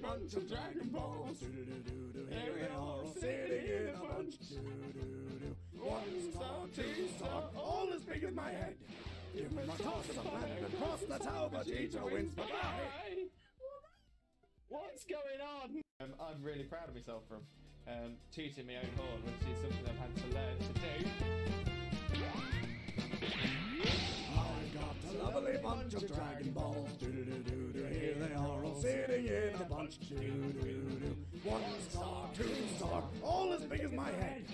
bunch of Dragon Balls. Here they are all sitting in a bunch. 1 star, 2 star, all as big as my head. Give me my toss of planet and cross the tower, Vegeta wins. Bye-bye. What's going on? I'm really proud of myself for tooting my own horn, which is something I've had to learn to do. I got a lovely bunch of Dragon Balls. Here they are all sitting in a bunch. 1 star, 2 star, all as big as my head.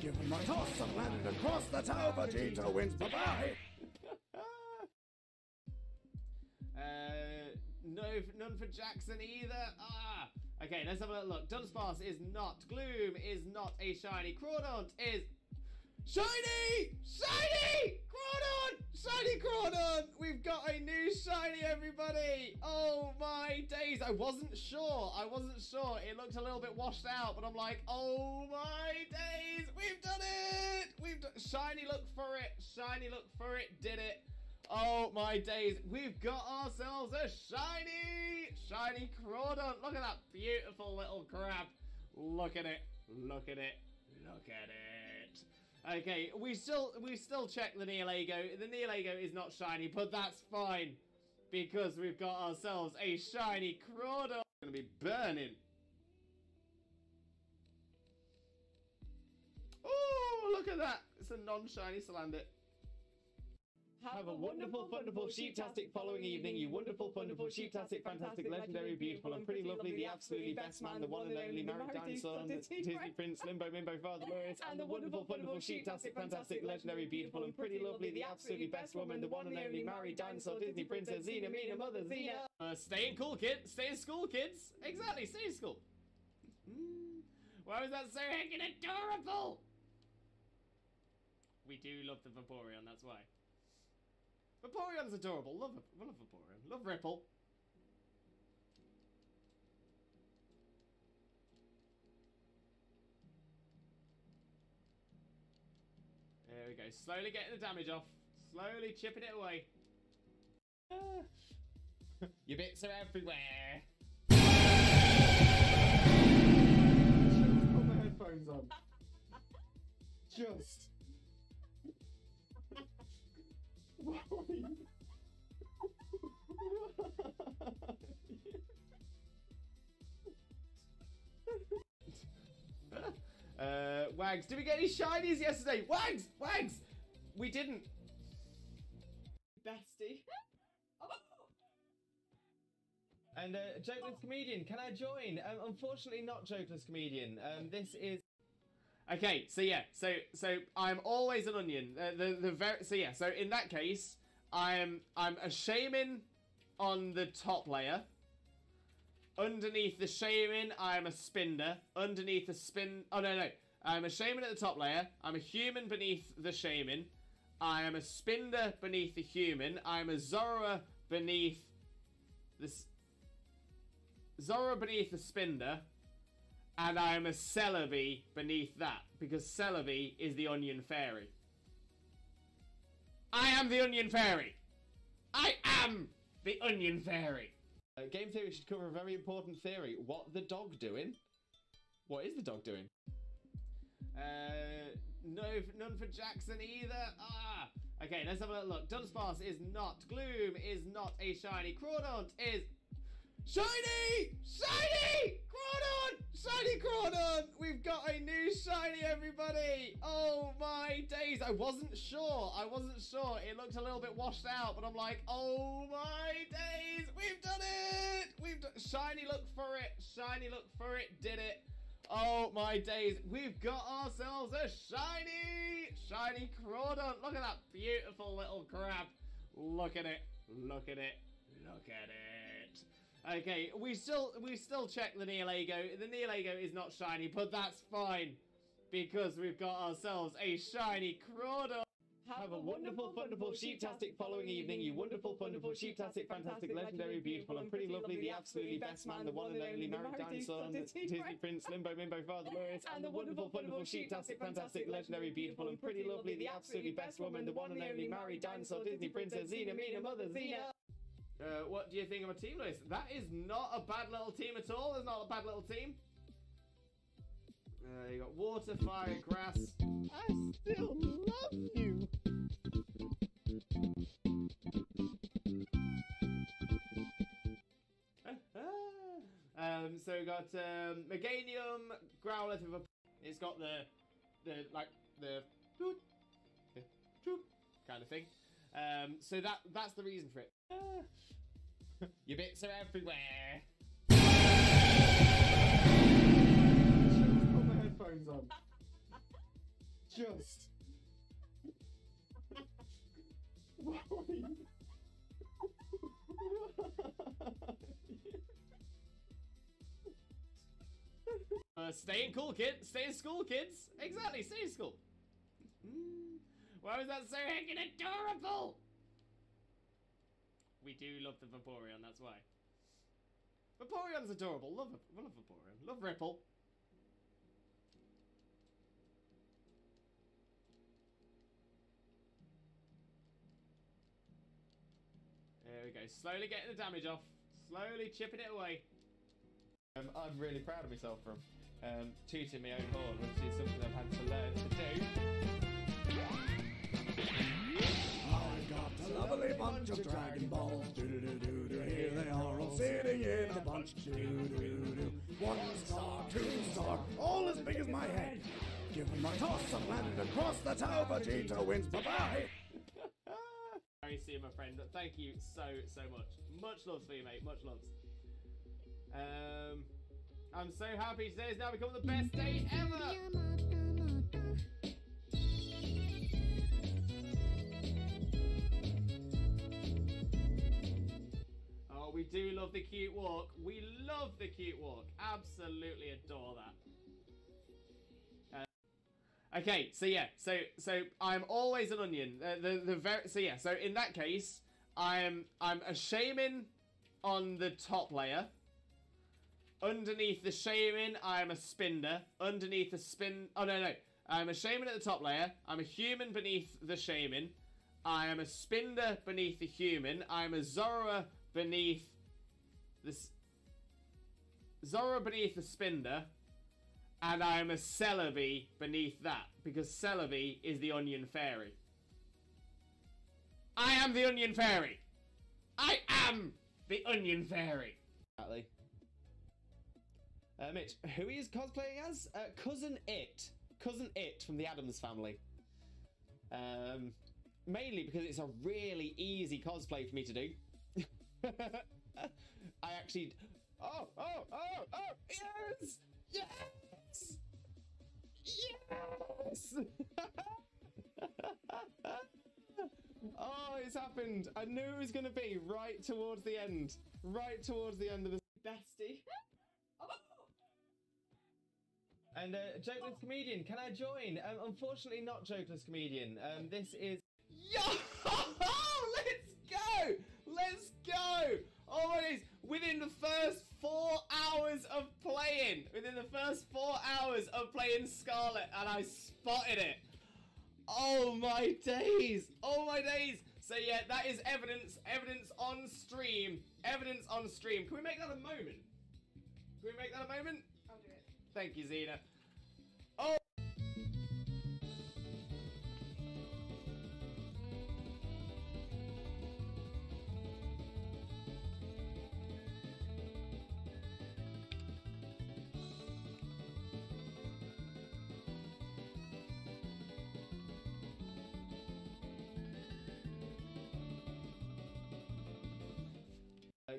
Give them a toss of planet and cross the tower, Vegeta wins. Bye-bye. No, none for Jackson either. Okay, let's have a little look. Dunsparce is not. Gloom is not a shiny. Crawdaunt is shiny! Shiny! Crawdaunt! Shiny Crawdaunt! We've got a new shiny, everybody! Oh my days! I wasn't sure. It looked a little bit washed out, but I'm like, oh my days! We've done it! Shiny, look for it. Shiny, look for it. Did it. Oh my days, we've got ourselves a shiny Crawdaunt. Look at that beautiful little crab. Look at it. Okay, we still check the Nihilego. The Nihilego is not shiny, but that's fine because we've got ourselves a shiny Crawdaunt. It's gonna be burning. Oh, look at that. It's a non-shiny Salandit. Have a wonderful, wonderful, sheeptastic following evening, you wonderful, wonderful, sheeptastic, fantastic, legendary, beautiful, and pretty lovely, the absolutely best man, the one and only married dinosaur, Disney Prince, Limbo, Mimbo, Father Glorious, and the wonderful, wonderful, sheeptastic, fantastic, legendary, beautiful, and pretty lovely, the absolutely best woman, the one and only married dinosaur, Disney Princess, Xena, Mina, Mother, Xena. Stay in school, kids. Exactly, stay in school. Why was that so heckin' adorable? We do love the Vaporeon, that's why. Vaporeon's adorable. Love Vaporeon. Love Ripple. There we go. Slowly getting the damage off. Slowly chipping it away. Your bits are everywhere. Just put my headphones on. Just. Wags, did we get any shinies yesterday? Wags! We didn't. Bestie. And Jokeless Comedian, can I join? Unfortunately not Jokeless Comedian. This is... Okay, so yeah, so I'm always an onion. So in that case, I'm a shaman on the top layer. Underneath the shaman, I'm a spinder. Underneath the spin, oh no, I'm a shaman at the top layer. I'm a human beneath the shaman. I am a spinder beneath the human. I'm a Zorua beneath the spinder. And I'm a Celebi beneath that, because Celebi is the Onion Fairy. I am the Onion Fairy! I am the Onion Fairy! Game theory should cover a very important theory. What the dog doing? What is the dog doing? No, none for Jackson either. Okay, let's have a little look. Dunsparce is not. Gloom is not a shiny. Crawdaunt is... Shiny! Crawdaunt! Shiny Crawdaunt! We've got a new shiny, everybody! Oh my days! I wasn't sure. It looked a little bit washed out, but I'm like, oh my days! We've done it! Shiny, look for it. Did it. Oh my days! We've got ourselves a shiny Crawdaunt. Look at that beautiful little crab. Look at it. Okay, we still check the Nihilego. The Nihilego is not shiny, but that's fine because we've got ourselves a shiny Crawdaunt. Have a wonderful, wonderful, sheeptastic following evening, you wonderful, wonderful, sheeptastic, fantastic, legendary, beautiful, and pretty lovely, the absolutely best man, the one and only married dinosaur, Disney Prince, Limbo, Mimbo, Father Glorious, and the wonderful, wonderful, sheeptastic, fantastic, legendary, beautiful, and pretty lovely, the absolutely best woman, the one and only married dinosaur, Disney Princess, Xena, Mina, Mother, Xena. What do you think of my team list? That is not a bad little team at all. It's not a bad little team. You got water, fire, grass. I still love you. So we got Meganium, Growlithe with a. It's got the kind of thing. So that's the reason for it. Your bits are everywhere. Just put my headphones on. Just. Stay in cool, kid. Stay in school, kids. Exactly, stay in school. Why was that so heckin' adorable? We do love the Vaporeon, that's why. Vaporeon's adorable. Love Vaporeon. Love Ripple. There we go. Slowly getting the damage off. Slowly chipping it away. I'm really proud of myself from tooting my own horn, which is something I've had to learn to do. I got a lovely bunch of Dragon Balls. Do-do-do-do-do. Here they are all sitting in a bunch. Do-do-do-do. 1 star, 2 star, all as big as my head. Give them a toss and landed across the tower. Vegeta wins. Bye-bye. Very soon, my friend. Thank you so much. Much love for you, mate. Much love. I'm so happy today has now become the best day ever. Oh, we do love the cute walk. We love the cute walk. Absolutely adore that. Okay, so yeah, so I'm always an onion. So in that case, I'm a shaman on the top layer. Underneath the shaman, I am a spinder. Underneath the I'm a shaman at the top layer. I'm a human beneath the shaman. I am a spinder beneath the human. I'm a Zorua beneath the spinder. And I'm a Celebi beneath that. Because Celebi is the onion fairy. I am the onion fairy. I am the onion fairy. Exactly. Mitch, who he is cosplaying as? Cousin It. Cousin It from the Addams Family. Mainly because it's a really easy cosplay for me to do. I actually... Oh! Yes! Yes! Yes! Oh, it's happened. I knew it was going to be right towards the end. Right towards the end of the... Bestie. And Jokeless Comedian, can I join? Unfortunately not Jokeless Comedian. This is... Yo! Let's go! Let's go! Oh my days! Within the first 4 hours of playing! Within the first 4 hours of playing Scarlet, and I spotted it! Oh my days! Oh my days! So yeah, that is evidence. Evidence on stream. Evidence on stream. Can we make that a moment? Can we make that a moment? I'll do it. Thank you, Zena. Oh!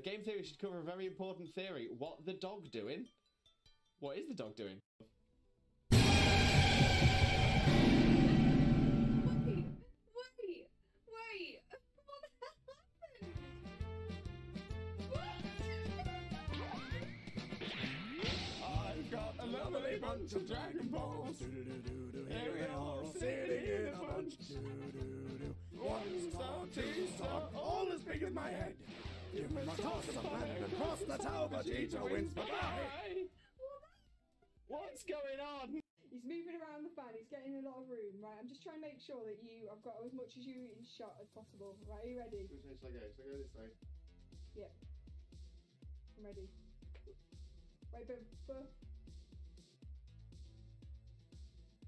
Game theory should cover a very important theory. What the dog doing? What is the dog doing? Wait! What the hell happened? What? I've got a lovely bunch of Dragon Balls. Here they are all sitting in a bunch. 1 star, 2 star, all as big as my head. Give him a toss and land across the tower. Vegeta wins. Bye-bye. What's going on? He's moving around the fan, he's getting a lot of room, right? I'm just trying to make sure that I've got as much as you in shot as possible. Right, are you ready? Which way should I go? Should I go this way? Yeah. I'm ready. Wait, but...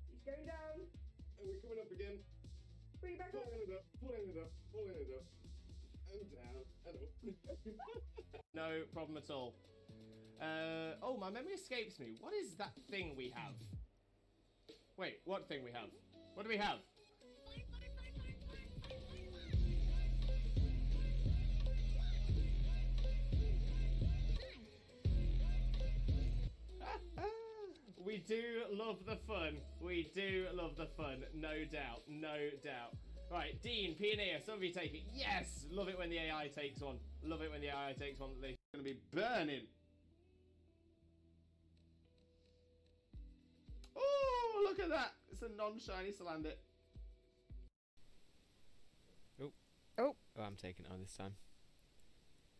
He's going down. And we're coming up again. Bring it back up. Pulling it up, pulling it up, pulling it up. And down, and up. No problem at all. Oh, my memory escapes me. What is that thing we have? Wait, what thing we have? What do we have? We do love the fun. We do love the fun. No doubt. No doubt. Right, Dean, Pioneer, some of you take it. Yes! Love it when the AI takes one. Love it when the AI takes one. They're going to be burning. Oh, look at that. It's a non-shiny Salandit. Oh. Oh. Oh, I'm taking it on this time.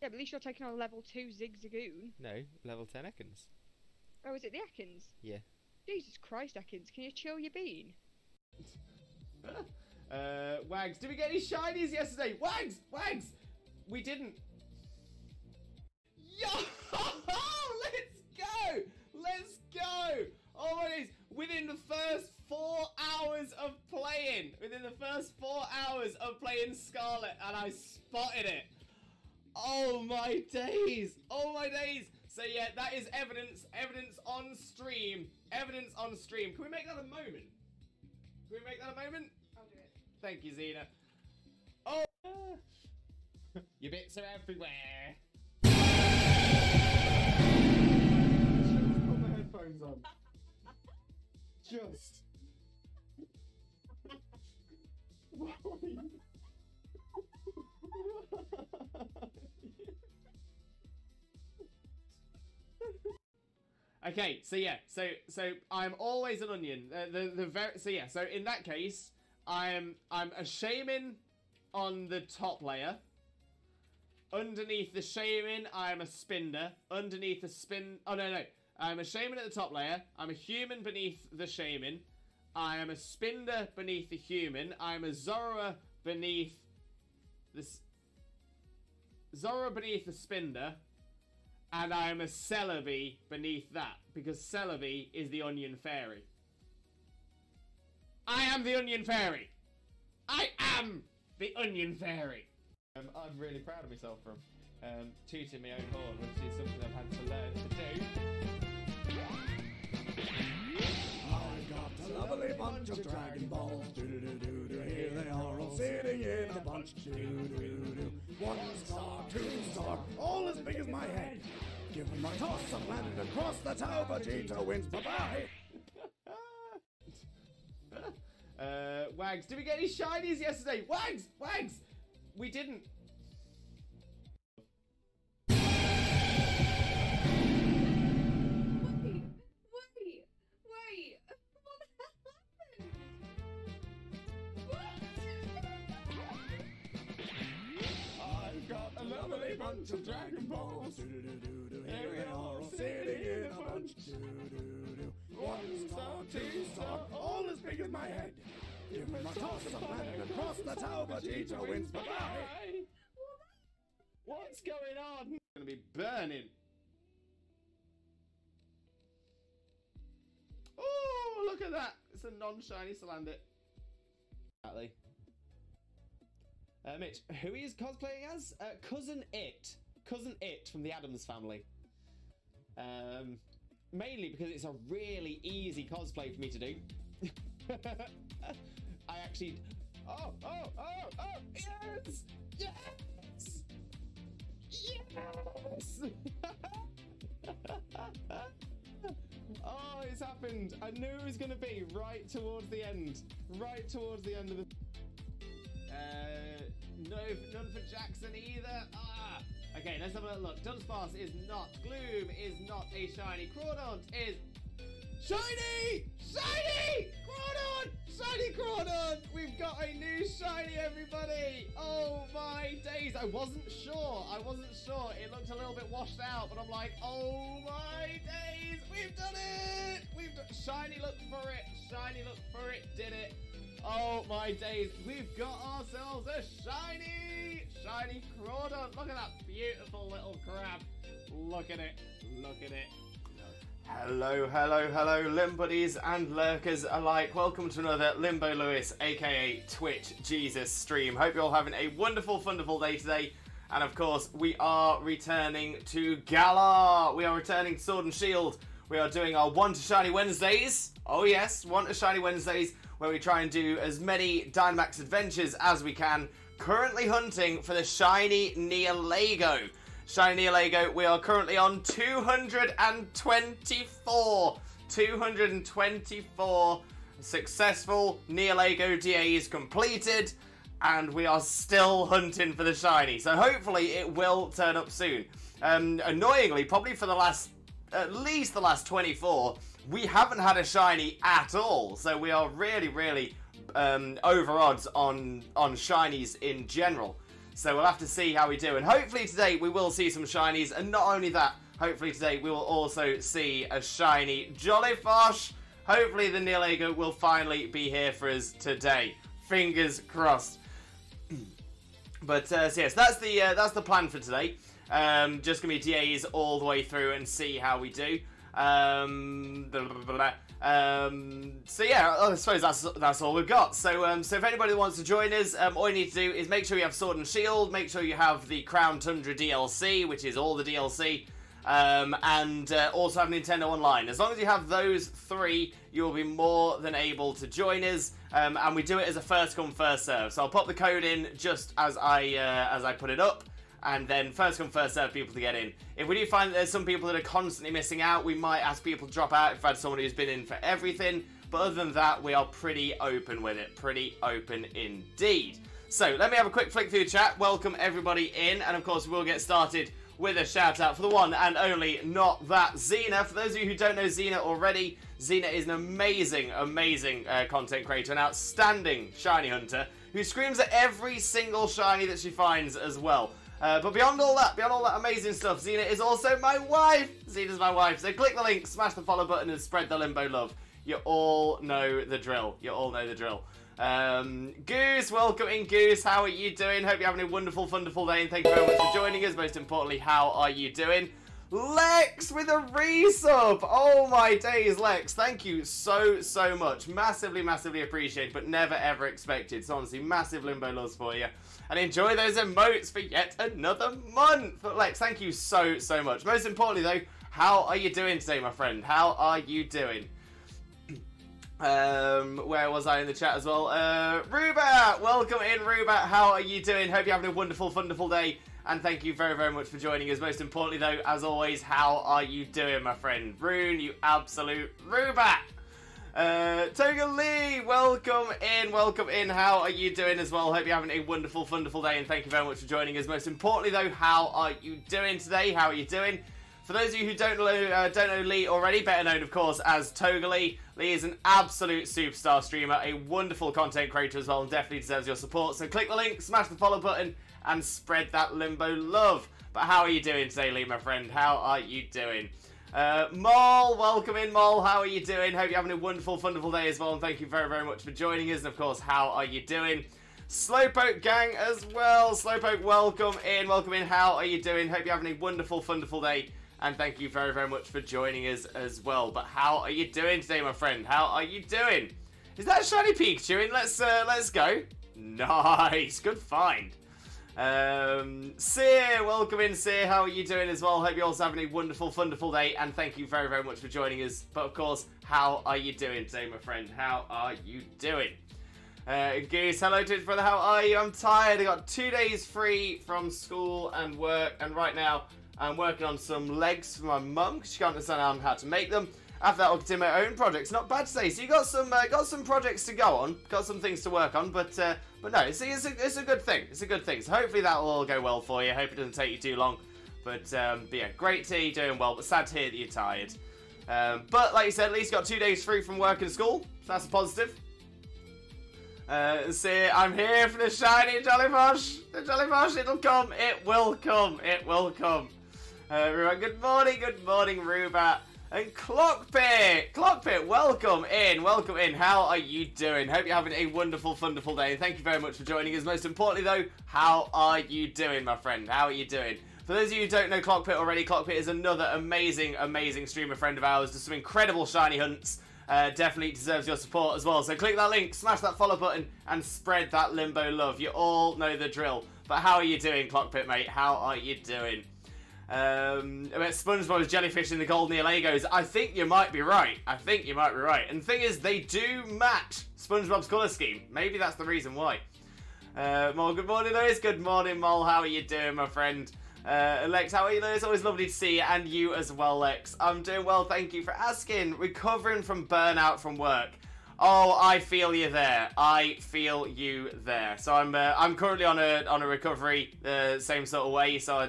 Yeah, but at least you're taking on level 2 Zigzagoon. No, level 10 Ekans. Oh, is it the Ekans? Yeah. Jesus Christ, Ekans, can you chill your bean? Wags, did we get any shinies yesterday? Wags! Wags! We didn't. Yo! Let's go! Let's go! Oh my days! Within the first 4 hours of playing, Scarlet, and I spotted it. Oh my days! Oh my days! So yeah, that is evidence on stream. Evidence on stream. Can we make that a moment? Can we make that a moment? I'll do it. Thank you, Xena. Oh! Your bits are everywhere. Just put the headphones on. Just. Okay, so yeah, so I'm always an onion. So in that case, I'm a shaman on the top layer. Underneath the shaman, I'm a spinder. Underneath the I'm a shaman at the top layer. I'm a human beneath the shaman. I am a spinder beneath the human. I'm a Zora beneath the spinder. And I'm a Celebi beneath that, because Celebi is the onion fairy. I am the onion fairy! I am the onion fairy! I'm really proud of myself from tooting my own horn, which is something I've had to learn to do. I got a lovely bunch of Dragon Balls. Do-do-do-do-do. Here they are all sitting in a bunch. Do-do-do-do. 1 star, 2 star, all as big as my head. Give them a toss and land across the tower. Vegeta wins. Bye-bye. Wags, did we get any shinies yesterday? Wags! Wags! We didn't. Wait! What happened? I've got a lovely bunch of Dragon Balls. Do-do-do-do-do. Here they are all sitting in a bunch. Do-do-do-do. 1 star, 2 star, all as big as my head. Give them a toss and land across the tower. Vegeta wins. Bye-bye. What's going on? I'm gonna be burning. Oh, look at that. It's a non-shiny Salandit. Exactly. Mitch, who he is cosplaying as? Cousin It. Cousin It from the Addams Family. Mainly because it's a really easy cosplay for me to do. I actually... Oh, yes! Yes! Yes! Oh, it's happened. I knew it was going to be right towards the end. Right towards the end of the... No, none for Jackson either. Ah! Okay, let's have a look. Dunsparce is not. Gloom is not a shiny. Crawdaunt is... Shiny! Shiny! Crawdaunt! Shiny Crawdaunt! We've got a new shiny, everybody! Oh my days! I wasn't sure. It looked a little bit washed out, but I'm like, oh my days! We've done it! Shiny looked for it. Did it. Oh my days, we've got ourselves a shiny Crawdon. Look at that beautiful little crab. Look at it, look at it. Hello, hello, hello, Limbuddies and lurkers alike. Welcome to another Limbo Lewis, aka Twitch Jesus stream. Hope you're all having a wonderful, wonderful day today. And of course, we are returning to Galar. We are returning to Sword and Shield. We are doing our One to Shiny Wednesdays. Oh yes, One to Shiny Wednesdays, where we try and do as many Dynamax adventures as we can. Currently hunting for the shiny Nihilego. Shiny Nihilego, we are currently on 224. 224 successful Nihilego DAs completed. And we are still hunting for the shiny. So hopefully it will turn up soon. Annoyingly, probably for at least the last 24, we haven't had a shiny at all. So we are really, really over odds on shinies in general. So we'll have to see how we do. And hopefully today we will see some shinies. And not only that, hopefully today we will also see a shiny Jollyfosh. Hopefully the Nihilego will finally be here for us today. Fingers crossed. But so yes, that's the plan for today. Just gonna be DAs all the way through and see how we do. So yeah, I suppose that's all we've got. So so if anybody wants to join us, all you need to do is make sure you have Sword and Shield, make sure you have the Crown Tundra DLC, which is all the DLC, and also have Nintendo Online. As long as you have those three, you will be more than able to join us. And we do it as a first come first serve. So I'll pop the code in just as I put it up. And then first come, first serve people to get in. If we do find that there's some people that are constantly missing out, we might ask people to drop out if we've had someone who's been in for everything. But other than that, we are pretty open with it. Pretty open indeed. So, let me have a quick flick through the chat. Welcome everybody in. And of course, we'll get started with a shout out for the one and only Not That Xena. For those of you who don't know Xena already, Xena is an amazing, amazing content creator. An outstanding shiny hunter who screams at every single shiny that she finds as well. But beyond all that amazing stuff, Xena is also my wife. Xena's my wife. So click the link, smash the follow button, and spread the Limbo love. You all know the drill. You all know the drill. Goose, welcome in, Goose. How are you doing? Hope you're having a wonderful, wonderful day, and thank you very much for joining us. Most importantly, how are you doing? Lex with a resub. Oh my days, Lex. Thank you so, so much. Massively, massively appreciated, but never ever expected. So honestly, massive Limbo loves for you. And enjoy those emotes for yet another month. But Lex, thank you so, so much. Most importantly though, how are you doing today, my friend? How are you doing? Where was I in the chat as well? Rubat! Welcome in, Rubat. How are you doing? Hope you're having a wonderful, wonderful day. And thank you very, very much for joining us. Most importantly though, as always, how are you doing, my friend? Rune, you absolute Rubat! Toga Lee, welcome in, how are you doing as well? Hope you're having a wonderful, wonderful day, and thank you very much for joining us. Most importantly though, how are you doing today? How are you doing? For those of you who don't know Lee already, better known of course as Toga Lee, Lee is an absolute superstar streamer, a wonderful content creator as well, and definitely deserves your support. So click the link, smash the follow button, and spread that Limbo love. But how are you doing today, Lee, my friend? How are you doing? Mole, welcome in, Mole. How are you doing? Hope you're having a wonderful, wonderful day as well, and thank you very, very much for joining us. And of course, how are you doing? Slowpoke gang as well. Slowpoke, welcome in, how are you doing? Hope you're having a wonderful, wonderful day, and thank you very, very much for joining us as well. But how are you doing today, my friend? How are you doing? Is that a shiny Pikachu in? Let's go. Nice, good find. Seer, welcome in, Seer. How are you doing as well? Hope you're also having a wonderful, wonderful day, and thank you very, very much for joining us. But of course, how are you doing today, my friend? How are you doing? Goose, hello, Twitch brother. How are you? I'm tired. I got 2 days free from school and work, and right now I'm working on some legs for my mum because she can't understand how to make them. After that, I'll continue my own projects. Not bad today. So you got some projects to go on, got some things to work on, but no, it's a good thing. It's a good thing. So hopefully that will all go well for you. Hope it doesn't take you too long. But yeah, great to hear you doing well. But sad to hear that you're tired. But like you said, at least got 2 days free from work and school. So that's a positive. See, I'm here for the shiny Jollyfosh. The Jollyfosh, it'll come. It will come. It will come. Rubat, good morning, Rubat. And Clockpit, welcome in, welcome in. How are you doing? Hope you're having a wonderful, wonderful day. Thank you very much for joining us. Most importantly, though, how are you doing, my friend? How are you doing? For those of you who don't know Clockpit already, Clockpit is another amazing, amazing streamer friend of ours. Does some incredible shiny hunts. Definitely deserves your support as well. So click that link, smash that follow button, and spread that Limbo love. You all know the drill. But how are you doing, Clockpit, mate? How are you doing? About SpongeBob's jellyfish in the gold Nihilegos. I think you might be right. And the thing is, they do match SpongeBob's colour scheme. Maybe that's the reason why. Mol, good morning, Lewis. Good morning, Mol. How are you doing, my friend? Lex, how are you, Lewis? Always lovely to see you, and you as well, Lex. I'm doing well, thank you for asking. Recovering from burnout from work. Oh, I feel you there. So I'm currently on a recovery, same sort of way. So I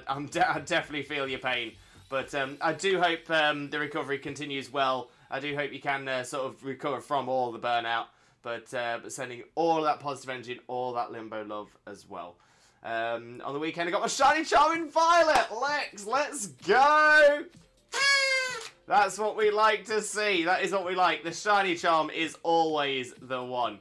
definitely feel your pain. But I do hope the recovery continues well. I do hope you can sort of recover from all the burnout. But sending all of that positive energy and all that Limbo love as well. On the weekend, I got my shiny charming Violet. Lex, let's go. That's what we like to see. That is what we like. The shiny charm is always the one.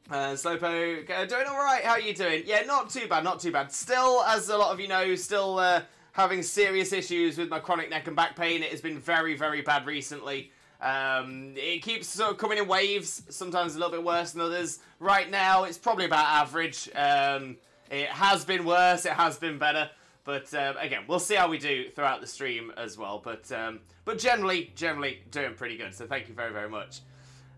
Slowpoke, doing alright. How are you doing? Yeah, not too bad. Still, as a lot of you know, still having serious issues with my chronic neck and back pain. It has been very, very bad recently. It keeps sort of coming in waves. Sometimes a little bit worse than others. Right now, it's probably about average. It has been worse. It has been better. But again, we'll see how we do throughout the stream as well. But generally doing pretty good. So thank you very, very much.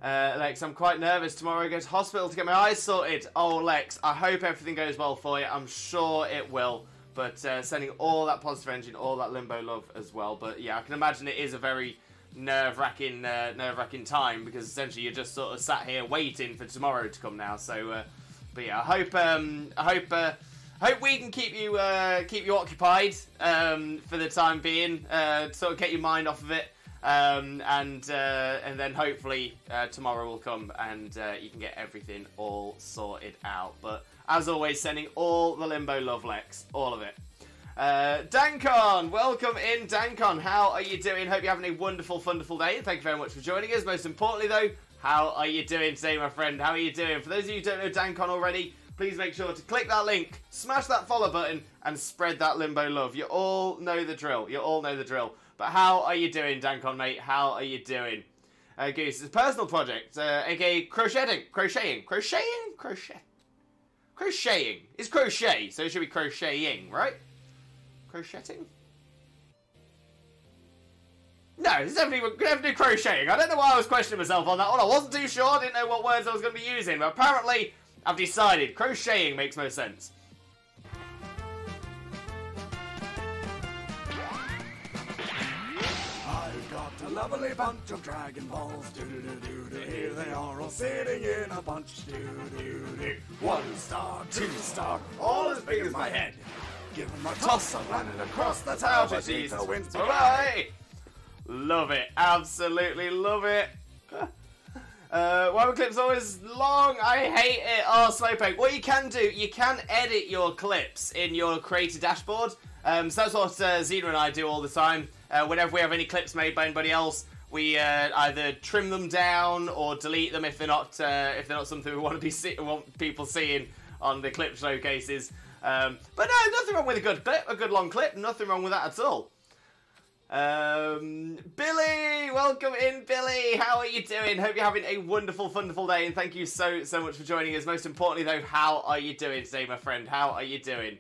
Lex, I'm quite nervous. Tomorrow I go to hospital to get my eyes sorted. Oh, Lex, I hope everything goes well for you. I'm sure it will. But sending all that positive energy and all that Limbo love as well. But yeah, I can imagine it is a very nerve-wracking time, because essentially you're just sort of sat here waiting for tomorrow to come now. So, but yeah, I hope we can keep you occupied for the time being, sort of get your mind off of it, and then hopefully tomorrow will come and you can get everything all sorted out. But as always, sending all the Limbo love, Lex, all of it. Dankon, welcome in, Dankon. How are you doing? Hope you're having a wonderful, wonderful day. Thank you very much for joining us. Most importantly, though, how are you doing today, my friend? How are you doing? For those of you who don't know Dankon already, please make sure to click that link, smash that follow button, and spread that Limbo love. You all know the drill. But how are you doing, Dankon, mate? How are you doing? Goose, it's a personal project, aka crocheting. It's crochet, so it should be crocheting, right? Crocheting? No, it's definitely crocheting. I don't know why I was questioning myself on that one. I wasn't too sure. I didn't know what words I was going to be using. But apparently, I've decided crocheting makes most sense. I've got a lovely bunch of Dragon Balls. Do-do-do-do-do. Here they are all sitting in a bunch. Do-do-do-do. 1 star, 2 star, all as big as my head. Give them a toss and landed across the tower. Vegeta wins. Bye-bye. Love it. Absolutely love it. Why were clips always long? I hate it. Oh, Slowpoke. What you can do, you can edit your clips in your creator dashboard. So that's what Zena and I do all the time. Whenever we have any clips made by anybody else, we either trim them down or delete them if they're not something we want people seeing on the clip showcases. But no, nothing wrong with a good clip, a good long clip. Nothing wrong with that at all. Billy, welcome in, Billy. How are you doing? Hope you're having a wonderful, wonderful day, and thank you so much for joining us. Most importantly, though, how are you doing today, my friend? How are you doing?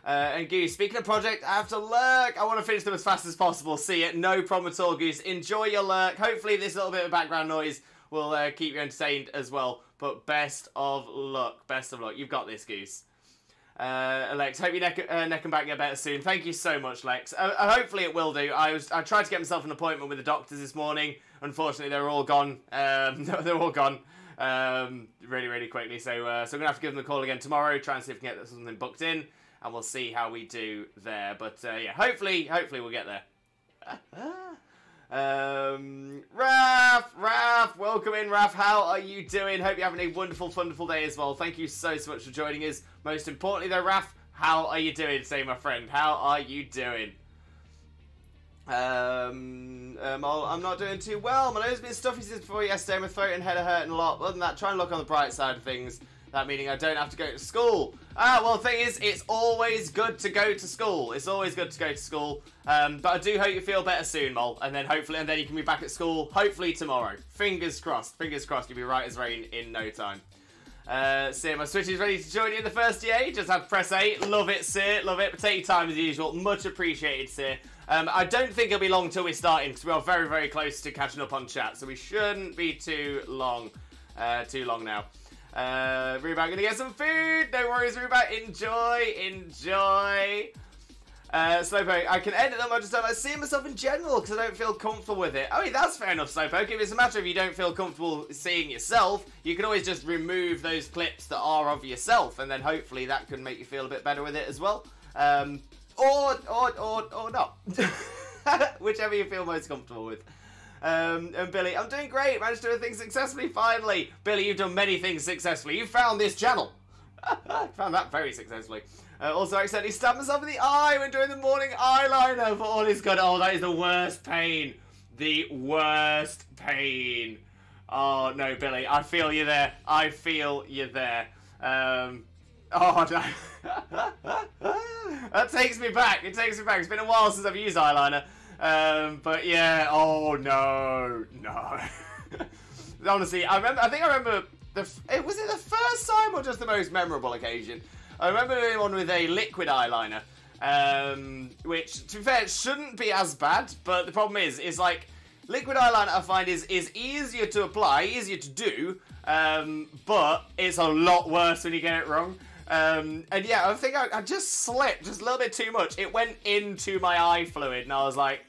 And Goose, speaking of project, I have to lurk. I want to finish them as fast as possible. See it, no problem at all, Goose. Enjoy your lurk. Hopefully, this little bit of background noise will keep you entertained as well. But best of luck. Best of luck. You've got this, Goose. Lex, hope your neck and back get better soon. Thank you so much, Lex. Hopefully it will do. I tried to get myself an appointment with the doctors this morning. Unfortunately, they're all gone. They're all gone really, really quickly. So I'm going to have to give them a call again tomorrow, try and see if we can get something booked in, and we'll see how we do there. But yeah, hopefully we'll get there. Raph, welcome in, Raph. How are you doing? Hope you're having a wonderful, wonderful day as well. Thank you so much for joining us. Most importantly, though, Raph, how are you doing today, my friend? How are you doing? I'm not doing too well. My nose has been stuffy since before yesterday. My throat and head are hurting a lot. Other than that, trying to look on the bright side of things. That meaning I don't have to go to school. Well, the thing is, it's always good to go to school. It's always good to go to school. But I do hope you feel better soon, Mol. And then hopefully, you can be back at school, hopefully tomorrow. Fingers crossed. Fingers crossed you'll be right as rain in no time. Sir, my Switch is ready to join you in the first EA. Just have to press A. Love it, Sir. Love it. But take your time as usual. Much appreciated, Sir. I don't think it'll be long till we're starting because we are very, very close to catching up on chat. So we shouldn't be too long now. Rubat gonna get some food. No worries, Rubat. Enjoy. Slowpoke, I can edit them. I just don't like seeing myself in general because I don't feel comfortable with it. I mean, that's fair enough, Slowpoke. If it's a matter of you don't feel comfortable seeing yourself, you can always just remove those clips that are of yourself, and then hopefully that can make you feel a bit better with it as well. Or not. Whichever you feel most comfortable with. And Billy, I'm doing great. Managed to do things successfully, finally. Billy, you've done many things successfully. You found this channel. I found that very successfully. Also, I accidentally stabbed myself in the eye when doing the morning eyeliner, but all is good. Oh, that is the worst pain. The worst pain. Oh, no, Billy. I feel you there. I feel you there. Oh, no. That takes me back. It takes me back. It's been a while since I've used eyeliner. But yeah, oh no. Honestly, I think I remember was it the first time or just the most memorable occasion? I remember doing one with a liquid eyeliner, which, to be fair, it shouldn't be as bad, but the problem is like, liquid eyeliner I find is easier to apply, easier to do, but it's a lot worse when you get it wrong. And yeah, I think I just slipped just a little bit too much. It went into my eye fluid, and I was like,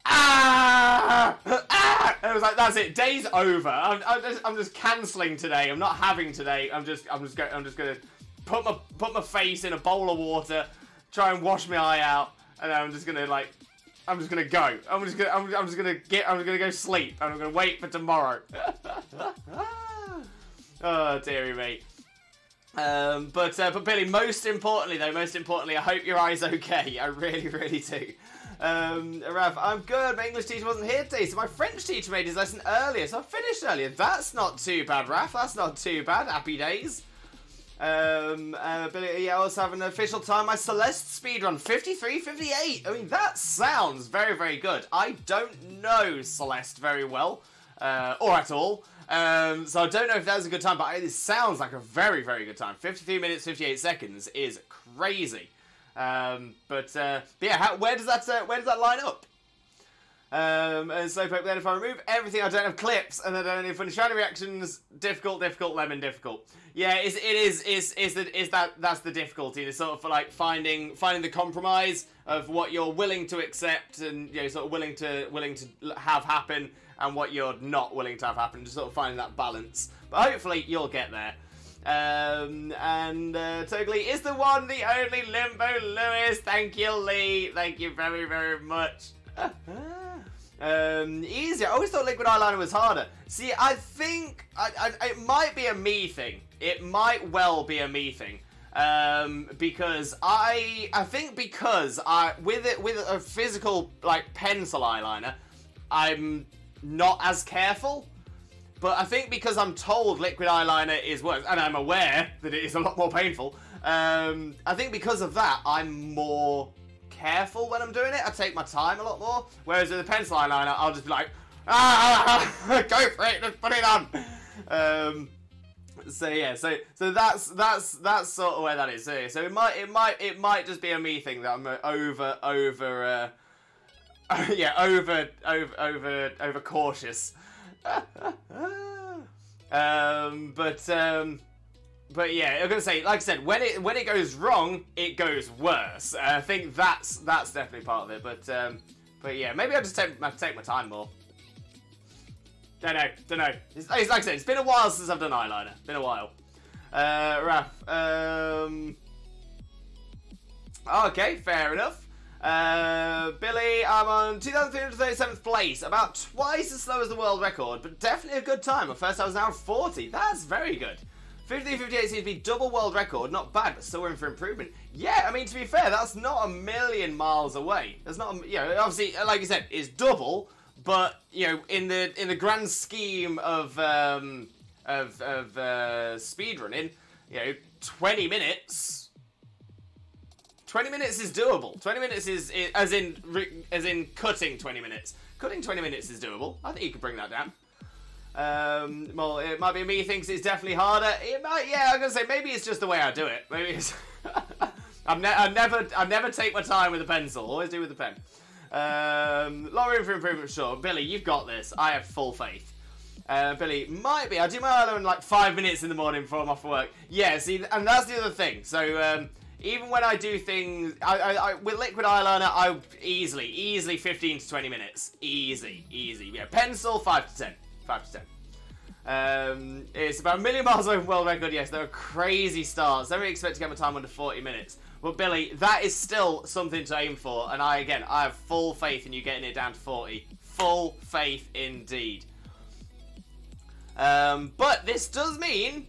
ah! And I was like, that's it. Day's over. I'm just cancelling today. I'm not having today. I'm just gonna put my face in a bowl of water, try and wash my eye out, and then I'm just gonna go. I'm just gonna go sleep. I'm gonna wait for tomorrow. Oh dearie me. But Billy, most importantly, I hope your eye's okay. I really, really do. Rav, I'm good. My English teacher wasn't here today, so my French teacher made his lesson earlier, so I finished earlier. That's not too bad, Rav. That's not too bad. Happy days. Billy, yeah, I also have an official time. My Celeste speedrun, 53:58. I mean, that sounds very, very good. I don't know Celeste very well, or at all. So I don't know if that's a good time, but it sounds like a very, very good time. 53 minutes, 58 seconds is crazy. But yeah, where does that line up? And Slowpoke, then if I remove everything, I don't have clips, and I don't have any funny shiny reactions. Difficult, lemon, difficult. Yeah, that's the difficulty. It's sort of for like finding the compromise of what you're willing to accept, and sort of willing to have happen, and what you're not willing to have happen. Just sort of finding that balance. But hopefully you'll get there. Totally is the one, the only Limbo Lewis. Thank you, Lee. Thank you very, very much. Easier. I always thought liquid eyeliner was harder. See, I think it might be a me thing. It might well be a me thing. Because I think with a physical like pencil eyeliner, I'm not as careful. But I think because I'm told liquid eyeliner is worse, and I'm aware that it is a lot more painful, I think because of that, I'm more careful when I'm doing it. I take my time a lot more. Whereas with a pencil eyeliner, I'll just be like, go for it, just put it on. So yeah, so that's sort of where that is. So it might just be a me thing that I'm over cautious. But yeah, I'm gonna say, like I said, when it goes wrong, it goes worse. I think that's definitely part of it. But yeah, maybe I'll just take my time more. Don't know. It's like I said, it's been a while since I've done eyeliner. Been a while. Raph. Okay, fair enough. Billy, I'm on 2,337th place, about twice as slow as the world record, but definitely a good time. My first time was an hour 40. That's very good. 1558 seems to be double world record. Not bad, but still room for improvement. Yeah, I mean, to be fair, that's not a million miles away. That's not, you know, obviously, like you said, it's double, but, you know, in the grand scheme of speedrunning, you know, 20 minutes... 20 minutes is doable. 20 minutes is as in cutting 20 minutes. Cutting 20 minutes is doable. I think you could bring that down. Well, it might be me who thinks it's definitely harder. It might, yeah. I'm gonna say maybe it's just the way I do it. Maybe it's. I never take my time with a pencil. Always do with a pen. Lot of room for improvement, sure. Billy, you've got this. I have full faith. Billy, might be. I do my Ireland in like 5 minutes in the morning before I'm off for work. Yeah, see, and that's the other thing. So, even when I do things, I with liquid eyeliner, I easily 15 to 20 minutes. Easy. Yeah, pencil, 5 to 10. 5 to 10. It's about 1 million miles over world record. Yes, there are crazy starts. Don't really expect to get my time under 40 minutes. But Billy, that is still something to aim for. And I have full faith in you getting it down to 40. Full faith indeed. But this does mean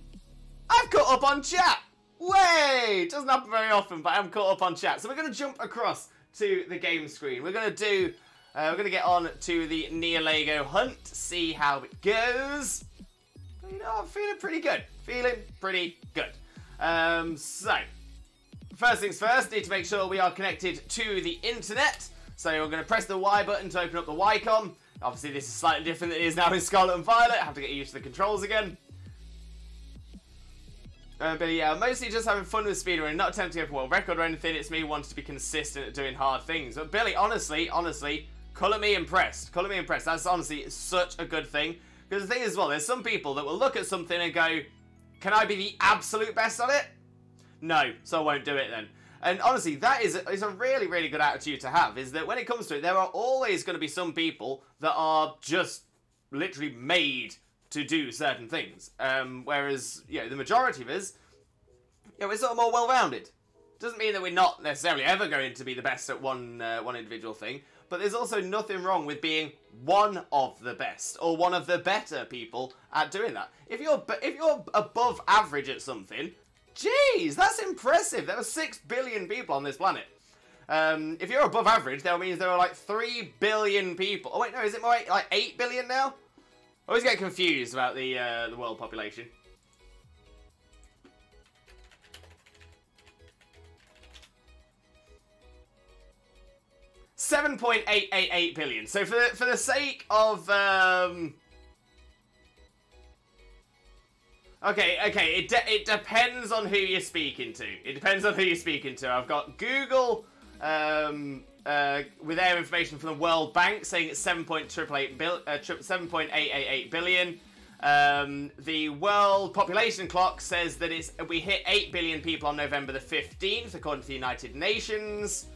I've caught up on chat. Way! It doesn't happen very often, but I'm caught up on chat. So we're going to jump across to the game screen. We're going to get on to the Nihilego hunt, see how it goes. You know, I'm feeling pretty good. So, first things first, need to make sure we are connected to the internet. So we're going to press the Y button to open up the Ycom. Obviously, this is slightly different than it is now in Scarlet and Violet. I have to get used to the controls again. But yeah, mostly just having fun with speedrunning, not attempting to go for world record or anything. It's me wanting to be consistent at doing hard things. But Billy, honestly, colour me impressed. Colour me impressed. That's honestly such a good thing. Because the thing is, well, there's some people that will look at something and go, can I be the absolute best at it? No, so I won't do it then. And honestly, that is a really, really good attitude to have, is that when it comes to it, there are always going to be some people that are just literally made to do certain things. Whereas, you know, the majority of us, you know, we're sort of more well-rounded. Doesn't mean that we're not necessarily ever going to be the best at one individual thing, but there's also nothing wrong with being one of the best or one of the better people at doing that. If you're above average at something, geez, that's impressive. There are 6 billion people on this planet. If you're above average, that means there are like 3 billion people. Oh wait, no, is it more like 8 billion now? I always get confused about the world population. $7.888 billion. So for the sake of okay, it depends on who you're speaking to. It depends on who you're speaking to. I've got Google with their information from the World Bank saying it's 7.888 billion. The World Population Clock says that we hit 8 billion people on November the 15th, according to the United Nations.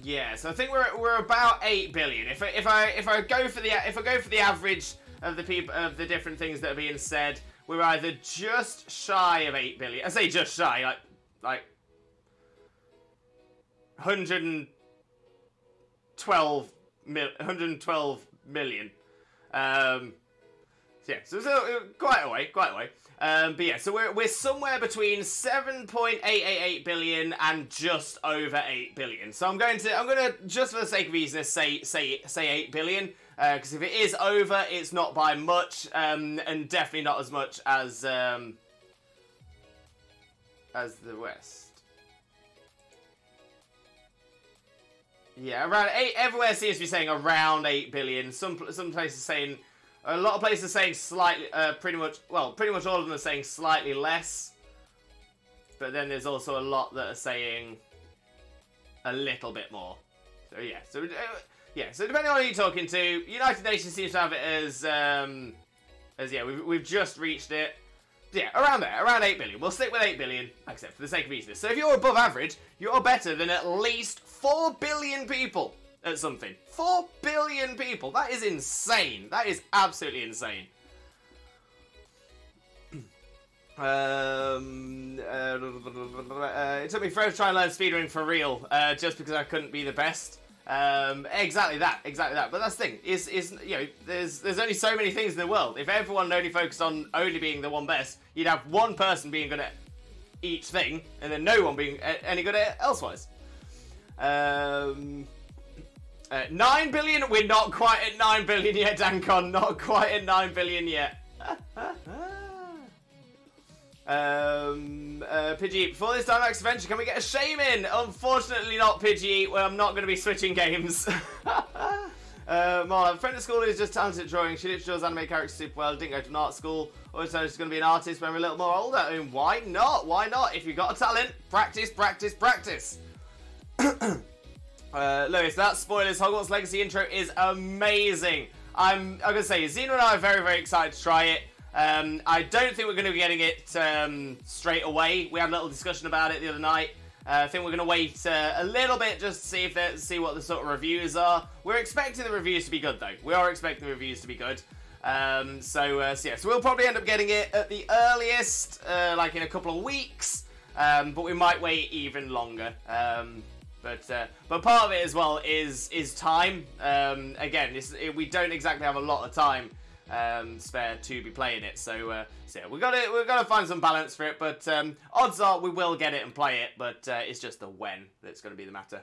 Yeah, so I think we're about 8 billion. If I go for the average of the people of the different things that are being said, we're either just shy of 8 billion. I say just shy, like 112 million. Yeah, so quite a way. But yeah, so we're somewhere between 7.888 billion and just over 8 billion. So I'm gonna just for the sake of easiness say 8 billion. Because if it is over, it's not by much, and definitely not as much as the West. Yeah, around 8. Everywhere seems to be saying around 8 billion. Some places saying, a lot of places are saying slightly, pretty much all of them are saying slightly less. But then there's also a lot that are saying a little bit more. So yeah, so depending on who you're talking to, United Nations seems to have it as yeah, we've just reached it. Yeah, around there, around 8 billion. We'll stick with 8 billion, except for the sake of easiness. So if you're above average, you're better than at least 4 billion people at something. 4 billion people. That is insane. That is absolutely insane. It took me forever to try and learn speedrunning for real, just because I couldn't be the best. Exactly that. But that's the thing, is you know, there's only so many things in the world. If everyone only focused on only being the one best, you'd have one person being good at each thing, and then no one being any good at it elsewise. 9 billion? We're not quite at 9 billion yet, Dankon. Not quite at 9 billion yet. Pidgey, before this Dynamax adventure, can we get a shame in? Unfortunately not, Pidgey. Well, I'm not going to be switching games. Marla, a friend at school who's just talented at drawing. She literally draws anime characters super well. Didn't go to an art school. Always said she's going to be an artist when we're a little more older. I mean, why not? Why not? If you've got a talent, practice, practice, practice. Lewis, that spoilers. Hogwarts Legacy intro is amazing. I'm going to say, Xena and I are very, very excited to try it. I don't think we're going to be getting it straight away. We had a little discussion about it the other night. I think we're going to wait a little bit just to see what the sort of reviews are. We're expecting the reviews to be good, though. We are expecting the reviews to be good. So we'll probably end up getting it at the earliest, like in a couple of weeks. But we might wait even longer. But part of it as well is time. Again, we don't exactly have a lot of time spare to be playing it, so yeah, we've got to find some balance for it. But odds are we will get it and play it, but it's just the when that's going to be the matter.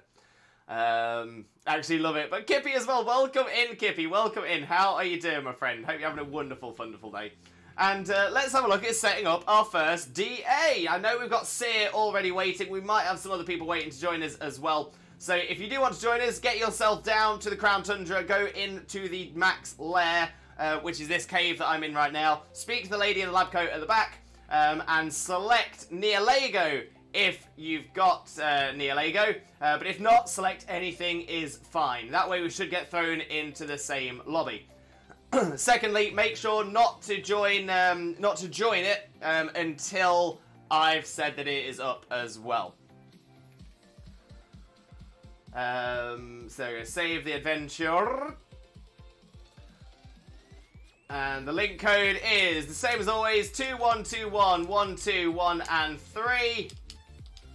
Actually love it. But Kippy as well, welcome in, Kippy, welcome in. How are you doing, my friend? Hope you're having a wonderful day. And let's have a look at setting up our first DA. I know we've got Seer already waiting. We might have some other people waiting to join us as well. So if you do want to join us, get yourself down to the Crown Tundra, go into the Max Lair, which is this cave that I'm in right now. Speak to the lady in the lab coat at the back, and select Nihilego if you've got Nihilego. But if not, select anything is fine. That way we should get thrown into the same lobby. Secondly, make sure not to join it until I've said that it is up as well. So we're going to save the adventure. And the link code is the same as always, 2121 and 3.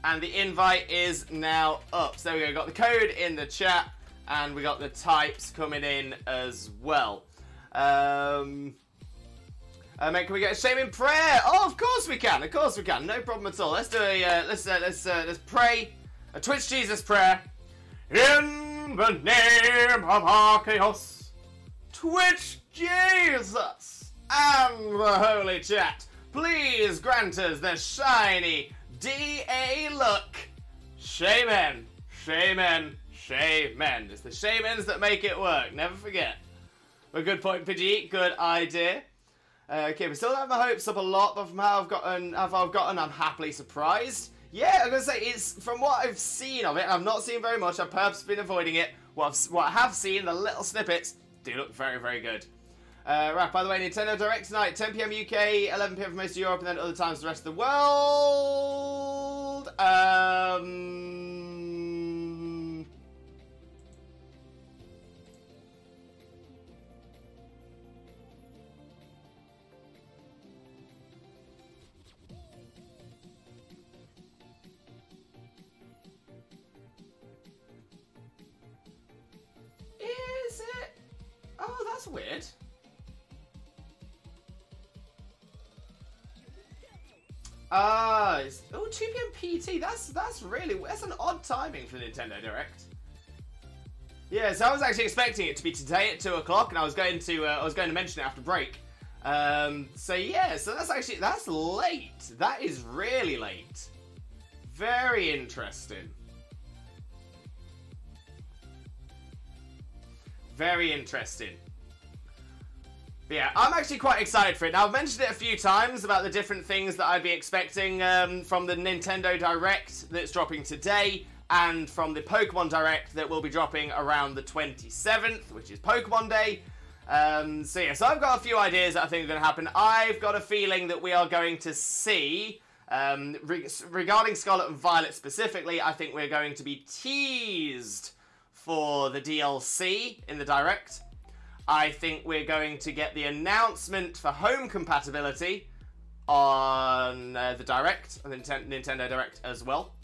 And the invite is now up. So we got the code in the chat, and we got the types coming in as well. Mate, can we get a shame in prayer? Oh, of course we can. Of course we can. No problem at all. Let's do a let's pray a Twitch Jesus prayer. In the name of Archaeos, Twitch Jesus, and the Holy Chat, please grant us the shiny DA look. Shaman, shaman, shaman. It's the shamans that make it work. Never forget. A good point, Pidgey. Good idea. Okay, we still have my hopes up a lot, but from how I've gotten, I'm happily surprised. Yeah, I'm gonna say it's from what I've seen of it. I've not seen very much. I've purposely been avoiding it. What I have seen, the little snippets, do look very, very good. Right, by the way, Nintendo Direct tonight, 10 PM UK, 11 PM for most of Europe, and then other times the rest of the world. Is it? Oh, that's weird. It's 2 PM PT. That's an odd timing for Nintendo Direct. Yeah, so I was actually expecting it to be today at 2 o'clock, and I was going to mention it after break. So yeah, so that's late. That is really late. Very interesting. Very interesting. But yeah, I'm actually quite excited for it. Now, I've mentioned it a few times about the different things that I'd be expecting from the Nintendo Direct that's dropping today, and from the Pokemon Direct that will be dropping around the 27th, which is Pokemon Day. So yeah, so I've got a few ideas that I think are going to happen. I've got a feeling that we are going to see, regarding Scarlet and Violet specifically, I think we're going to be teased for the DLC in the Direct. I think we're going to get the announcement for home compatibility on the Direct, on the Nintendo Direct as well.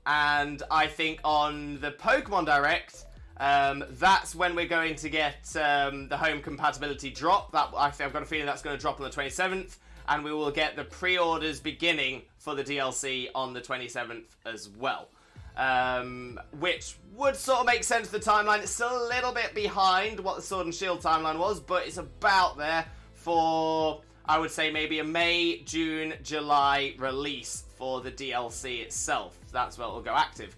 And I think on the Pokemon Direct, that's when we're going to get the home compatibility drop. I've got a feeling that's going to drop on the 27th, and we will get the pre-orders beginning for the DLC on the 27th as well. Which would sort of make sense for the timeline. It's still a little bit behind what the Sword and Shield timeline was, but it's about there for, I would say, maybe a May, June, July release for the DLC itself. That's where it will go active.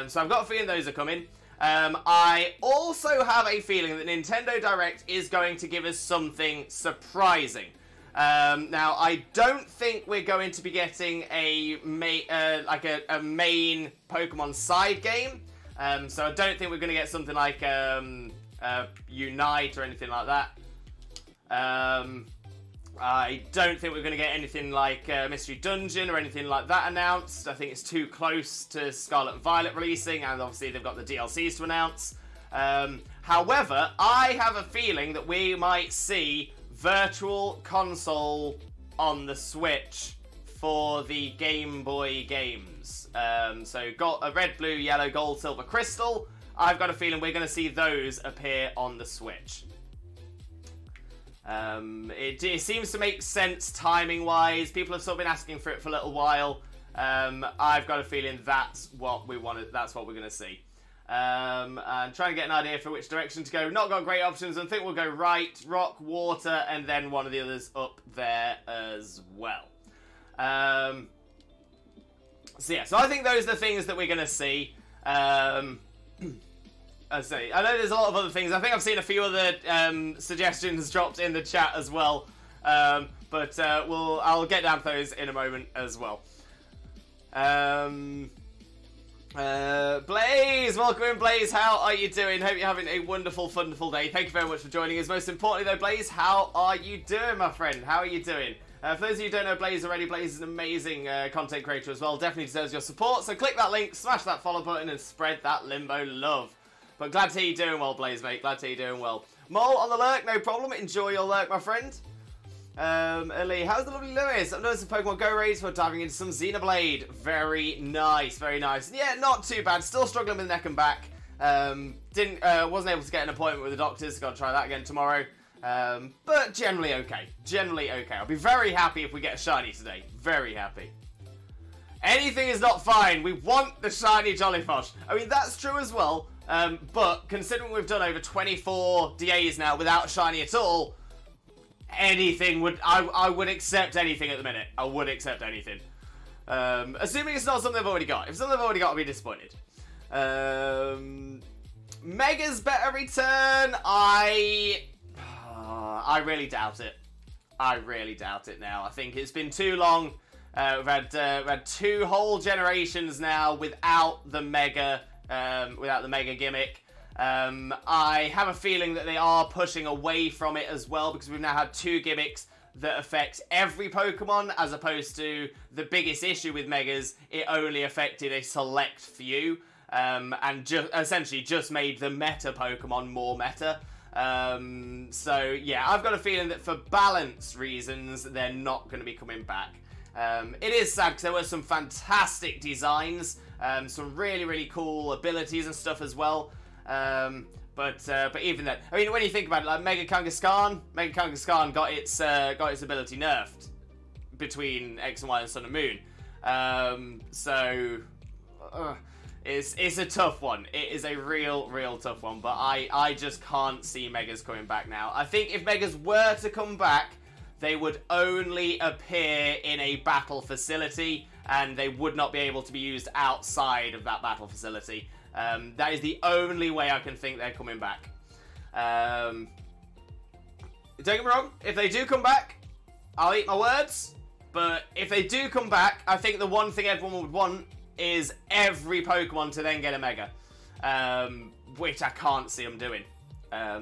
So I've got a feeling those are coming. I also have a feeling that Nintendo Direct is going to give us something surprising. Now, I don't think we're going to be getting a main Pokemon side game. So I don't think we're going to get something like Unite or anything like that. I don't think we're going to get anything like Mystery Dungeon or anything like that announced. I think it's too close to Scarlet and Violet releasing, and obviously they've got the DLCs to announce. However, I have a feeling that we might see Virtual Console on the Switch for the Game Boy games. So got a red, blue, yellow, gold, silver, crystal. I've got a feeling we're going to see those appear on the Switch. It seems to make sense timing-wise. People have sort of been asking for it for a little while. I've got a feeling that's what we want. That's what we're going to see. And trying to get an idea for which direction to go. Not got great options. I think we'll go right, rock, water, and then one of the others up there as well. So yeah, so I think those are the things that we're going to see. I know there's a lot of other things. I think I've seen a few other suggestions dropped in the chat as well. But I'll get down to those in a moment as well. Blaze, welcome in, Blaze. How are you doing? Hope you're having a wonderful, wonderful day. Thank you very much for joining us. Most importantly, though, Blaze, how are you doing, my friend? How are you doing? For those of you who don't know Blaze already, Blaze is an amazing content creator as well. Definitely deserves your support. So click that link, smash that follow button, and spread that Limbo love. But glad to hear you doing well, Blaze, mate. Glad to hear you doing well. Mole on the lurk, no problem. Enjoy your lurk, my friend. Lee, how's the lovely Lewis? I've noticed the Pokemon Go raids for diving into some Xenoblade. Very nice, very nice. Yeah, not too bad. Still struggling with neck and back. Wasn't able to get an appointment with the doctors. Got to try that again tomorrow. But generally okay. Generally okay. I'll be very happy if we get a shiny today. Very happy. Anything is not fine. We want the shiny Jollyfosh. I mean, that's true as well. But considering we've done over 24 DAs now without a shiny at all, anything would... I would accept anything at the minute. I would accept anything. Assuming it's not something I've already got. If it's something I've already got, I'll be disappointed. Mega's better return. I really doubt it. I really doubt it now. I think it's been too long. We've had 2 whole generations now without the Mega gimmick. I have a feeling that they are pushing away from it as well, because we've now had 2 gimmicks that affect every Pokemon, as opposed to the biggest issue with Megas, it only affected a select few, and essentially just made the meta Pokemon more meta. So yeah, I've got a feeling that for balance reasons, they're not going to be coming back. It is sad because there were some fantastic designs, some really, really cool abilities and stuff as well. But even then, I mean, when you think about it, like Mega Kangaskhan got its ability nerfed between X and Y and Sun and Moon. It's a tough one. It is a real tough one. But I just can't see Megas coming back now. I think if Megas were to come back, they would only appear in a battle facility, and they would not be able to be used outside of that battle facility. That is the only way I can think they're coming back. Don't get me wrong, if they do come back, I'll eat my words. But if they do come back, I think the one thing everyone would want is every Pokemon to then get a Mega. Which I can't see them doing.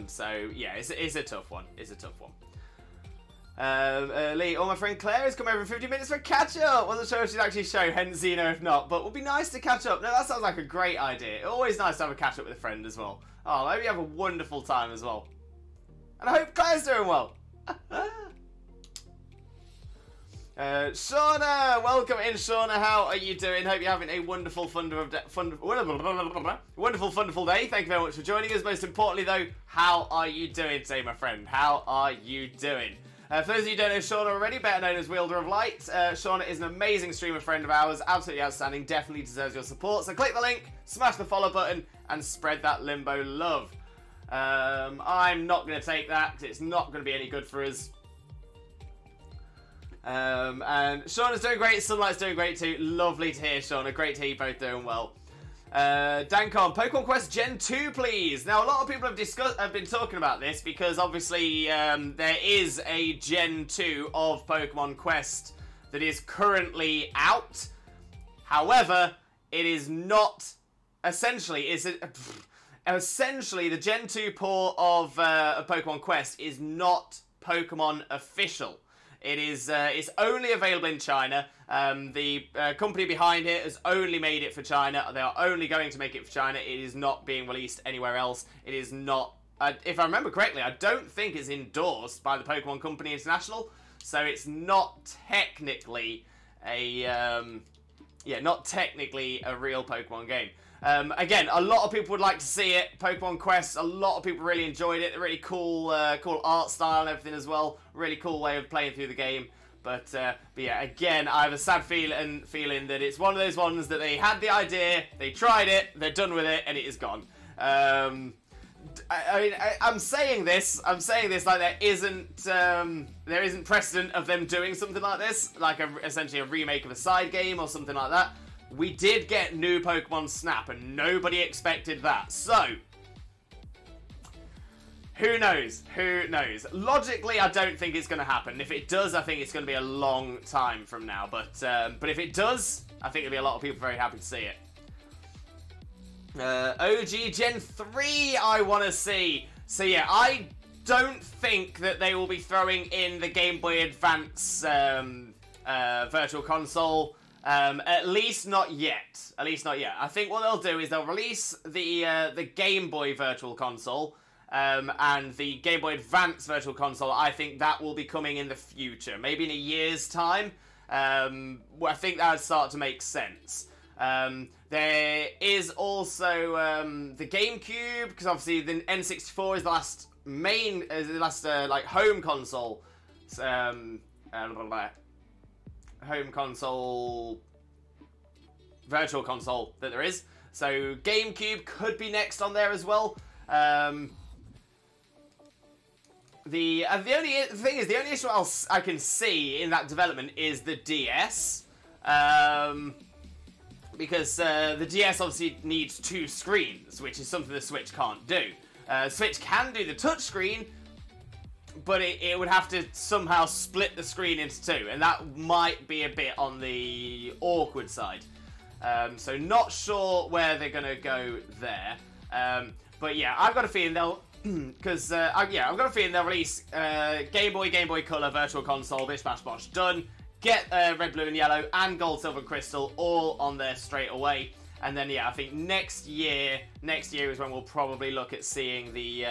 So yeah, it's a tough one. It's a tough one. Lee, my friend Claire has come over in 50 minutes for a catch-up. Wasn't sure if she'd actually show, hence Xeno if not. But it would be nice to catch up. No, that sounds like a great idea. Always nice to have a catch-up with a friend as well. Oh, I hope you have a wonderful time as well. And I hope Claire's doing well. Shauna, welcome in, Shauna. How are you doing? Hope you're having a wonderful, wonderful day. Thank you very much for joining us. Most importantly, though, how are you doing today, my friend? How are you doing? For those of you who don't know Shauna already, better known as Wielder of Light, Shauna is an amazing streamer friend of ours, absolutely outstanding, definitely deserves your support. So click the link, smash the follow button, and spread that Limbo love. I'm not going to take that, because it's not going to be any good for us. And Shauna's doing great, Sunlight's doing great too. Lovely to hear, Shauna. Great to hear you both doing well. Dancon, Pokemon Quest Gen 2, please. Now, a lot of people have been talking about this because obviously there is a Gen 2 of Pokemon Quest that is currently out. However, it is not essentially essentially the Gen 2 port of Pokemon Quest is not Pokemon official. It is it's only available in China. The company behind it has only made it for China. They are only going to make it for China. It is not being released anywhere else. It is not, if I remember correctly, I don't think it's endorsed by the Pokemon Company International. So it's not technically a, not technically a real Pokemon game. Again, a lot of people would like to see it. Pokemon Quest, a lot of people really enjoyed it. Really cool, cool art style and everything as well. Really cool way of playing through the game. But yeah, again, I have a sad feeling that it's one of those ones that they had the idea, they tried it, they're done with it, and it is gone. I'm saying this like there isn't precedent of them doing something like this, like essentially a remake of a side game or something like that. We did get new Pokemon Snap, and nobody expected that. So, who knows? Who knows? Logically, I don't think it's going to happen. If it does, I think it's going to be a long time from now. But if it does, I think there'll be a lot of people very happy to see it. OG Gen 3, I want to see. So yeah, I don't think that they will be throwing in the Game Boy Advance Virtual Console. At least not yet. At least not yet. I think what they'll do is they'll release the Game Boy Virtual Console, and the Game Boy Advance Virtual Console. I think that will be coming in the future, maybe in a year's time. I think that would start to make sense. There is also the GameCube, because obviously the N64 is the last like home console. Home console, virtual console that there is. So GameCube could be next on there as well. The only thing is, the only issue else I can see in that development is the DS, because the DS obviously needs 2 screens, which is something the Switch can't do. Switch can do the touchscreen, but it would have to somehow split the screen into 2, and that might be a bit on the awkward side. So not sure where they're going to go there. But yeah, I've got a feeling they'll... Because, I've got a feeling they'll release Game Boy Color, Virtual Console, Bish Bash Bosh, done. Get Red, Blue and Yellow and Gold, Silver and Crystal all on there straight away. And then, yeah, I think next year is when we'll probably look at seeing the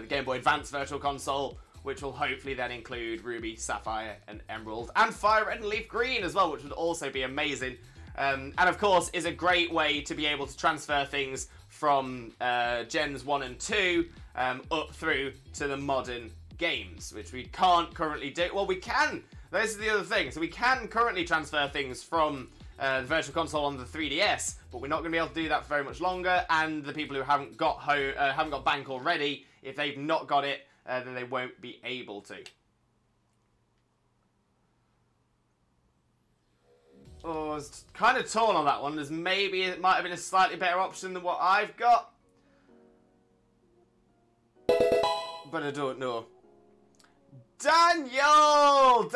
Game Boy Advance Virtual Console, which will hopefully then include Ruby, Sapphire, and Emerald, and Fire Red and Leaf Green as well, which would also be amazing. And of course, is a great way to be able to transfer things from Gens 1 and 2 up through to the modern games, which we can't currently do. Well, we can. This is the other thing. So we can currently transfer things from the Virtual Console on the 3DS, but we're not going to be able to do that for very much longer. And the people who haven't got Bank already, if they've not got it, then they won't be able to. Oh, I was kind of torn on that one. There's maybe it might have been a slightly better option than what I've got, but I don't know. Daniel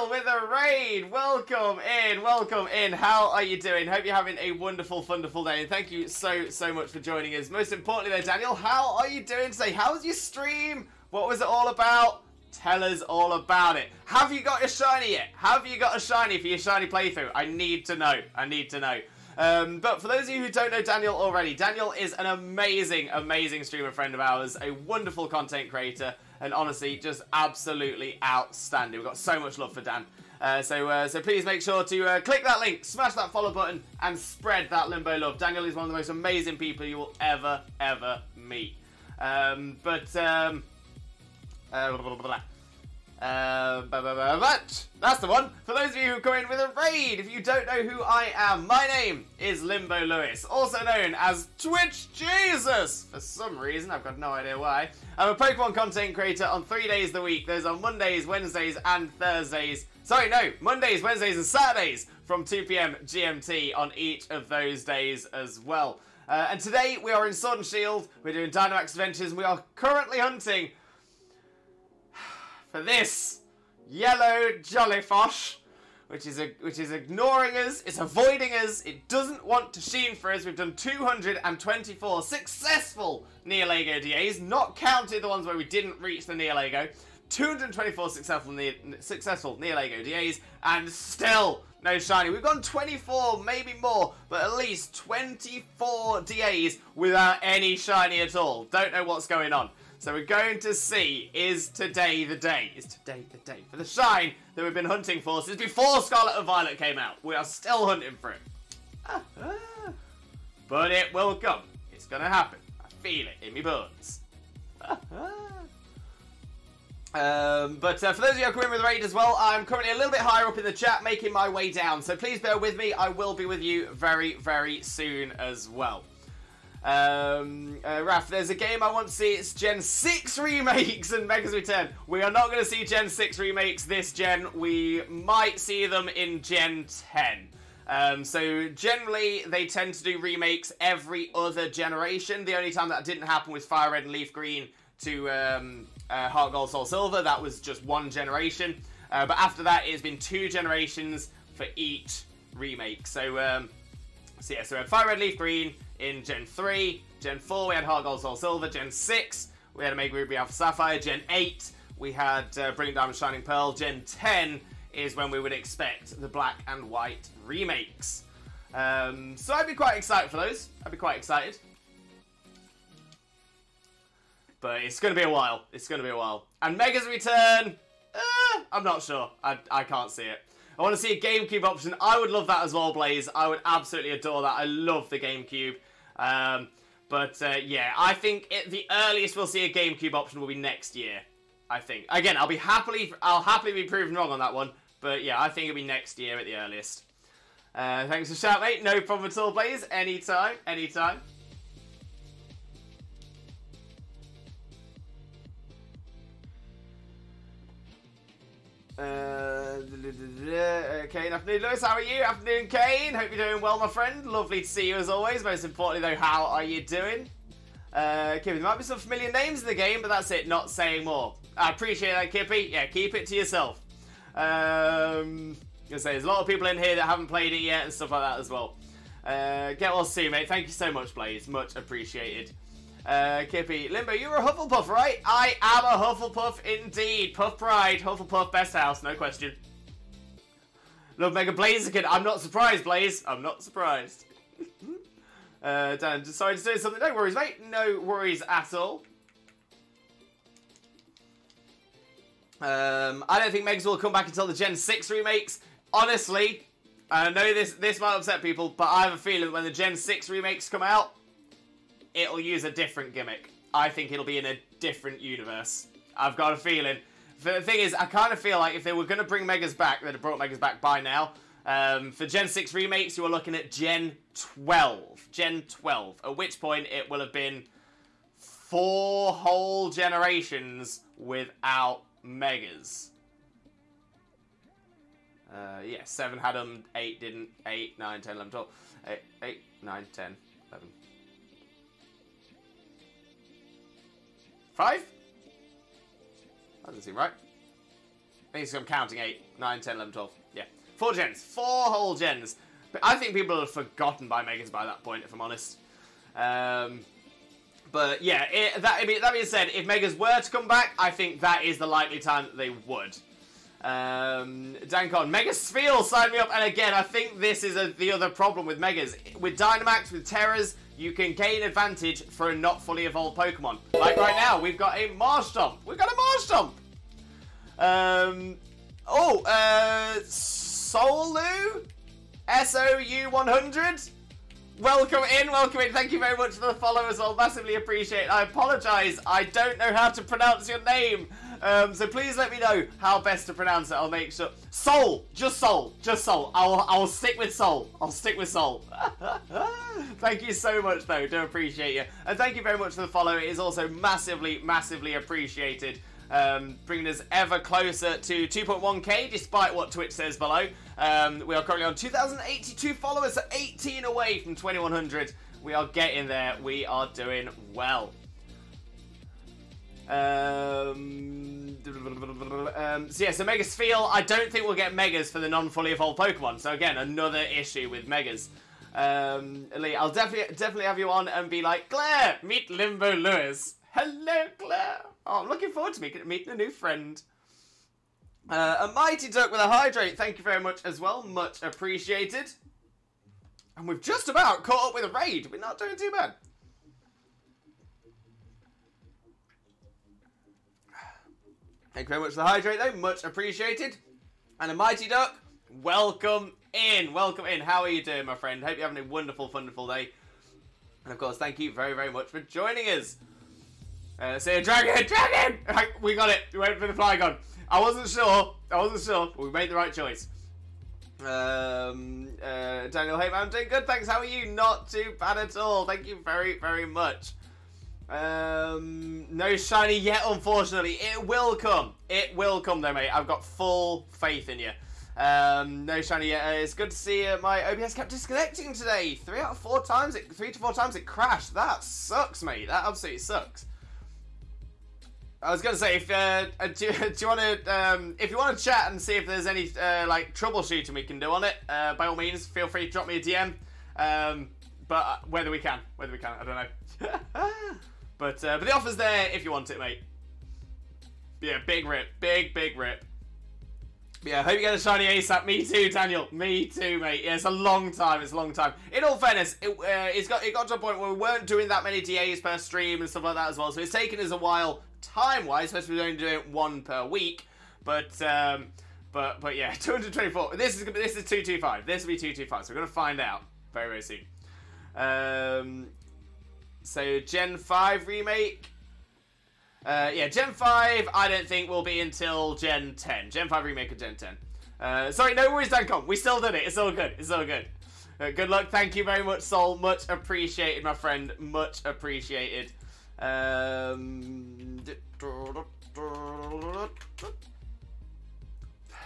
with a raid. Welcome in. How are you doing? Hope you're having a wonderful day, and thank you so much for joining us. Most importantly though, Daniel, how are you doing today? How was your stream? What was it all about? Tell us all about it. Have you got a shiny yet? Have you got a shiny for your shiny playthrough? I need to know. But for those of you who don't know Daniel already, Daniel is an amazing streamer friend of ours, a wonderful content creator. and honestly, just absolutely outstanding. We've got so much love for Dan. So please make sure to click that link, smash that follow button, and spread that Limbo love. Daniel is one of the most amazing people you will ever meet. But that's the one. For those of you who come in with a raid, if you don't know who I am, my name is Limbo Lewis, also known as Twitch Jesus. For some reason, I've got no idea why. I'm a Pokemon content creator on 3 days a week. Those are Mondays, Wednesdays, and Thursdays. Sorry, no, Mondays, Wednesdays, and Saturdays from 2 PM GMT on each of those days as well. And today we are in Sword and Shield. We're doing Dynamax Adventures. We are currently hunting for this yellow Jollyfosh, which is ignoring us, it's avoiding us, it doesn't want to sheen for us. We've done 224 successful Nihilego DAs, not counted the ones where we didn't reach the Nihilego. 224 successful Nihilego DAs, and still no shiny. We've gone 24, maybe more, but at least 24 DAs without any shiny at all. Don't know what's going on. So we're going to see, is today the day? Is today the day for the shine that we've been hunting for since before Scarlet and Violet came out? We are still hunting for it. But it will come. It's going to happen. I feel it in my bones. But for those of you who are coming with the raid as well, I'm currently a little bit higher up in the chat, making my way down. So please bear with me. I will be with you very, very soon as well. Raph, there's a game I want to see. It's Gen 6 remakes and Megas Return. We are not going to see Gen 6 remakes this gen. We might see them in Gen 10. So generally, they tend to do remakes every other generation. The only time that didn't happen was Fire Red and Leaf Green to Heart Gold Soul Silver. That was just one generation. But after that, it's been 2 generations for each remake. So we had Fire Red Leaf Green in Gen 3. Gen 4, we had Heart Gold Soul Silver. Gen 6, we had Omega Ruby Alpha Sapphire. Gen 8, we had Brilliant Diamond Shining Pearl. Gen 10 is when we would expect the Black and White remakes. So I'd be quite excited for those. I'd be quite excited. But it's going to be a while. It's going to be a while. And Mega's Return, I'm not sure. I can't see it. I want to see a GameCube option. I would love that as well, Blaze. I would absolutely adore that. I love the GameCube. Yeah, I think the earliest we'll see a GameCube option will be next year. I think. Again, I'll happily be proven wrong on that one. But yeah, I think it'll be next year at the earliest. Thanks for shout, mate. No problem at all, Blaze. Anytime, anytime. Kane, afternoon, Lewis. How are you? Afternoon, Kane. Hope you're doing well, my friend. Lovely to see you as always. Most importantly, though, how are you doing? Kippy, there might be some familiar names in the game, but that's it. Not saying more. I appreciate that, Kippy. Yeah, keep it to yourself. Gonna say there's a lot of people in here that haven't played it yet and stuff like that as well. Get well soon, mate. Thank you so much, Blaze. Much appreciated. Kippy, Limbo, you're a Hufflepuff, right? I am a Hufflepuff indeed. Puff Pride, Hufflepuff, best house, no question. Love Mega Blaziken. I'm not surprised, Blaze. I'm not surprised. Dan, sorry to say something. No worries, mate. No worries at all. I don't think Megs will come back until the Gen 6 remakes. Honestly, I know this might upset people, but I have a feeling when the Gen 6 remakes come out, it'll use a different gimmick. I think it'll be in a different universe. I've got a feeling. The thing is, I kind of feel like if they were going to bring Megas back, they'd have brought Megas back by now. For Gen 6 remakes, you are looking at Gen 12. Gen 12. At which point, it will have been 4 whole generations without Megas. Yeah, 7 had them, 8 didn't. 8, 9, 10, 11, 12. 8, 9, 10, 11. 5? That doesn't seem right. I think I'm counting 8, 9, 10, 11, 12. Yeah. 4 gens. 4 whole gens. But I think people have forgotten by Megas by that point, if I'm honest. But yeah, that being said, if Megas were to come back, I think that is the likely time that they would. Dancon, Mega Sphere, sign me up. And again, I think this is the other problem with Megas. With Dynamax, with Terras, you can gain advantage for a not fully evolved Pokemon. Like right now, we've got a Marshtomp. We've got a Marshtomp. Solu? SOU100? Welcome in, welcome in. Thank you very much for the follow as well. Massively appreciate it. I apologise. I don't know how to pronounce your name. So please let me know how best to pronounce it. I'll make sure. Soul. Just Soul. Just Soul. I'll stick with Soul. I'll stick with Soul. Thank you so much, though. Do appreciate you. And thank you very much for the follow. It is also massively, massively appreciated. Bringing us ever closer to 2.1k, despite what Twitch says below. We are currently on 2,082 followers, so 18 away from 2,100. We are getting there. We are doing well. So yeah, so Mega Spheal, I don't think we'll get Megas for the non-fully evolved Pokemon. So again, another issue with Megas. Lee, I'll definitely have you on and be like, Claire, meet Limbo Lewis. Hello, Claire. Oh, I'm looking forward to meeting a new friend. A Mighty Duck with a Hydrate, thank you very much as well. Much appreciated. And we've just about caught up with a raid. We're not doing too bad. Thank you very much for the Hydrate, though. Much appreciated. And a Mighty Duck, welcome in. Welcome in. How are you doing, my friend? Hope you're having a wonderful, wonderful day. And, of course, thank you very, very much for joining us. Say Dragon! We got it. We went for the Flygon. I wasn't sure, but we made the right choice. Daniel, hey man, I'm doing good, thanks. How are you? Not too bad at all. Thank you very, very much. No shiny yet, unfortunately. It will come. It will come, though, mate. I've got full faith in you. No shiny yet. It's good to see my OBS kept disconnecting today. 3 to 4 times it crashed. That sucks, mate. That absolutely sucks. I was gonna say, if do you want to, if you want to chat and see if there's any like troubleshooting we can do on it, by all means, feel free to drop me a DM. But whether we can, I don't know. but the offer's there if you want it, mate. Yeah, big rip, big rip. Yeah, hope you get a shiny ASAP. Me too, Daniel. Me too, mate. Yeah, it's a long time. It's a long time. In all fairness, it got to a point where we weren't doing that many DAs per stream and stuff like that as well. So it's taken us a while time-wise, especially we're only doing 1 per week. But yeah, 224. This is 225. This will be 225. So we're gonna find out very, very soon. So Gen 5 remake. Yeah, Gen 5, I don't think will be until Gen 10. Gen 5 remake of Gen 10. Sorry, no worries, Dancom. We still did it. It's all good. It's all good. Good luck. Thank you very much, Sol. Much appreciated, my friend. Much appreciated.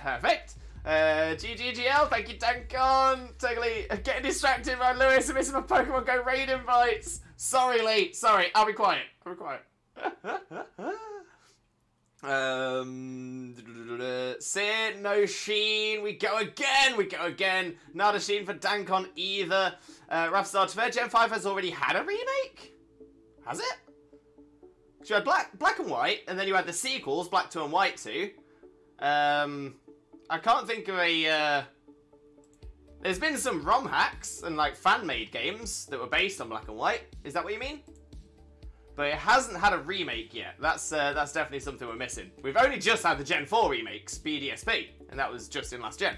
Perfect. GGGL, thank you, Dancon. Totally getting distracted by Lewis and missing my Pokemon Go raid invites. Sorry, Lee. Sorry. I'll be quiet. Sid, no Sheen, we go again. Not a Sheen for Dancon either. Rafstar, to fair, Gen 5 has already had a remake? Has it? So you had Black and White, and then you had the sequels, Black 2 and White 2. I can't think of a, there's been some ROM hacks and like fan-made games that were based on Black and White. Is that what you mean? But it hasn't had a remake yet. That's definitely something we're missing. We've only just had the Gen 4 remakes, BDSP, and that was just in last gen.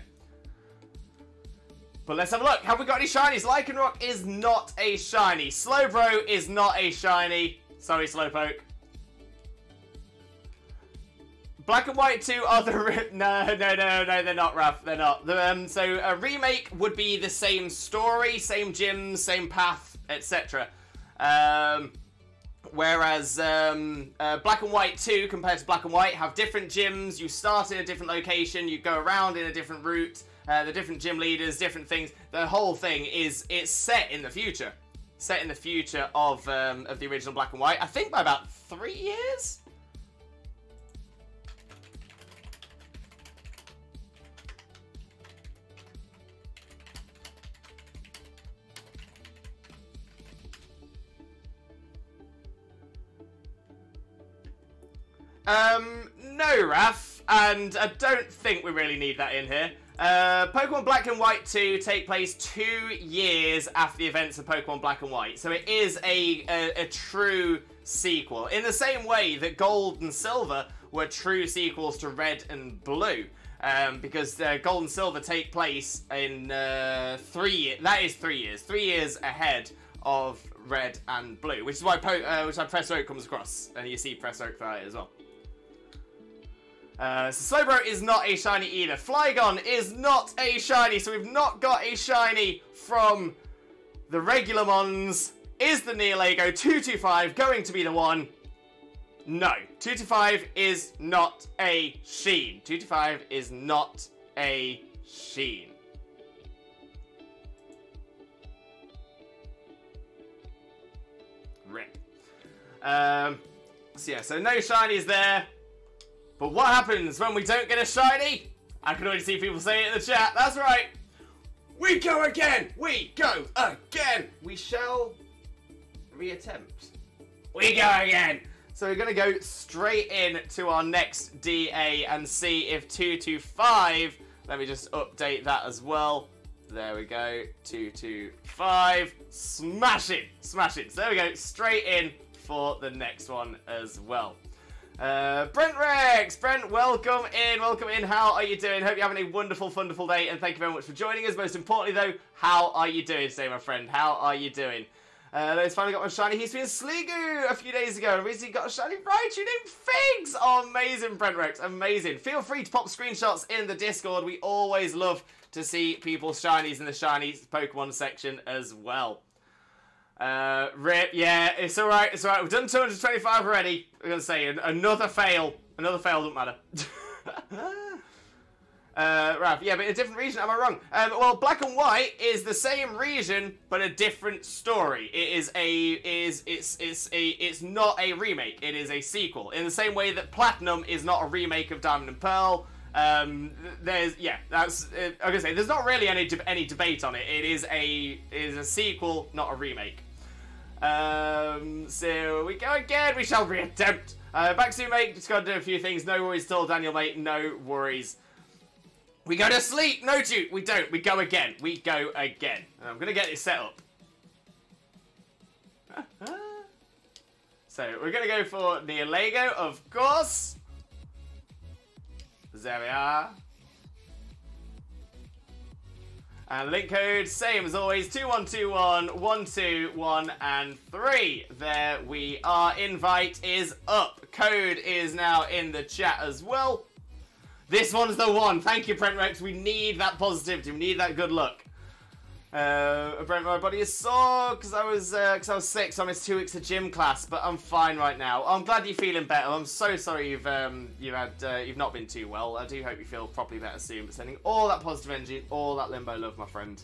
But let's have a look. Have we got any shinies? Lycanroc is not a shiny. Slowbro is not a shiny. Sorry, Slowpoke. Black and White 2 are the... No, they're not, Raph. They're not. So a remake would be the same story, same gyms, same path, etc. Whereas Black and White 2 compared to Black and White have different gyms. You start in a different location, you go around in a different route, the different gym leaders, different things. The whole thing it's set in the future. Set in the future of the original Black and White. I think by about 3 years? No, Raph, and I don't think we really need that in here. Pokemon Black and White 2 take place 2 years after the events of Pokemon Black and White, so it is a true sequel, in the same way that Gold and Silver were true sequels to Red and Blue, because Gold and Silver take place in 3 years. That is 3 years. 3 years ahead of Red and Blue, which is why Press Oak comes across, and you see Press Oak for it as well. So Slowbro is not a shiny either. Flygon is not a shiny, so we've not got a shiny from the regular mons. Is the Nihilego 225 going to be the one? No. 225 is not a Sheen. 225 is not a Sheen. Rip. So yeah, so no shinies there. But what happens when we don't get a shiny? I can already see people saying it in the chat. That's right. We go again. We go again. We shall reattempt. We go again. So we're going to go straight in to our next DA and see if 225... Let me just update that as well. There we go. 225. Smash it. Smash it. So there we go. Straight in for the next one as well. Brent Rex! Brent, welcome in, how are you doing? Hope you're having a wonderful day, and thank you very much for joining us. Most importantly though, how are you doing today, my friend? How are you doing? Let's finally got my shiny. He's been Sliggoo a few days ago, and recently got a shiny Raichu named Figs! Oh, amazing, Brent Rex, amazing. Feel free to pop screenshots in the Discord. We always love to see people's shinies in the shiny Pokemon section as well. Rip, yeah, it's alright, it's alright. We've done 225 already. I'm gonna say another fail. Another fail doesn't matter. Rav, yeah, but in a different region, am I wrong? Well, Black and White is the same region, but a different story. It's not a remake, it is a sequel. In the same way that Platinum is not a remake of Diamond and Pearl. I'm gonna say, there's not really any debate on it. It is a sequel, not a remake. So we go again. We shall reattempt. Back soon, mate. Just gotta do a few things. No worries, still, Daniel, mate. No worries. We go to sleep. No, dude, we don't. We go again. We go again. And I'm gonna get this set up. So we're gonna go for Nihilego, of course. There we are. And link code, same as always, 2121 121 and 3. There we are. Invite is up. Code is now in the chat as well. This one's the one. Thank you, Brent Rex. We need that positivity. We need that good luck. Brent, my body is sore because I was sick, so I missed 2 weeks of gym class, but I'm fine right now. I'm glad you're feeling better. I'm so sorry you've not been too well. I do hope you feel properly better soon. But sending all that positive energy, all that limbo love, my friend.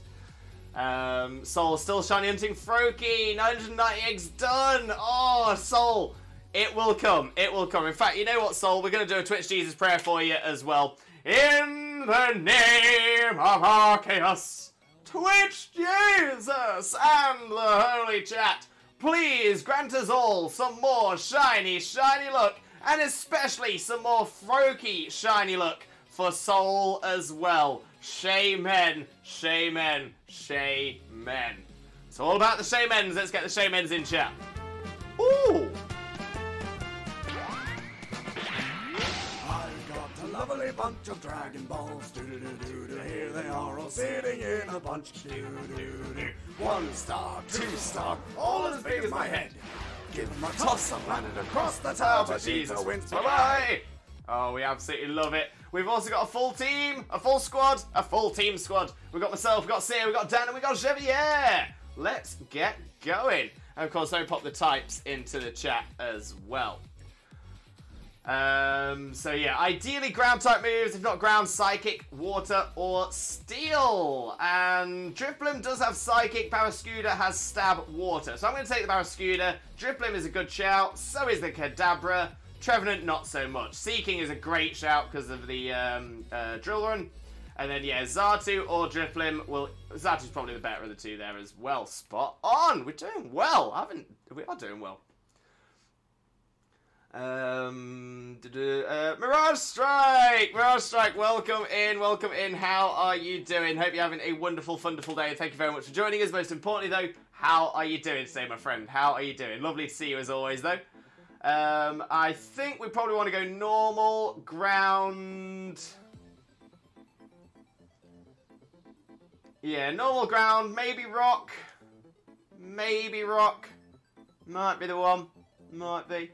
Soul still shiny hunting Froakie. 990 eggs done. Oh, Soul, it will come. It will come. In fact, you know what, Soul? We're gonna do a Twitch Jesus prayer for you as well. In the name of Arceus. Twitch Jesus and the Holy Chat, please grant us all some more shiny luck, and especially some more Froakie shiny luck for Soul as well. Shaman, shaman, shaman. It's all about the shamans. Let's get the shamans in chat. Ooh! Lovely bunch of Dragon Balls, do-do-do-do-do, here they are all sitting in a bunch, do-do-do-do. 1 star, 2 star, all as big as my head. Give them a toss, I've landed across the tower, but Jesus wins, bye-bye! Oh, we absolutely love it. We've also got a full team, a full squad, a full team squad. We've got myself, we've got Sia, we've got Dan, and we've got Javier. Let's get going. And of course, don't pop the types into the chat as well. So yeah, ideally ground type moves, if not ground, psychic, water, or steel. And Drifblim does have psychic, Barraskewda has stab, water. So I'm going to take the Barraskewda. Drifblim is a good shout, so is the Kadabra. Trevenant, not so much. Seeking is a great shout because of the drill run. And then yeah, Xatu or Drifblim Xatu's probably the better of the two there as well. Spot on! We're doing well, we are doing well. Mirage Strike! Mirage Strike, welcome in. How are you doing? Hope you're having a wonderful, wonderful day. Thank you very much for joining us. Most importantly, though, how are you doing today, my friend? How are you doing? Lovely to see you as always, though. I think we probably want to go normal, ground. Yeah, normal ground, maybe rock. Maybe rock. Might be the one. Might be.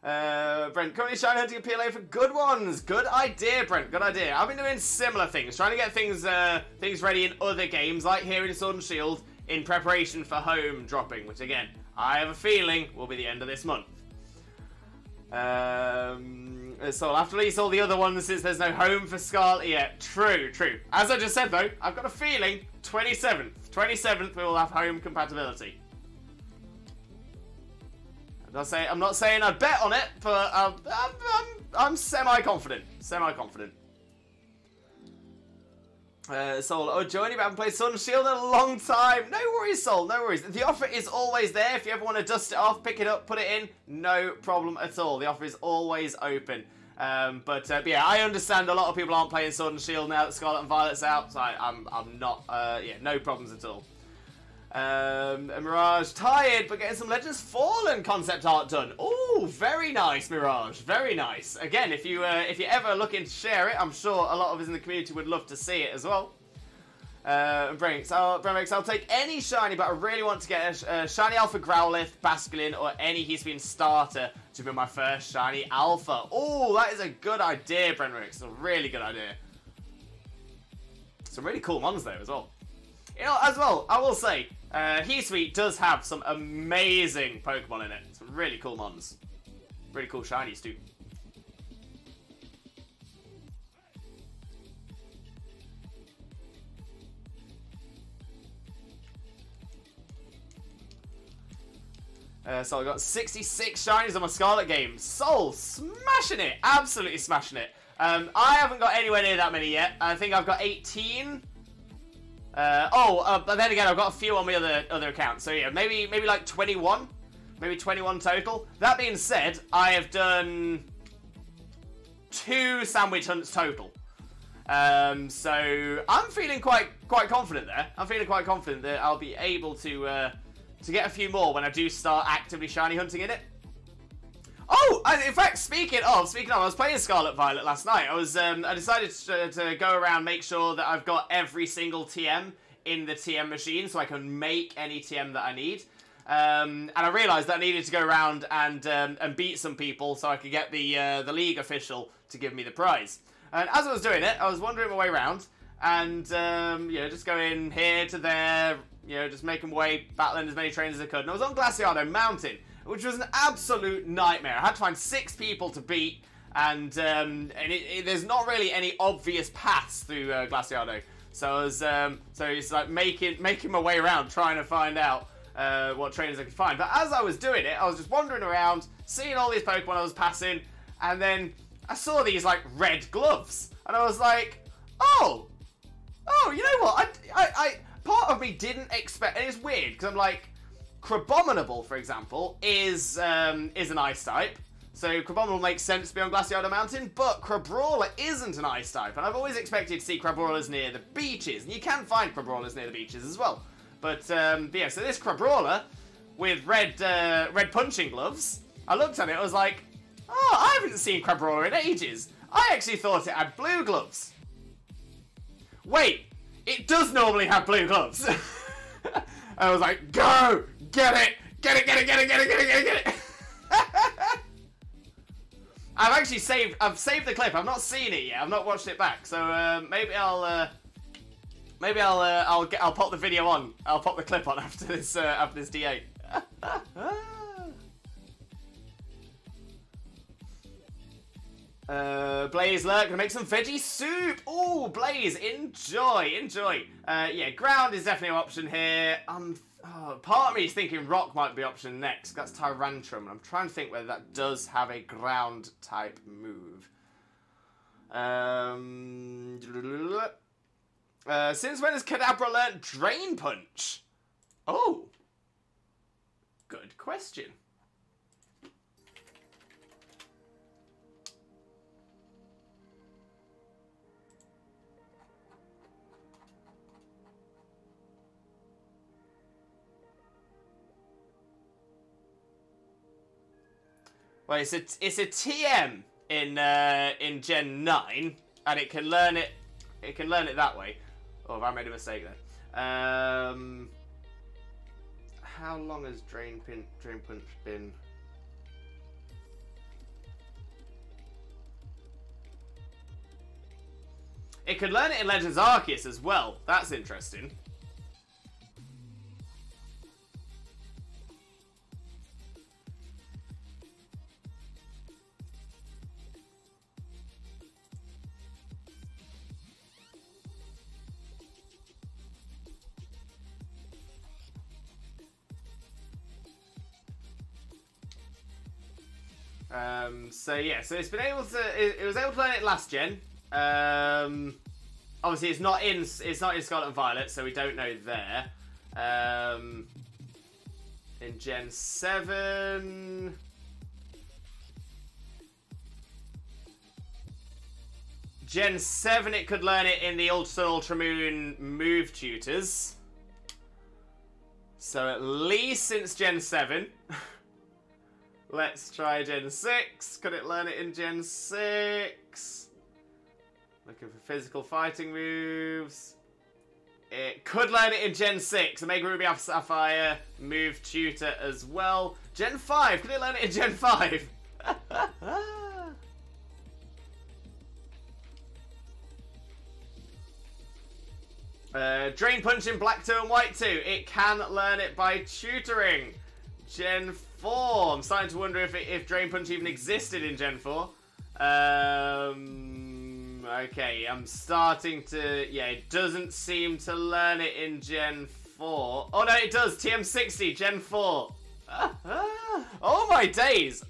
Brent, currently shiny hunting a PLA for good ones. Good idea, Brent. Good idea. I've been doing similar things, trying to get things ready in other games, like here in Sword and Shield, in preparation for home dropping, which again, I have a feeling will be the end of this month. So I'll have to release all the other ones since there's no home for Scarlet yet. True. As I just said though, I've got a feeling 27th we will have home compatibility. I'm not saying I'd bet on it, but I'm semi-confident. Soul, joining, but I haven't played Sword and Shield in a long time. No worries, Soul, no worries. The offer is always there. If you ever want to dust it off, pick it up, put it in, no problem at all. The offer is always open. But yeah, I understand a lot of people aren't playing Sword and Shield now that Scarlet and Violet's out, so I'm not, yeah, no problems at all. Mirage, tired, but getting some Legends Fallen concept art done. Oh, very nice, Mirage, very nice. Again, if you're ever looking to share it, I'm sure a lot of us in the community would love to see it as well. Bremix, I'll take any shiny, but I really want to get a shiny Alpha Growlithe, Basculin, or any Heatwing starter to be my first shiny Alpha. Oh, that is a good idea, Bremix, a really good idea. Some really cool mons there as well. You know, as well, I will say, Heatwing does have some amazing Pokemon in it. Some really cool mons. Really cool shinies too. So I got 66 shinies on my Scarlet game. Soul, smashing it. Absolutely smashing it. I haven't got anywhere near that many yet. I think I've got 18. But then again, I've got a few on my other account. So yeah, maybe like 21. Maybe 21 total. That being said, I have done 2 sandwich hunts total. So I'm feeling quite confident there. I'm feeling quite confident that I'll be able to get a few more when I do start actively shiny hunting in it. Oh, in fact, speaking of, I was playing Scarlet Violet last night. I decided to go around, make sure that I've got every single TM in the TM machine, so I can make any TM that I need. And I realised that I needed to go around and beat some people so I could get the league official to give me the prize. And as I was doing it, I was wandering my way around and you know, just going here to there, you know, just making my way, battling as many trainers as I could. And I was on Glaciado Mountain, which was an absolute nightmare. I had to find 6 people to beat, and there's not really any obvious paths through Glaciado. So I was, so it's like making my way around, trying to find out what trainers I could find. But as I was doing it, I was just wandering around, seeing all these Pokemon I was passing, and then I saw these like red gloves, and I was like, oh, you know what? I part of me didn't expect, and it's weird because I'm like, Crabominable, for example, is an ice type. So Crabominable makes sense to be on Glaciado Mountain, but Crabrawler isn't an ice type. And I've always expected to see Crabrawlers near the beaches. And you can find Crabrawlers near the beaches as well. But yeah, so this Crabrawler with red punching gloves, I looked at it, I was like, oh, I haven't seen Crabrawler in ages. I actually thought it had blue gloves. Wait, it does normally have blue gloves. I was like, go! Get it! Get it! I've saved the clip. I've not seen it yet. I've not watched it back. So maybe I'll pop the video on. I'll pop the clip on after this D8. Blaze Lurk, gonna make some veggie soup. Oh, Blaze, enjoy. Yeah, ground is definitely an option here. Part of me is thinking rock might be option next. That's Tyrantrum. I'm trying to think whether that does have a ground type move. Since when has Kadabra learnt Drain Punch? Oh, good question. Well, it's a TM in Gen 9, and it can learn it. It can learn it that way. Oh, have I made a mistake there? How long has Drain Punch been? It could learn it in Legends Arceus as well. That's interesting. So yeah, so it's been able to. It was able to learn it last gen. Obviously, it's not in Scarlet and Violet, so we don't know there. In Gen 7. Gen 7, it could learn it in the Ultra Sun, Ultra Moon move tutors. So at least since Gen 7. Let's try Gen 6. Could it learn it in Gen 6? Looking for physical fighting moves. It could learn it in Gen 6. Omega Ruby Alpha Sapphire move tutor as well. Gen 5. Could it learn it in Gen 5? Drain Punch in Black 2 and White 2. It can learn it by tutoring. Gen 4. I'm starting to wonder if Drain Punch even existed in Gen 4. Okay, I'm starting to... Yeah, it doesn't seem to learn it in Gen 4. Oh, no, it does. TM60, Gen 4. Oh, my days.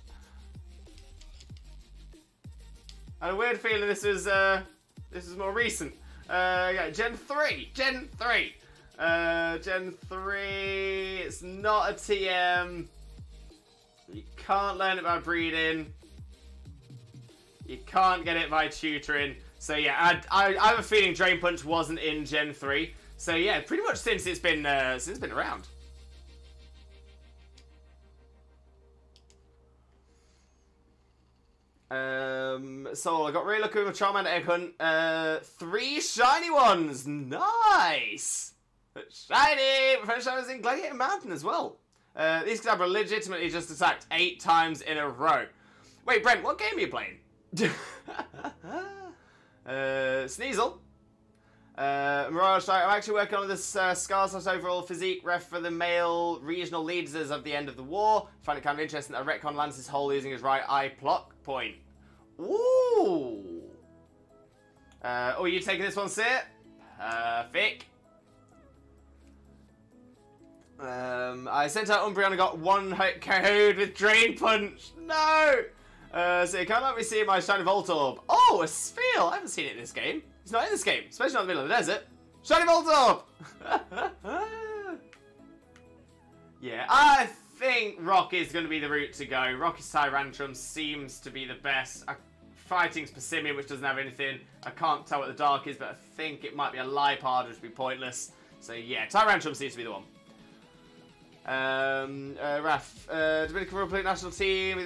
I had a weird feeling this was more recent. Yeah, Gen 3. Gen 3. Gen 3. It's not a TM. You can't learn it by breeding. You can't get it by tutoring. So yeah, I have a feeling Drain Punch wasn't in Gen 3. So yeah, pretty much since it's been around. So I got really lucky with my Charmander Egg Hunt. 3 shiny ones. Nice. Shiny. My friend Shiny was in Gladiator Mountain as well. These Kadabra legitimately just attacked 8 times in a row. Wait, Brent, what game are you playing? Sneasel. Mirage, I'm actually working on this Scar// overall physique ref for the male regional leaders of the end of the war. I find it kind of interesting that Retcon lands his hole using his right eye pluck point. Ooh. Oh, you taking this one, Sir? Perfect. I sent out Umbreon and got 1 hit code with Drain Punch. No! So you can't let me see my shiny Voltorb. Oh, a Spheal! I haven't seen it in this game. It's not in this game, especially not in the middle of the desert. Shiny Voltorb! Yeah, I think Rock is going to be the route to go. Rocky's Tyrantrum seems to be the best. Fighting's Persimmon, which doesn't have anything. I can't tell what the dark is, but I think it might be a Liepard, which would be pointless. So yeah, Tyrantrum seems to be the one. Raf, Dominican Republic national team.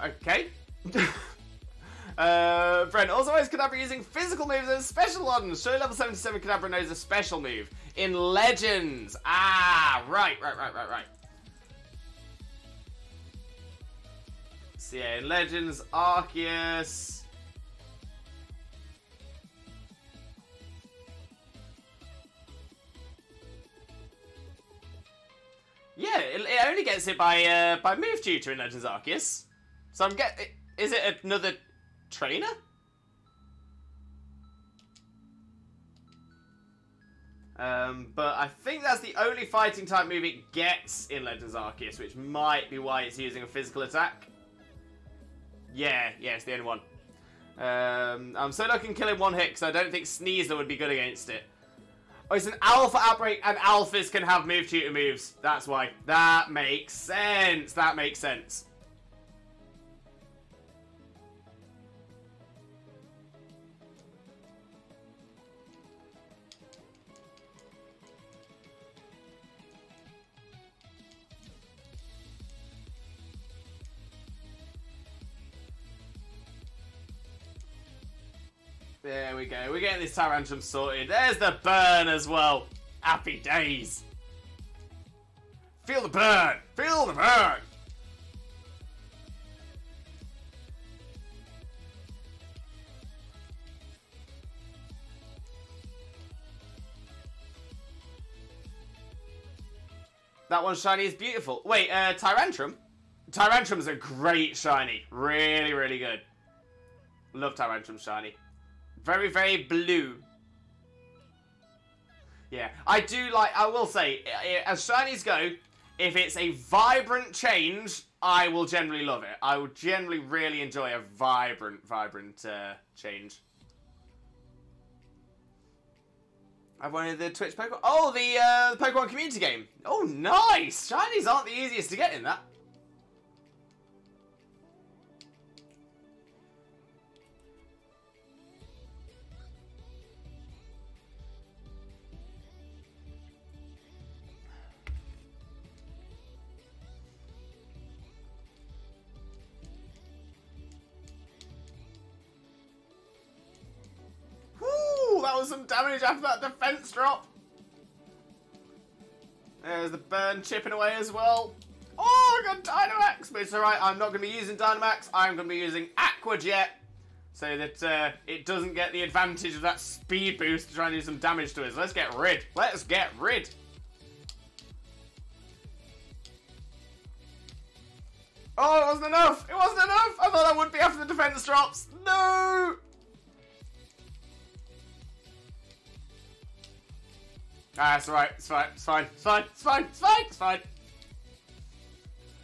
Okay. Brent, also is Kadabra using physical moves and special ones? Show level 77 Kadabra knows a special move. In Legends. Ah, right. So yeah, in Legends, Arceus. Yeah, it only gets it by move tutor in Legends Arceus. So I'm is it another trainer? But I think that's the only fighting type move it gets in Legends Arceus, which might be why it's using a physical attack. Yeah, it's the only one. I'm so lucky in killing 1 hit, because I don't think Sneasler would be good against it. Oh, it's an Alpha Outbreak, and Alphas can have move tutor moves. That's why. That makes sense. That makes sense. There we go. We're getting this Tyrantrum sorted. There's the burn as well. Happy days. Feel the burn. Feel the burn. That one shiny is beautiful. Wait, Tyrantrum? Tyrantrum's a great shiny. Really, really good. Love Tyrantrum shiny. Very, very blue. Yeah, I do like, I will say, as shinies go, if it's a vibrant change, I will generally love it. I would generally really enjoy a vibrant change. I've wanted the Twitch Pokemon. Oh, the Pokemon community game. Oh, nice! Shinies aren't the easiest to get in that. That was some damage after that defense drop. There's the burn chipping away as well. Oh, I got Dynamax, but it's alright. I'm not going to be using Dynamax. I'm going to be using Aqua Jet so that it doesn't get the advantage of that speed boost to try and do some damage to us. Let's get rid. Let's get rid. Oh, it wasn't enough. It wasn't enough. I thought that would be after the defense drops. No. Ah, it's alright, it's fine, it's fine, it's fine, it's fine, it's fine, it's fine.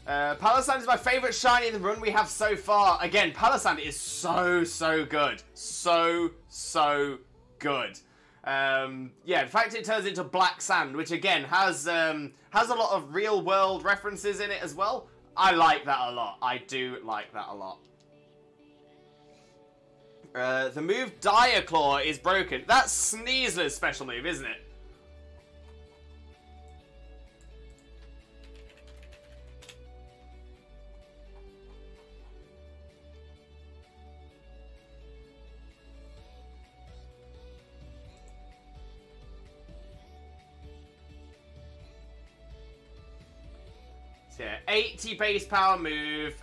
Palossand is my favourite shiny in the run we have so far. Again, Palossand is so good. So good. Yeah, in fact it turns into black sand, which again has a lot of real world references in it as well. I like that a lot. I do like that a lot. The move Dire Claw is broken. That's Sneasler's special move, isn't it? Yeah, 80 base power move,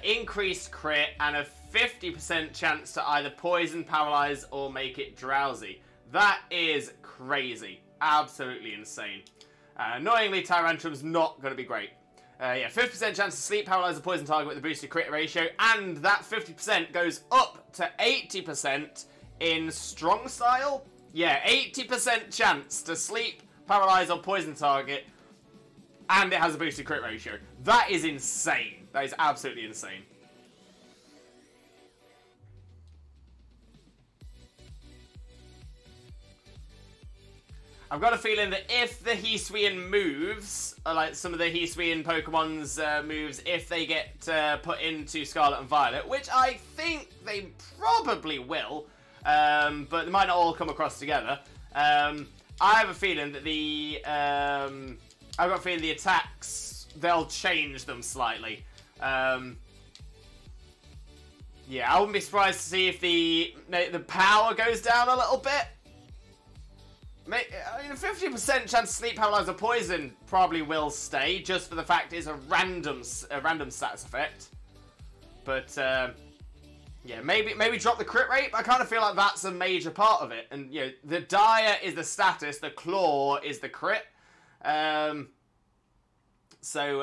increased crit, and a 50% chance to either poison, paralyze, or make it drowsy. That is crazy. Absolutely insane. Annoyingly, Tyrantrum's not going to be great. Yeah, 50% chance to sleep, paralyze, or poison target with a boosted crit ratio, and that 50% goes up to 80% in strong style. Yeah, 80% chance to sleep, paralyze, or poison target. And it has a boosted crit ratio. That is insane. That is absolutely insane. I've got a feeling that if the Hisuian moves, like some of the Hisuian Pokemon's moves, if they get put into Scarlet and Violet, which I think they probably will, but they might not all come across together, I have a feeling that I've got a feeling the attacks, they'll change them slightly. Yeah, I wouldn't be surprised to see if the power goes down a little bit. I mean, a 50% chance to sleep, paralyze, or poison probably will stay, just for the fact it's a random stats effect. But yeah, maybe drop the crit rate. But I kind of feel like that's a major part of it. And you know, the Dire is the status, the Claw is the crit. So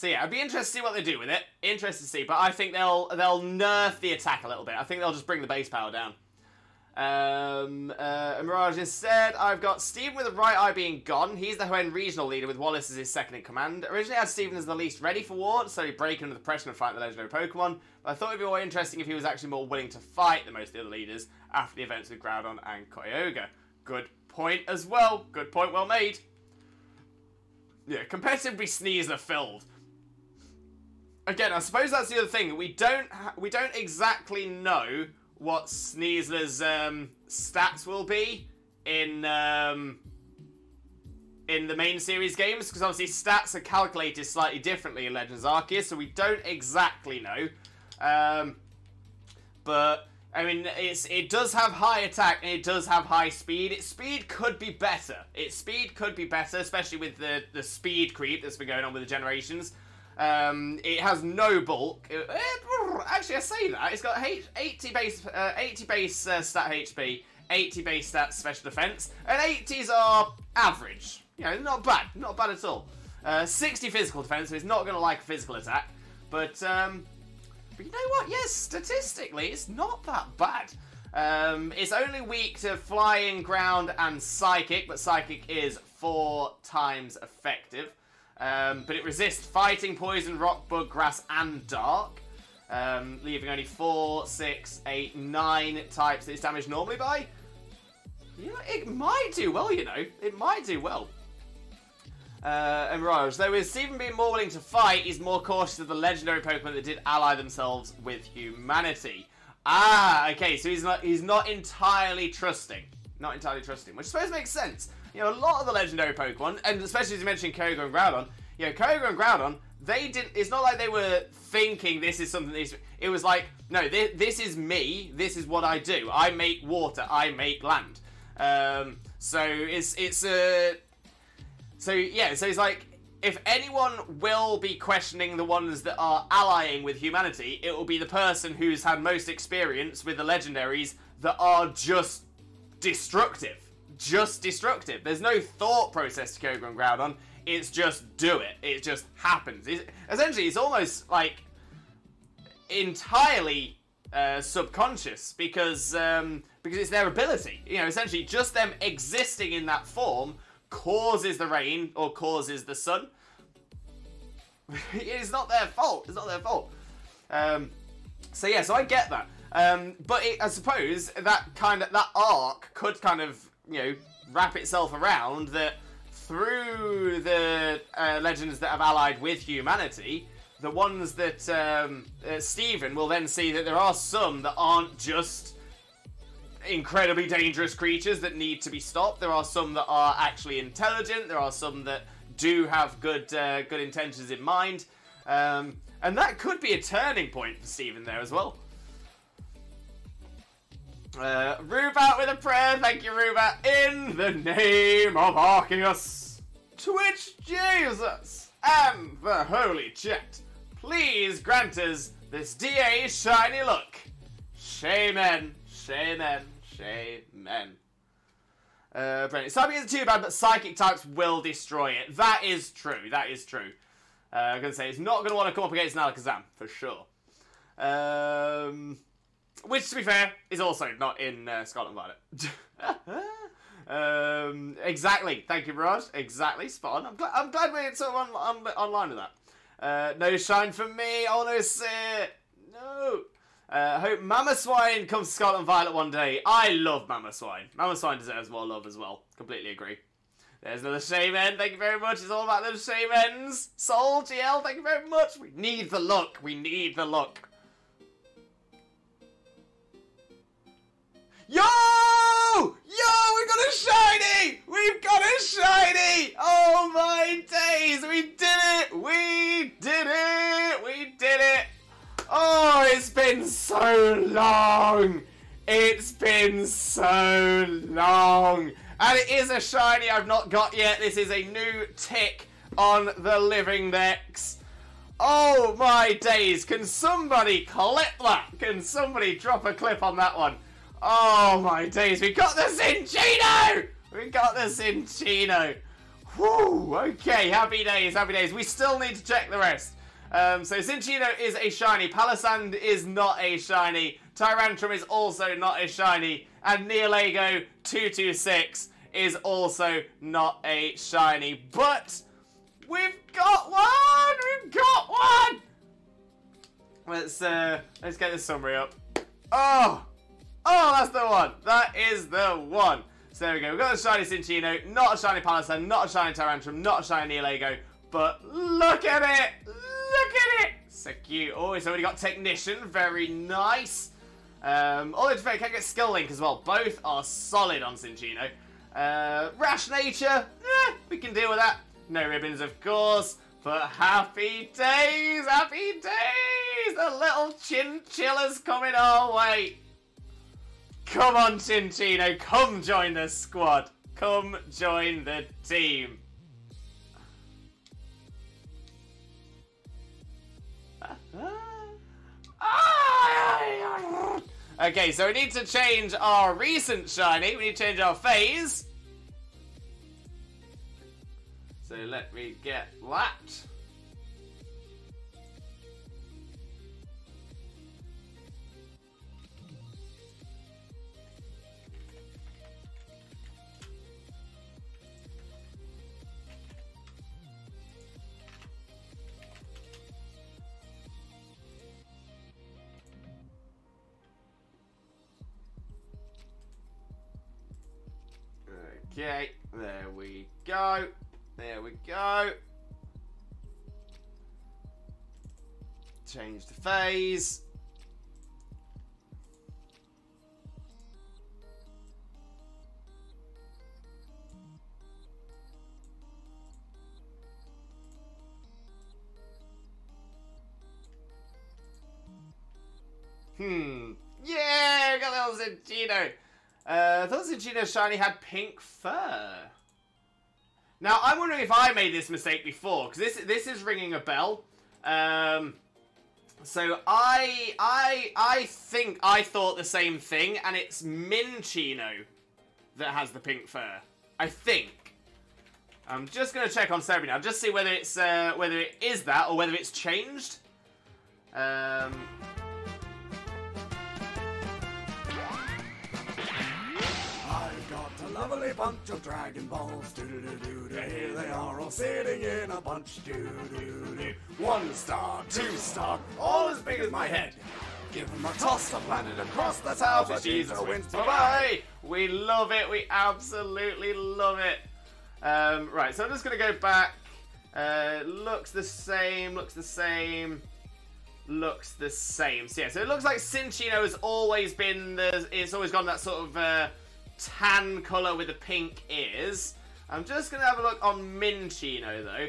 yeah, I'd be interested to see what they do with it. Interested to see, but I think they'll nerf the attack a little bit. I think they'll just bring the base power down. Mirage instead, I've got Steven with the right eye being gone. He's the Hoenn regional leader with Wallace as his second in command. Originally I had Steven as the least ready for war, so he'd break under the pressure and fight the legendary Pokemon. But I thought it'd be more interesting if he was actually more willing to fight than most of the other leaders after the events with Groudon and Kyogre. Good point as well. Good point, well made. Yeah, competitively Sneasler filled. Again, I suppose that's the other thing. We don't exactly know what Sneasler's stats will be in the main series games, because obviously stats are calculated slightly differently in Legends Arceus, so we don't exactly know. But I mean, it does have high attack and it does have high speed. Its speed could be better. Its speed could be better, especially with the speed creep that's been going on with the generations. It has no bulk. Actually, I say that. It's got 80 base stat HP, 80 base stat special defense, and 80s are average. You know, not bad. Not bad at all. 60 physical defense, so it's not going to like a physical attack. But you know what? Yes, statistically, it's not that bad. It's only weak to flying, ground, and psychic, but psychic is 4 times effective. But it resists fighting, poison, rock, bug, grass, and dark, leaving only 4, 6, 8, 9 types that it's damaged normally by. You know, it might do well, you know. It might do well. And Mirage, though with Steven being more willing to fight, he's more cautious of the legendary Pokemon that did ally themselves with humanity. Ah, okay, so he's not entirely trusting. Not entirely trusting, which I suppose makes sense. You know, a lot of the legendary Pokemon, and especially as you mentioned Kyogre and Groudon, you know, Kyogre and Groudon, they didn't, it's not like they were thinking this is something, it was like, no, this is me, this is what I do. I make water, I make land. So it's like, if anyone will be questioning the ones that are allying with humanity, it will be the person who's had most experience with the legendaries that are just destructive. Just destructive. There's no thought process to Kyogre and Groudon. It's just do it. It just happens. Essentially, it's almost like entirely subconscious because it's their ability. You know, essentially, just them existing in that form causes the rain or causes the sun. It's not their fault. It's not their fault. So yeah, so I get that. But I suppose that arc could kind of, you know, wrap itself around that through the legends that have allied with humanity, the ones that Steven will then see that there are some that aren't just incredibly dangerous creatures that need to be stopped. There are some that are actually intelligent. There are some that do have good intentions in mind. And that could be a turning point for Steven there as well. Rubat with a prayer. Thank you, Rubat. In the name of Arceus, Twitch Jesus, and the Holy Chat, please grant us this DA shiny look. Shaman, shaman, shaman. Brennan, Psychic isn't too bad, but Psychic types will destroy it. That is true, that is true. I'm going to say, it's not going to want to come up against an Alakazam, for sure. Which, to be fair, is also not in Scarlet and Violet. Exactly. Thank you, Mirage. Exactly. Spot on. I'm glad we're sort of online with that. No shine from me. Oh, no, sir. No. Hope Mama Swine comes to Scarlet and Violet one day. I love Mama Swine. Mama Swine deserves more love as well. Completely agree. There's another Shaman. Thank you very much. It's all about those Shamans. Soul GL, thank you very much. We need the look. We need the look. Yo! Yo! We've got a shiny! We've got a shiny! Oh my days! We did it! We did it! We did it! Oh, it's been so long! It's been so long! And it is a shiny I've not got yet. This is a new tick on the living decks. Oh my days! Can somebody clip that? Can somebody drop a clip on that one? Oh my days, we got the Cinccino! We got the Cinccino. Whew, okay, happy days, happy days. We still need to check the rest. So Cinccino is a shiny, Palisand is not a shiny, Tyrantrum is also not a shiny, and Nihilego 226 is also not a shiny. But we've got one! We've got one! Let's get this summary up. Oh, that's the one. That is the one. So there we go. We've got a shiny Cinccino, not a shiny Palisand, not a shiny Tyrantrum, not a shiny Nihilego. But look at it. Look at it. So cute. Oh, it's already got Technician. Very nice. Although to fair, can get Skill Link as well. Both are solid on Cinccino. Rash Nature. We can deal with that. No ribbons, of course. But happy days. Happy days. The little chinchilla's coming our way. Come on, Cinccino, come join the squad. Come join the team. Okay, so we need to change our recent shiny. We need to change our phase. So let me get that. Okay, there we go. There we go. Change the phase. Yeah, got little Cinccino. I thought Cinccino shiny had pink fur. Now, I'm wondering if I made this mistake before, because this is ringing a bell. So I think I thought the same thing, and it's Minccino that has the pink fur. I think. I'm just gonna check on Serbia now, just see whether it's whether it is that or whether it's changed. Lovely bunch of Dragon Balls, doo-doo-doo-doo. Here they are all sitting in a bunch, doo-doo-doo. 1 star, 2 star, all as big as my head. Give them a toss, a planet across the tower, but Jesus wins, bye-bye. We love it, we absolutely love it. Right, so I'm just going to go back. Looks the same, looks the same. Looks the same. So yeah, so it looks like Cinccino has always been, it's always got that sort of tan colour with the pink ears. I'm just going to have a look on Minccino though.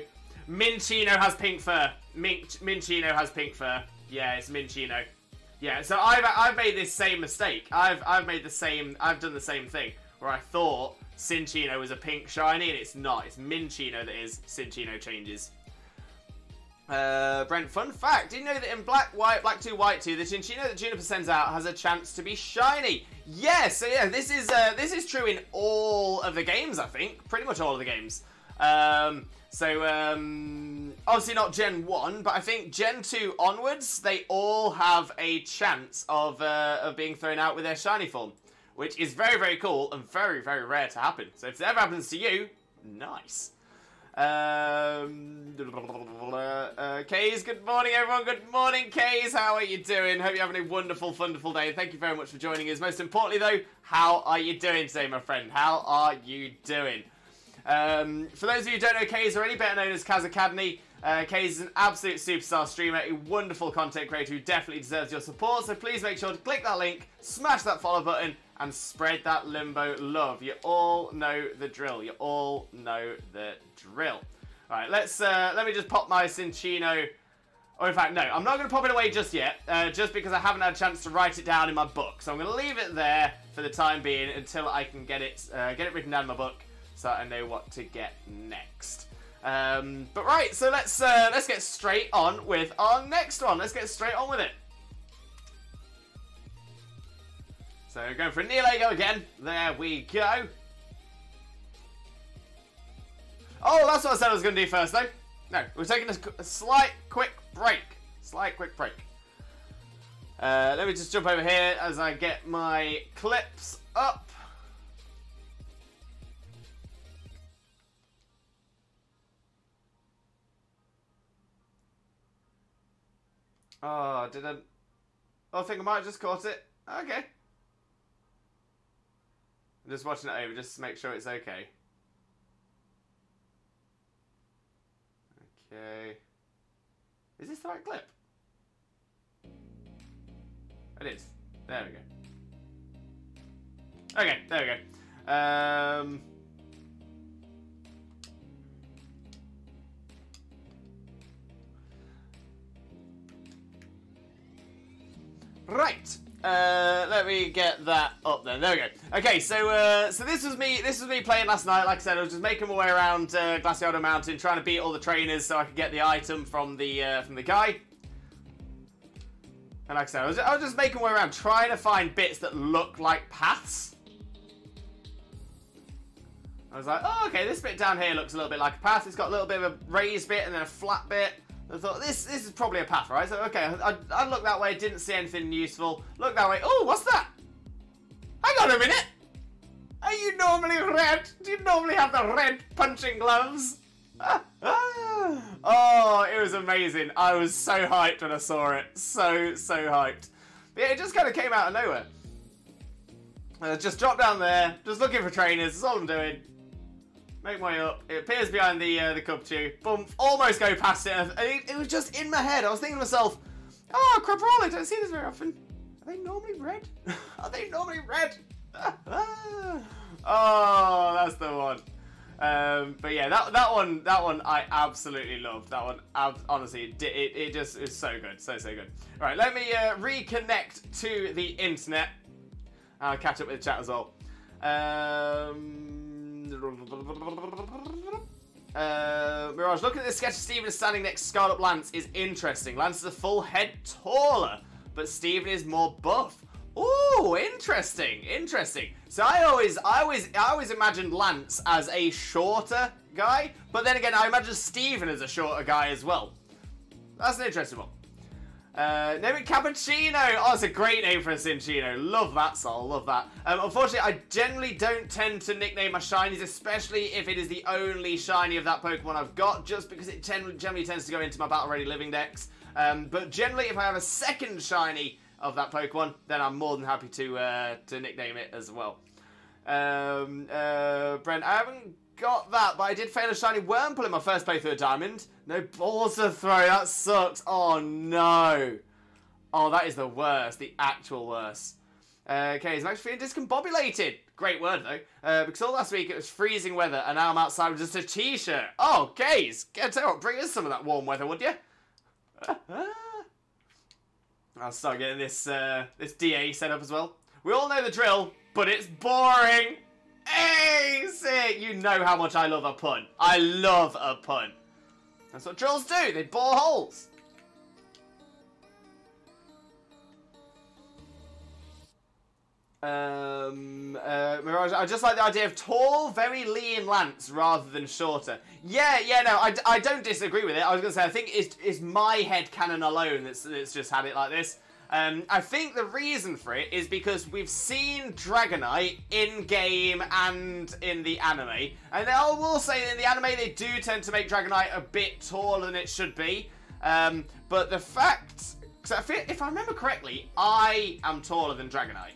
Minccino has pink fur. Minccino has pink fur. Yeah, it's Minccino. Yeah, so I've made this same mistake. I've done the same thing where I thought Cinccino was a pink shiny and it's not. It's Minccino that is. Cinccino changes. Brent, fun fact, did you know that in Black 2, White 2, the Cinccino that Juniper sends out has a chance to be shiny? Yes, so yeah, this is true in all of the games, I think. Pretty much all of the games. Obviously not Gen 1, but I think Gen 2 onwards, they all have a chance of being thrown out with their shiny form. Which is very, very cool and very, very rare to happen. So if it ever happens to you, nice. Kays, good morning everyone, good morning Kays, how are you doing? Hope you're having a wonderful, wonderful day. Thank you very much for joining us. Most importantly though, how are you doing today, my friend? How are you doing? For those of you who don't know Kays already, better known as Kaz Academy, Kays is an absolute superstar streamer, a wonderful content creator who definitely deserves your support, so please make sure to click that link, smash that follow button, and spread that Limbo love. You all know the drill. You all know the drill. Alright, let me just pop my Cinccino. Or in fact, no, I'm not going to pop it away just yet, just because I haven't had a chance to write it down in my book. So I'm going to leave it there for the time being until I can get it written down in my book, so I know what to get next. But right, so let's get straight on with our next one. Let's get straight on with it. So we're going for a Nihilego again. There we go. Oh, that's what I said I was going to do first, though. No, we're taking a slight, quick break. Let me just jump over here as I get my clips up. Oh, didn't. Oh, I think I might have just caught it. Okay. I'm just watching it over just to make sure it's okay. Okay. Is this the right clip? It is. There we go. Okay, there we go. Right. Let me get that up there. There we go. Okay, so this was me playing last night. Like I said, I was just making my way around Glaciado Mountain, trying to beat all the trainers so I could get the item from the guy. And like I said, I was just making my way around, trying to find bits that look like paths. I was like, oh, okay, this bit down here looks a little bit like a path. It's got a little bit of a raised bit and then a flat bit. I thought, this is probably a path, right? So, okay, I looked that way, didn't see anything useful. Look that way. Oh, what's that? Hang on a minute. Are you normally red? Do you normally have the red punching gloves? Oh, it was amazing. I was so hyped when I saw it. So hyped. But yeah, it just kind of came out of nowhere. Just dropped down there, just looking for trainers. That's all I'm doing. Make my way up. It appears behind the Cubchoo. Boom. Almost go past it. It was just in my head. I was thinking to myself, oh, Crabrawley, I don't see this very often. Are they normally red? Are they normally red? Oh, that's the one. But yeah, that one I absolutely loved. That one, honestly, it just is so good, so good. All right, let me reconnect to the internet. I'll catch up with the chat as well. Mirage, looking at this sketch of Steven standing next to Scarlet Lance is interesting. Lance is a full head taller, but Steven is more buff. Ooh, interesting. So I always imagined Lance as a shorter guy, but then again, I imagine Steven as a shorter guy as well. That's an interesting one. Name it Cappuccino. Oh, it's a great name for a Cinccino. Love that, Sol. Love that. Unfortunately, I generally don't tend to nickname my shinies, especially if it is the only shiny of that Pokemon I've got, just because it generally tends to go into my Battle Ready Living Dex. But generally, if I have a second shiny of that Pokemon, then I'm more than happy to nickname it as well. Brent, I haven't got that, but I did fail a shiny Wurmple in my first playthrough of Diamond. No balls to throw, that sucks. Oh no. Oh, that is the worst, the actual worst. Okay, he's actually feeling discombobulated. Great word though, because all last week it was freezing weather and now I'm outside with just a t-shirt. Oh, Gaze, I tell you what, bring us some of that warm weather, would you? I'll start getting this DA set up as well. We all know the drill, but it's boring. Hey, sick! You know how much I love a pun. I love a pun. That's what drills do. They bore holes. Mirage, I just like the idea of tall, very lean Lance rather than shorter. Yeah, no, I don't disagree with it. I was going to say, I think it's my headcanon alone that's just had it like this. I think the reason for it is because we've seen Dragonite in-game and in the anime. And I will say in the anime they do tend to make Dragonite a bit taller than it should be. But the fact... Cause if I remember correctly, I am taller than Dragonite.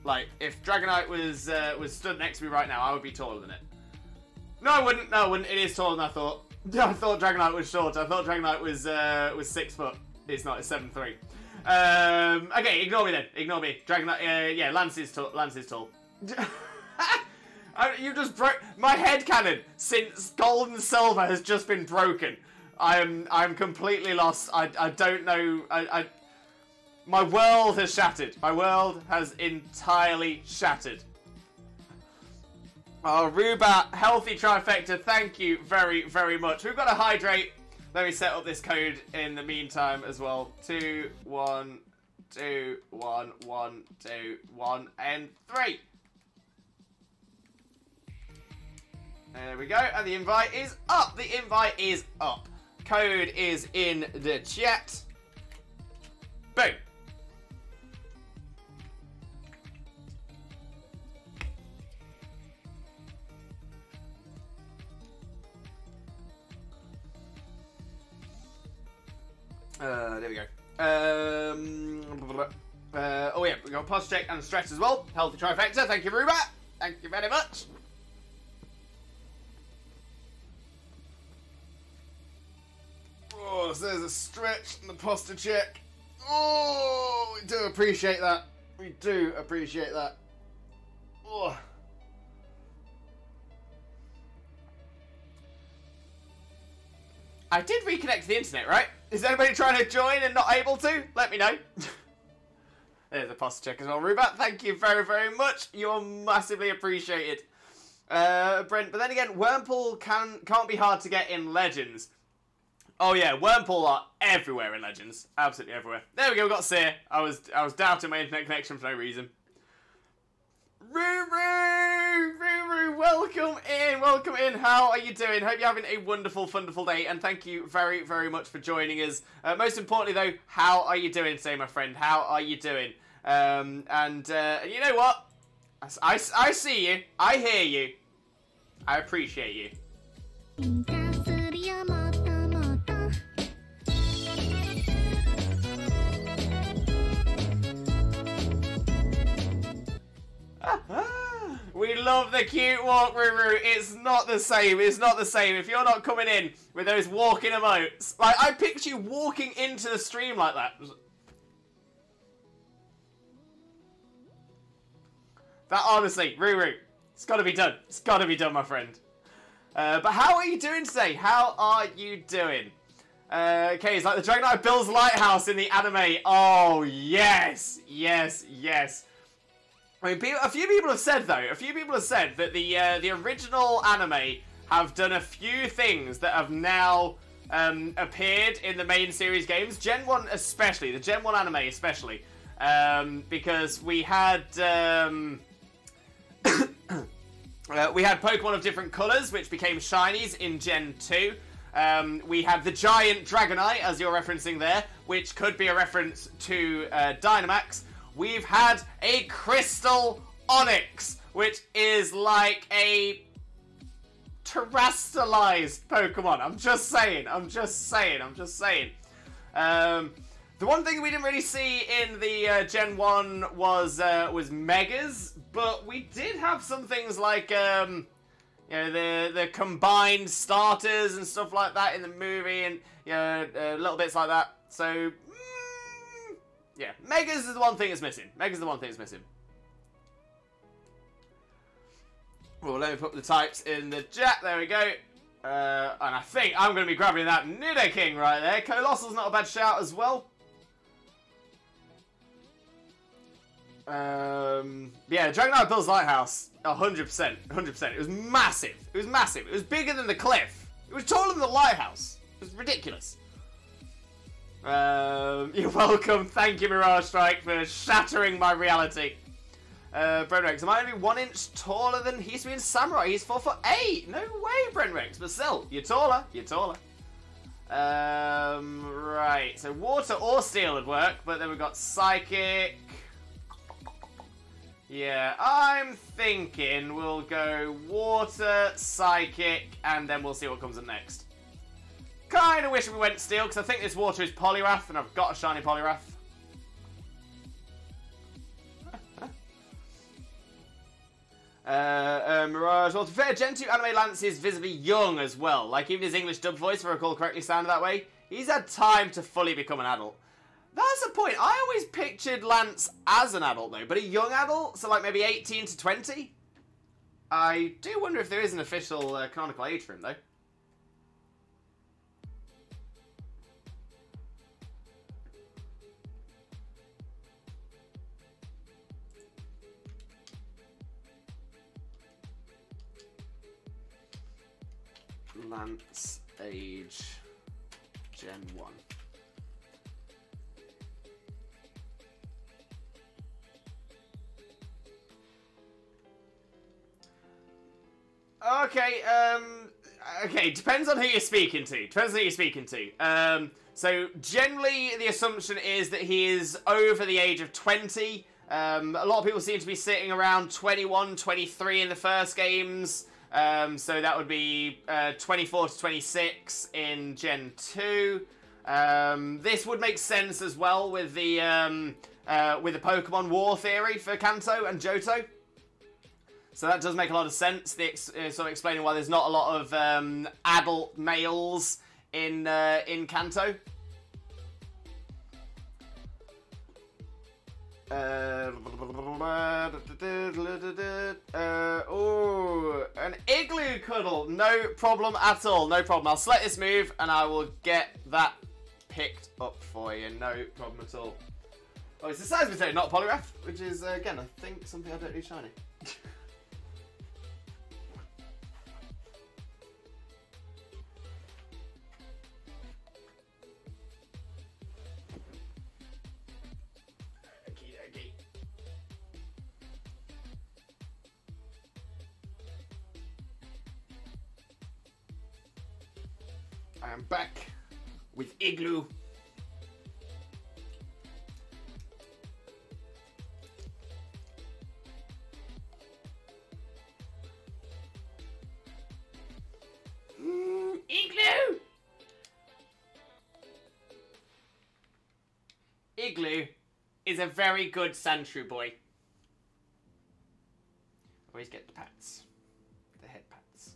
Like, if Dragonite was stood next to me right now, I would be taller than it. No, I wouldn't. No, I wouldn't. It is taller than I thought. I thought Dragonite was short. I thought Dragonite was 6 foot. It's not. It's 7'3". Okay, ignore me then. Ignore me. Dragonite. Yeah, Lance is tall. Lance is tall. You just broke my headcanon since Gold and Silver has just been broken. I'm completely lost. I don't know. My world has shattered. My world has entirely shattered. Oh, Rubat, healthy trifecta. Thank you very, very much. We've got to hydrate. Let me set up this code in the meantime as well. 2, 1, 2, 1, 1, 2, 1, and 3. There we go. And the invite is up. The invite is up. Code is in the chat. Boom. There we go. Oh yeah, we got posture check and stretch as well. Healthy trifecta. Thank you, Rubat. Thank you very much. Oh, so there's a stretch and the posture check. Oh, we do appreciate that. We do appreciate that. Oh. I did reconnect to the internet, right? Is anybody trying to join and not able to? Let me know. There's a posture check as well. Rubat, thank you very, very much. You're massively appreciated. Brent, but then again, Wormpool can't be hard to get in Legends. Oh yeah, Wormpool are everywhere in Legends. Absolutely everywhere. There we go, we got Seer. I was doubting my internet connection for no reason. Ruru, welcome in. How are you doing? Hope you're having a wonderful, wonderful day, and thank you very, very much for joining us. Most importantly, though, how are you doing today, my friend? How are you doing? And you know what? I see you. I hear you. I appreciate you. We love the cute walk, Ruru. It's not the same. It's not the same. If you're not coming in with those walking emotes, like I picture you walking into the stream like that. That honestly, Ruru, it's got to be done. It's got to be done, my friend. But how are you doing today? How are you doing? Okay, it's like the Dragon Knight of Bill's Lighthouse in the anime. Oh yes, yes, yes. I mean, a few people have said though. A few people have said that the original anime have done a few things that have now appeared in the main series games. Gen 1 especially, the Gen 1 anime especially, because we had we had Pokemon of different colours, which became shinies in Gen 2. We had the giant Dragonite, as you're referencing there, which could be a reference to Dynamax. We've had a Crystal Onyx, which is like a terrestrialized Pokemon. I'm just saying. The one thing we didn't really see in the Gen 1 was Megas, but we did have some things like you know, the combined starters and stuff like that in the movie, and you know, little bits like that. So yeah, Megas is the one thing that's missing. Well, let me put the types in the chat. There we go. And I think I'm going to be grabbing that Nidoking right there. Colossal's not a bad shout as well. Yeah, Dragon Knight of Bill's Lighthouse, 100%, 100%. It was massive. It was bigger than the cliff. It was taller than the lighthouse. It was ridiculous. You're welcome. Thank you, Mirage Strike, for shattering my reality. Brenrex, am I only 1 inch taller than he used to be in Samurai? He's 4'8". No way, Brenrex. But still, you're taller. Right. So water or steel would work, but then we've got psychic. Yeah, I'm thinking we'll go water, psychic, and then we'll see what comes up next. Kind of wish we went steel, because I think this water is Poliwrath, and I've got a shiny Poliwrath. Mirage, well, to be fair, Gen 2 anime Lance is visibly young as well. Like, even his English dub voice, if I recall correctly, sounded that way. He's had time to fully become an adult. That's the point. I always pictured Lance as an adult, though, but a young adult, so like maybe 18 to 20? I do wonder if there is an official canonical age for him, though. Lance age Gen 1. Okay, depends on who you're speaking to. So generally the assumption is that he is over the age of 20. A lot of people seem to be sitting around 21, 23 in the first games. So that would be 24 to 26 in Gen 2. This would make sense as well with the Pokemon War theory for Kanto and Johto. So that does make a lot of sense. Sort of explaining why there's not a lot of adult males in Kanto. Oh, an igloo cuddle. No problem at all. No problem. I'll select this move and I will get that picked up for you. No problem at all. Oh, it's the Seismitoad, not Polygraph, which is, again, I think something I don't need shiny. I am back with Igloo. Igloo! Igloo is a very good Sandshrew boy. Always get the pats. The head pats.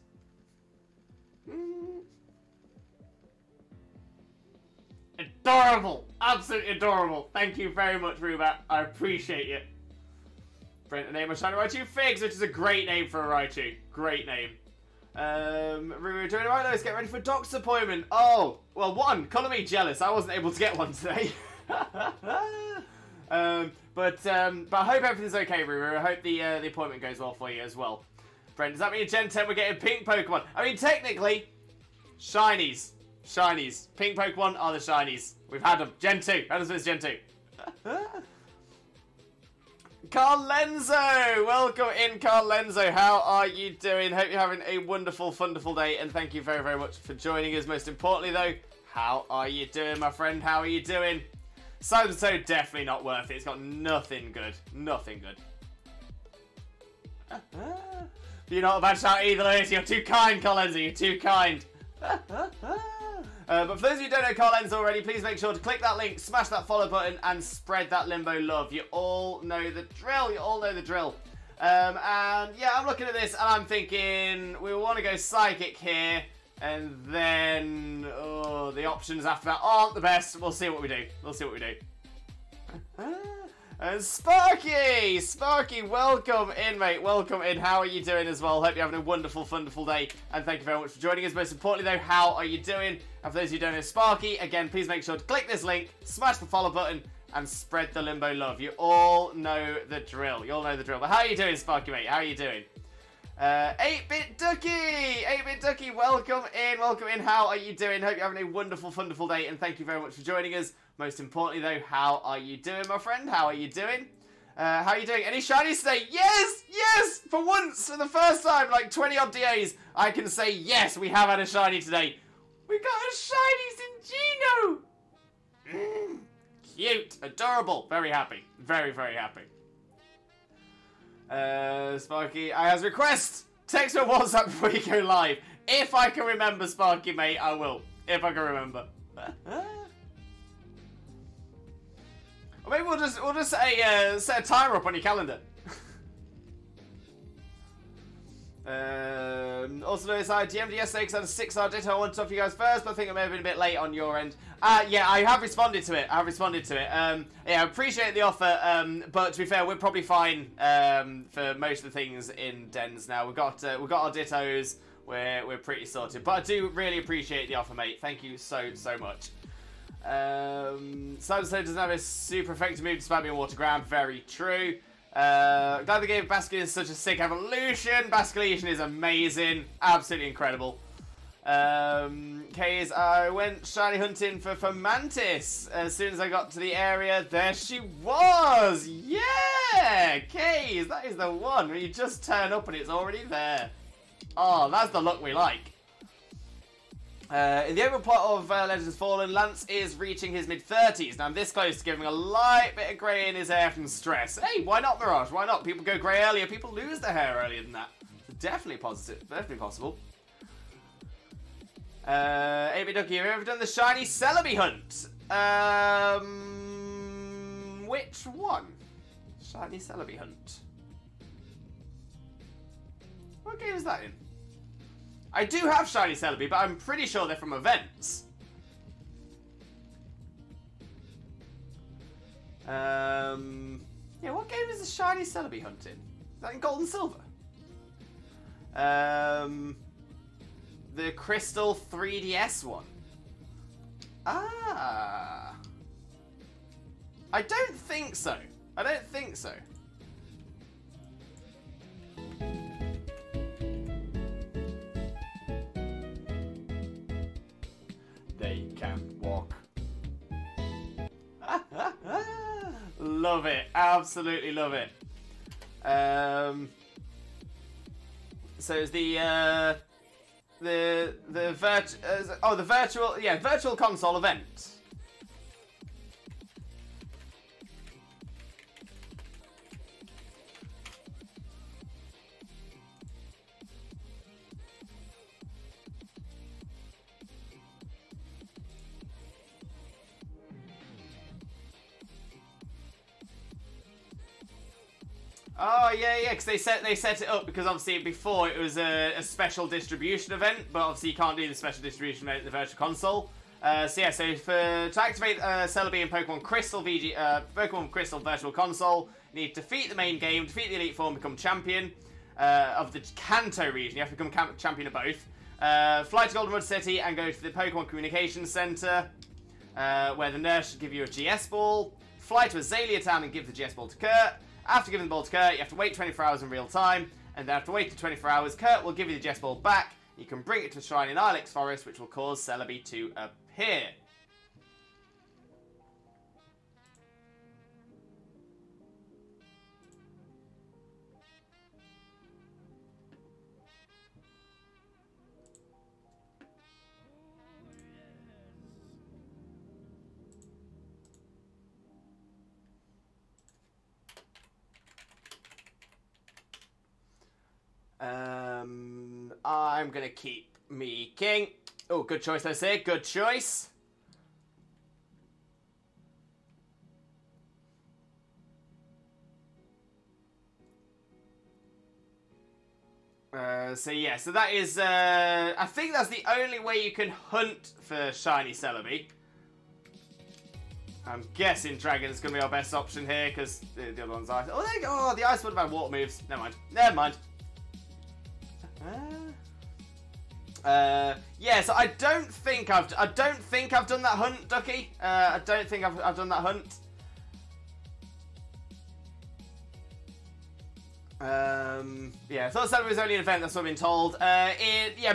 Adorable! Absolutely adorable. Thank you very much, Rubat. I appreciate you. Brent, the name of Shiny Raichu Figs, which is a great name for a Raichu. Great name. We're doing right, let's get ready for a doctor's appointment. Oh, well, one, colour me jealous. I wasn't able to get one today. But I hope everything's okay, Ruru. I hope the appointment goes well for you as well. Brent, does that mean in Gen 10 we're getting pink Pokemon? I mean, technically, shinies. Shinies. Pink Pokemon are the shinies. We've had them. Gen 2. How does this Gen 2? Carlenzo! Welcome in, Carlenzo. How are you doing? Hope you're having a wonderful, wonderful day, and thank you very, very much for joining us. Most importantly, though, how are you doing, my friend? How are you doing? So definitely not worth it. It's got nothing good. Nothing good. You're not a bad shout either, Liz. You're too kind, Carlenzo. You're too kind. But for those of you who don't know Carlenzo already, please make sure to click that link, smash that follow button, and spread that Limbo love. You all know the drill. You all know the drill. And yeah, I'm looking at this and I'm thinking we want to go Psychic here. And then the options after that aren't the best. We'll see what we do. We'll see what we do. And Sparky! Sparky, welcome in, mate. Welcome in. How are you doing as well? Hope you're having a wonderful, wonderful day. And thank you very much for joining us. Most importantly, though, how are you doing? And for those of you who don't know Sparky, again, please make sure to click this link, smash the follow button, and spread the Limbo love. You all know the drill. You all know the drill. But how are you doing, Sparky, mate? How are you doing? 8-Bit Ducky! 8-Bit Ducky, welcome in. Welcome in. How are you doing? Hope you're having a wonderful, wonderful day. And thank you very much for joining us. Most importantly, though, how are you doing, my friend? How are you doing? How are you doing? Any shinies today? Yes! Yes! For once, for the first time, like 20 odd days, I can say yes, we have had a shiny today. We got a shiny Gino! Cute. Adorable. Very happy. Very, very happy. Sparky, I has a request. Text me on WhatsApp before you go live. If I can remember, Sparky, mate, I will. If I can remember. Or maybe we'll just set a timer up on your calendar. Also noticed I DM'd yesterday because I had a 6-star ditto. I wanted to talk to you guys first, but I think I may have been a bit late on your end. Yeah, I have responded to it. Yeah, I appreciate the offer, but to be fair, we're probably fine for most of the things in dens now. We've got our dittos. We're pretty sorted. But I do really appreciate the offer, mate. Thank you so much. Cyber doesn't have a super effective move despite being water ground. Very true. Glad they gave Basculin such a sick evolution. Basculation is amazing. Absolutely incredible. Kays, I went shiny hunting for Mantis. As soon as I got to the area, there she was. Yeah! Kays, that is the one where you just turn up and it's already there. Oh, that's the look we like. In the open plot of Legends has Fallen, Lance is reaching his mid-30s. Now I'm this close to giving a light bit of grey in his hair from stress. Hey, why not, Mirage? Why not? People go grey earlier. People lose their hair earlier than that. Definitely positive. Definitely possible. 8-Bit Ducky, have you ever done the shiny Celebi hunt? Which one? Shiny Celebi hunt. What game is that in? I do have shiny Celebi, but I'm pretty sure they're from events. Yeah, what game is the shiny Celebi hunt in? Is that in Gold and Silver? The Crystal 3DS one. Ah. I don't think so. I don't think so. They can walk. Love it. Absolutely love it. So it's the virtual console event. Oh yeah, because they set it up because obviously before it was a special distribution event, but obviously you can't do the special distribution event in the virtual console. So to activate Celebi and Pokemon Crystal Pokemon Crystal Virtual Console, you need to defeat the main game, defeat the Elite Four, and become champion of the Kanto region. You have to become champion of both. Fly to Goldenwood City and go to the Pokemon Communications Center, where the nurse should give you a GS Ball. Fly to Azalea Town and give the GS Ball to Kurt. After giving the ball to Kurt, you have to wait 24 hours in real time, and then after waiting 24 hours, Kurt will give you the GS Ball back. You can bring it to a shrine in Ilex Forest, which will cause Celebi to appear. I'm gonna keep me king. Oh, good choice, I say. Good choice. So that is, I think that's the only way you can hunt for shiny Celebi. I'm guessing Dragon is going to be our best option here, because the other one's ice. Oh, there you go. Oh, the ice would have had water moves. Never mind. Never mind. Yeah, so I don't think I've done that hunt, Ducky. I don't think I've done that hunt. Yeah, I thought Celebi was only an event, that's what I've been told.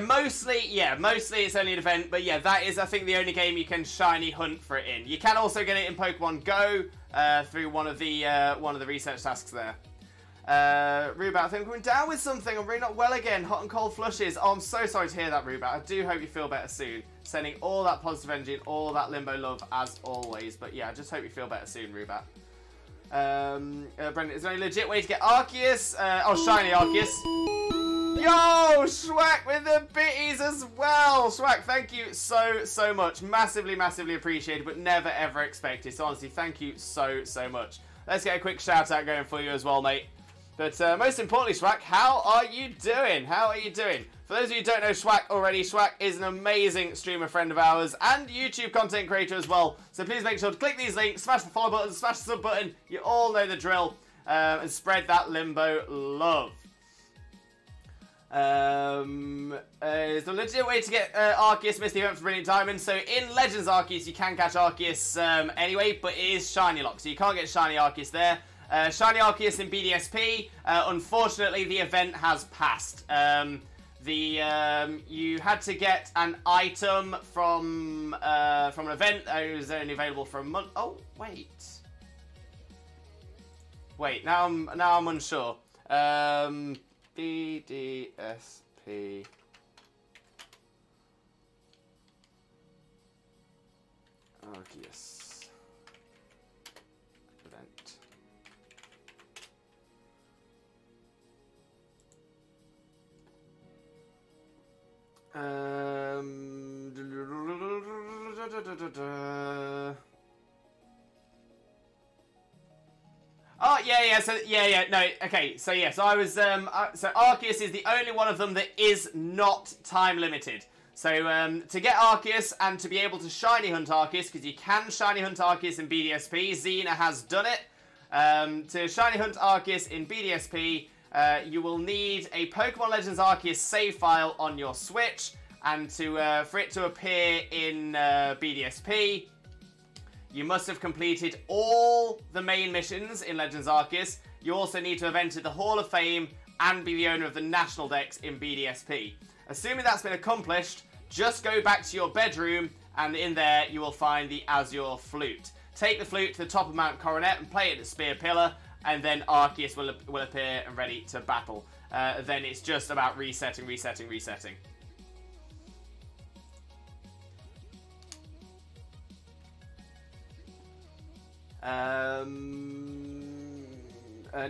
Mostly it's only an event, but yeah, that is, I think, the only game you can shiny hunt for it in. You can also get it in Pokemon Go, through one of the research tasks there. Rubat, I think I'm going down with something. I'm really not well again. Hot and cold flushes. Oh, I'm so sorry to hear that, Rubat. I do hope you feel better soon. Sending all that positive energy and all that Limbo love as always. But yeah, I just hope you feel better soon, Rubat. Brendan, is there any legit way to get Arceus? Shiny Arceus. Yo, Schwack with the bitties as well. Schwack, thank you so much. Massively appreciated, but never ever expected. So honestly, thank you so much. Let's get a quick shout out going for you as well, mate. But most importantly, Schwack, how are you doing? How are you doing? For those of you who don't know Schwack already, Schwack is an amazing streamer friend of ours and YouTube content creator as well. So please make sure to click these links, smash the follow button, smash the sub button. You all know the drill. And spread that Limbo love. Is the legit way to get Arceus missed the event for Brilliant Diamond. So in Legends Arceus, you can catch Arceus anyway, but it is Shiny Lock, so you can't get Shiny Arceus there. Shiny Arceus in BDSP, unfortunately the event has passed. You had to get an item from an event that was only available for a month. Oh, wait, now I'm unsure. BDSP. Arceus. Event. Oh, no, okay, so I was, so Arceus is the only one of them that is not time limited. So, to get Arceus and to be able to shiny hunt Arceus, because you can shiny hunt Arceus in BDSP, Xena has done it. To shiny hunt Arceus in BDSP, you will need a Pokemon Legends Arceus save file on your Switch, and for it to appear in BDSP, you must have completed all the main missions in Legends Arceus. You also need to have entered the Hall of Fame and be the owner of the National Dex in BDSP. Assuming that's been accomplished, just go back to your bedroom, and in there you will find the Azure Flute. Take the flute to the top of Mount Coronet and play it at Spear Pillar, and then Arceus will appear and ready to battle. Then it's just about resetting. Need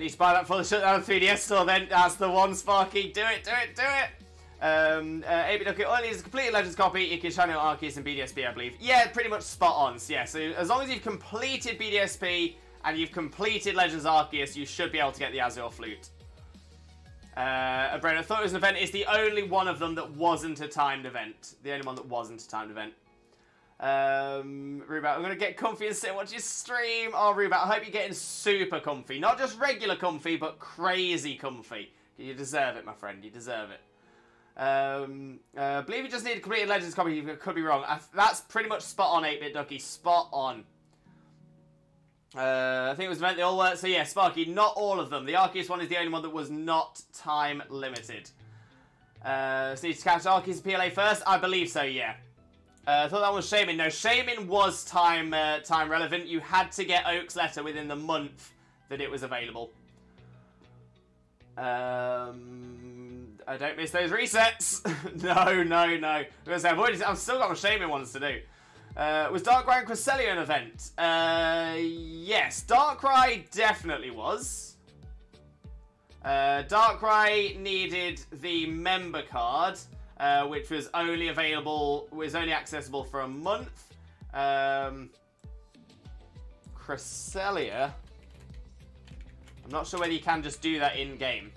to buy that for the shutdown 3DS store then. That's the one, Sparky. Do it. 8-bit Ducky, all it needs is a completed Legends copy. You can shine it on Arceus and BDSP, I believe. Yeah, pretty much spot on. Yeah, so as long as you've completed BDSP and you've completed Legends Arceus, you should be able to get the Azure Flute. Brennan, I thought it was an event. It's the only one of them that wasn't a timed event. The only one that wasn't a timed event. Rubat, I'm going to get comfy and sit and watch your stream. Oh, Rubat, I hope you're getting super comfy. Not just regular comfy, but crazy comfy. You deserve it, my friend. You deserve it. Believe you just need a completed Legends copy. You could be wrong. That's pretty much spot on, 8-bit Ducky. Spot on. I think it was an event they all were. So yeah, Sparky, not all of them. The Arceus one is the only one that was not time limited. So need to catch Arceus and PLA first? I believe so, yeah. I thought that was Shaman. No, Shaman was time relevant. You had to get Oak's letter within the month that it was available. I don't miss those resets. No. I've still got my Shaman ones to do. Was Darkrai and Cresselia an event? Yes, Darkrai definitely was. Darkrai needed the member card, which was only accessible for a month. Cresselia, I'm not sure whether you can just do that in game.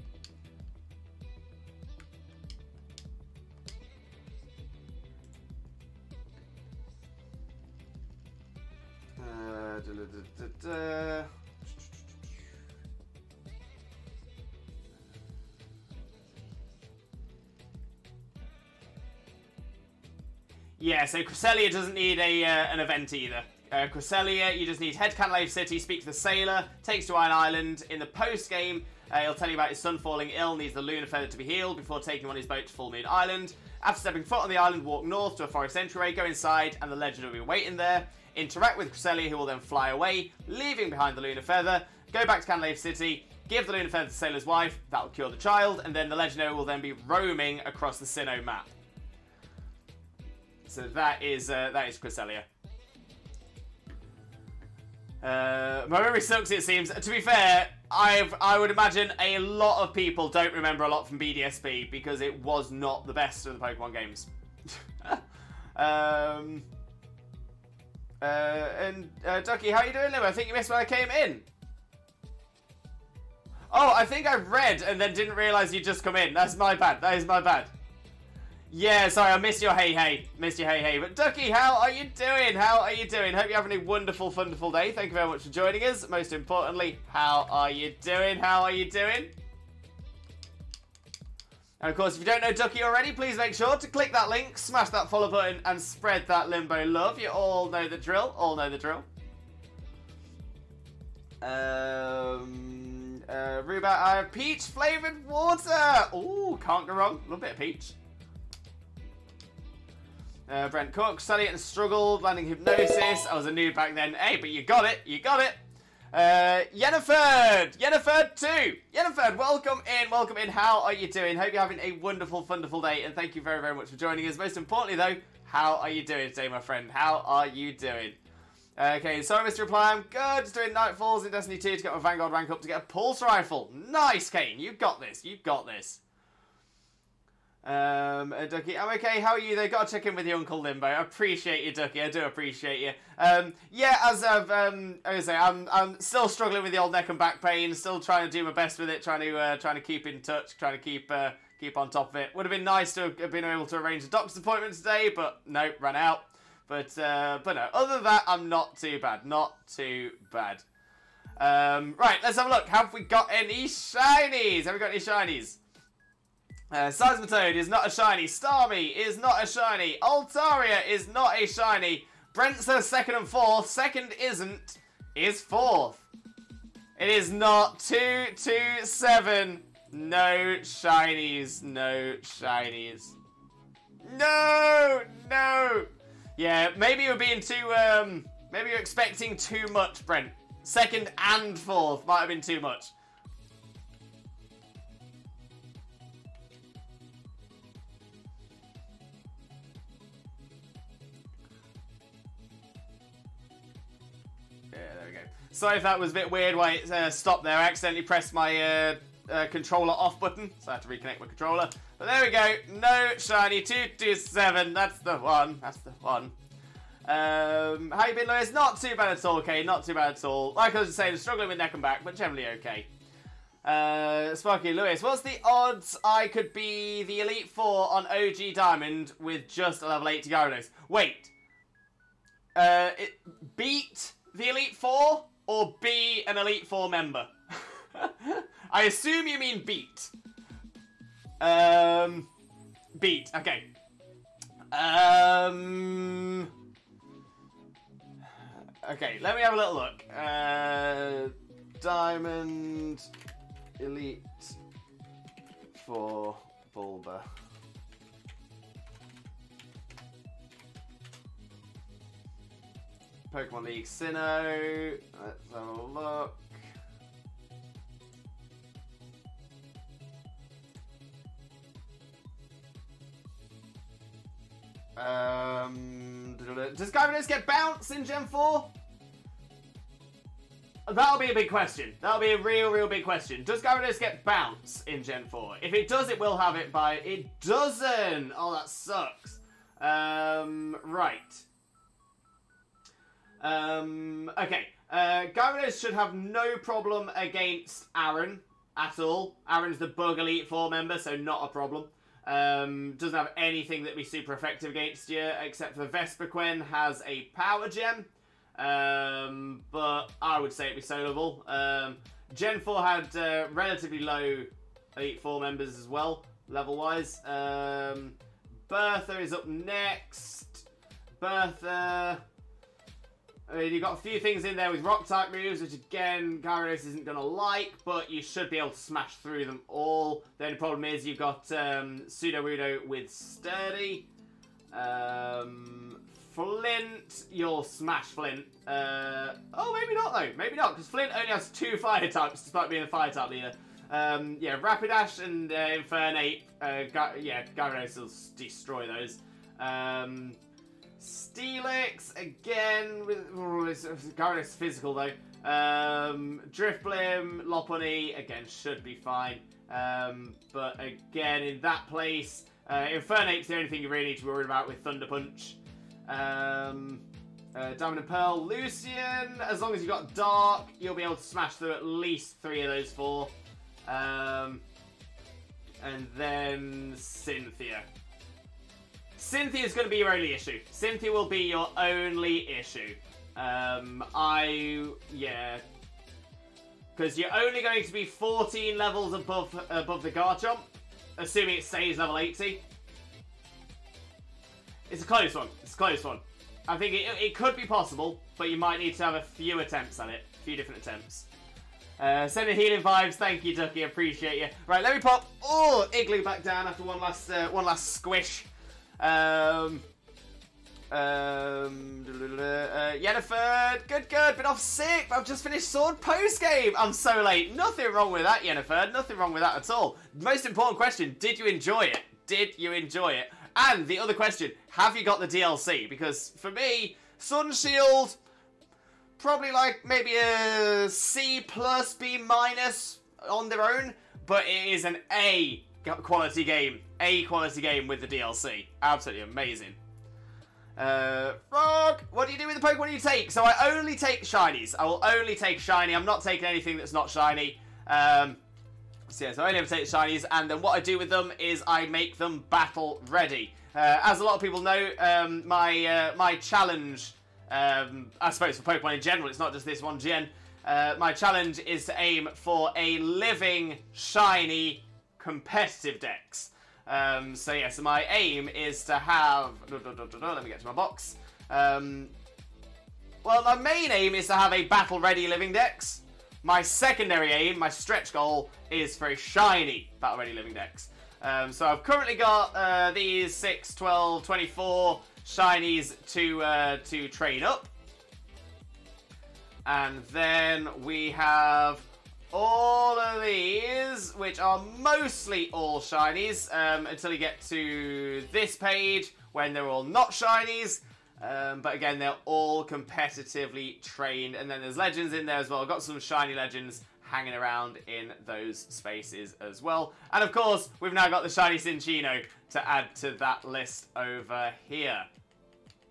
Yeah, so Cresselia doesn't need an event either. Cresselia, you just need head to Canalave City, speak to the sailor, takes to Iron Island. In the post-game, he'll tell you about his son falling ill, needs the Lunar Feather to be healed before taking him on his boat to Full Moon Island. After stepping foot on the island, walk north to a forest entryway, go inside, and the legend will be waiting there. Interact with Cresselia, who will then fly away, leaving behind the Lunar Feather. Go back to Canalave City, give the Lunar Feather to the sailor's wife, that will cure the child, and then the Legendary will then be roaming across the Sinnoh map. So that is Cresselia. My memory sucks, it seems. To be fair, I would imagine a lot of people don't remember a lot from BDSP because it was not the best of the Pokemon games. Ducky, how are you doing, Lou? I think you missed when I came in. Oh, I think I read and then didn't realise you'd just come in. That's my bad. That is my bad. Yeah, sorry, I missed your hey. Missed your hey. But Ducky, how are you doing? Hope you're having a wonderful day. Thank you very much for joining us. Most importantly, how are you doing? And of course, if you don't know Ducky already, please make sure to click that link, smash that follow button, and spread that Limbo love. You all know the drill. Rubat, I have peach flavoured water. Ooh, can't go wrong. A little bit of peach. Brent Cook, Sally and struggled, landing hypnosis. I was a noob back then. Hey, but you got it. Yennefer 2. Yennefer, welcome in. How are you doing? Hope you're having a wonderful day, and thank you very, very much for joining us. Most importantly, though, how are you doing today, my friend? How are you doing? Okay, sorry, Mr. Reply, I'm good. Just doing Nightfalls in Destiny 2 to get my Vanguard rank up to get a Pulse Rifle. Nice, Kane. You've got this. Ducky, I'm okay. How are you? They got to check in with your Uncle Limbo. I appreciate you, Ducky. I do appreciate you. Yeah, as of I'm still struggling with the old neck and back pain. Still trying to do my best with it. Trying to keep in touch. Trying to keep on top of it. Would have been nice to have been able to arrange a doctor's appointment today, but no, ran out. But no. Other than that, I'm not too bad. Right, let's have a look. Have we got any shinies? Seismitoad is not a shiny. Starmie is not a shiny. Altaria is not a shiny. Brent says second and fourth. Second isn't, is fourth. It is not 2-2-7. No shinies, no shinies. No, no. Yeah, maybe you're being too, maybe you're expecting too much, Brent. Second and fourth might have been too much. Yeah, there we go. Sorry if that was a bit weird why it stopped there. I accidentally pressed my controller off button, so I had to reconnect my controller. But there we go. No shiny 2-2-7. That's the one. That's the one. How you been, Lewis? Not too bad at all, okay? Not too bad at all. Like I was saying, struggling with neck and back, but generally okay. Sparky, Lewis, what's the odds I could be the Elite Four on OG Diamond with just a level 80 Gyarados? Wait. Beat the Elite Four or be an Elite Four member? I assume you mean beat. Beat, okay. Okay, let me have a little look. Diamond Elite Four Bulba. Pokemon League Sinnoh. Let's have a look. Does Gyarados get bounce in Gen 4? That'll be a big question. That'll be a real big question. Does Gyarados get bounce in Gen 4? If it does, it will have it by... It doesn't! Oh, that sucks. Right. Okay. Gyarados should have no problem against Aaron at all. Aaron's the Bug Elite 4 member, so not a problem. Doesn't have anything that'd be super effective against you, except for Vespiquen has a power gem. But I would say it'd be soloable. Gen 4 had relatively low Elite 4 members as well, level-wise. Bertha is up next. Bertha... I mean, you've got a few things in there with Rock-type moves, which again, Gyarados isn't going to like, but you should be able to smash through them all. The only problem is you've got Sudowoodo with Sturdy. Flint, you'll smash Flint. Oh, maybe not though. Maybe not, because Flint only has 2 fire types despite being a fire type leader. Yeah, Rapidash and Infernape. Gyarados will destroy those. Steelix, again, with Gyarados physical though. Drifblim, Lopunny, again, should be fine. But again, in that place, Infernape's the only thing you really need to be worried about with Thunder Punch. Diamond and Pearl, Lucian, as long as you've got Dark, you'll be able to smash through at least 3 of those 4. And then Cynthia. Cynthia's going to be your only issue. Cynthia will be your only issue. Yeah. Because you're only going to be 14 levels above the Garchomp, assuming it stays level 80. It's a close one. It's a close one. I think it could be possible, but you might need to have a few attempts at it. A few different attempts. Sending healing vibes. Thank you, Ducky. Appreciate you. Right, let me pop Igloo back down after one last squish. Yennefer, good, been off sick, but I've just finished Sword post-game. I'm so late. Nothing wrong with that, Yennefer. Nothing wrong with that at all. Most important question, did you enjoy it? Did you enjoy it? And the other question, have you got the DLC? Because for me, Sun Shield, probably like maybe a C+, B- on their own, but it is an A quality game. A quality game with the DLC. Absolutely amazing. Frog, what do you do with the Pokemon you take? So I only take shinies. I will only take shiny. I'm not taking anything that's not shiny. So I only ever take shinies, and then what I do with them is I make them battle ready. As a lot of people know, my challenge, I suppose for Pokemon in general, it's not just this one gen. My challenge is to aim for a living shiny competitive dex. So my aim is to have... Let me get to my box. Well, my main aim is to have a battle-ready living dex. My secondary aim, my stretch goal, is for a shiny battle-ready living dex. So I've currently got these 6, 12, 24 shinies to train up. And then we have all of these, which are mostly all shinies, until you get to this page, when they're all not shinies. But again, they're all competitively trained. And then there's legends in there as well. I've got some shiny legends hanging around in those spaces as well. And of course, we've now got the shiny Cinccino to add to that list over here,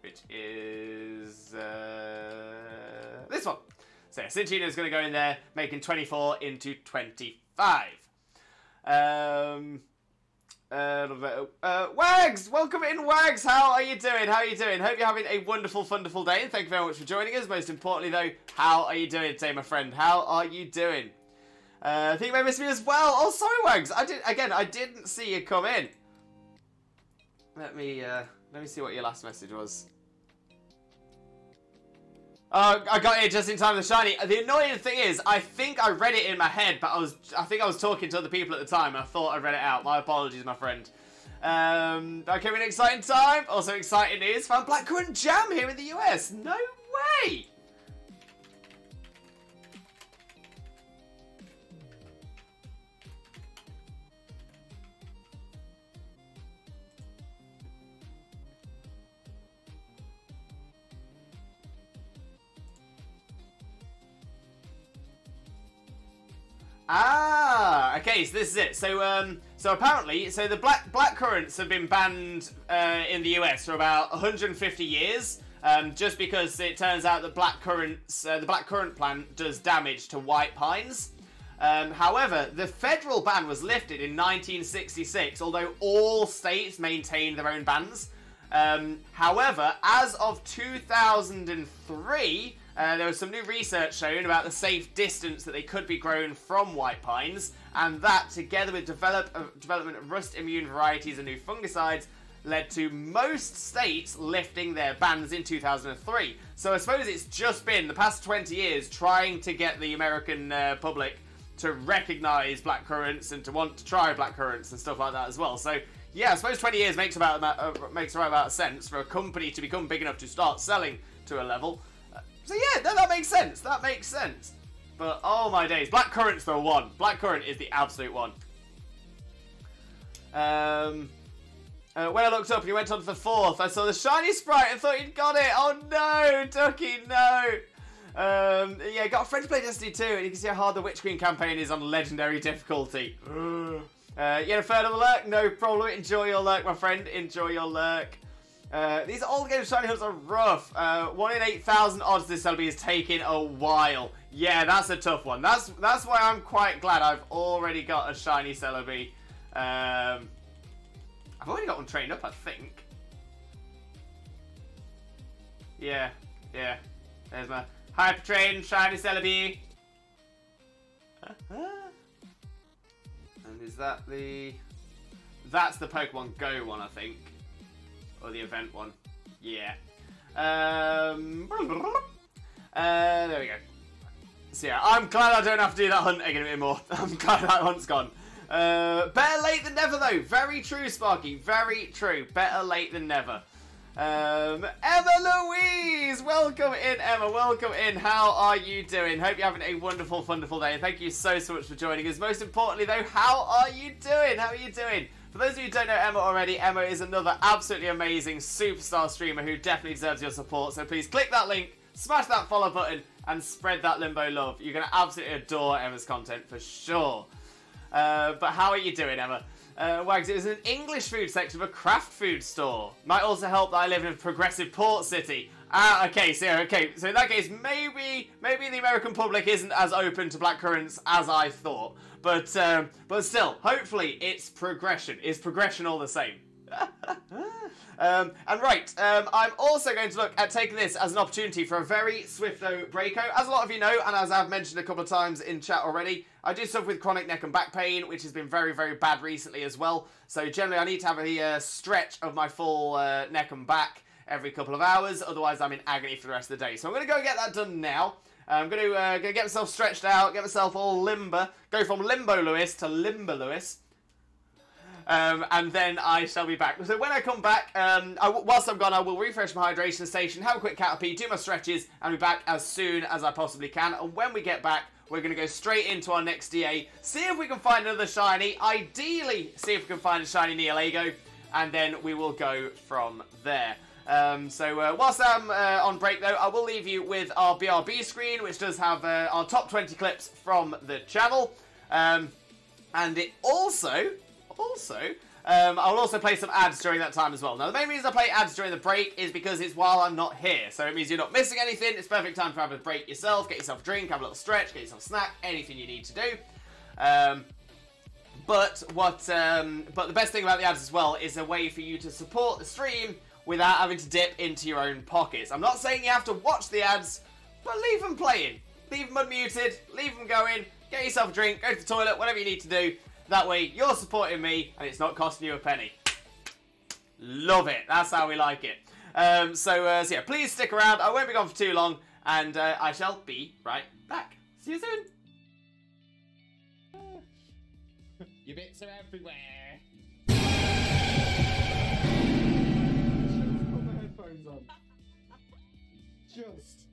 which is this one. So yeah, Cinccino is going to go in there, making 24 into 25. Wags! Welcome in, Wags! How are you doing? How are you doing? Hope you're having a wonderful, wonderful day, and thank you very much for joining us. Most importantly, though, how are you doing today, my friend? How are you doing? I think you may miss me as well. Oh, sorry, Wags. I didn't see you come in. Let me see what your last message was. Oh, I got it just in time for the shiny. The annoying thing is, I think I read it in my head, but I think I was talking to other people at the time, and I thought I read it out. My apologies, my friend. Okay, an exciting time. Also exciting news. Found blackcurrant jam here in the US. No way! Ah, okay, so this is it. So, apparently, the black currants have been banned in the US for about 150 years, just because it turns out that the black currant plant does damage to white pines. However, the federal ban was lifted in 1966, although all states maintained their own bans. However, as of 2003. There was some new research showing about the safe distance that they could be grown from white pines, and that, together with development of rust-immune varieties and new fungicides, led to most states lifting their bans in 2003. So I suppose it's just been the past 20 years trying to get the American public to recognise blackcurrants and to want to try blackcurrants and stuff like that as well. So yeah, I suppose 20 years makes right about sense for a company to become big enough to start selling to a level. So yeah, that makes sense. That makes sense. But oh my days, blackcurrant's the one. Blackcurrant is the absolute one. When I looked up and you went on to the 4th, I saw the shiny sprite and thought you'd got it. Oh no, Ducky, no. Yeah, got a friend to play Destiny 2, and you can see how hard the Witch Queen campaign is on legendary difficulty. You had a third of the lurk? No problem. Enjoy your lurk, my friend. Enjoy your lurk. These old game shiny hunts are rough. 1 in 8,000 odds this LB is taking a while. Yeah, that's a tough one. That's why I'm quite glad I've already got a shiny Celebi. I've already got one trained up, I think. Yeah. There's my hyper trained shiny Celebi. And is that the... That's the Pokemon Go one, I think. Or the event one. Yeah. There we go. So yeah, I'm glad I don't have to do that hunt again anymore. I'm glad that hunt's gone. Better late than never, though. Very true, Sparky. Very true. Better late than never. Emma Louise! Welcome in, Emma. Welcome in. How are you doing? Hope you're having a wonderful, wonderful day. And thank you so much for joining us. Most importantly, though, how are you doing? How are you doing? For those of you who don't know Emma already, Emma is another absolutely amazing superstar streamer who definitely deserves your support. So please click that link, smash that follow button, and spread that Limbo love. You're going to absolutely adore Emma's content for sure. But how are you doing, Emma? Wags, it was an English food section of a craft food store. Might also help that I live in a progressive port city. Okay, so in that case, maybe the American public isn't as open to blackcurrants as I thought. But still, hopefully it's progression. Is progression all the same? I'm also going to look at taking this as an opportunity for a very Swifto Breako. As a lot of you know, and as I've mentioned a couple of times in chat already, I do suffer with chronic neck and back pain, which has been very, very bad recently as well. So generally I need to have a stretch of my full neck and back every couple of hours. Otherwise, I'm in agony for the rest of the day. So I'm going to go get that done now. I'm going to get myself stretched out, get myself all limber, go from Limbo Lewis to Limber Lewis. And then I shall be back. So when I come back, whilst I'm gone, I will refresh my hydration station, have a quick caterpie, do my stretches, and be back as soon as I possibly can. And when we get back, we're going to go straight into our next DA, see if we can find another shiny, ideally see if we can find a shiny Nihilego, and then we will go from there. Whilst I'm on break though, I will leave you with our BRB screen, which does have our top 20 clips from the channel. And it also, I'll also play some ads during that time as well. Now, the main reason I play ads during the break is because it's while I'm not here. So it means you're not missing anything. It's perfect time to have a break yourself, get yourself a drink, have a little stretch, get yourself a snack, anything you need to do. But the best thing about the ads as well is a way for you to support the stream without having to dip into your own pockets. I'm not saying you have to watch the ads, but leave them playing. Leave them unmuted, leave them going, get yourself a drink, go to the toilet, whatever you need to do. That way, you're supporting me, and it's not costing you a penny. Love it. That's how we like it. So yeah, please stick around. I won't be gone for too long, and I shall be right back. See you soon. Your bits are everywhere. Just put my headphones on. Just.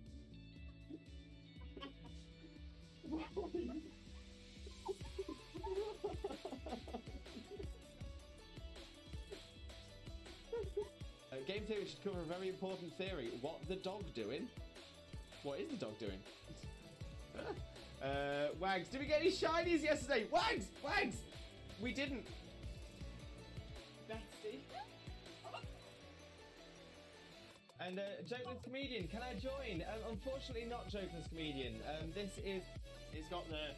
Game theory should cover a very important theory. What the dog doing? What is the dog doing? Wags, did we get any shinies yesterday? Wags! Wags! We didn't. Bestie. And Jokeless Comedian, can I join? Unfortunately not Jokeless Comedian. This is, it's got the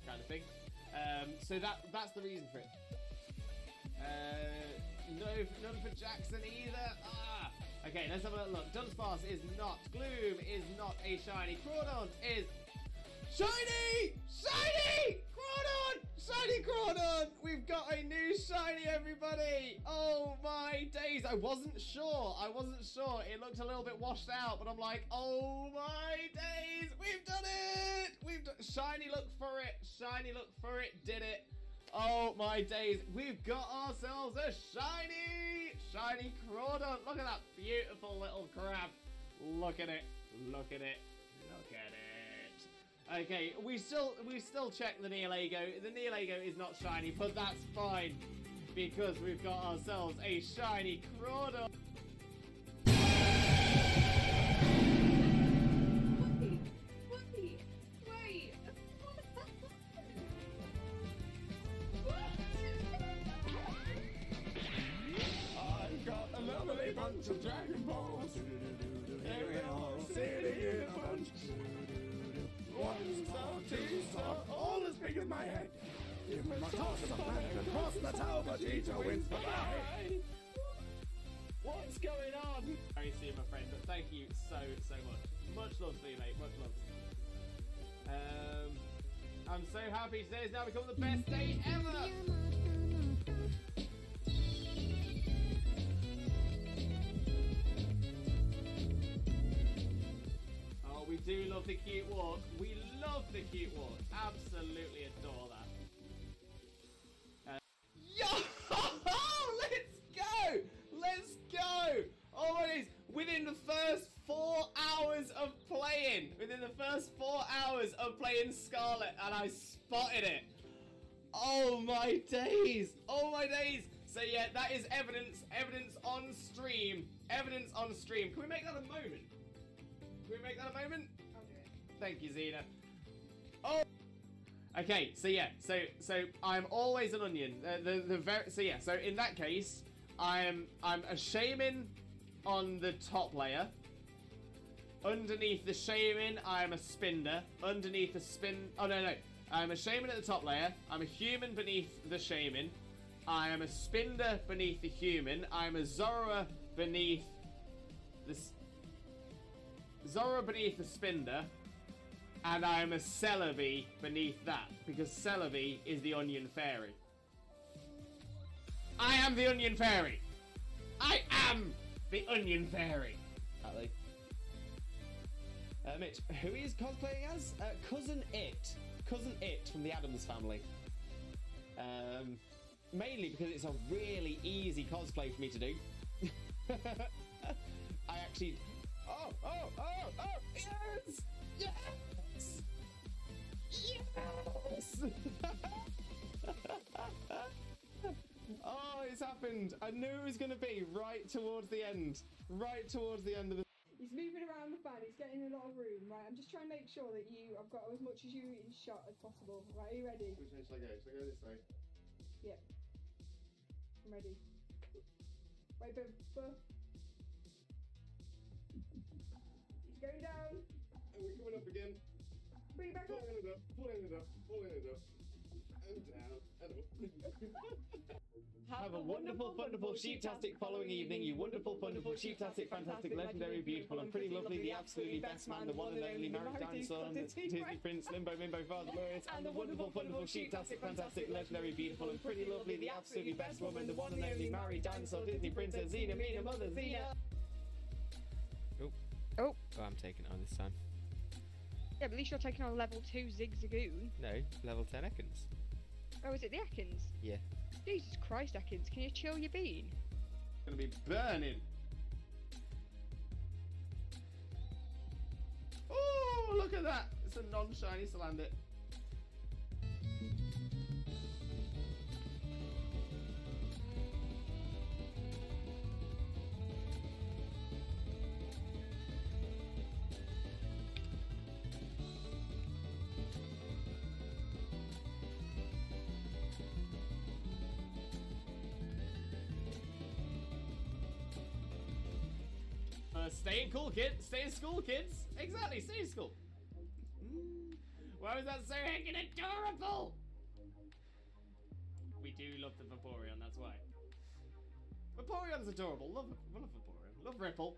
kind of thing. So that's the reason for it. No, none for Jackson either. Ah. Okay, let's have a look. Dunsparce is not. Gloom is not a shiny. Crawdaunt is shiny! Shiny! Crawdaunt! Shiny Crawdaunt! We've got a new shiny, everybody! Oh my days! I wasn't sure. It looked a little bit washed out, but I'm like, oh my days! We've done it! Shiny, look for it. Shiny, look for it. Did it. Oh my days, we've got ourselves a shiny Crawdaunt. Look at that beautiful little crab. Look at it. Okay, we still check the Nihilego. The Nihilego is not shiny, but that's fine because we've got ourselves a shiny Crawdaunt. Bunch of Dragon Balls. Here we are, sitting in a bunch. 1 star, 2 star, all as big as my head. Give me my toss of planet across the tower, Vegeta wins. Bye-bye. What's going on? Very soon, my friend, but thank you so much. Much love to you, mate. Much love. I'm so happy today has now become the best day ever. We do love the cute walk. We love the cute walk. Absolutely adore that. Let's go! Oh my days! Within the first 4 hours of playing, Scarlet, and I spotted it. Oh my days! So yeah, that is evidence on stream. Can we make that a moment? I'll do it. Thank you, Zena. Oh. Okay, so yeah, so I'm always an onion. So in that case, I'm a shaman on the top layer. Underneath the shaman, I'm a spinder. Underneath the I'm a shaman at the top layer. I'm a human beneath the shaman. I am a spinder beneath the human. I'm a Zora beneath the spinder, and I am a Celebi beneath that, because Celebi is the onion fairy. I am the Onion Fairy. I am the Onion Fairy. Atlee. Mitch, who is cosplaying as? Cousin It. Cousin It from the Addams Family. Mainly because it's a really easy cosplay for me to do. I actually... Oh, yes! Yes! Yes! Oh, it's happened. I knew it was going to be right towards the end. Right towards the end of the... He's moving around the fan, he's getting a lot of room, right? I'm just trying to make sure that I've got as much as you in shot as possible. Right, are you ready? Which way should I go? Should I go this way? Yep. I'm ready. Wait, but... He's going down. And we're coming up again. Bring it back up. Pulling it up, pulling it up, pulling it up. And down, and up. Have a wonderful, wonderful, sheep-tastic following evening, you wonderful, wonderful, sheep-tastic, fantastic, legendary, beautiful, and pretty lovely, the absolutely best man, the one and only married dinosaur, Disney Prince, Limbo, Mimbo, Father Lewis, and the wonderful, wonderful, sheep-tastic, fantastic, legendary, beautiful, and pretty lovely, the absolutely best woman, the one and only married dinosaur, Disney Princess, Xena, Mina, Mother, Xena. Oh. Oh, I'm taking it on this time. Yeah, but at least you're taking on level 2 Zigzagoon. No, level 10 Ekans. Oh, is it the Ekans? Yeah. Jesus Christ, Ekans, can you chill your bean? It's gonna be burning. Oh, look at that! It's a non-shiny Salandit. Stay in cool, kids. Stay in school, kids. Exactly, stay in school. Why was that so heckin' adorable? We do love the Vaporeon, that's why. Vaporeon's adorable. Love Vaporeon. Love Ripple.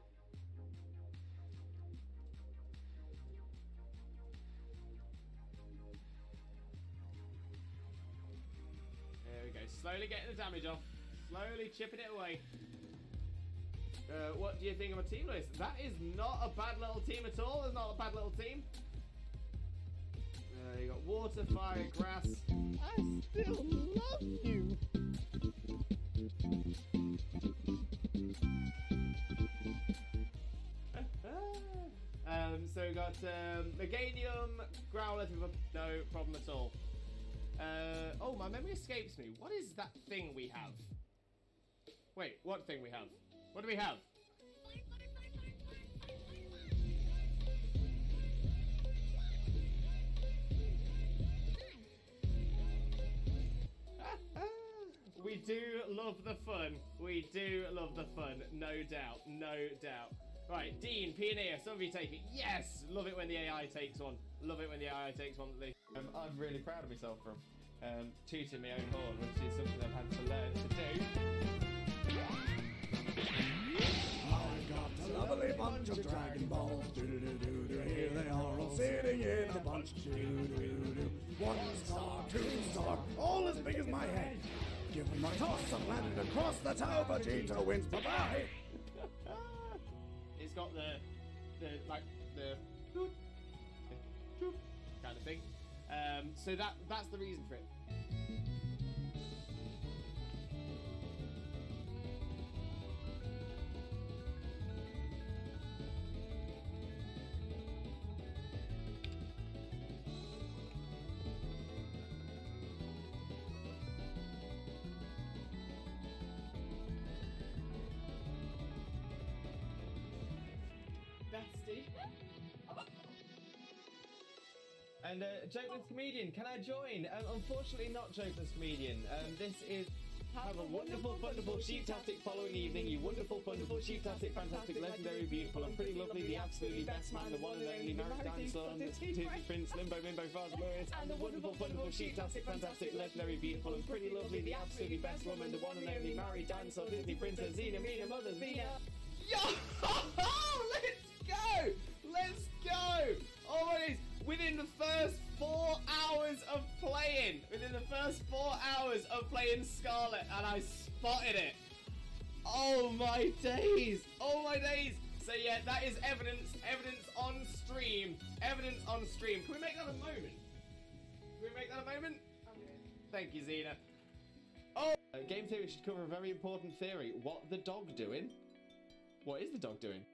There we go. Slowly getting the damage off. Slowly chipping it away. What do you think of a team list? That is not a bad little team at all. It's not a bad little team. You got water, fire, grass. I still love you. So we got Meganium, Growlithe, no problem at all. Oh, my memory escapes me. What is that thing we have? Wait, what thing we have? What do we have? We do love the fun. We do love the fun. No doubt. No doubt. Right, Dean, Pioneer, some of you take it. Yes! Love it when the AI takes one. Love it when the AI takes one. I'm really proud of myself from tooting my own horn, which is something I've had to learn to do. I've got a lovely bunch of Dragon Balls. Do-do-do-do-do. Here they are all sitting in a bunch. Do-do-do-do. 1 star, 2 star, all as big as my head. Give them a toss and land across the tower. Vegeta wins. Bye-bye. It's got the kind of thing. So that's the reason for it. And Jokeless Comedian, can I join? Unfortunately not Jokeless Comedian. This is have a wonderful, wonderful, sheep-tastic following evening, you wonderful, wonderful, sheep-tastic, fantastic, legendary, beautiful, and pretty lovely, the absolutely best man, the one and only married dinosaur, Disney Prince, Limbo, Mimbo, Father Lewis, and the wonderful, wonderful, sheep-tastic, fantastic, legendary, beautiful, and pretty lovely, the absolutely best woman, the one and only married dinosaur, Disney Princess, Xena, Mina, Mother, Xena. Yo! Let's go! Let's go! Oh my days! Within the first 4 hours of playing, Scarlet, and I spotted it. Oh my days. Oh my days. So yeah, that is evidence on stream. Evidence on stream. Can we make that a moment? Can we make that a moment? Thank you, Zena. Oh! Game theory should cover a very important theory. What the dog doing? What is the dog doing?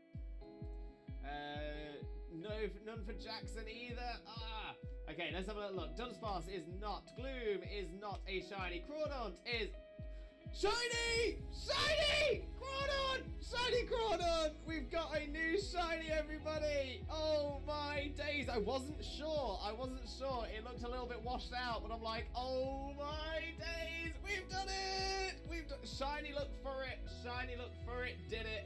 No, none for Jackson either. Ah! Okay, let's have a look. Dunsparce is not. Gloom is not a shiny. Crawdaunt is... Shiny! Shiny! Crawdaunt! Shiny Crawdaunt! We've got a new shiny, everybody! Oh my days! I wasn't sure. It looked a little bit washed out, but I'm like, oh my days! We've done it! We've done... Shiny, look for it! Shiny, look for it! Did it!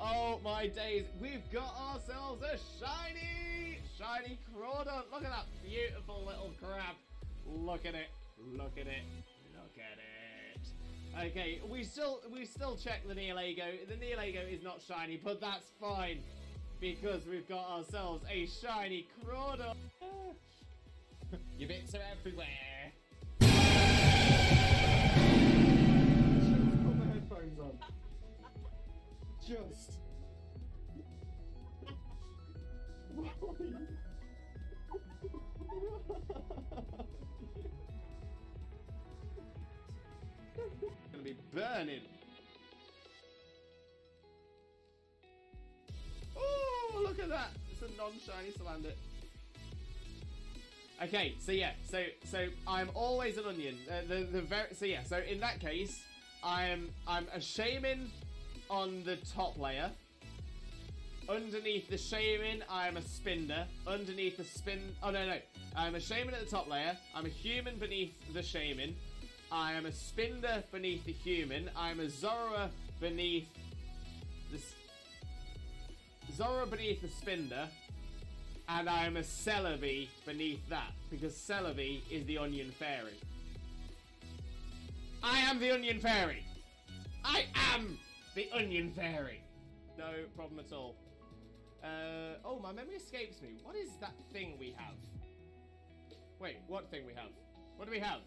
Oh my days! We've got ourselves a shiny! Shiny Crawdaunt! Look at that beautiful little crab! Look at it! Look at it! Look at it! Okay, we still check the Nihilego. The Nihilego is not shiny, but that's fine because we've got ourselves a shiny Crawdaunt. Your bits are everywhere. Just put my headphones on. Just. Gonna be burning. Oh, look at that! It's a non-shiny Salandit. Okay, so yeah, so I'm always an onion. So in that case, I'm a shaman on the top layer. Underneath the shaman, I'm a spinner. Underneath the I'm a shaman at the top layer. I'm a human beneath the shaman. I am a Spinder beneath the human. I am a Zorua beneath the beneath the Spinder, and I am a Celebi beneath that because Celebi is the Onion Fairy. I am the Onion Fairy. I am the Onion Fairy. No problem at all. Oh, my memory escapes me. What is that thing we have? Wait, what thing we have? What do we have?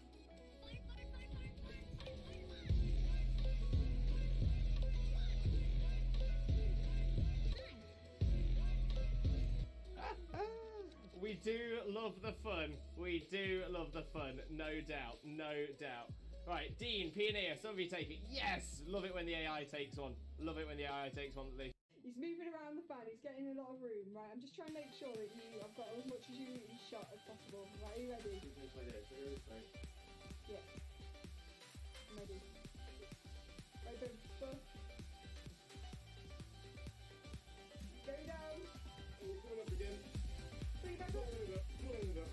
We do love the fun. We do love the fun. No doubt. No doubt. Right, Dean, Pioneer, some of you take it. Yes! Love it when the AI takes one. Love it when the AI takes one. He's moving around the fan, he's getting a lot of room, right? I'm just trying to make sure that I've got as much as you in shot as possible. Right, are you ready? Yeah. I'm ready. Right, boom. Going down. Oh, going up again. Bring it back up. Pulling it up.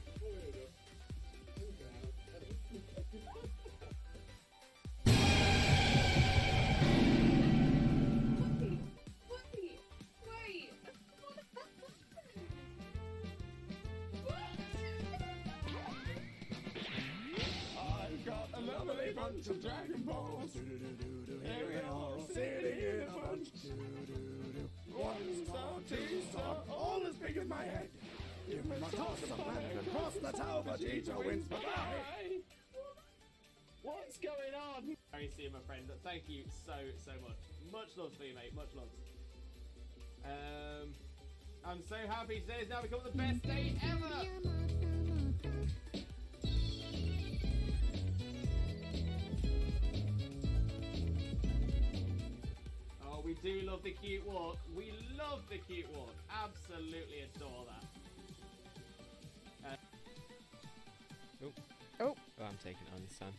Wait. I've got a lovely bunch of Dragon Balls. Here they are all sitting in a bunch. 1 star, 2 star, all as big as my head. Give me my toss of planet across the tower, Vegeta wins. Bye-bye. What's going on? Very see you, my friend. Thank you so much. Much love for you, mate. Much love. I'm so happy today has now become the best day ever. Oh, we do love the cute walk. We love the cute walk. Absolutely adore that. Oh, I'm taking it on this time.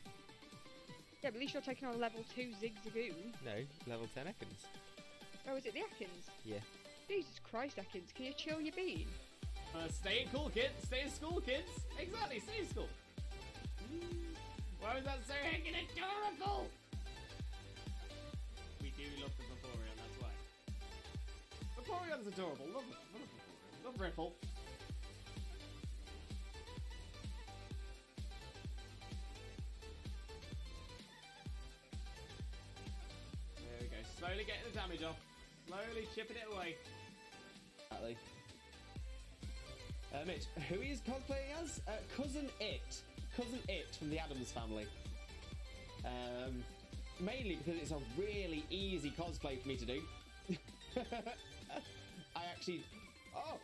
yeah, but at least you're taking on level 2 Zigzagoon. No, level 10 Ekans. Oh, is it the Ekans? Yeah. Jesus Christ, Ekans, can you chill your bean? Stay in cool, kids. Stay in school, kids. Exactly, stay in school. Why was that so heckin' adorable? We do love the Vaporeon, that's why. Vaporeon's adorable. Love Vaporeon. Love Ripple. There we go. Slowly getting the damage off. Slowly chipping it away. Exactly. Mitch, who is cosplaying as? Cousin It. Cousin It from the Addams family. mainly because it's a really easy cosplay for me to do. I actually... Oh!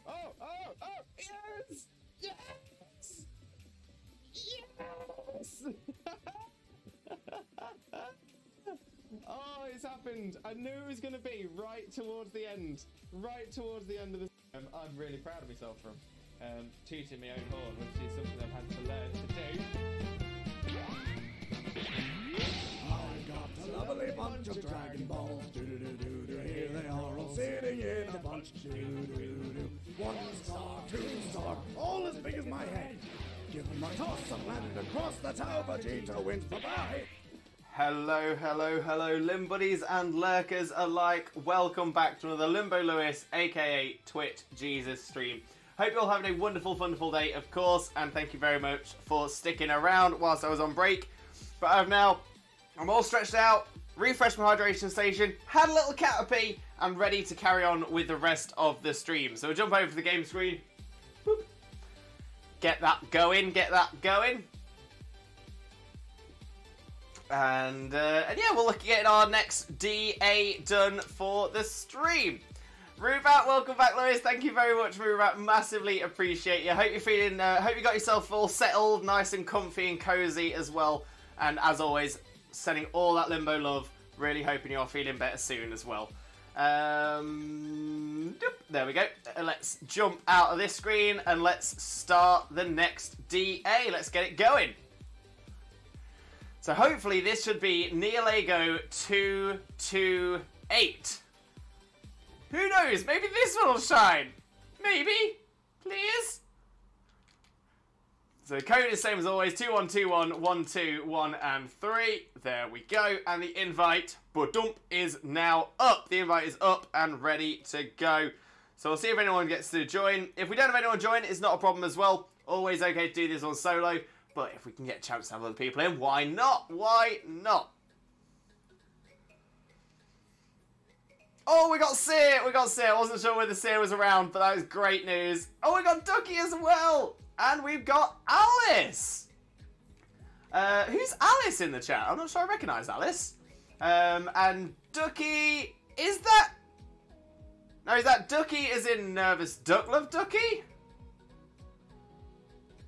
Yes! Yes! Yes! Oh, it's happened. I knew it was going to be right towards the end. Right towards the end of the... I'm really proud of myself for tooting my own horn, which is something I've had to learn to do. I got a lovely bunch of Dragon Balls. Do-do-do-do-do. Here they are all sitting in a bunch. Do-do-do-do. 1 star, 2 star, all as big as my head. Give them a toss and landed across the tower. Vegeta wins. Bye-bye. Hello, Limb Buddies and Lurkers alike. Welcome back to another Limbo Lewis, aka Twitch Jesus stream. Hope you're all having a wonderful, wonderful day, of course, and thank you very much for sticking around whilst I was on break. But I'm all stretched out, refreshed my hydration station, had a little caterpie, and ready to carry on with the rest of the stream. So we'll jump over to the game screen. Boop. Get that going. And yeah, we'll look at getting our next DA done for the stream. Rubat, welcome back, Lewis. Thank you very much, Rubat. Massively appreciate you. Hope you're feeling, hope you got yourself all settled, nice and comfy and cozy as well. And as always, sending all that Limbo love. Really hoping you're feeling better soon as well. There we go. Let's jump out of this screen and let's start the next DA. Let's get it going. So hopefully this should be Nihilego 228. Who knows? Maybe this one will shine. Maybe. Please. So the code is same as always. 2121 121 and 3. There we go. And the invite, ba-dump, is now up. The invite is up and ready to go. So we'll see if anyone gets to join. If we don't have anyone join, it's not a problem as well. Always okay to do this on solo. But if we can get a chance to have other people in, why not? Why not? Oh, we got Seer! I wasn't sure whether Seer was around, but that was great news. Oh, we got Ducky as well! And we've got Alice! Who's Alice in the chat? I'm not sure I recognise Alice. And Ducky... Is that... No, is that Ducky as in Nervous Duck Love Ducky?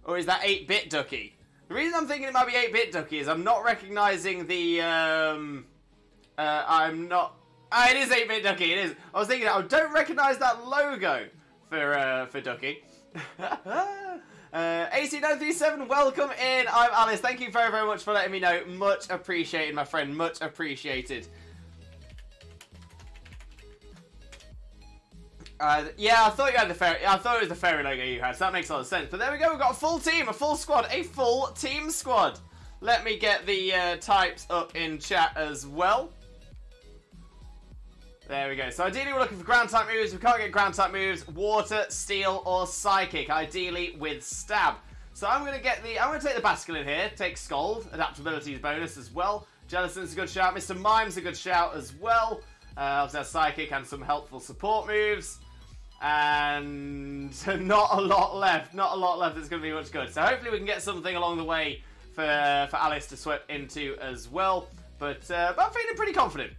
Or is that 8-Bit Ducky? The reason I'm thinking it might be 8-Bit Ducky is I'm not recognising the, I'm not... Ah, it is 8-Bit Ducky, it is. I was thinking, I don't recognise that logo for Ducky. 18937, welcome in. I'm Alice. Thank you very, very much for letting me know. Much appreciated, my friend. Much appreciated. Yeah, I thought you had the fairy. I thought it was the fairy logo you had, so that makes a lot of sense. But there we go, we've got a full team, a full squad, a full team squad. Let me get the types up in chat as well. There we go. So ideally we're looking for ground type moves. We can't get ground type moves. Water, steel, or psychic. Ideally with stab. So I'm gonna take the Basculin here. Take Scold. Adaptability is bonus as well. Jellison's a good shout. Mr. Mime's a good shout as well. Obviously has psychic and some helpful support moves. And not a lot left. Not a lot left that's going to be much good. So hopefully we can get something along the way for Alice to sweep into as well. But I'm feeling pretty confident.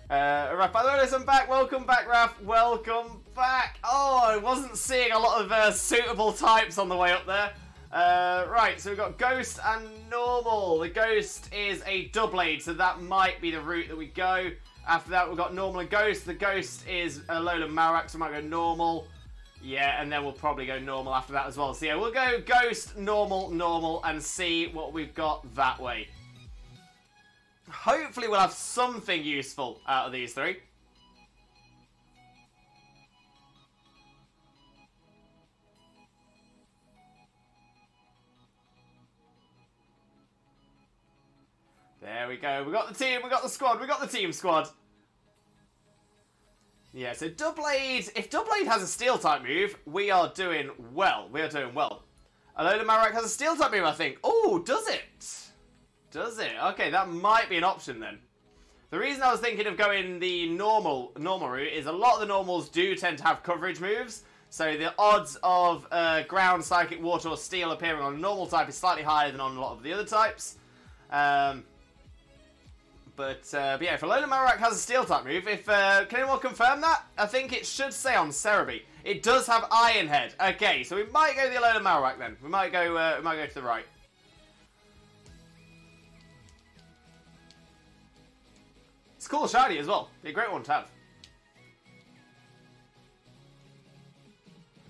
Raph, by the way, I'm back. Welcome back, Raph. Welcome back. Oh, I wasn't seeing a lot of suitable types on the way up there. Right, so we've got Ghost and Normal. The Ghost is a Doublade, so that might be the route that we go. After that, we've got Normal and Ghost. The Ghost is a Alola Marowak, so we might go Normal. Yeah, and then we'll probably go Normal after that as well. So yeah, we'll go Ghost, Normal, and see what we've got that way. Hopefully we'll have something useful out of these three. There we go. We got the team, we got the squad, we got the team squad. Yeah, so Doublade, if Doublade has a steel type move, we are doing well. Alola Marowak has a steel type move, I think. Oh, does it? Does it? Okay, that might be an option then. The reason I was thinking of going the normal route is a lot of the normals do tend to have coverage moves. So the odds of ground, psychic, water, or steel appearing on a normal type is slightly higher than on a lot of the other types. But yeah, if Alolan Marowak has a steel type move, can anyone confirm that? I think it should say on Cerebi. It does have Iron Head. Okay, so we might go the Alolan Marowak then. We might go to the right. It's cool shiny as well. Be a great one to have.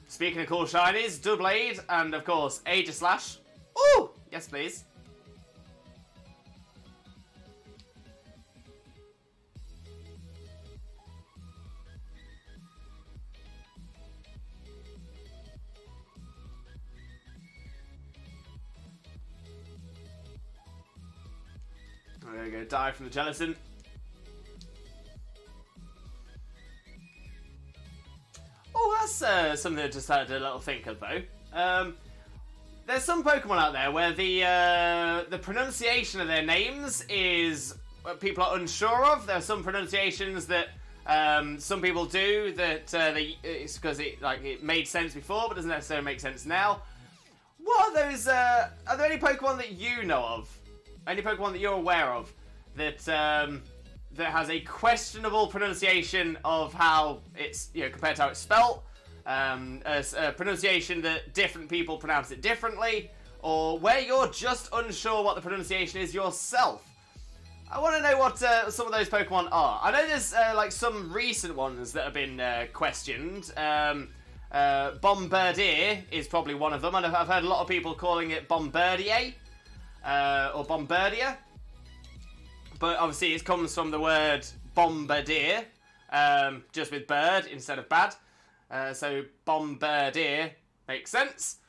Speaking of cool shinies, Doublade and of course Aegislash. Ooh, yes please. There we go, die from the gelatin. Oh, that's something I just had a little think of though. There's some Pokemon out there where the pronunciation of their names is people are unsure of. There are some pronunciations that some people do that it's because it made sense before, but doesn't necessarily make sense now. What are those? Are there any Pokemon that you know of? Any Pokemon that you're aware of that that has a questionable pronunciation of how it's, compared to how it's spelt, a pronunciation that different people pronounce it differently, or where you're just unsure what the pronunciation is yourself? I want to know what some of those Pokemon are. I know there's some recent ones that have been questioned. Bombardier is probably one of them, and I've heard a lot of people calling it Bombardier. Or Bombardier, but obviously it comes from the word bombardier, just with bird instead of bad, so Bombardier makes sense.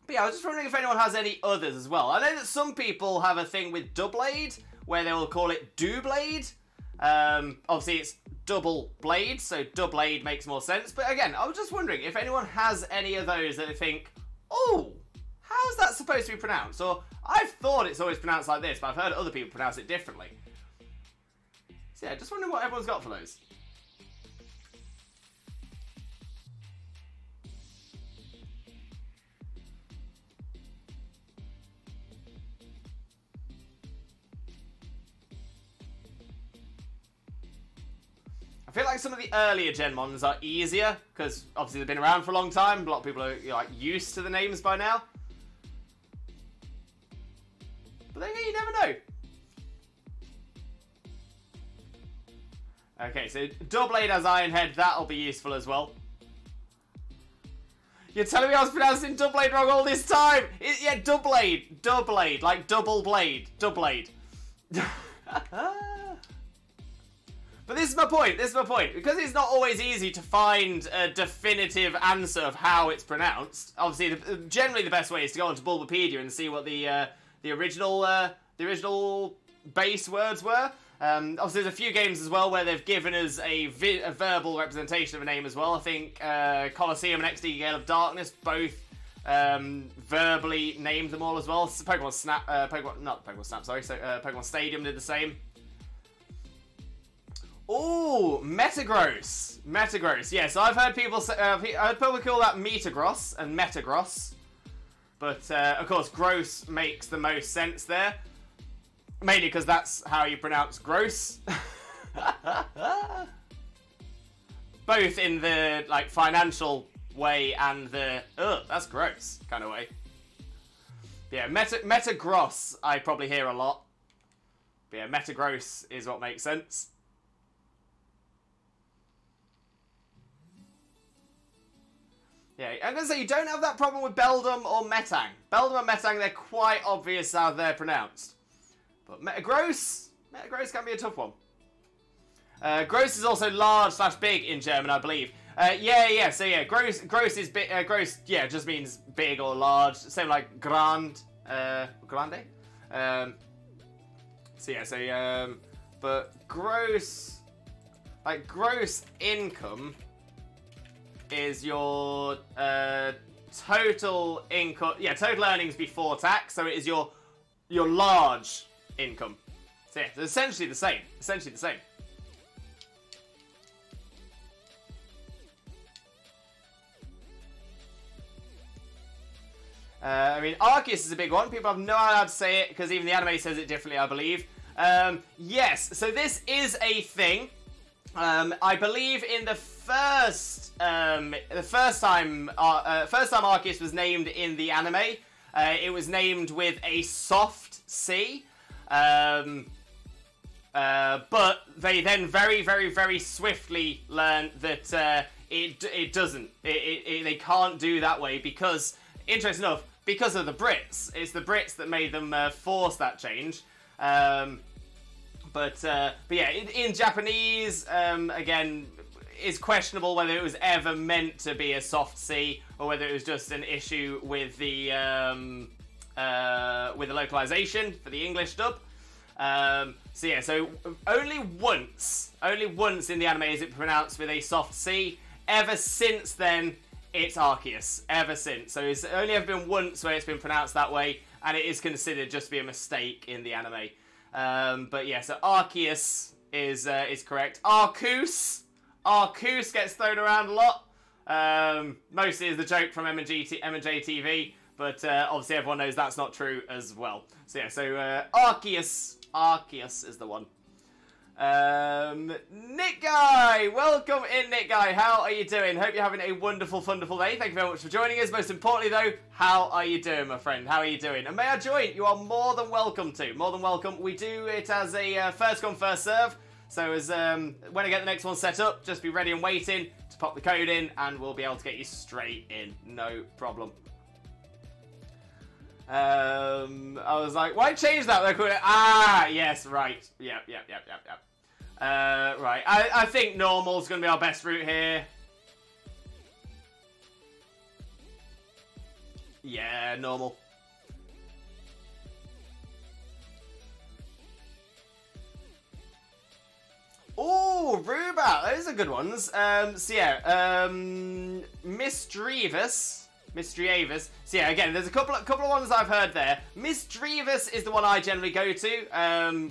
But yeah, I was just wondering if anyone has any others as well. I know that some people have a thing with Doublade, where they will call it Doublade. Obviously it's double blade, so Doublade makes more sense, but again, I was just wondering if anyone has any of those that they think, oh, how's that supposed to be pronounced? Or, I've thought it's always pronounced like this, but I've heard other people pronounce it differently. So yeah, just wondering what everyone's got for those. I feel like some of the earlier Gen Mons are easier, because obviously they've been around for a long time. A lot of people are used to the names by now. But then you never know. Okay, so Doublade has Iron Head. That'll be useful as well. You're telling me I was pronouncing Doublade wrong all this time? Yeah, Doublade. Doublade. Like double blade. Doublade. But this is my point. This is my point. Because it's not always easy to find a definitive answer of how it's pronounced. Obviously, generally the best way is to go onto Bulbapedia and see what the original base words were. Obviously, there's a few games as well where they've given us a verbal representation of a name as well. I think Colosseum and XD Gale of Darkness both verbally named them all as well. Pokemon Stadium did the same. Ooh, Metagross. Metagross, yes. I've heard people say, I've heard people call that Metagross and Metagross. But, of course, gross makes the most sense there. Mainly because that's how you pronounce gross. Both in the, financial way and the, ugh, that's gross kind of way. Yeah, Metagross I probably hear a lot. But yeah, Metagross is what makes sense. Yeah, I'm going to say you don't have that problem with Beldum or Metang. Beldum and Metang, they're quite obvious how they're pronounced. But Metagross can be a tough one. Gross is also large/big in German, I believe. Yeah. So yeah, gross is big. Gross, yeah, just means big or large. Same like grande. But gross income is your total income. Yeah, total earnings before tax. So it is your large income. So yeah, it's essentially the same. I mean, Arceus is a big one. People have no idea how to say it because even the anime says it differently, I believe. Yes, so this is a thing. I believe in the first time Arceus was named in the anime, it was named with a soft C. But they then very, very, very swiftly learned that it doesn't. They can't do that way because, interesting enough, because of the Brits. It's the Brits that made them force that change. But yeah, in Japanese, again, it's questionable whether it was ever meant to be a soft C or whether it was just an issue with the localization for the English dub. So yeah, so only once in the anime is it pronounced with a soft C. Ever since then, it's Arceus. Ever since. So it's only ever been once where it's been pronounced that way, and it is considered just to be a mistake in the anime. But yeah, so Arceus is correct. Arceus gets thrown around a lot. Mostly is the joke from M&J TV, but obviously everyone knows that's not true as well. So yeah, so Arceus is the one. Nick Guy, welcome in, Nick Guy. How are you doing? Hope you're having a wonderful, wonderful day. Thank you very much for joining us. Most importantly, though, how are you doing, my friend? How are you doing? And may I join? You are more than welcome to. More than welcome. We do it as a first come, first serve. So as when I get the next one set up, just be ready and waiting to pop the code in, and we'll be able to get you straight in. No problem. I was like, why change that? Ah, yes, right. Yep. Right, I think normal's going to be our best route here. Yeah, normal. Oh, Rubat, those are good ones. So yeah, Misdreavus. So yeah, again, there's a couple of ones I've heard there. Misdreavus is the one I generally go to.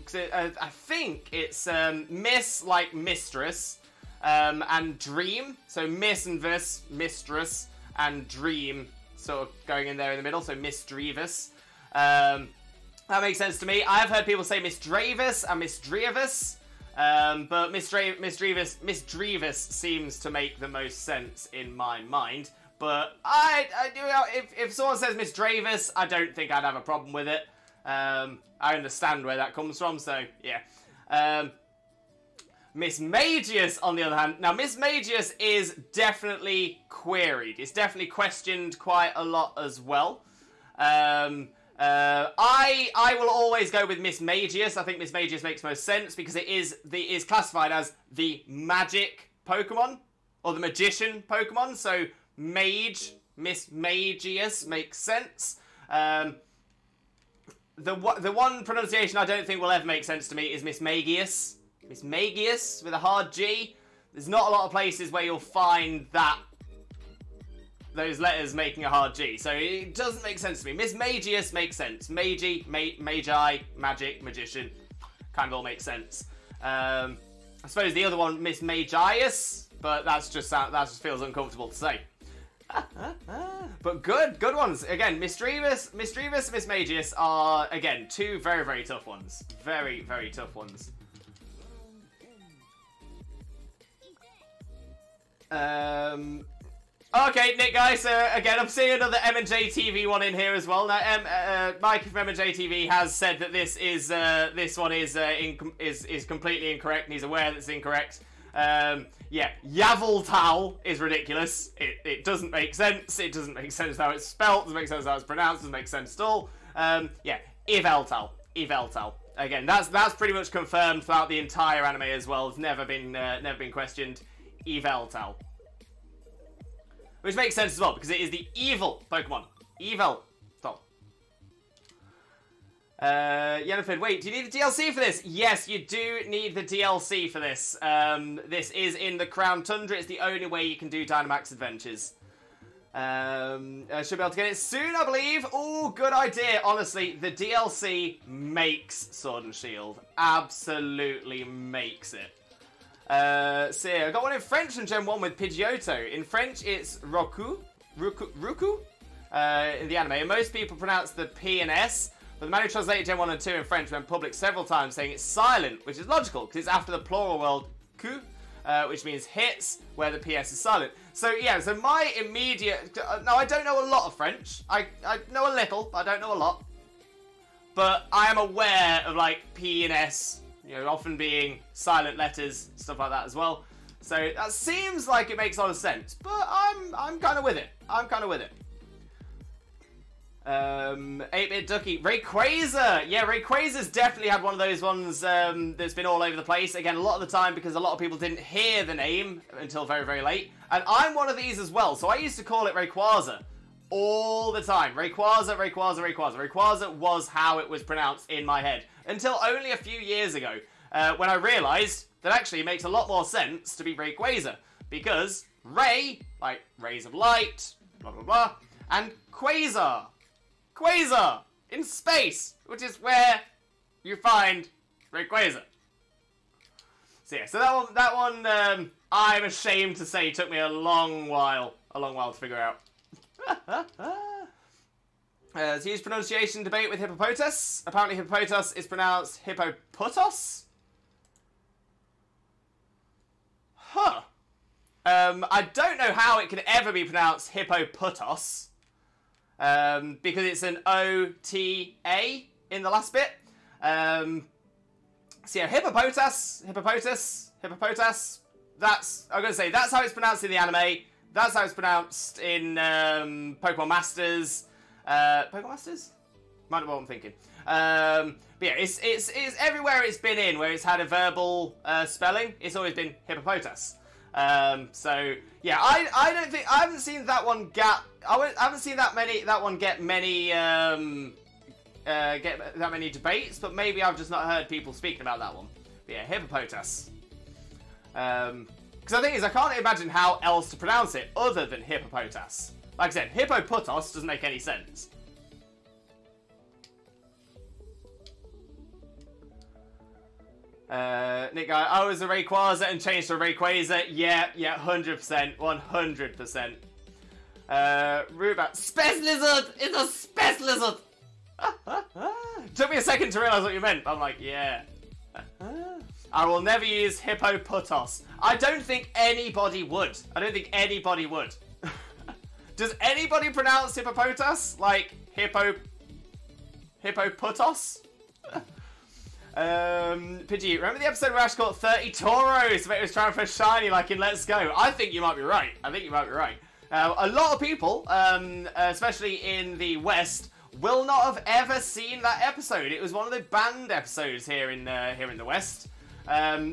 Cause I think it's Miss like mistress, and dream. So Miss and Vis, mistress, and dream, sort of going in there in the middle. So Misdreavus. That makes sense to me. I've heard people say Misdreavus and Misdreavus. But Misdreavus seems to make the most sense in my mind. But I do. If someone says Misdreavus, I don't think I'd have a problem with it. I understand where that comes from, so yeah. Miss Magius, on the other hand, now Miss Magius is definitely queried. It's definitely questioned quite a lot as well. I will always go with Miss Magius. I think Miss Magius makes most sense because it is classified as the magic Pokemon or the magician Pokemon. So Mage, Miss Magius makes sense. The one pronunciation I don't think will ever make sense to me is Miss Magius. Miss Magius with a hard G. There's not a lot of places where you'll find those letters making a hard G, so it doesn't make sense to me. Miss Magius makes sense. Magi, Magi, magic, magician, kind of all makes sense. I suppose the other one, Miss Magius, but that just feels uncomfortable to say. But good ones. Again, Misdreavus, Miss Magius are, again, two very, very tough ones. Very, very tough ones. Okay, Nick, guys. So again, I'm seeing another M&J TV one in here as well. Now, Mike from M&J TV has said that this one is completely incorrect, and he's aware that it's incorrect. Yeah, Yaveltal is ridiculous. It doesn't make sense. It doesn't make sense how it's spelt. Doesn't make sense how it's pronounced. Doesn't make sense at all. Yeah, Yveltal. Again, that's pretty much confirmed throughout the entire anime as well. It's never been questioned. Yveltal. Which makes sense as well, because it is the evil Pokemon. Evil. Stop. Yennefer, wait, do you need the DLC for this? Yes, you do need the DLC for this. This is in the Crown Tundra. It's the only way you can do Dynamax Adventures. I should be able to get it soon, I believe. Oh, good idea. Honestly, the DLC makes Sword and Shield. Absolutely makes it. So yeah, I got one in French from Gen 1 with Pidgeotto. In French, it's Roku. in the anime, and most people pronounce the P and S, but the man who translated Gen 1 and 2 in French went public several times saying it's silent, which is logical, because it's after the plural word coup, which means hits, where the PS is silent. So yeah, so my immediate... Now, I don't know a lot of French. I know a little, but I don't know a lot. But I am aware of, like, P and S, you know, often being silent letters, stuff like that as well. So that seems like it makes a lot of sense, but I'm kind of with it. I'm kind of with it. 8-Bit Ducky. Rayquaza! Yeah, Rayquaza's definitely had one of those ones that's been all over the place. Again, a lot of the time because a lot of people didn't hear the name until very, very late. And I'm one of these as well, so I used to call it Rayquaza all the time. Rayquaza, Rayquaza, Rayquaza. Rayquaza was how it was pronounced in my head. Until only a few years ago, when I realised that actually it makes a lot more sense to be Rayquaza. Because Ray, like rays of light, blah, blah, blah, and Quasar. Quasar in space, which is where you find Rayquaza. So yeah, so that one, I'm ashamed to say took me a long while to figure out. There's a huge pronunciation debate with Hippopotas. Apparently Hippopotas is pronounced Hippopotos. Huh. I don't know how it can ever be pronounced Hippopotos. Because it's an O-T-A in the last bit. So yeah, Hippopotas. That's, I'm going to say, that's how it's pronounced in the anime. That's how it's pronounced in Pokemon Masters. Pokemon Masters? Might know what I'm thinking. But yeah, it's everywhere it's been in where it's had a verbal spelling. It's always been Hippopotas. So yeah, I don't think I haven't seen that one get. I haven't seen that one get many debates, but maybe I've just not heard people speaking about that one. But yeah, Hippopotas. Because the thing is, I can't imagine how else to pronounce it other than Hippopotas. Like I said, Hippopotos doesn't make any sense. Nick Guy, I was a Rayquaza and changed to a Rayquaza. Yeah, 100%, 100%. Rubat, Space Lizard! It's a Space Lizard! Took me a second to realise what you meant, but I'm like, yeah. I will never use Hippopotos. I don't think anybody would. Does anybody pronounce Hippopotas like Hippopotos? Pidgey, remember the episode where Ash caught 30 Tauros but it was trying for shiny like in Let's Go? I think you might be right. A lot of people, especially in the West, will not have ever seen that episode. It was one of the banned episodes here in the West.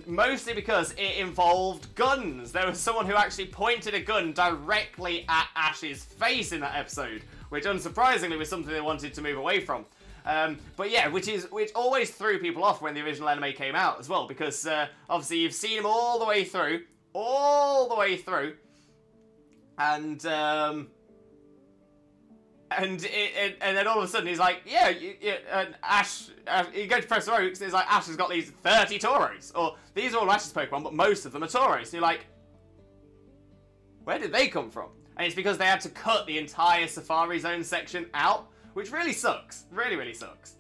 Mostly because it involved guns. There was someone who actually pointed a gun directly at Ash's face in that episode, which unsurprisingly was something they wanted to move away from. But yeah, which always threw people off when the original anime came out as well, because obviously you've seen him all the way through, and then all of a sudden he's like, yeah, Ash, you go to press the Oaks, it's like Ash has got these 30 Tauros, or these are all Ash's Pokemon, but most of them are Tauros. And you're like, where did they come from? And it's because they had to cut the entire Safari Zone section out, which really sucks. Really, really sucks.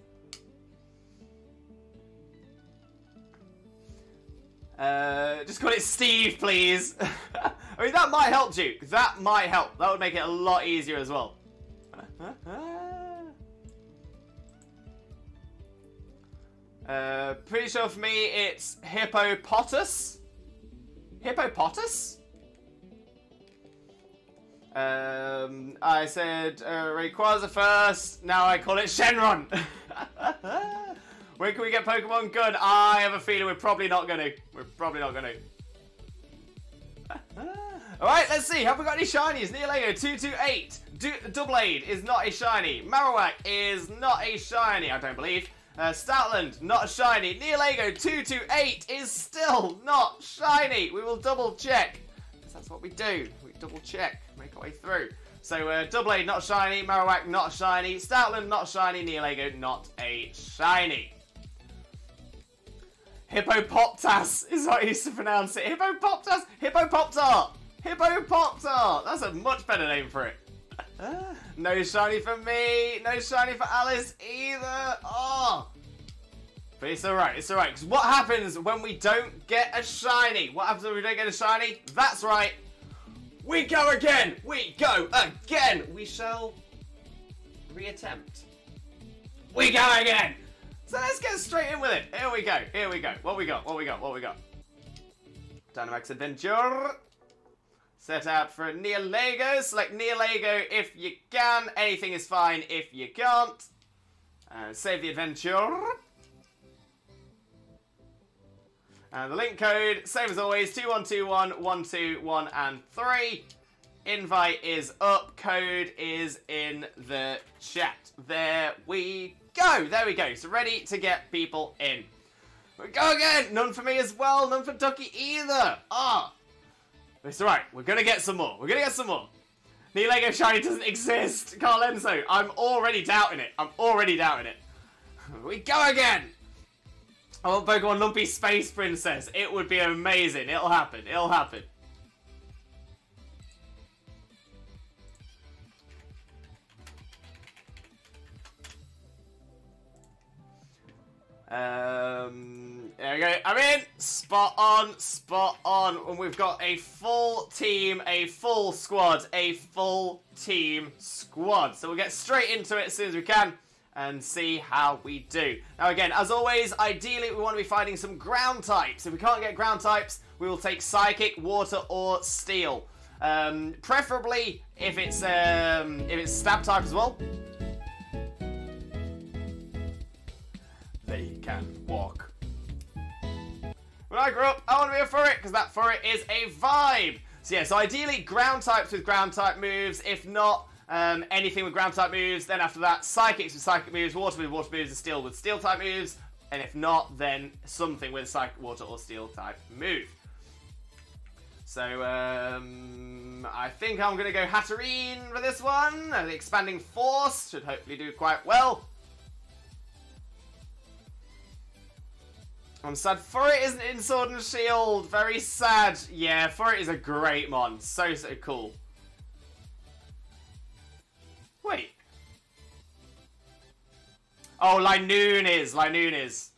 Just call it Steve, please. I mean, that might help, Duke. That might help. That would make it a lot easier as well. Pretty sure for me it's Hippopotas. Hippopotas? I said Rayquaza first, now I call it Shenron. When can we get Pokemon Gun? I have a feeling we're probably not gonna. Alright, let's see. Have we got any shinies? Nihilego 228. Doubleade is not a shiny. Marowak is not a shiny, I don't believe. Stoutland, not a shiny. Nihilego 228 is still not shiny. We will double check. That's what we do. We double check. Make our way through. So, Doubleade, not shiny. Marowak, not shiny. Stoutland, not shiny. Nihilego, not a shiny. Hippopoptas is what I used to pronounce it. Hippopoptas? Hippopoptar! Hippopoptar! That's a much better name for it. No shiny for me. No shiny for Alice either. Oh. But it's alright, it's alright. Because what happens when we don't get a shiny? What happens when we don't get a shiny? That's right. We go again. We go again. We shall reattempt. We go again. So let's get straight in with it. Here we go. Here we go. What we got? What we got? What we got? Dynamax Adventure. Set out for Nihilego. Select Nihilego if you can. Anything is fine if you can't. Save the adventure. And the link code, same as always, 2121 121 and 3. Invite is up. Code is in the chat. There we go. There we go. So ready to get people in. We go again. None for me as well. None for Ducky either. Ah. It's alright. We're going to get some more. We're going to get some more. Nihilego Shiny doesn't exist. Carl Enzo. I'm already doubting it. I'm already doubting it. We go again. I want Pokemon Lumpy Space Princess. It would be amazing. It'll happen. It'll happen. There we go. I'm in. Spot on. Spot on. And we've got a full team, a full squad, a full team squad. So we'll get straight into it as soon as we can and see how we do. Now again, as always, ideally we want to be fighting some ground types. If we can't get ground types, we will take Psychic, Water, or Steel. Preferably if it's Stab type as well. They can walk. When I grew up, I want to be a Furret, because that Furret is a vibe. So yeah, so ideally ground types with ground type moves. If not, anything with ground type moves. Then after that, Psychics with Psychic moves, Water with Water moves, and Steel with Steel type moves. And if not, then something with Psychic, Water, or Steel type move. So, I think I'm going to go Hatterene for this one. The Expanding Force should hopefully do quite well. I'm sad Furret isn't in Sword and Shield. Very sad. Yeah, Furret is a great mon. So, so cool. Wait. Oh, Linoon is. Linoon is.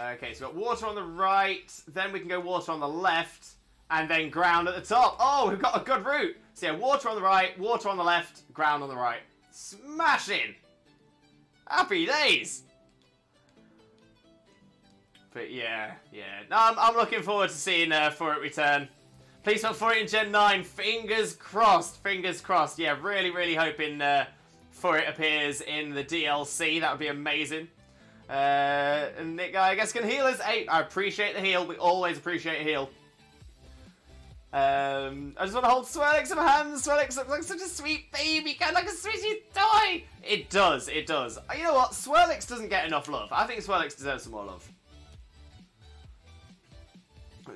Okay, so we've got Water on the right, then we can go Water on the left, and then Ground at the top. Oh, we've got a good route. So yeah, Water on the right, Water on the left, Ground on the right. Smashing! Happy days! But yeah. No, I'm looking forward to seeing Furret return. Please put Furret in Gen 9. Fingers crossed, fingers crossed. Yeah, really hoping Furret appears in the DLC. That would be amazing. And Nick Guy, I guess, can heal us 8. I appreciate the heal. We always appreciate a heal. I just want to hold Swirlix in my hands. Swirlix looks like such a sweet baby. Kind of like a sweetie toy. It does. It does. You know what? Swirlix doesn't get enough love. I think Swirlix deserves some more love.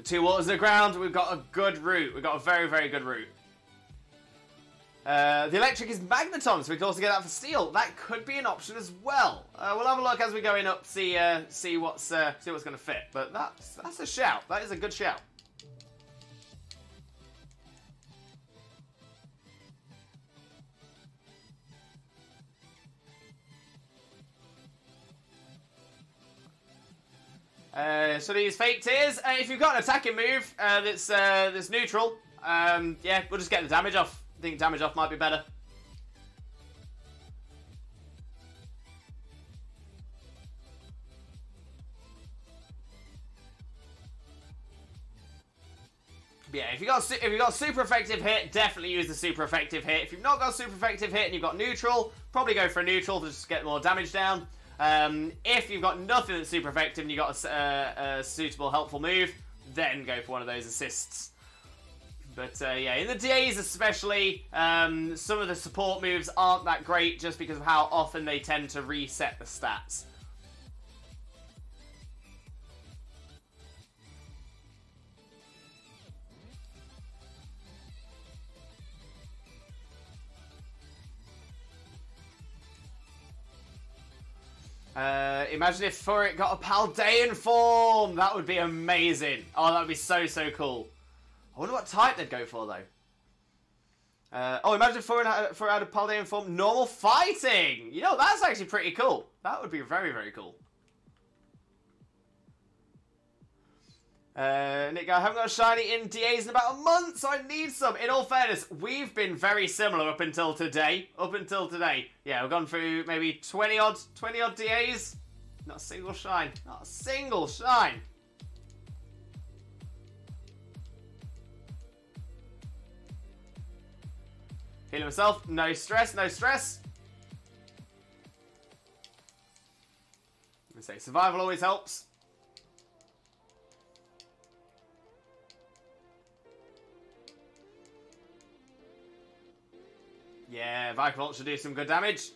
2 waters in the ground. We've got a good route. We've got a very good route. The electric is Magneton, so we can also get that for Steel. That could be an option as well. We'll have a look as we go in up, see what's going to fit. But that's a shout. That is a good shout. So these fake tears. If you've got an attacking move that's neutral, yeah, we'll just get the damage off. I think damage off might be better. But yeah, if you've got super effective hit, definitely use the super effective hit. If you've not got super effective hit and you've got neutral, probably go for a neutral to just get more damage down. If you've got nothing that's super effective and you've got a suitable helpful move, then go for one of those assists. But yeah, in the DAs especially, some of the support moves aren't that great just because of how often they tend to reset the stats. Imagine if Furret got a Paldean form. That would be amazing. Oh, that would be so, so cool. I wonder what type they'd go for, though. Imagine if Furret had a Paldean form. Normal fighting! You know, that's actually pretty cool. That would be very, very cool. Nick, I haven't got a shiny in DAs in about a month, so I need some. In all fairness, we've been very similar up until today. Yeah, we've gone through maybe 20 odd DAs. Not a single shine. Not a single shine. Healing myself. No stress, no stress. I'm gonna say survival always helps. Yeah, Vikavolt should do some good damage.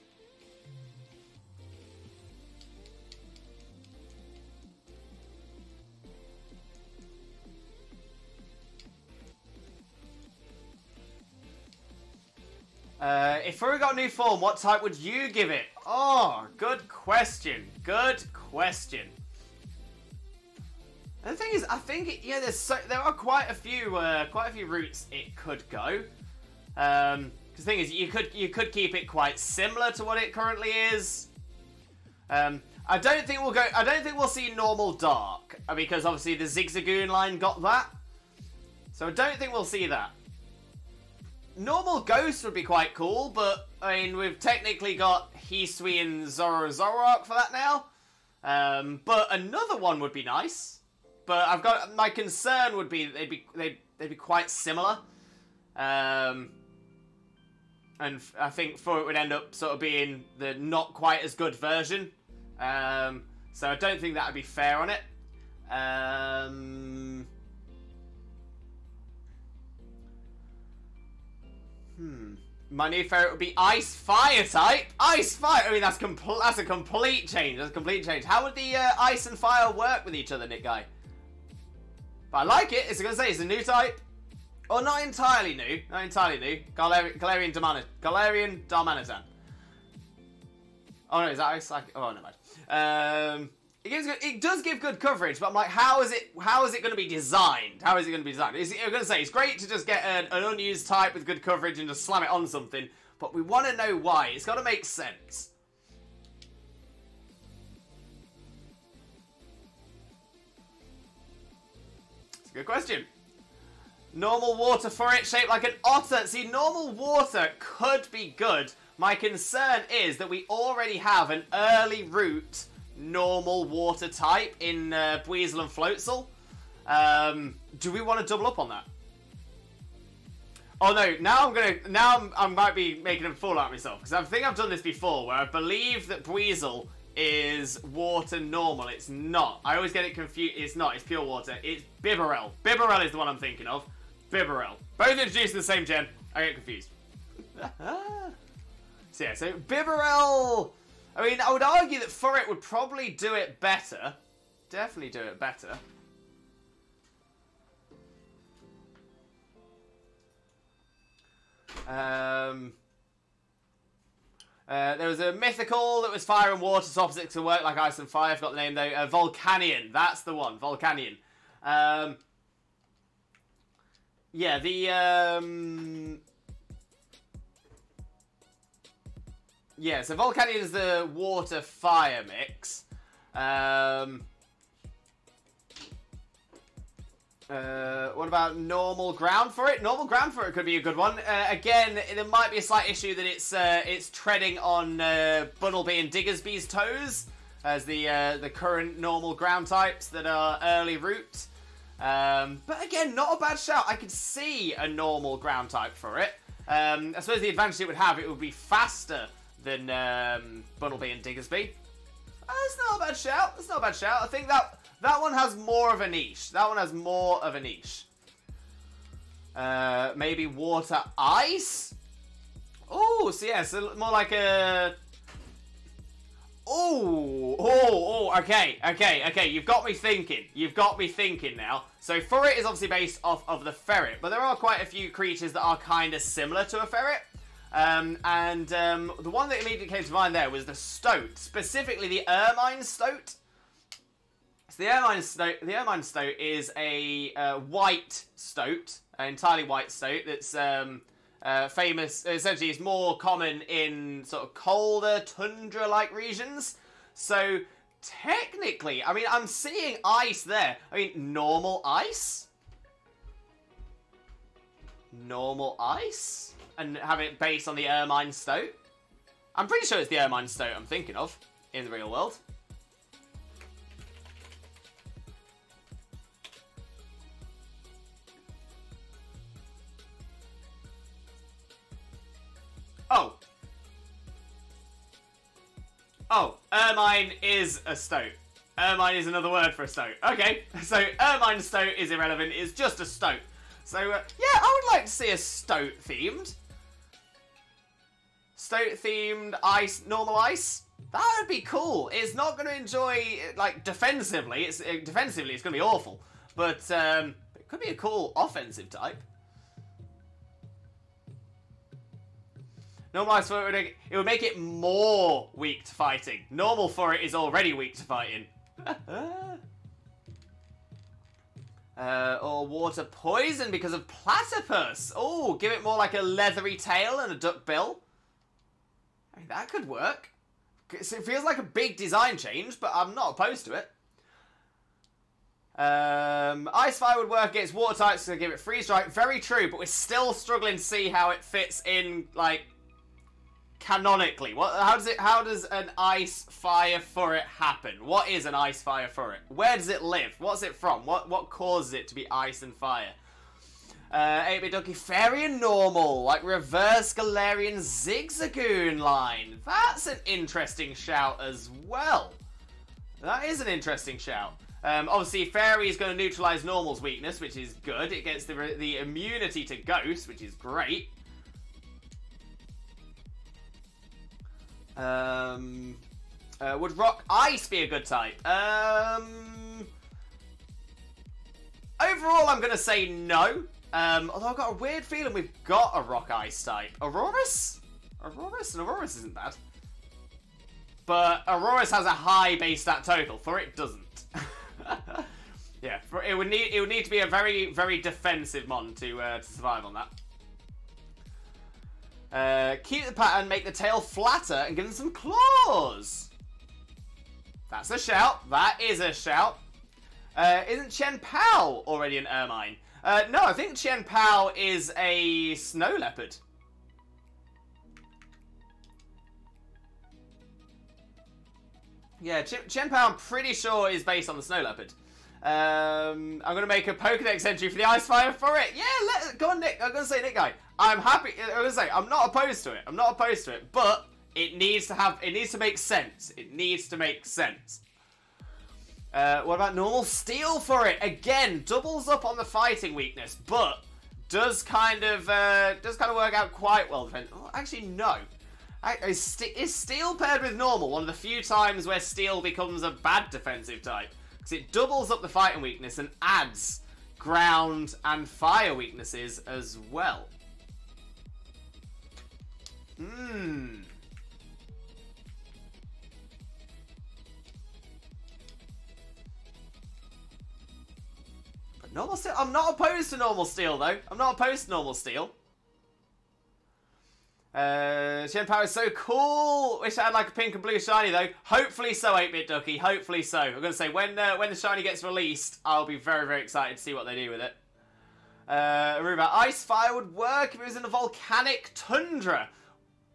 If Furret got a new form, what type would you give it? Oh, good question. Good question. And the thing is, I think there are quite a few routes it could go. Because the thing is, you could keep it quite similar to what it currently is. I don't think we'll see normal dark, because obviously the Zigzagoon line got that. So I don't think we'll see that. Normal Ghost would be quite cool, but I mean, we've technically got Hisui and Zoroark for that now. But another one would be nice. But my concern would be they'd be quite similar. And I think Furret would end up sort of being the not quite as good version. So I don't think that would be fair on it. My new favourite would be Ice Fire type. Ice Fire. I mean, that's a complete change. That's a complete change. How would the Ice and Fire work with each other, Nick Guy? But I like it. It's gonna say it's a new type. Oh, not entirely new. Not entirely new. Galarian Darmanitan. Oh no, is that Ice? Oh, never mind. It does give good coverage, but I'm like, how is it going to be designed? How is it going to be designed? I'm going to say, it's great to just get an unused type with good coverage and just slam it on something, but we want to know why. It's got to make sense. It's a good question. Normal water for it, shaped like an otter. See, normal water could be good. My concern is that we already have an early route normal water type in Buizel and Floatzel. Do we want to double up on that? Oh no, I might be making a fool out of myself, because I think I've done this before, where I believe that Buizel is water normal. It's not. I always get it confused. It's not. It's pure water. It's Bibarel. Bibarel is the one I'm thinking of. Bibarel. Both introduced in the same gen. I get confused. So yeah, so Bibarel. I mean, I would argue that Furret would probably do it better. Definitely do it better. There was a mythical that was fire and water, so opposite to work like ice and fire. I forgot the name though. Volcanion. That's the one. Volcanion. Yeah, yeah, so Volcanion is the water-fire mix. What about normal ground for it? Normal ground for it could be a good one. Again, there might be a slight issue that it's treading on Bunnelby and Diggersby's toes as the current normal ground types that are early route. But again, not a bad shout. I could see a normal ground type for it. I suppose the advantage it would be faster than Bunnelby and Diggersby. That's not a bad shout. That's not a bad shout. I think that one has more of a niche. That one has more of a niche. Maybe water ice? Oh, so yeah, so more like a... Oh, okay. You've got me thinking. You've got me thinking now. So Furret is obviously based off of the ferret, but there are quite a few creatures that are kind of similar to a ferret. The one that immediately came to mind there was the stoat, specifically the ermine stoat. So the ermine stoat is a white stoat, an entirely white stoat that's famous. Essentially, it's more common in sort of colder tundra-like regions. So technically, I mean, I'm seeing ice there. I mean, normal ice, and have it based on the ermine stoat. I'm pretty sure it's the ermine stoat I'm thinking of in the real world. Oh, ermine is a stoat. Ermine is another word for a stoat. Okay, so ermine stoat is irrelevant. It's just a stoat. So, yeah, I would like to see a stoat themed. Stoat themed ice, normal ice. That would be cool. It's not going to enjoy, like, defensively. Defensively, it's going to be awful. But, it could be a cool offensive type. Normal ice for it would make it more weak to fighting. Normal for it is already weak to fighting. Or water poison because of platypus. Oh, give it more like a leathery tail and a duck bill. I mean, that could work. It feels like a big design change, but I'm not opposed to it. Ice Fire would work against water types to give it freeze strike. Very true, but we're still struggling to see how it fits in, like, canonically. How does an ice fire for it happen? What is an ice fire for it? Where does it live? What's it from? What causes it to be ice and fire? 8-bit Donkey Fairy and normal, like reverse Galarian Zigzagoon line. That's an interesting shout as well. That is an interesting shout. Obviously, Fairy is going to neutralize normal's weakness, which is good. It gets the immunity to Ghost, which is great. Would Rock Ice be a good type? Overall, I'm going to say no. Although I've got a weird feeling we've got a Rock Ice type. Aurorus? Aurorus? And Aurorus isn't bad. But Aurorus has a high base stat total. For it doesn't. Yeah, it would need to be a very, very defensive mon to survive on that. Keep the pattern, make the tail flatter, and give them some claws. That's a shout. That is a shout. Isn't Chen Pao already an ermine? No, I think Chen Pao is a snow leopard. Yeah, Chen Pao, I'm pretty sure, is based on the snow leopard. I'm going to make a Pokedex entry for the Ice Fire for it. Yeah, go on, Nick. I'm going to say, Nick guy. I'm happy. I'm going to say, I'm not opposed to it. I'm not opposed to it. But it needs to make sense. It needs to make sense. What about normal steel for it? Again, doubles up on the fighting weakness, but does kind of work out quite well. Oh, actually, no. Is steel paired with normal one of the few times where steel becomes a bad defensive type? Because it doubles up the fighting weakness and adds ground and fire weaknesses as well. But normal steel, I'm not opposed to normal steel though. I'm not opposed to normal steel. Chen Pao is so cool. Wish I had like a pink and blue shiny though. Hopefully so, 8-bit Ducky. Hopefully so. I'm gonna say when the shiny gets released, I'll be very, very excited to see what they do with it. Remember, Ice Fire would work if it was in a volcanic tundra.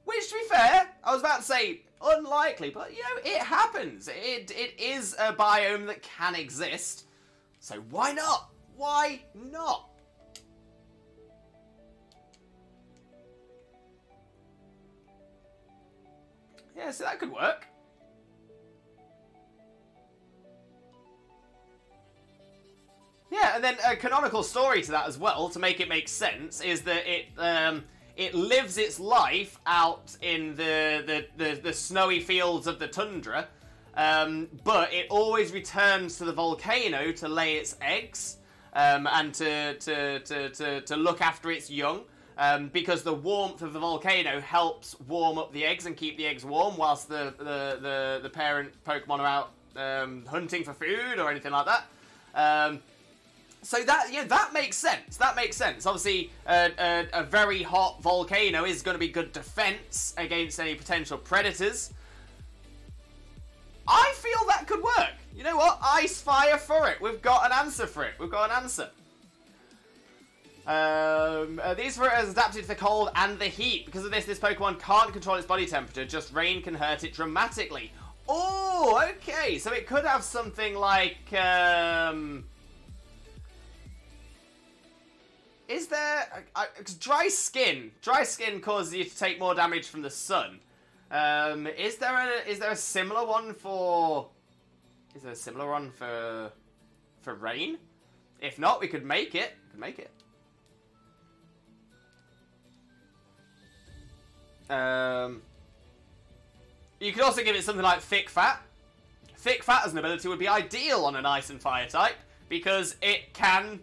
Which, to be fair, I was about to say unlikely, but you know, it happens. It is a biome that can exist. So why not? Why not? Yeah, so that could work. Yeah, and then a canonical story to that as well, to make it make sense, is that it lives its life out in the snowy fields of the tundra, but it always returns to the volcano to lay its eggs, and to look after its young. because the warmth of the volcano helps warm up the eggs and keep the eggs warm whilst the parent Pokemon are out hunting for food or anything like that. So that makes sense. That makes sense. Obviously, a very hot volcano is going to be good defense against any potential predators. I feel that could work. You know what? Ice fire for it. We've got an answer for it. We've got an answer. These fruit is adapted to the cold and the heat. Because of this Pokemon can't control its body temperature. Just rain can hurt it dramatically. Oh, okay. So it could have something like... Is there... dry skin causes you to take more damage from the sun. Is there a similar one for... Is there a similar one for rain? If not, we could make it. You could also give it something like thick fat. Thick fat as an ability would be ideal on an ice and fire type because it can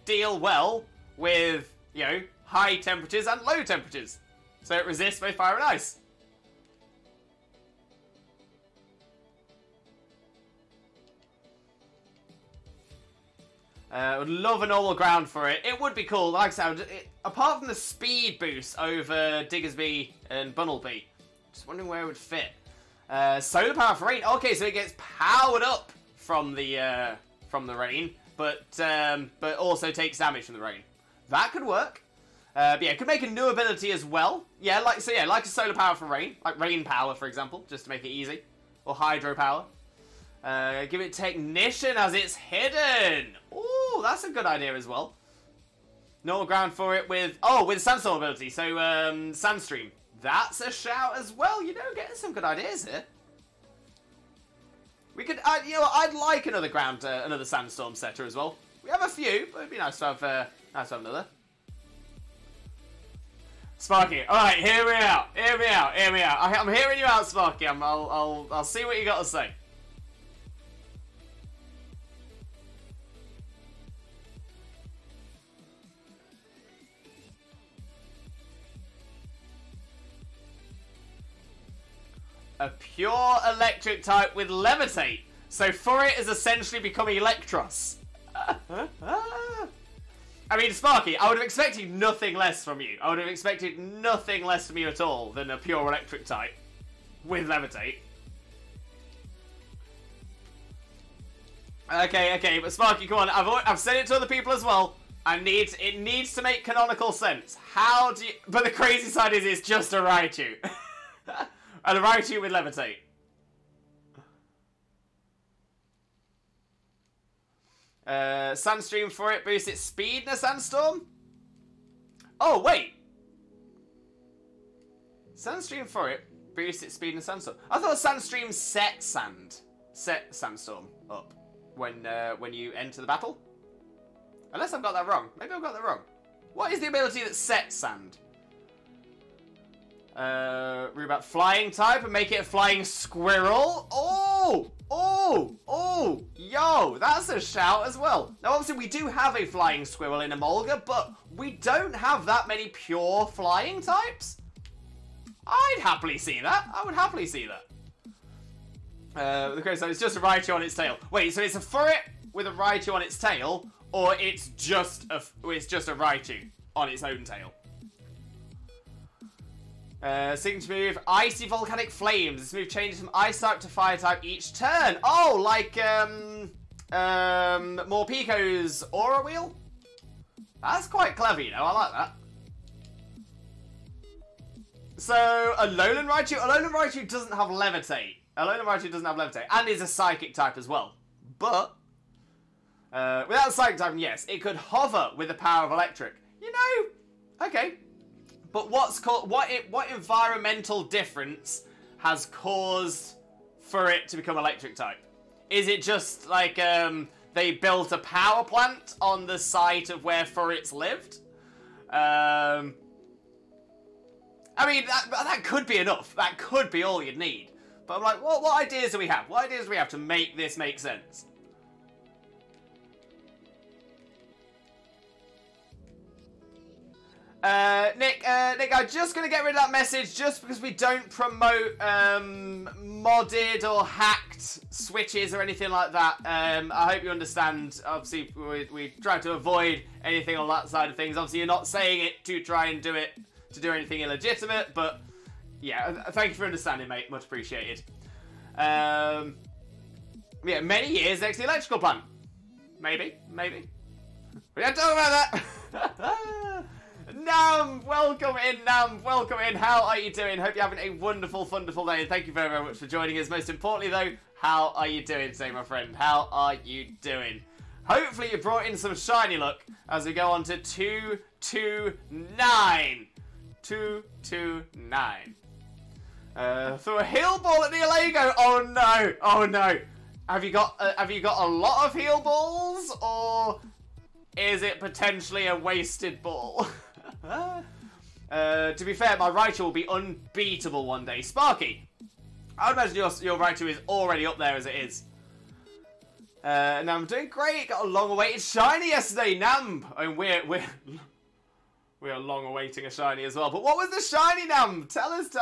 deal well with, you know, high temperatures and low temperatures. So it resists both fire and ice. Would love a normal ground for it. It would be cool. Like I said, apart from the speed boost over Diggersby and Bunnelby, just wondering where it would fit. Solar power for rain. Okay, so it gets powered up from the rain, but also takes damage from the rain. That could work. But yeah, it could make a new ability as well. Yeah, like a solar power for rain, like rain power, for example, just to make it easy, or hydro power. Give it Technician as it's hidden. Ooh, that's a good idea as well. Normal ground for it with Sandstorm ability. So Sandstream. That's a shout as well. You know, getting some good ideas here. We could, you know, I'd like another another Sandstorm setter as well. We have a few, but it'd be nice to have another. Sparky, all right, hear me out. I'm hearing you out, Sparky. I'll see what you got to say. A pure electric type with Levitate. So for it is essentially becoming Electros. I mean, Sparky, I would have expected nothing less from you. I would have expected nothing less from you at all than a pure electric type with Levitate. Okay, but Sparky, come on. I've said it to other people as well. It needs to make canonical sense. How do you... But the crazy side is it's just a Raichu. And a Raichu with Levitate. Sandstream for it boosts its speed in a Sandstorm? Oh, wait. Sandstream for it boosts its speed in a Sandstorm. I thought Sandstream set Sandstorm up when you enter the battle. Unless I've got that wrong. Maybe I've got that wrong. What is the ability that sets Sand? About flying type and make it a flying squirrel. Yo, that's a shout as well. Now, obviously, we do have a flying squirrel in Emolga, but we don't have that many pure flying types. I'd happily see that. I would happily see that. Okay, so it's just a Raichu on its tail. Wait, so it's a Furret with a Raichu on its tail, or it's just a Raichu on its own tail? Signature move, Icy Volcanic Flames. This move changes from Ice type to Fire type each turn. Oh, like, Morpico's Aura Wheel? That's quite clever, you know, I like that. So, Alolan Raichu doesn't have Levitate. And is a Psychic type as well. But, without Psychic type, yes, it could hover with the power of Electric. You know, okay. But what environmental difference has caused for it to become electric type? Is it just like they built a power plant on the site of where Furrets lived? I mean, that could be enough. That could be all you'd need. But I'm like, what ideas do we have? What ideas do we have to make this make sense? Nick, I'm just going to get rid of that message just because we don't promote modded or hacked switches or anything like that. I hope you understand. Obviously, we try to avoid anything on that side of things. Obviously, you're not saying it to try and do it to do anything illegitimate, but yeah, thank you for understanding, mate. Much appreciated. Yeah, many years next to the electrical plant. Maybe. We don't talk about that. Nam, welcome in, Nam, welcome in. How are you doing? Hope you're having a wonderful, wonderful day. And thank you very, very much for joining us. Most importantly, though, how are you doing today, my friend? How are you doing? Hopefully, you brought in some shiny luck as we go on to 229. 229. Through a heal ball at Nihilego. Oh no! Oh no! Have you got a lot of heal balls, or is it potentially a wasted ball? To be fair, my Raichu will be unbeatable one day. Sparky, I would imagine your Raichu is already up there as it is. Now I'm doing great. Got a long-awaited shiny yesterday, Nam. I mean, we are long awaiting a shiny as well. But what was the shiny, Nam? Tell us.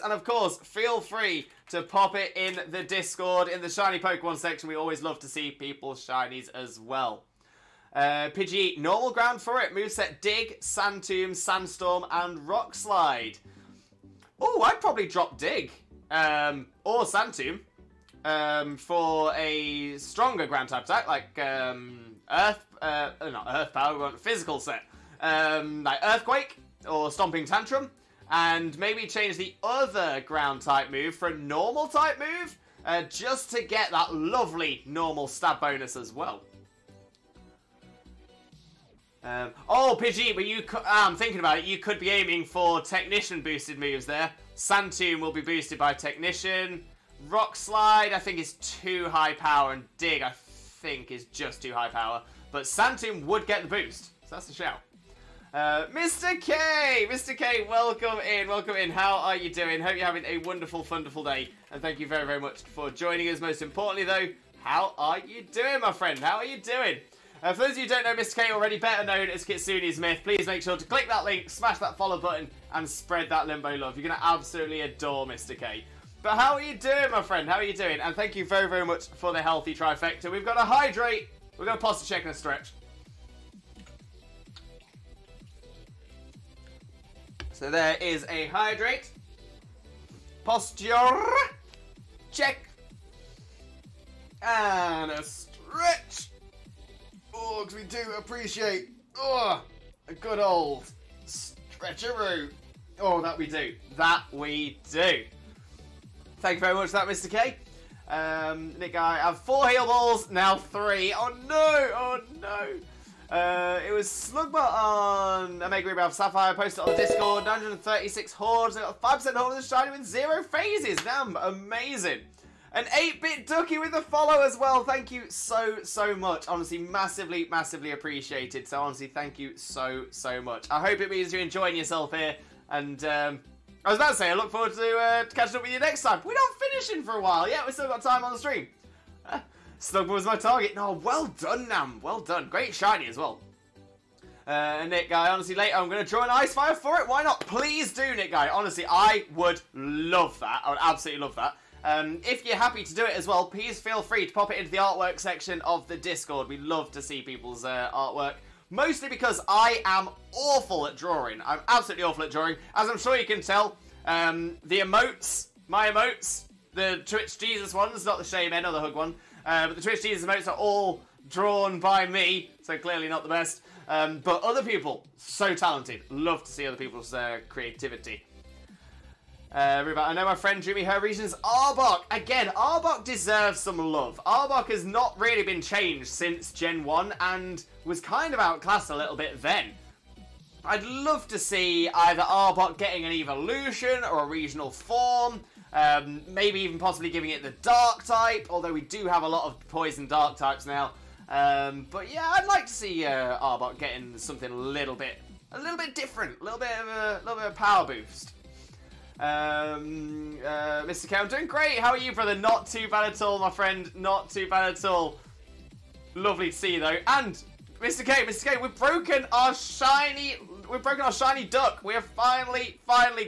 And of course, feel free to pop it in the Discord, in the shiny Pokemon section. We always love to see people's shinies as well. Pidgey, normal ground for it. Moveset Dig, Sand Tomb, Sandstorm, and Rock Slide. Oh, I'd probably drop Dig. Or Sand Tomb. For a stronger ground type attack, like not Earth Power, we want a physical set. Like Earthquake or Stomping Tantrum, and maybe change the other ground type move for a normal type move, just to get that lovely normal stab bonus as well. Oh, Pidgey, but I'm thinking about it, you could be aiming for Technician boosted moves there. Sand Tomb will be boosted by Technician. Rock Slide, I think, is too high power, and Dig, I think, is just too high power. But Sand Tomb would get the boost, so that's the shout. Mr. K, welcome in. How are you doing? Hope you're having a wonderful, wonderful day, and thank you very, very much for joining us. Most importantly, though, how are you doing, my friend? How are you doing? For those of you who don't know Mr. K already, better known as Kitsune Smith, please make sure to click that link, smash that follow button, and spread that Limbo love. You're going to absolutely adore Mr. K. But how are you doing, my friend? How are you doing? And thank you very, very much for the healthy trifecta. We've got a hydrate, we've got a posture check and a stretch. So there is a hydrate, posture, check, and a stretch. Oh, because we do appreciate, a good old stretcheroo. Oh, that we do. Thank you very much for that, Mr. K. Nick, I have 4 heal balls, now 3. Oh no. It was Slugbot on Omega Rebound Sapphire. Posted it on the Discord. 936 hordes. I got 5% hold of the shiny with 0 phases. Damn, amazing. An 8-bit Ducky with a follow as well. Thank you so much. Honestly, massively appreciated. So honestly, thank you so much. I hope it means you're enjoying yourself here. And I was about to say, I look forward to catching up with you next time. We're not finishing for a while. Yeah, we've still got time on the stream. Slugma was my target. No, well done, Nam. Well done. Great shiny as well. Nick Guy, honestly, later I'm going to draw an Ice Fire for it. Why not? Please do, Nick Guy. Honestly, I would love that. I would absolutely love that. If you're happy to do it as well, please feel free to pop it into the artwork section of the Discord. We love to see people's artwork. Mostly because I am awful at drawing. I'm absolutely awful at drawing. As I'm sure you can tell, the emotes, my emotes, the Twitch Jesus ones, not the Shame N or the Hug one, but the Twitch Jesus emotes are all drawn by me, so clearly not the best. But other people, so talented. Love to see other people's creativity. I know my friend drew me her region's Arbok. Again, Arbok deserves some love. Arbok has not really been changed since Gen 1 and was kind of outclassed a little bit then. I'd love to see either Arbok getting an evolution or a regional form. Maybe even possibly giving it the Dark type, although we do have a lot of Poison Dark types now. But yeah, I'd like to see Arbok getting something a little bit different, a little bit of a power boost. Mr. K, I'm doing great. How are you, brother? Not too bad at all, my friend. Not too bad at all. Lovely to see you, though. And Mr. K, we've broken our shiny we've broken our shiny duck. We have finally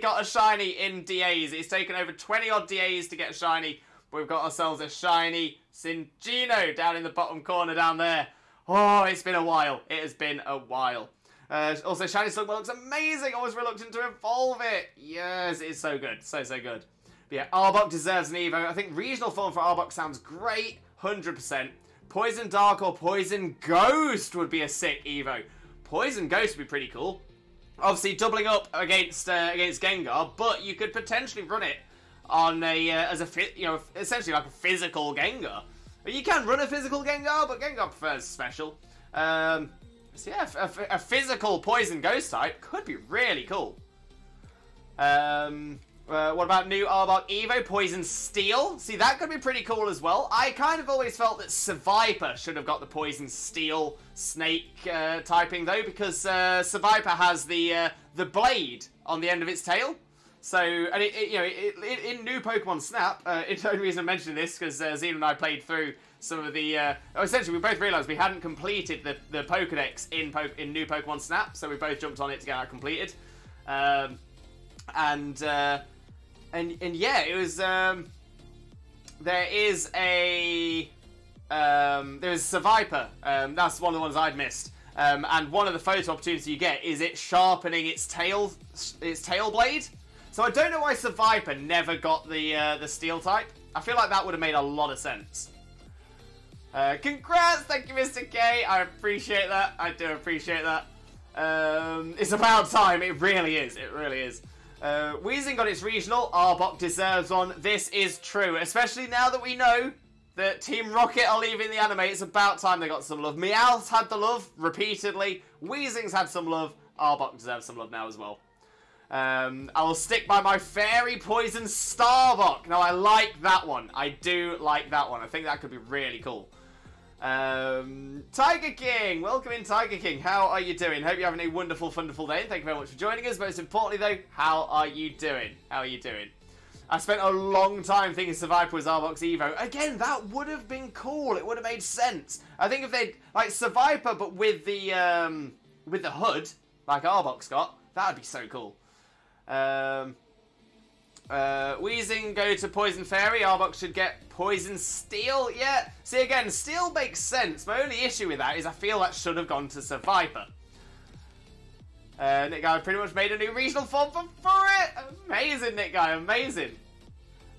got a shiny in DAs. It's taken over 20 odd DAs to get a shiny. But we've got ourselves a shiny Singino down in the bottom corner down there. Oh, it's been a while. It has been a while. Also, shiny Slugma looks amazing. Always reluctant to evolve it. Yes, it is so good. So good. But yeah, Arbok deserves an Evo. I think regional form for Arbok sounds great. 100%. Poison Dark or Poison Ghost would be a sick Evo. Poison Ghost would be pretty cool. Obviously, doubling up against Gengar, but you could potentially run it on a essentially like a physical Gengar. You can run a physical Gengar, but Gengar prefers special. So yeah, a physical Poison Ghost type could be really cool. What about new Arbok Evo? Poison Steel? See, that could be pretty cool as well. I kind of always felt that Seviper should have got the Poison Steel Snake typing, though, because Seviper has the blade on the end of its tail. So, and in new Pokemon Snap, the only reason I'm mentioning this because Xena and I played through some of the... essentially, we both realised we hadn't completed the Pokedex in new Pokemon Snap, so we both jumped on it to get that completed. And yeah, it was... there is Seviper. That's one of the ones I'd missed. And one of the photo opportunities you get is it sharpening its tail blade. So I don't know why Seviper never got the Steel type. I feel like that would have made a lot of sense. Congrats, thank you, Mr. K. I appreciate that. I do appreciate that. It's about time. It really is. It really is. Weezing got its regional. Arbok deserves one. This is true, especially now that we know that Team Rocket are leaving the anime. It's about time they got some love. Meowth's had the love repeatedly. Weezing's had some love. Arbok deserves some love now as well. I will stick by my Fairy Poison Starbuck. Now, I like that one. I do like that one. I think that could be really cool. Tiger King. Welcome in, Tiger King. How are you doing? Hope you're having a wonderful, wonderful day. Thank you very much for joining us. Most importantly, though, how are you doing? How are you doing? I spent a long time thinking Seviper was Arbok's Evo. Again, that would have been cool. It would have made sense. I think if they'd, like, Seviper, but with the hood, like Arbok's got, that would be so cool. Weezing go to Poison Fairy. Arbok should get Poison Steel. Yeah. See, again, Steel makes sense. My only issue with that is I feel that should have gone to Seviper. Nick Guy pretty much made a new regional form for it. Amazing, Nick Guy. Amazing.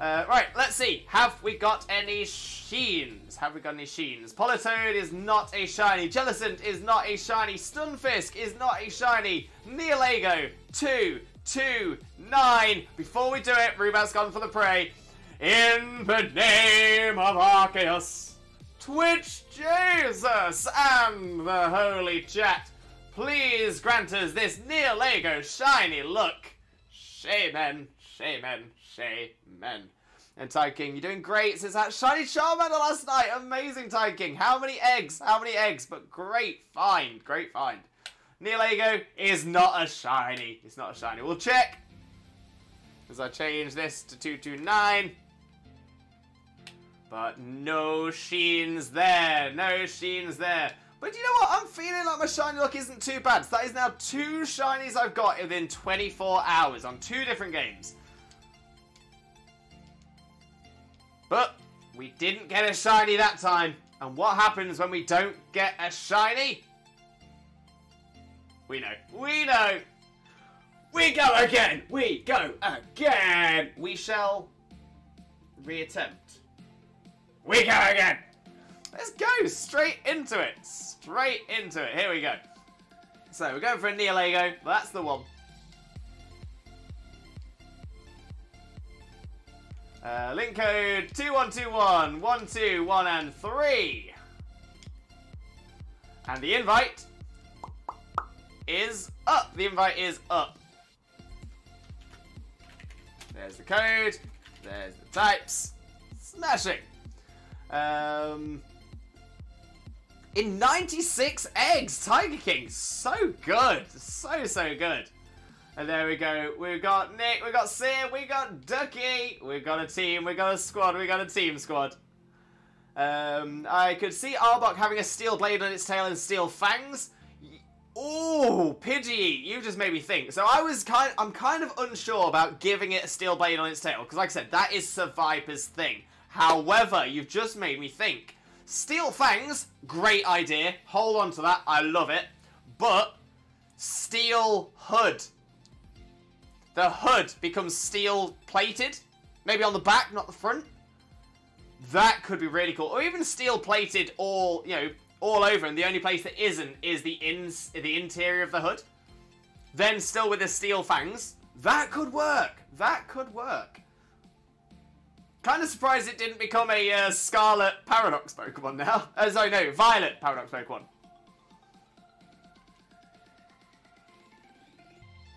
Right, let's see. Have we got any Sheens? Have we got any Sheens? Politoed is not a shiny. Jellicent is not a shiny. Stunfisk is not a shiny. Nihilego 229. Before we do it, Rubat's gone for the prey. In the name of Arceus, Twitch Jesus, and the Holy Chat, please grant us this Nihilego shiny look. Shaman, shaman, shaman. And Tiger King, you're doing great since that shiny Charmander last night. Amazing, Tiger King. How many eggs? How many eggs? But great find. Great find. Nihilego is not a shiny. It's not a shiny. We'll check. As I change this to 229. But no Sheens there. No Sheens there. But you know what? I'm feeling like my shiny luck isn't too bad. So that is now 2 shinies I've got within 24 hours on 2 different games. But we didn't get a shiny that time. And what happens when we don't get a shiny? We know. We know. We go again. We go again. We shall reattempt. We go again. Let's go straight into it. Straight into it. Here we go. So we're going for a Nihilego. That's the one. Link code 2121 121 and 3. And the invite is up. The invite is up. There's the code. There's the types. Smashing. In 96 eggs, Tiger King. So good. So good. And there we go. We've got Nick, we've got Sim, we got Ducky. We've got a team, we've got a squad, we've got a team squad. I could see Arbok having a steel blade on its tail and steel fangs. Ooh, Pidgey, you just made me think. So I'm kind of unsure about giving it a steel blade on its tail, because like I said, that is Sir Viper's thing. However, you've just made me think. Steel fangs, great idea. Hold on to that, I love it. But steel hood. The hood becomes steel plated. Maybe on the back, not the front. That could be really cool. Or even steel plated all over, and the only place that isn't is the interior of the hood. Then still with the steel fangs. That could work. That could work. Kind of surprised it didn't become a Scarlet Paradox Pokemon now. Sorry, no, Violet Paradox Pokemon.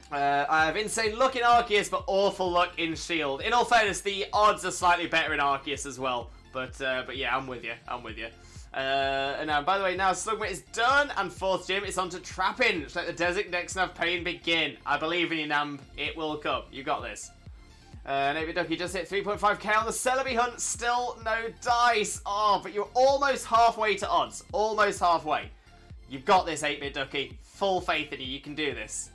I have insane luck in Arceus, but awful luck in Shield. In all fairness, the odds are slightly better in Arceus as well. But yeah, I'm with you. I'm with you. And now, by the way, now Slugma is done, and 4th gym, it's on to Trappin. Just let the Desert Dexnav pain begin. I believe in you, Namb. It will come. You got this. Navy Ducky just hit 3.5k on the Celebi hunt. Still no dice. Oh, but you're almost halfway to odds. Almost halfway. You've got this, 8-Bit Ducky. Full faith in you. You can do this.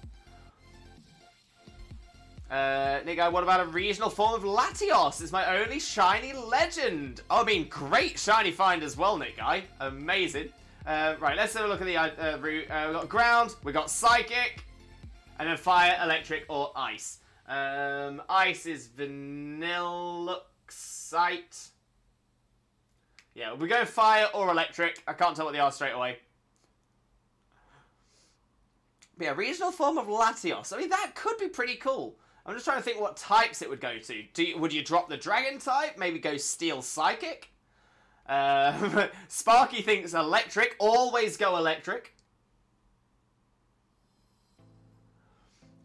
Nico, what about a regional form of Latios? It's my only shiny legend. Oh, I mean, great shiny find as well, Nick Guy. Amazing. Right, let's have a look at the route. We've got ground, we've got psychic, and then fire, electric, or ice. Ice is Vanilluxite. Yeah, we go fire or electric. I can't tell what they are straight away. But yeah, regional form of Latios. I mean, that could be pretty cool. I'm just trying to think what types it would go to. Would you drop the dragon type? Maybe go steel psychic? Sparky thinks electric. Always go electric.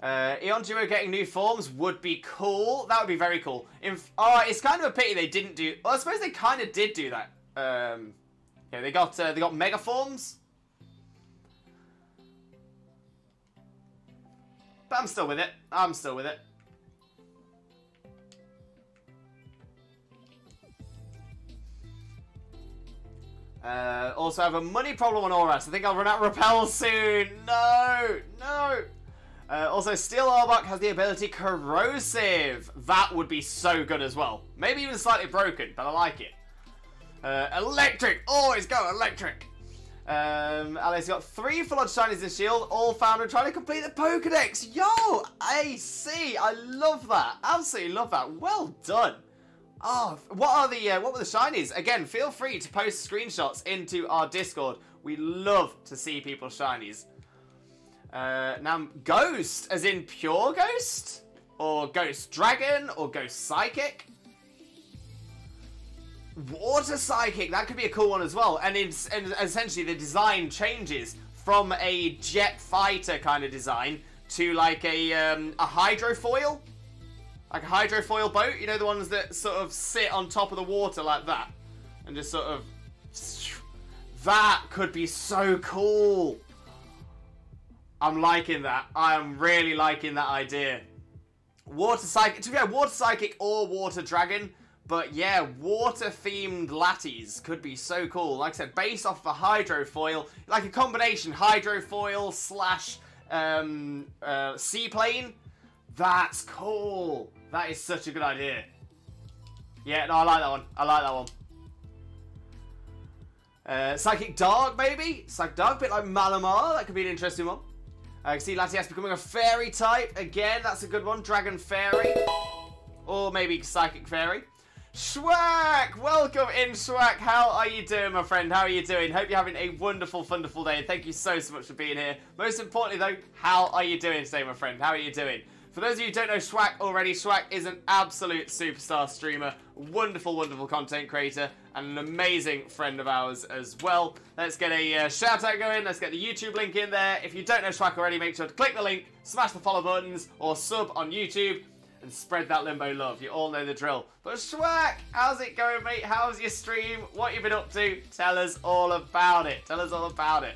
Eon Duo getting new forms would be cool. That would be very cool. It's kind of a pity they didn't do... Well, I suppose they kind of did do that. Yeah, they got mega forms. But I'm still with it. I'm still with it. Also, I have a money problem on Auras. I think I'll run out of Repel soon. No! No! Also, Steel Arbok has the ability Corrosive. That would be so good as well. Maybe even slightly broken, but I like it. Electric! Always go electric! Alice got 3 full on shinies in Shield, all found when trying to complete the Pokedex. Yo, AC, I love that. Absolutely love that. Well done. Oh, what were the shinies? Again, feel free to post screenshots into our Discord. We love to see people's shinies. Now, Ghost, as in pure Ghost, or Ghost Dragon, or Ghost Psychic. Water Psychic, that could be a cool one as well. And essentially the design changes from a jet fighter kind of design to like a hydrofoil. Like a hydrofoil boat, you know, the ones that sort of sit on top of the water like that. And just sort of... That could be so cool. I'm liking that. I am really liking that idea. Water Psychic, to be fair, Water Psychic or Water Dragon. But yeah, water-themed Latis could be so cool. Like I said, based off of a hydrofoil, like a combination hydrofoil slash seaplane. That's cool. That is such a good idea. Yeah, no, I like that one. I like that one. Psychic Dark, maybe? Psychic Dark, a bit like Malamar. That could be an interesting one. I can see Latias becoming a Fairy type. Again, that's a good one. Dragon Fairy. Or maybe Psychic Fairy. Schwack! Welcome in, Schwack. How are you doing, my friend? How are you doing? Hope you're having a wonderful, wonderful day. Thank you so much for being here. Most importantly, though, how are you doing today, my friend? How are you doing? For those of you who don't know Schwack already, Schwack is an absolute superstar streamer, wonderful, wonderful content creator, and an amazing friend of ours as well. Let's get a shout out going. Let's get the YouTube link in there. If you don't know Schwack already, make sure to click the link, smash the follow buttons, or sub on YouTube, and spread that Limbo love. You all know the drill. But Schwack, how's it going, mate? How's your stream? What you been up to? Tell us all about it. Tell us all about it.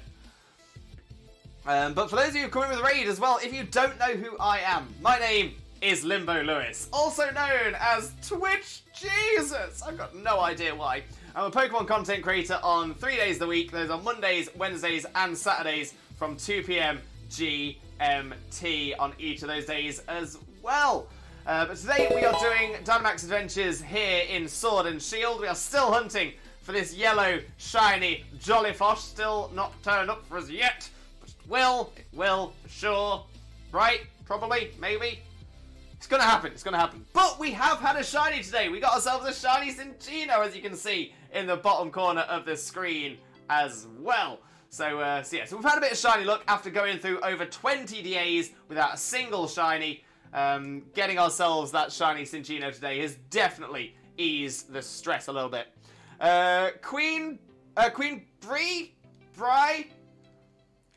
But for those of you who come in with Raid as well, if you don't know who I am, my name is Limbo Lewis, also known as Twitch Jesus. I've got no idea why. I'm a Pokemon content creator on 3 days a week. Those are Mondays, Wednesdays, and Saturdays from 2 p.m. GMT on each of those days as well. But today we are doing Dynamax Adventures here in Sword and Shield. We are still hunting for this yellow, shiny Jollyfosh. Still not turned up for us yet. But it will, for sure. Right? Probably, maybe. It's gonna happen, it's gonna happen. But we have had a shiny today. We got ourselves a shiny Cinccino, as you can see in the bottom corner of the screen as well. So we've had a bit of shiny luck after going through over 20 DAs without a single shiny. Getting ourselves that shiny Cinccino today has definitely eased the stress a little bit. Queen Bri?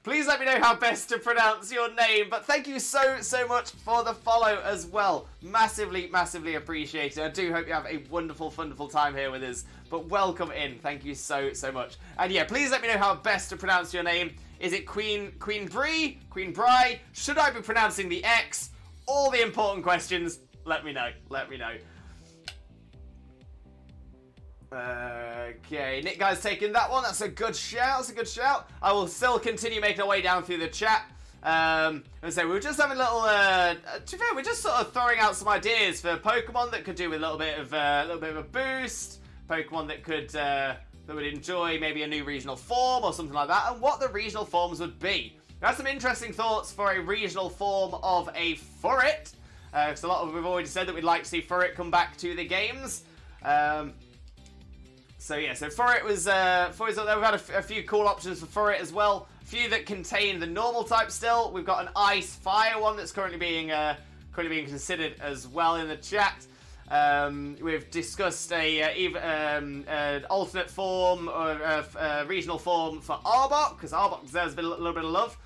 Please let me know how best to pronounce your name, but thank you so much for the follow as well. Massively appreciated. I do hope you have a wonderful time here with us, but welcome in. Thank you so much. And yeah, please let me know how best to pronounce your name. Is it Queen Bri? Queen Bri? Should I be pronouncing the X? All the important questions. Let me know. Okay, Nick Guy's taking that one. That's a good shout. I will still continue making our way down through the chat. And so we were just having a little. To be fair, we're just sort of throwing out some ideas for Pokemon that could do with a little bit of a boost. Pokemon that could that would enjoy maybe a new regional form or something like that, and what the regional forms would be. We have some interesting thoughts for a regional form of a Furret. Because we've already said that we'd like to see Furret come back to the games. So Furret was up there. We've had a few cool options for Furret as well. A few that contain the normal type still. We've got an Ice Fire one that's currently being considered as well in the chat. We've discussed an alternate form or a regional form for Arbok, because Arbok deserves a little bit of love.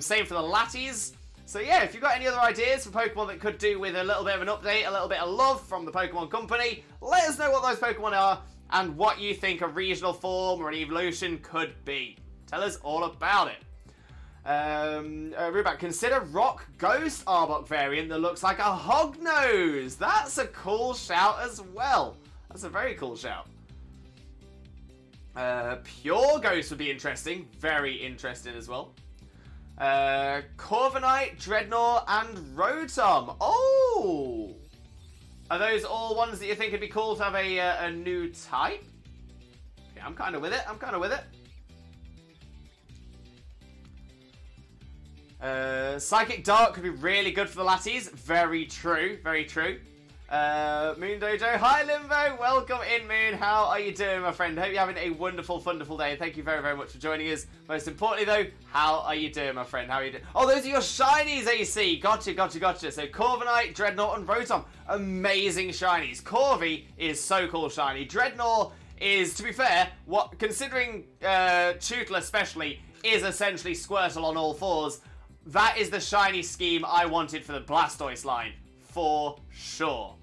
Same for the Latties. So yeah, if you've got any other ideas for Pokemon that could do with a little bit of an update, a little bit of love from the Pokemon Company, let us know what those Pokemon are and what you think a regional form or an evolution could be. Tell us all about it. Rubat, consider Rock Ghost Arbok variant that looks like a Hognose. That's a cool shout as well. That's a very cool shout. Pure Ghost would be interesting. Very interesting as well. Corviknight, Dreadnought, and Rotom. Oh! Are those all ones that you think would be cool to have a new type? Yeah, I'm kind of with it. Psychic Dark could be really good for the Latties. Very true. Moon Dojo. Hi, Limbo. Welcome in, Moon. How are you doing, my friend? Hope you're having a wonderful day. Thank you very much for joining us. Most importantly, though, how are you doing, my friend? How are you doing? Oh, those are your shinies, AC. Gotcha. So Corviknight, Dreadnought, and Rotom. Amazing shinies. Corvi is so cool shiny. Dreadnought is, to be fair, considering Tootle especially, is essentially Squirtle on all fours. That is the shiny scheme I wanted for the Blastoise line. For sure.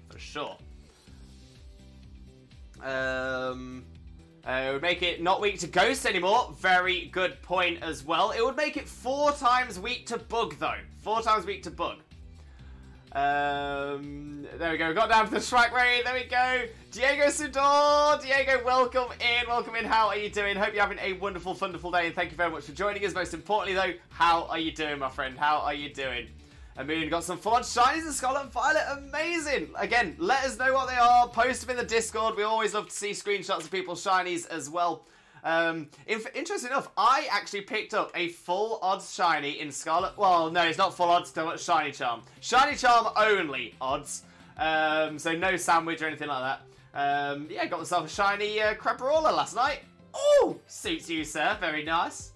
It would make it not weak to Ghost anymore. Very good point as well. It would make it 4 times weak to Bug, though. 4 times weak to Bug. There we go. Got down to the strike rate. There we go. Diego Sudor. Diego, welcome in. How are you doing? Hope you're having a wonderful day, and thank you very much for joining us. Most importantly, though, how are you doing, my friend? How are you doing? Moon got some full-on shinies in Scarlet and Violet. Amazing. Again, let us know what they are. Post them in the Discord. We always love to see screenshots of people's shinies as well. Interesting enough, I actually picked up a full odds shiny in Scarlet. Well, no, it's not full odds. Still got Shiny Charm. Shiny Charm only odds. So no sandwich or anything like that. Yeah, got myself a shiny Crabrawler last night. Oh, suits you, sir. Very nice.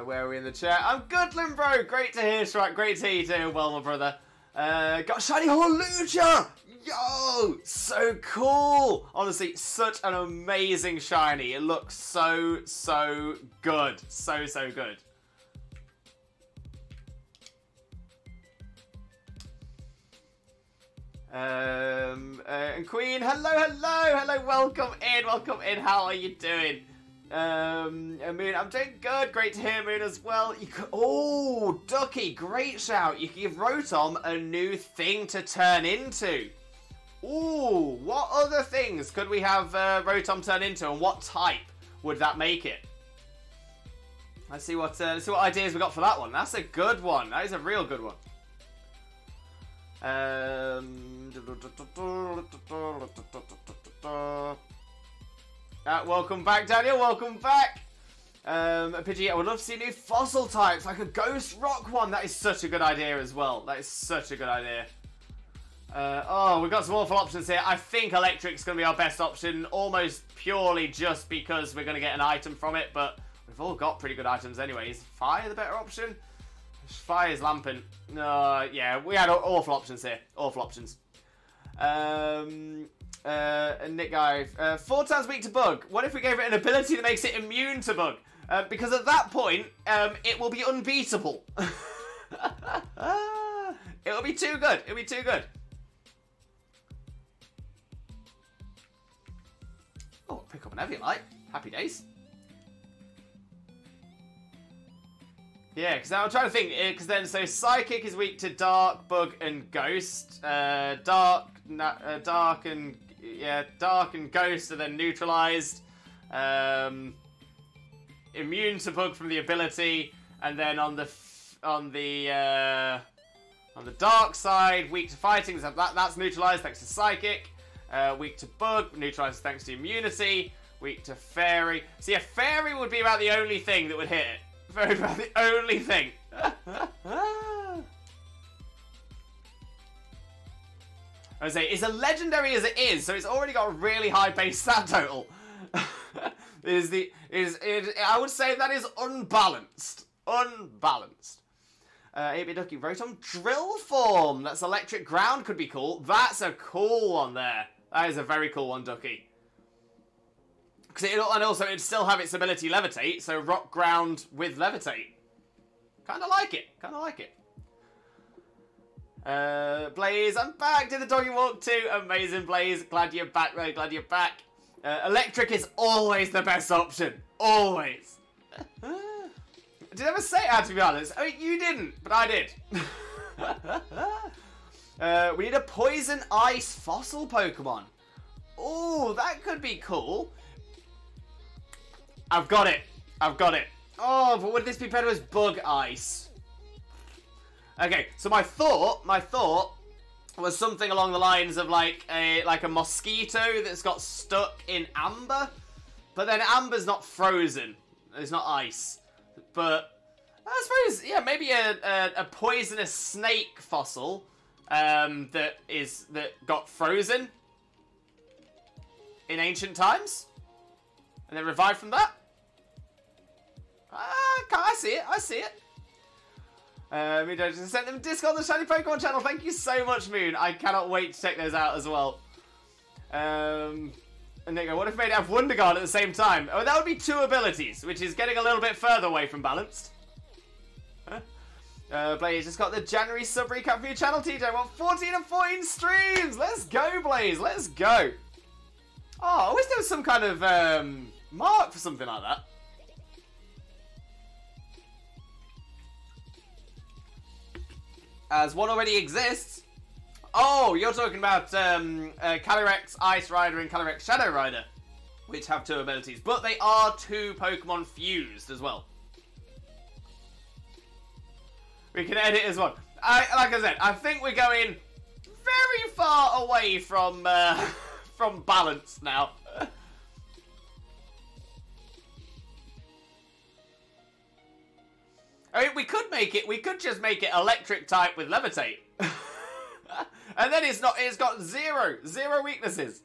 Where are we in the chat? I'm good, Limbro. Great to hear, Shrek. Great to hear you doing well, my brother. Got a shiny Hawlucha. Yo, so cool. Honestly, such an amazing shiny. It looks so good. So good. And Queen, hello. Welcome in. How are you doing? Moon, I'm doing good. Great to hear, Moon, as well. Oh, Ducky, great shout. You can give Rotom a new thing to turn into. Ooh, what other things could we have Rotom turn into, and what type would that make it? Let's see what ideas we got for that one. That's a good one. That is a real good one. Welcome back, Daniel. Welcome back. Pidgey, I would love to see new fossil types, like a ghost rock one. That is such a good idea as well. That is such a good idea. Oh, we've got some awful options here. I think electric's going to be our best option, almost purely just because we're going to get an item from it, but we've all got pretty good items anyways. Fire the better option? Fire's lamping. No, yeah, we had awful options here. Awful options. Nick Guy, 4 times weak to bug. What if we gave it an ability that makes it immune to bug? Because at that point, it will be unbeatable. It'll be too good. It'll be too good. Oh, pick up an Eviolite. Happy days. Yeah, because I'm trying to think. Because then, so Psychic is weak to Dark, Bug, and Ghost. Dark and Ghost are then neutralized. Immune to Bug from the ability, and then on the Dark side, weak to Fighting. That's neutralized thanks to Psychic. Weak to Bug, neutralized thanks to Immunity. Weak to Fairy. So yeah, Fairy would be about the only thing that would hit it. Very about the only thing. I would say, it's a legendary as it is, so it's already got a really high base stat total. I would say that is unbalanced. Unbalanced. 8-bit Ducky, Rotom Drill Form. That's electric ground, could be cool. That's a cool one there. That is a very cool one, Ducky. And also, it'd still have its ability Levitate, so Rock Ground with Levitate. Kind of like it. Kind of like it. Blaze, I'm back. Did the doggy walk too. Amazing, Blaze. Glad you're back, mate. Glad you're back. Electric is always the best option. Always. Did I ever say it had to be honest? I mean, you didn't, but I did. We need a Poison Ice Fossil Pokemon. Ooh, that could be cool. I've got it. I've got it. Oh, but would this be better as Bug Ice? Okay, so my thought was something along the lines of like a mosquito that's got stuck in amber, but then amber's not frozen. It's not ice. But I suppose, yeah, maybe a poisonous snake fossil that got frozen in ancient times and then revived from that. I see it. I see it. We don't just send them disc on the Shiny Pokemon channel. Thank you so much, Moon. I cannot wait to check those out as well. And Nico, what if we made it have Wonder Guard at the same time? Oh, that would be 2 abilities, which is getting a little bit further away from balanced. Blaze just got the January sub recap for your channel, TJ. What, 14 and 14 streams? Let's go, Blaze. Let's go. Oh, I wish there was some kind of mark for something like that. As one already exists. Oh, you're talking about Calyrex Ice Rider and Calyrex Shadow Rider, which have 2 abilities, but they are 2 Pokemon fused as well. We can edit as well. Like I said, I think we're going very far away from from balance now. I mean, we could just make it electric type with Levitate. And then it's got zero weaknesses.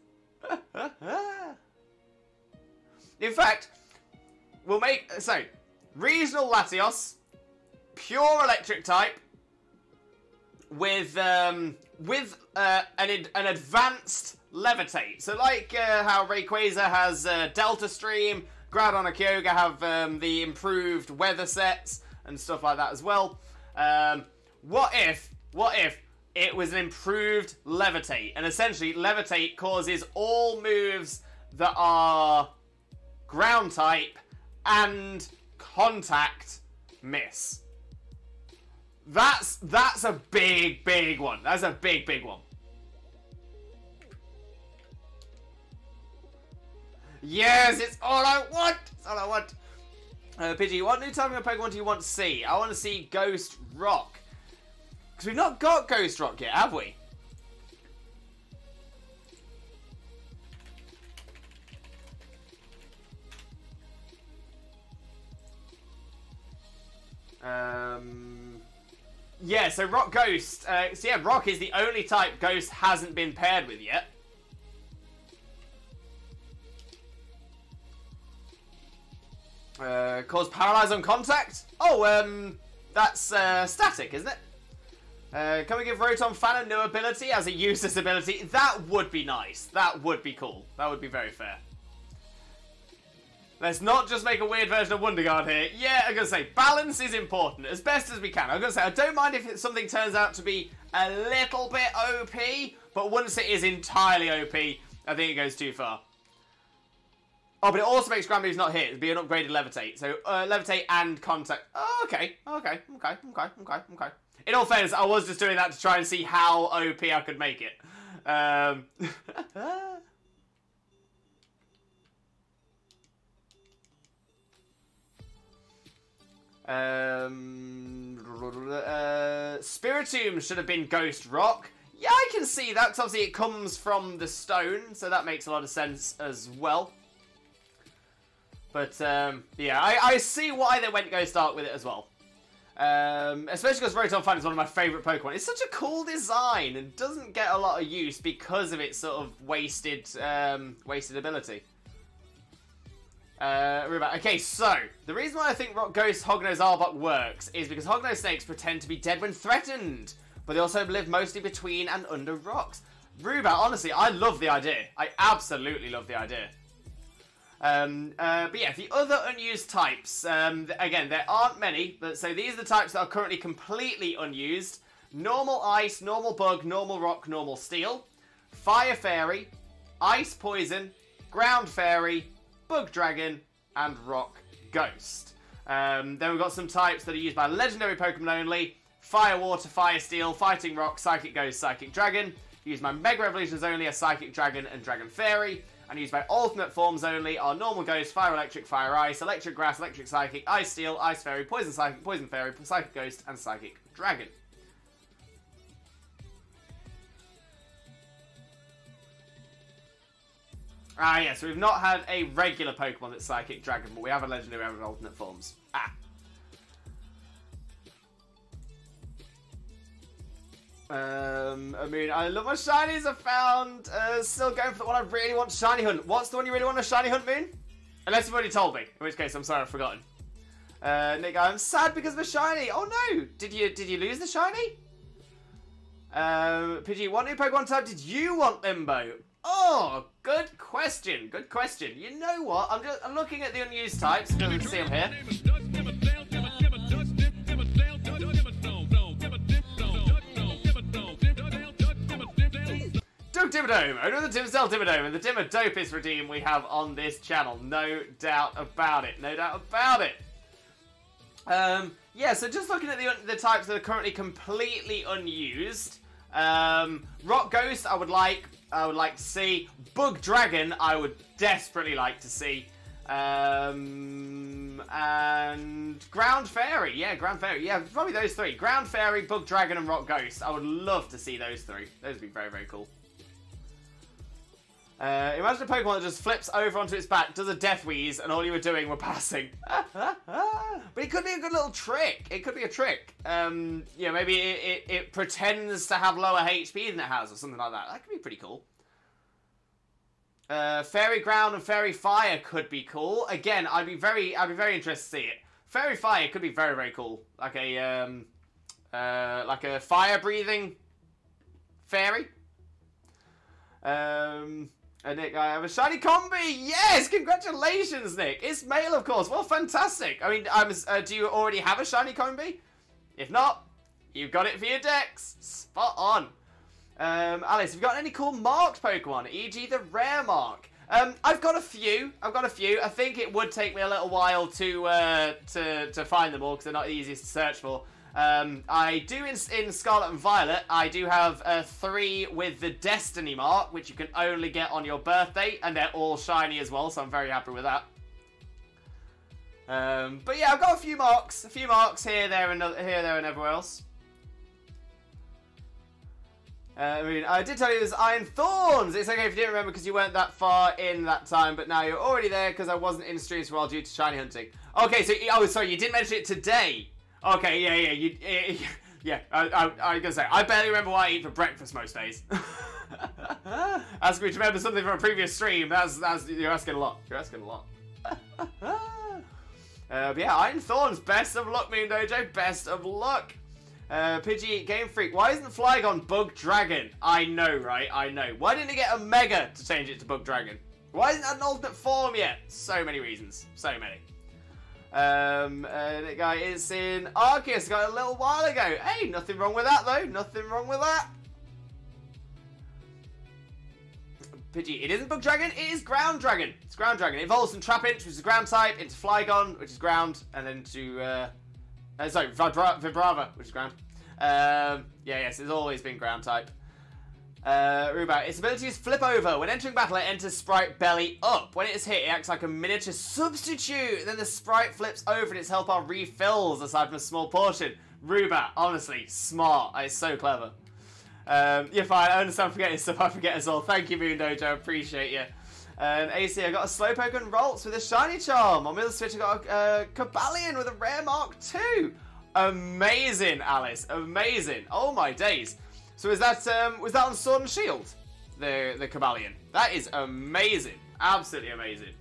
In fact, we'll make, regional Latios, pure electric type, with an advanced Levitate. So like how Rayquaza has Delta Stream, Groudon and Kyogre have the improved weather sets and stuff like that as well. What if it was an improved Levitate? And essentially, Levitate causes all moves that are ground type and contact miss. That's a big one. That's a big one. Yes, it's all I want. It's all I want. Pidgey, what new type of Pokemon do you want to see? I want to see Ghost Rock. Because we've not got Ghost Rock yet, have we? Yeah, so Rock Ghost. So yeah, Rock is the only type Ghost hasn't been paired with yet. Cause paralyze on contact? Oh, that's static, isn't it? Can we give Rotom Fan a new ability as a useless ability? That would be nice. That would be cool. That would be very fair. Let's not just make a weird version of Wonder Guard here. Yeah, I'm going to say, balance is important, as best as we can. I'm going to say, I don't mind if something turns out to be a little bit OP, but once it is entirely OP, I think it goes too far. Oh, but it also makes ground moves not hit. It'd be an upgraded Levitate. So, Levitate and Contact. Oh, okay. Okay. In all fairness, I was just doing that to try and see how OP I could make it. Spiritomb should have been Ghost Rock. Yeah, I can see that, because obviously it comes from the stone, so that makes a lot of sense as well. But, yeah, I see why they went Ghost Dark with it as well. Especially because Rotom Fan is one of my favourite Pokemon. It's such a cool design and doesn't get a lot of use because of its sort of wasted ability. Okay, so, the reason why I think Rock Ghost Hognose Arbok works is because Hognose snakes pretend to be dead when threatened, but they also live mostly between and under rocks. Rubat, honestly, I love the idea. I absolutely love the idea. But yeah, the other unused types, again, there aren't many, but so these are the types that are currently completely unused. Normal Ice, Normal Bug, Normal Rock, Normal Steel, Fire Fairy, Ice Poison, Ground Fairy, Bug Dragon, and Rock Ghost. Then we've got some types that are used by legendary Pokemon only. Fire Water, Fire Steel, Fighting Rock, Psychic Ghost, Psychic Dragon. Used by Mega Evolutions only are Psychic Dragon and Dragon Fairy. And used by alternate forms only are Normal Ghost, Fire Electric, Fire Ice, Electric Grass, Electric Psychic, Ice Steel, Ice Fairy, Poison Psychic, Poison Fairy, Psychic Ghost, and Psychic Dragon. Ah, yeah, so we've not had a regular Pokemon that's Psychic Dragon, but we have a legendary with alternate forms. Ah. I mean, I love my shinies I found. Still going for the one I really want to shiny hunt. What's the one you really want to shiny hunt, Moon? Unless you've already told me, in which case I'm sorry, I've forgotten. Nick, I'm sad because of a shiny. Oh no! Did you lose the shiny? Pidgey, what new Pokemon type did you want, Limbo? Oh, good question. Good question. You know what? I'm looking at the unused types. You can see them here. Doug Dimmadome, owner of the Dimsdale Dimmadome, and the Dimmadopest redeem we have on this channel. No doubt about it. No doubt about it. Yeah, so just looking at the types that are currently completely unused. Rock Ghost, I would like to see. Bug Dragon, I would desperately like to see. And Ground Fairy. Yeah, Ground Fairy. Yeah, probably those three. Ground Fairy, Bug Dragon, and Rock Ghost. I would love to see those three. Those would be very, very cool. Imagine a Pokemon that just flips over onto its back, does a death wheeze, and all you were doing were passing. But it could be a good little trick. It could be a trick. Yeah, maybe it pretends to have lower HP than it has, or something like that. That could be pretty cool. Fairy Ground and Fairy Fire could be cool. Again, I'd be very interested to see it. Fairy Fire could be very, very cool. Like a fire-breathing fairy. Nick, I have a shiny combi. Yes, congratulations, Nick. It's male, of course. Well, fantastic. I mean, do you already have a shiny combi? If not, you've got it for your decks. Spot on. Alice, have you got any cool marked Pokemon, e.g. the rare mark? I've got a few. I think it would take me a little while to find them all because they're not the easiest to search for. I do in Scarlet and Violet, I do have 3 with the Destiny mark, which you can only get on your birthday, and they're all shiny as well, so I'm very happy with that. But yeah, I've got a few marks here, there, and everywhere else. I mean, I did tell you there's Iron Thorns. It's okay if you didn't remember because you weren't that far in that time, but now you're already there because I wasn't in streams for a while due to shiny hunting. Okay, so sorry, you didn't mention it today. Okay, yeah. I was gonna say I barely remember what I eat for breakfast most days. Asking me to remember something from a previous stream. That's you're asking a lot. But yeah, Iron Thorns. Best of luck, Moon Dojo. Best of luck. Pidgey, Game Freak, why isn't Flygon Bug Dragon? I know, right? I know. Why didn't it get a Mega to change it to Bug Dragon? Why isn't that an alternate form yet? So many reasons. So many. That guy is in Arceus, got a little while ago. Hey, nothing wrong with that, though. Nothing wrong with that. Pidgey, it isn't Bug Dragon, it is Ground Dragon. It's Ground Dragon. It evolves from Trapinch, which is ground type, into Flygon, which is ground, and then to, Vibrava, which is ground. Yes, it's always been ground type. Rubat, its ability is Flip Over. When entering battle, it enters Sprite belly up. When it is hit, it acts like a miniature substitute. Then the Sprite flips over and its health bar refills, aside from a small portion. Rubat, honestly, smart. It's so clever. You're fine. I understand forgetting stuff. I forget as well. Thank you, Moon Dojo. I appreciate you. And AC, I got a Slowpoke and Ralts with a Shiny Charm. On the other switch, I got a Cobalion with a Rare Mark 2. Amazing, Alice. Amazing. Oh my days. So was that on Sword and Shield? The Cobalion. That is amazing. Absolutely amazing.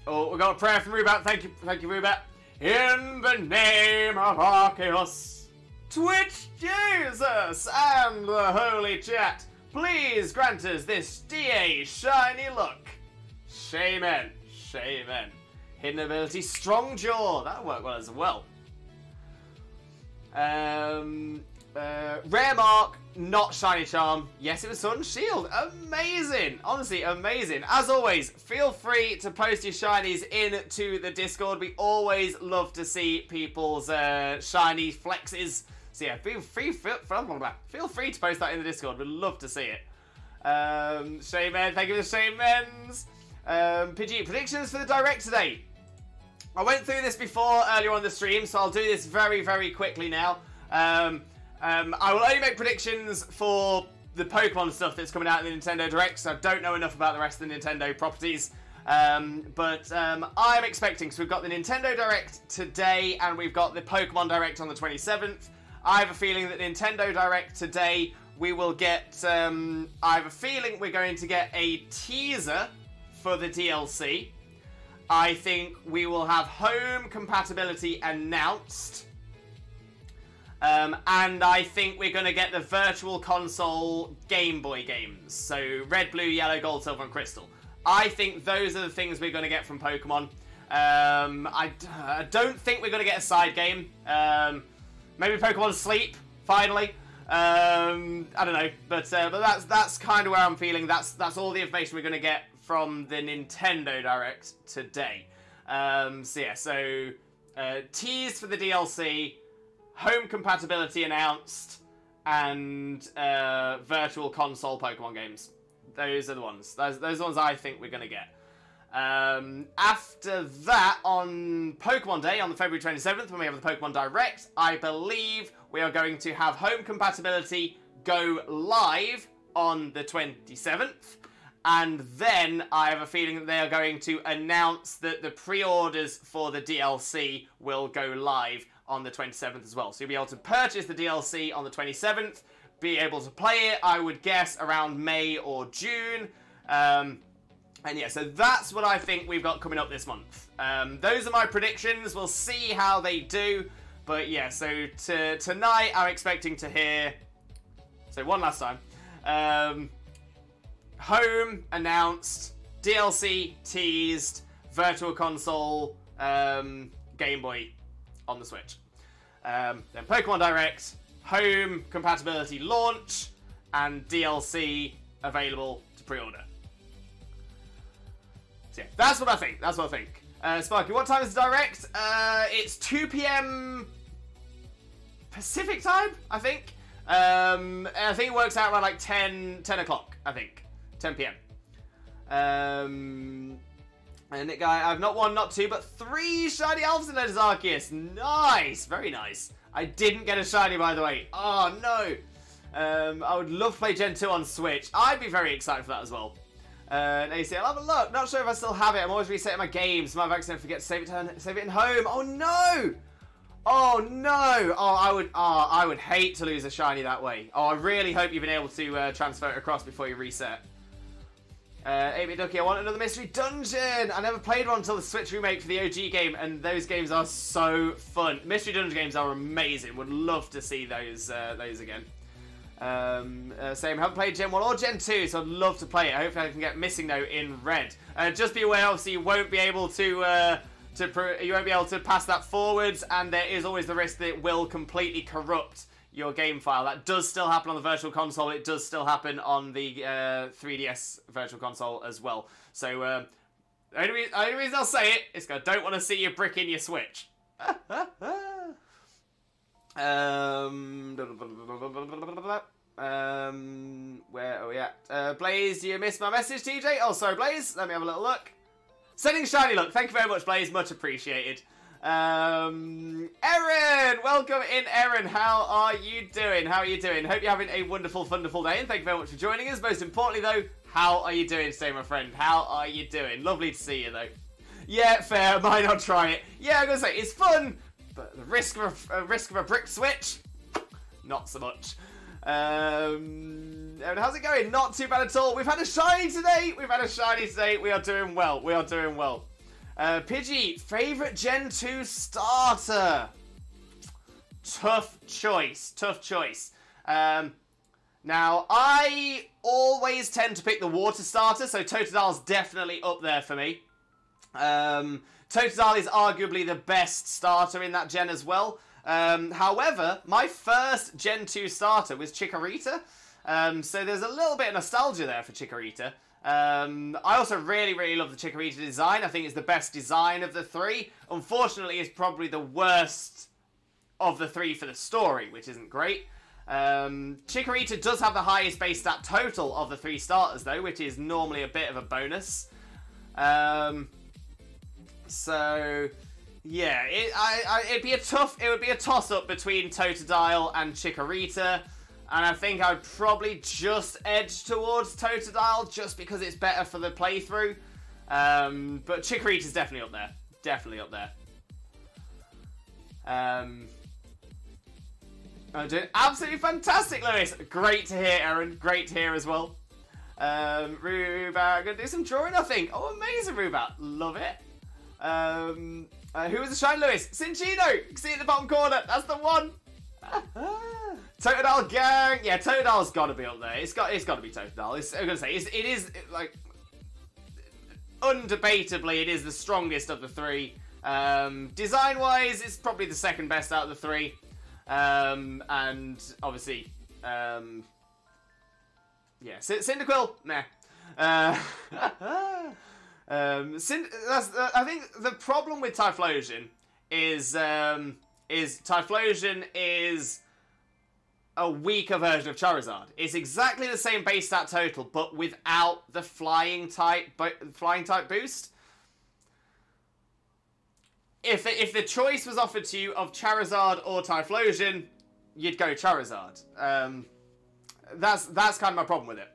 Oh, we got a prayer from Rubat. Thank you, Rubat. In the name of Arceus, Twitch Jesus, and the Holy Chat, please grant us this DA shiny look. Shaman. Hidden ability, Strong Jaw. That'll work well as well. Rare Mark, not Shiny Charm. Yes, it was Sword and Shield. Amazing. Honestly, amazing. As always, feel free to post your shinies into the Discord. We always love to see people's shiny flexes. So yeah, feel free to post that in the Discord. We'd love to see it. Shaman, thank you for the Shamans. Pidgey, predictions for the Direct today. I went through this before earlier on the stream, so I'll do this very, very quickly now. I will only make predictions for the Pokemon stuff that's coming out in the Nintendo Direct, so I don't know enough about the rest of the Nintendo properties. But I'm expecting, so we've got the Nintendo Direct today, and we've got the Pokemon Direct on the 27th. I have a feeling that Nintendo Direct today, we will get, I have a feeling we're going to get a teaser for the DLC. I think we will have home compatibility announced. And I think we're going to get the Virtual Console Game Boy games. So Red, Blue, Yellow, Gold, Silver, and Crystal. I think those are the things we're going to get from Pokemon. I don't think we're going to get a side game. Maybe Pokemon Sleep, finally. I don't know. But that's kind of where I'm feeling. That's all the information we're going to get from the Nintendo Direct today. Tease for the DLC. Home compatibility announced, and Virtual Console Pokemon games. Those are the ones. Those are the ones I think we're going to get. After that, on Pokemon Day, on the February 27th, when we have the Pokemon Direct, I believe we are going to have home compatibility go live on the 27th. And then I have a feeling that they are going to announce that the pre-orders for the DLC will go live on the 27th as well. So you'll be able to purchase the DLC on the 27th, be able to play it, I would guess, around May or June. And yeah, so that's what I think we've got coming up this month. Those are my predictions. We'll see how they do. But yeah, so tonight I'm expecting to hear... So one last time. Home announced, DLC teased, Virtual Console, Game Boy on the Switch. Then Pokemon Direct, Home compatibility launch, and DLC available to pre-order. So yeah, that's what I think. That's what I think. Sparky, what time is the Direct? It's 2 PM Pacific time, I think. I think it works out around like 10 o'clock, I think. 10 PM. And Nick Guy, I've not 1, not 2, but 3 shiny elves in Legends Arceus. Nice! Very nice. I didn't get a shiny, by the way. Oh, no. I would love to play Gen 2 on Switch. I'd be very excited for that as well. AC, I'll have a look. Not sure if I still have it. I'm always resetting my games. Might have accidentally forget to save it in home. Oh, no! Oh, no! Oh, I would hate to lose a shiny that way. Oh, I really hope you've been able to transfer it across before you reset. 8-Bit Ducky, I want another mystery dungeon! I never played one until the Switch remake for the OG game, and those games are so fun. Mystery dungeon games are amazing. Would love to see those again. Same, haven't played Gen 1 or Gen 2, so I'd love to play it. Hopefully I can get Missing Note in red. Just be aware, obviously, you won't be able to pass that forwards, and there is always the risk that it will completely corrupt your game file. That does still happen on the Virtual Console. It does still happen on the 3DS Virtual Console as well. So, the only reason I'll say it is because I don't want to see you brick in your Switch. Where are we at? Blaze, you missed my message, TJ? Oh, sorry, Blaze. Let me have a little look. Sending shiny look. Thank you very much, Blaze. Much appreciated. Erin! Welcome in, Erin. How are you doing? How are you doing? Hope you're having a wonderful, wonderful day, and thank you very much for joining us. Most importantly, though, how are you doing today, my friend? How are you doing? Lovely to see you, though. Yeah, fair. Might not try it. Yeah, I'm going to say, it's fun, but the risk of a brick switch, not so much. Erin, how's it going? Not too bad at all. We've had a shiny today. We are doing well. Pidgey, favourite Gen 2 starter? Tough choice. Now, I always tend to pick the water starter, so Totodil's definitely up there for me. Totodile is arguably the best starter in that gen as well. However, my first Gen 2 starter was Chikorita, so there's a little bit of nostalgia there for Chikorita. I also really, really love the Chikorita design. I think it's the best design of the 3. Unfortunately, it's probably the worst of the 3 for the story, which isn't great. Chikorita does have the highest base stat total of the 3 starters, though, which is normally a bit of a bonus. So yeah, it would be a toss-up between Totodile and Chikorita. And I think I'd probably just edge towards Totodile just because it's better for the playthrough. But Chikorita's definitely up there. I'm doing absolutely fantastic, Lewis. Great to hear, Aaron. Great to hear as well. Rubat, gonna do some drawing, I think. Oh, amazing, Rubat. Love it. Who was the shine, Lewis? Cinchino. You can see it in the bottom corner. That's the one. Totodile gang. Yeah, Totodile's got to be up there. It's got to be Totodile. I'm gonna say it is like undebatably it is the strongest of the 3. Design wise, it's probably the second best out of the 3. And obviously, yeah, Cyndaquil, meh. I think the problem with Typhlosion is Typhlosion is a weaker version of Charizard. It's exactly the same base stat total, but without the flying type boost. If the choice was offered to you of Charizard or Typhlosion, you'd go Charizard. That's kind of my problem with it.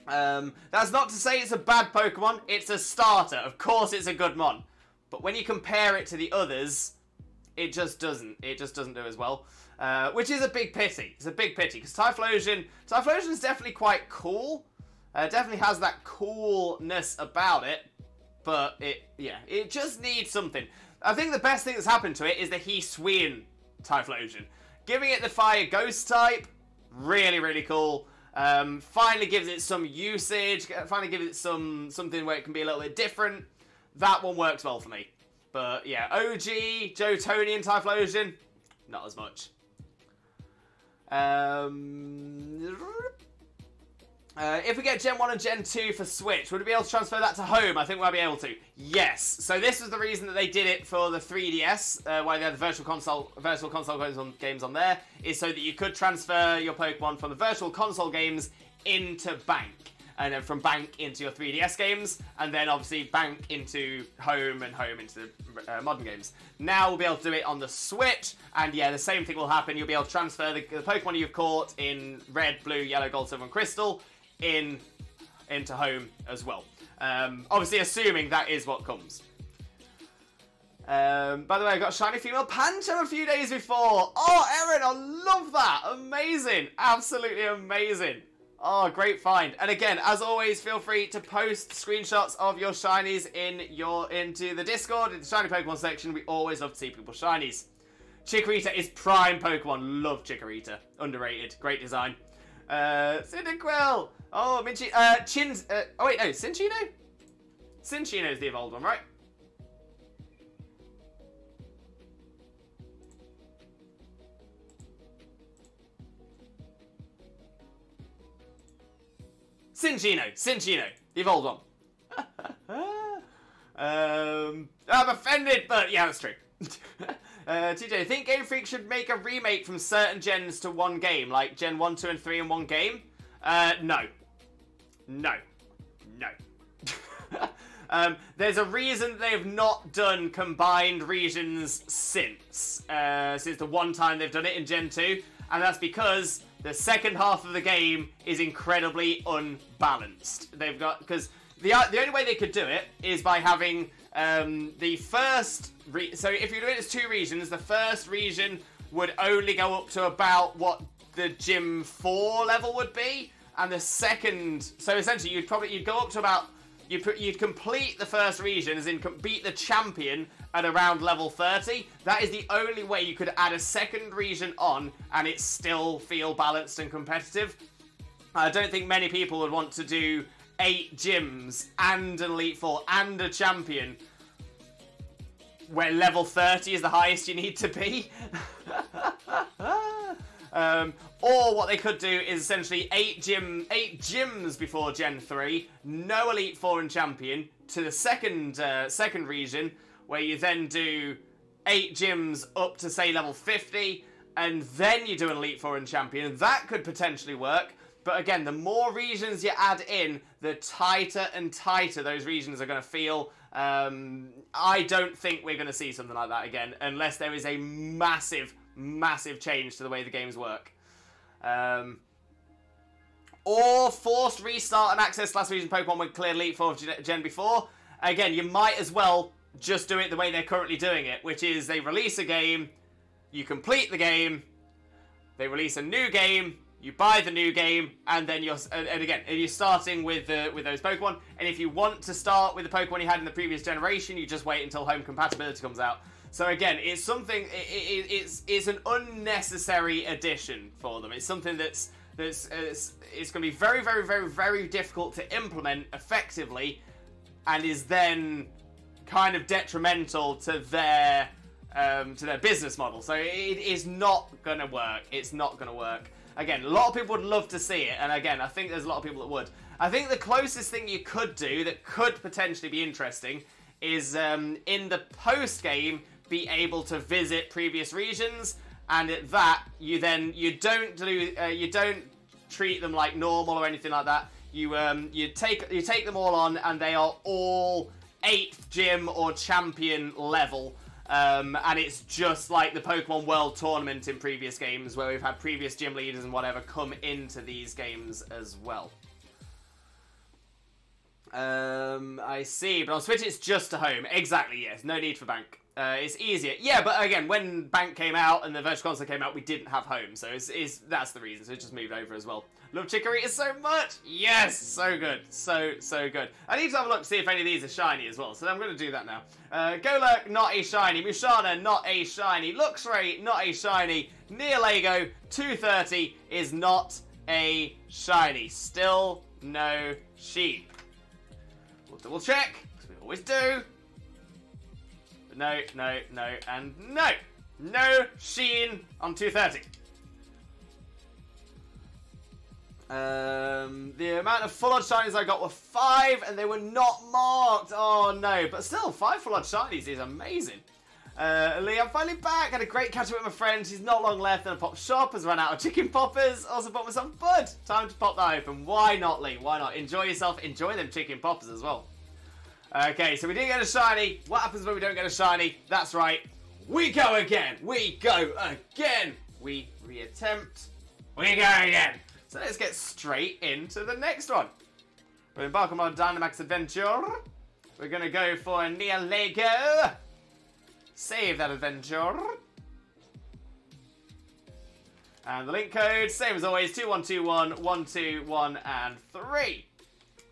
That's not to say it's a bad Pokemon. It's a starter. Of course, it's a good mon. But when you compare it to the others, it just doesn't. It just doesn't do as well. Which is a big pity. It's a big pity because Typhlosion is definitely quite cool. Definitely has that coolness about it. But it just needs something. I think the best thing that's happened to it is the Hisuian Typhlosion. Giving it the Fire Ghost type, really, really cool. Finally gives it some usage, finally gives it something where it can be a little bit different. That one works well for me. But yeah, OG, Jotonian Typhlosion, not as much. If we get Gen 1 and Gen 2 for Switch, would we be able to transfer that to home? I think we'll be able to. Yes. So this was the reason that they did it for the 3DS, why they had the Virtual Console games on there, is so that you could transfer your Pokemon from the Virtual Console games into Bank. And then from Bank into your 3DS games, and then obviously Bank into Home and Home into the modern games. Now we'll be able to do it on the Switch, and yeah, the same thing will happen. You'll be able to transfer the Pokemon you've caught in Red, Blue, Yellow, Gold, Silver, and Crystal into Home as well. Obviously assuming that is what comes. By the way, I got a shiny female Pancho a few days before. Oh, Erin, I love that. Amazing. Absolutely amazing. Oh, great find. And again, as always, feel free to post screenshots of your shinies into the Discord, in the shiny Pokemon section. We always love to see people's shinies. Chikorita is prime Pokemon. Love Chikorita. Underrated. Great design. Cyndaquil. Oh, Minchi. Oh wait, no, Cinccino? Cinccino's the evolved one, right? Cinccino, the evolved one. I'm offended, but yeah, that's true. TJ, I think Game Freak should make a remake from certain gens to one game, like Gen 1, 2, and 3 in one game. No. There's a reason they have not done combined regions since the one time they've done it in Gen 2, and that's because the second half of the game is incredibly unbalanced. Because the only way they could do it is by having the first... So if you do it as 2 regions, the first region would only go up to about what the Gym 4 level would be, and the second... So essentially, you'd go up to about... You'd complete the first region, as in beat the champion at around level 30. That is the only way you could add a second region on and it still feel balanced and competitive. I don't think many people would want to do 8 gyms and an Elite Four and a champion where level 30 is the highest you need to be. Or what they could do is essentially 8 gyms before Gen 3, no Elite Four and Champion, to the second region, where you then do 8 gyms up to, say, level 50, and then you do an Elite Four and Champion. That could potentially work, but again, the more regions you add in, the tighter and tighter those regions are going to feel. I don't think we're going to see something like that again, unless there is a massive change to the way the games work. Or forced restart and access last region Pokemon with clear Elite Four Gen before. Again, you might as well just do it the way they're currently doing it, which is they release a game, you complete the game, they release a new game, you buy the new game, and then you're starting with those Pokemon. And if you want to start with the Pokemon you had in the previous generation, you just wait until home compatibility comes out. So again, it's something. It's an unnecessary addition for them. It's something it's going to be very, very, very, very difficult to implement effectively, and is then kind of detrimental to their business model. So it is not going to work. It's not going to work. Again, a lot of people would love to see it, and again, I think there's a lot of people that would. I think the closest thing you could do that could potentially be interesting is in the post game, be able to visit previous regions, and at that you don't treat them like normal or anything like that. You take them all on, and they are all 8th gym or champion level, and it's just like the Pokemon World Tournament in previous games, where we've had previous gym leaders and whatever come into these games as well. I see, but on Switch it's just to home. Exactly, yes. No need for Bank. It's easier. Yeah, but again, when Bank came out and the Virtual Console came out, we didn't have home, so that's the reason. So it just moved over as well. Love Chikorita so much. Yes, so good, so good. I need to have a look to see if any of these are shiny as well. So I'm going to do that now. Golurk, not a shiny. Musharna, not a shiny. Luxray, not a shiny. Nihilego, 230 is not a shiny. Still no sheep. We'll double check, because we always do. But no, no, no, and no. No sheen on 230. The amount of full-on shinies I got were 5, and they were not marked. Oh no, but still, 5 full-on shinies is amazing. Lee, I'm finally back. Had a great catch up with my friends. He's not long left, and I popped shop. Has run out of chicken poppers. Also bought myself bud. Time to pop that open. Why not, Lee? Why not? Enjoy yourself. Enjoy them chicken poppers as well. Okay, so we didn't get a shiny. What happens when we don't get a shiny? That's right. We go again. We go again. We reattempt. We go again. So let's get straight into the next one. We're embarking on a Dynamax adventure. We're going to go for a Nihilego. Save that adventure. And the link code, same as always, 2121 121 and 3.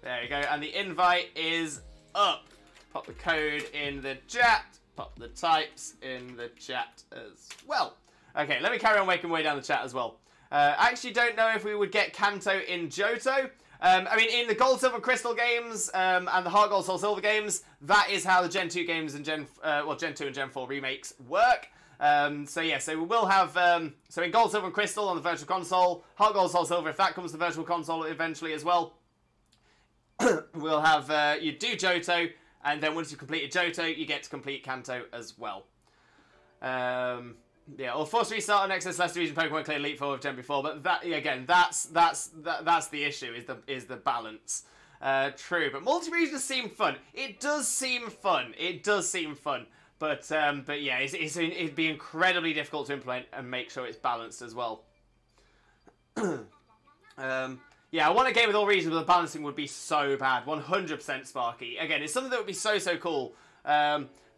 There you go. And the invite is up. Pop the code in the chat. Pop the types in the chat as well. Okay, let me carry on making my way down the chat as well. I actually don't know if we would get Kanto in Johto. I mean, in the Gold, Silver, Crystal games and the Heart Gold, Soul Silver games, that is how the Gen 2 games and Gen 2 and Gen 4 remakes work. So yeah, so we will have, so in Gold, Silver, and Crystal on the Virtual Console, Heart Gold, Soul Silver, if that comes to the Virtual Console eventually as well, we'll have, you do Johto, and then once you've completed Johto, you get to complete Kanto as well. Yeah, or force restart on Nexus Celestial Region Pokemon clear Elite Four with Gen before, but that again, that's the issue is the balance. True, but multi-region does seem fun. It does seem fun. It does seem fun. But yeah, it'd be incredibly difficult to implement and make sure it's balanced as well. Yeah, I want a game with all regions, but the balancing would be so bad. 100% Sparky. Again, it's something that would be so cool.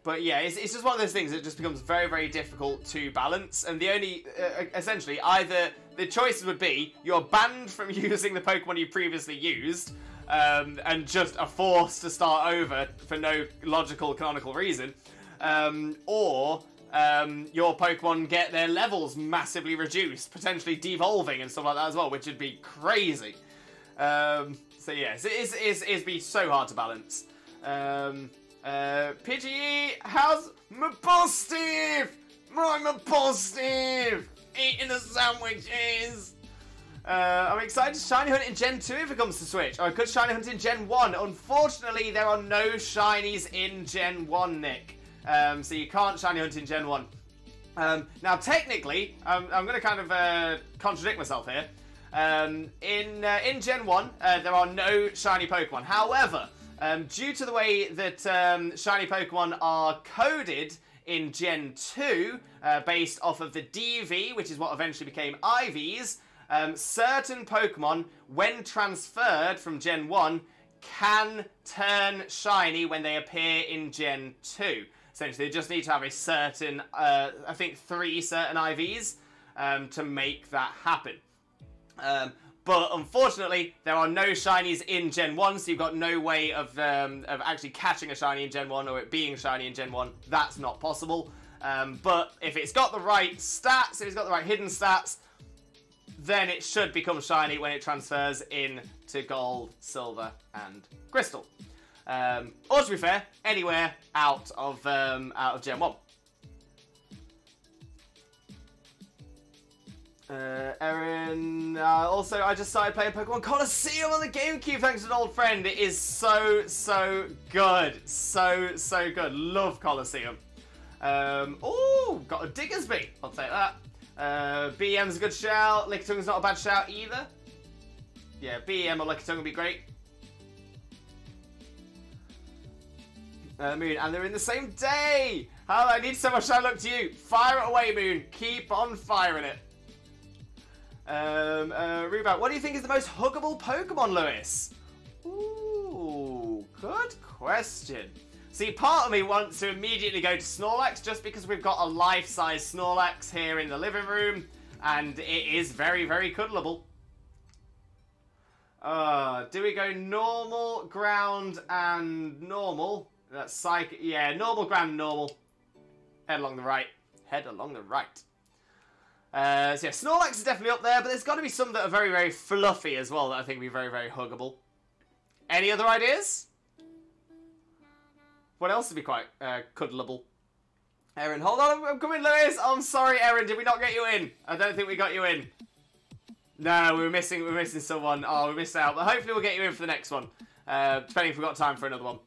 But yeah, it's just one of those things that just becomes very, very difficult to balance. And the only, essentially, either the choices would be you're banned from using the Pokemon you previously used, and just are forced to start over for no logical, canonical reason, or your Pokemon get their levels massively reduced, potentially devolving and stuff like that as well, which would be crazy. So yeah, it'd be so hard to balance. PGE, how's my boss Steve? My boss Steve! Eating the sandwiches! I'm excited to shiny hunt in Gen 2 if it comes to Switch. I could shiny hunt in Gen 1. Unfortunately, there are no shinies in Gen 1, Nick. So you can't shiny hunt in Gen 1. Now, technically, I'm going to kind of contradict myself here. In Gen 1, there are no shiny Pokemon. However, due to the way that shiny Pokemon are coded in Gen 2, based off of the DV, which is what eventually became IVs, certain Pokemon, when transferred from Gen 1, can turn shiny when they appear in Gen 2. Essentially, they just need to have a certain, I think 3 certain IVs to make that happen. But unfortunately, there are no shinies in Gen 1, so you've got no way of actually catching a shiny in Gen 1 or it being shiny in Gen 1. That's not possible. But if it's got the right stats, if it's got the right hidden stats, then it should become shiny when it transfers into Gold, Silver, and Crystal. Or to be fair, anywhere out of Gen 1. Erin, also, I just started playing Pokemon Colosseum on the GameCube thanks to an old friend. It is so good. So good. Love Colosseum. Oh, got a Diggersby. I'll take that. BM's a good shout. Lickitunga's not a bad shout either. Yeah, BM or Lickitunga would be great. Moon, and they're in the same day. How I need so much shine luck to you. Fire it away, Moon. Keep on firing it. Rubat, what do you think is the most huggable Pokemon, Lewis? Ooh, good question. See, part of me wants to immediately go to Snorlax just because we've got a life-size Snorlax here in the living room, and it is very, very cuddleable. Do we go normal, ground, and normal? That's psychic. Yeah, normal, ground, normal. Head along the right. Head along the right. So yeah, Snorlax is definitely up there, but there's got to be some that are very, very fluffy as well that I think will be very, very huggable. Any other ideas? What else would be quite cuddleable? Erin, hold on, I'm coming, Lewis. Oh, I'm sorry, Erin, did we not get you in? I don't think we got you in. No, we're missing someone. Oh, we missed out, but hopefully we'll get you in for the next one. Depending if we've got time for another one.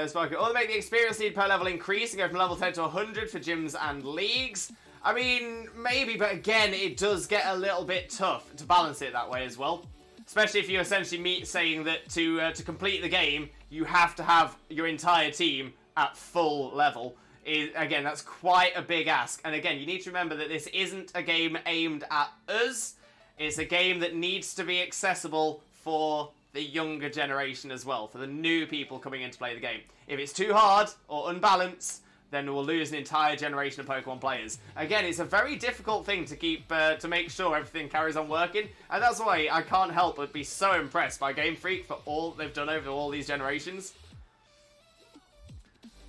Sparky, to make the experience need per level increase and go from level 10 to 100 for gyms and leagues. I mean, maybe, but again, it does get a little bit tough to balance it that way as well. Especially if you essentially saying that to complete the game, you have to have your entire team at full level. Again, that's quite a big ask. And again, you need to remember that this isn't a game aimed at us. It's a game that needs to be accessible for the younger generation as well, for the new people coming in to play the game. If it's too hard or unbalanced, then we'll lose an entire generation of Pokemon players. Again, it's a very difficult thing to keep, to make sure everything carries on working, and that's why I can't help but be so impressed by Game Freak for all they've done over all these generations.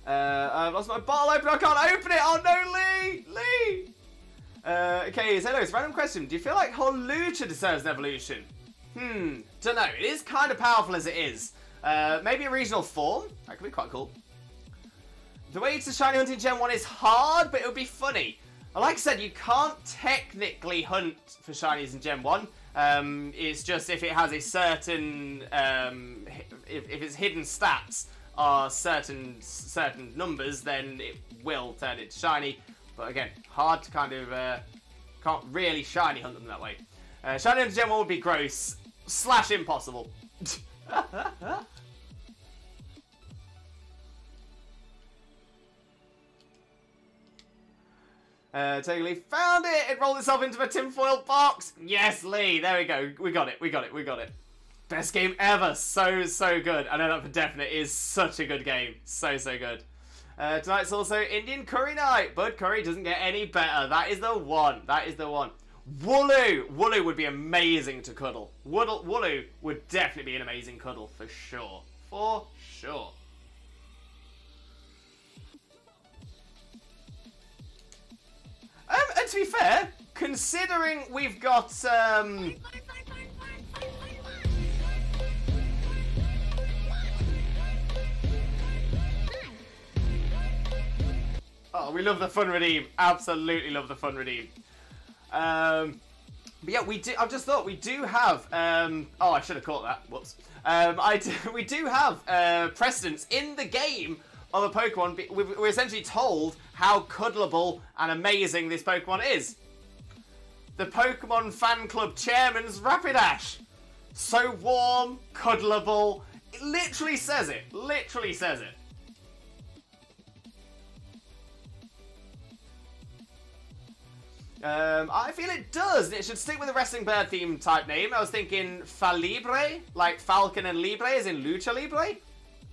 I've lost my bottle opener, I can't open it! Oh no, Lee! Lee! Okay, so it's a random question. Do you feel like Holucha deserves an evolution? Don't know. It is kind of powerful as it is. Maybe a regional form? That could be quite cool. The way to shiny hunting Gen 1 is hard, but it would be funny. Like I said, you can't technically hunt for shinies in Gen 1. It's just if it has a certain... if its hidden stats are certain numbers, then it will turn into shiny. But again, hard to kind of... can't really shiny hunt them that way. Shiny hunting Gen 1 would be gross / impossible. Take Lee found it! It rolled itself into a tinfoil box! Yes, Lee! There we go. We got it. We got it. We got it. Best game ever. So, so good. I know that for definite is such a good game. So, so good. Tonight's also Indian Curry Night. Bud Curry doesn't get any better. That is the one. That is the one. Wooloo! Wooloo would be amazing to cuddle. Wooloo would definitely be an amazing cuddle, for sure. For sure. And to be fair, considering we've got, oh, we love the fun redeem. Absolutely love the fun redeem. But yeah, we do. I've just thought we do have. Oh, I should have caught that. Whoops. We do have precedence in the game of a Pokemon. We're essentially told how cuddleable and amazing this Pokemon is. The Pokemon Fan Club Chairman's Rapidash. So warm, cuddleable. It literally says it. Literally says it. I feel it does. It should stick with a wrestling bird theme type name. I was thinking Falibre, like Falcon and Libre as in Lucha Libre.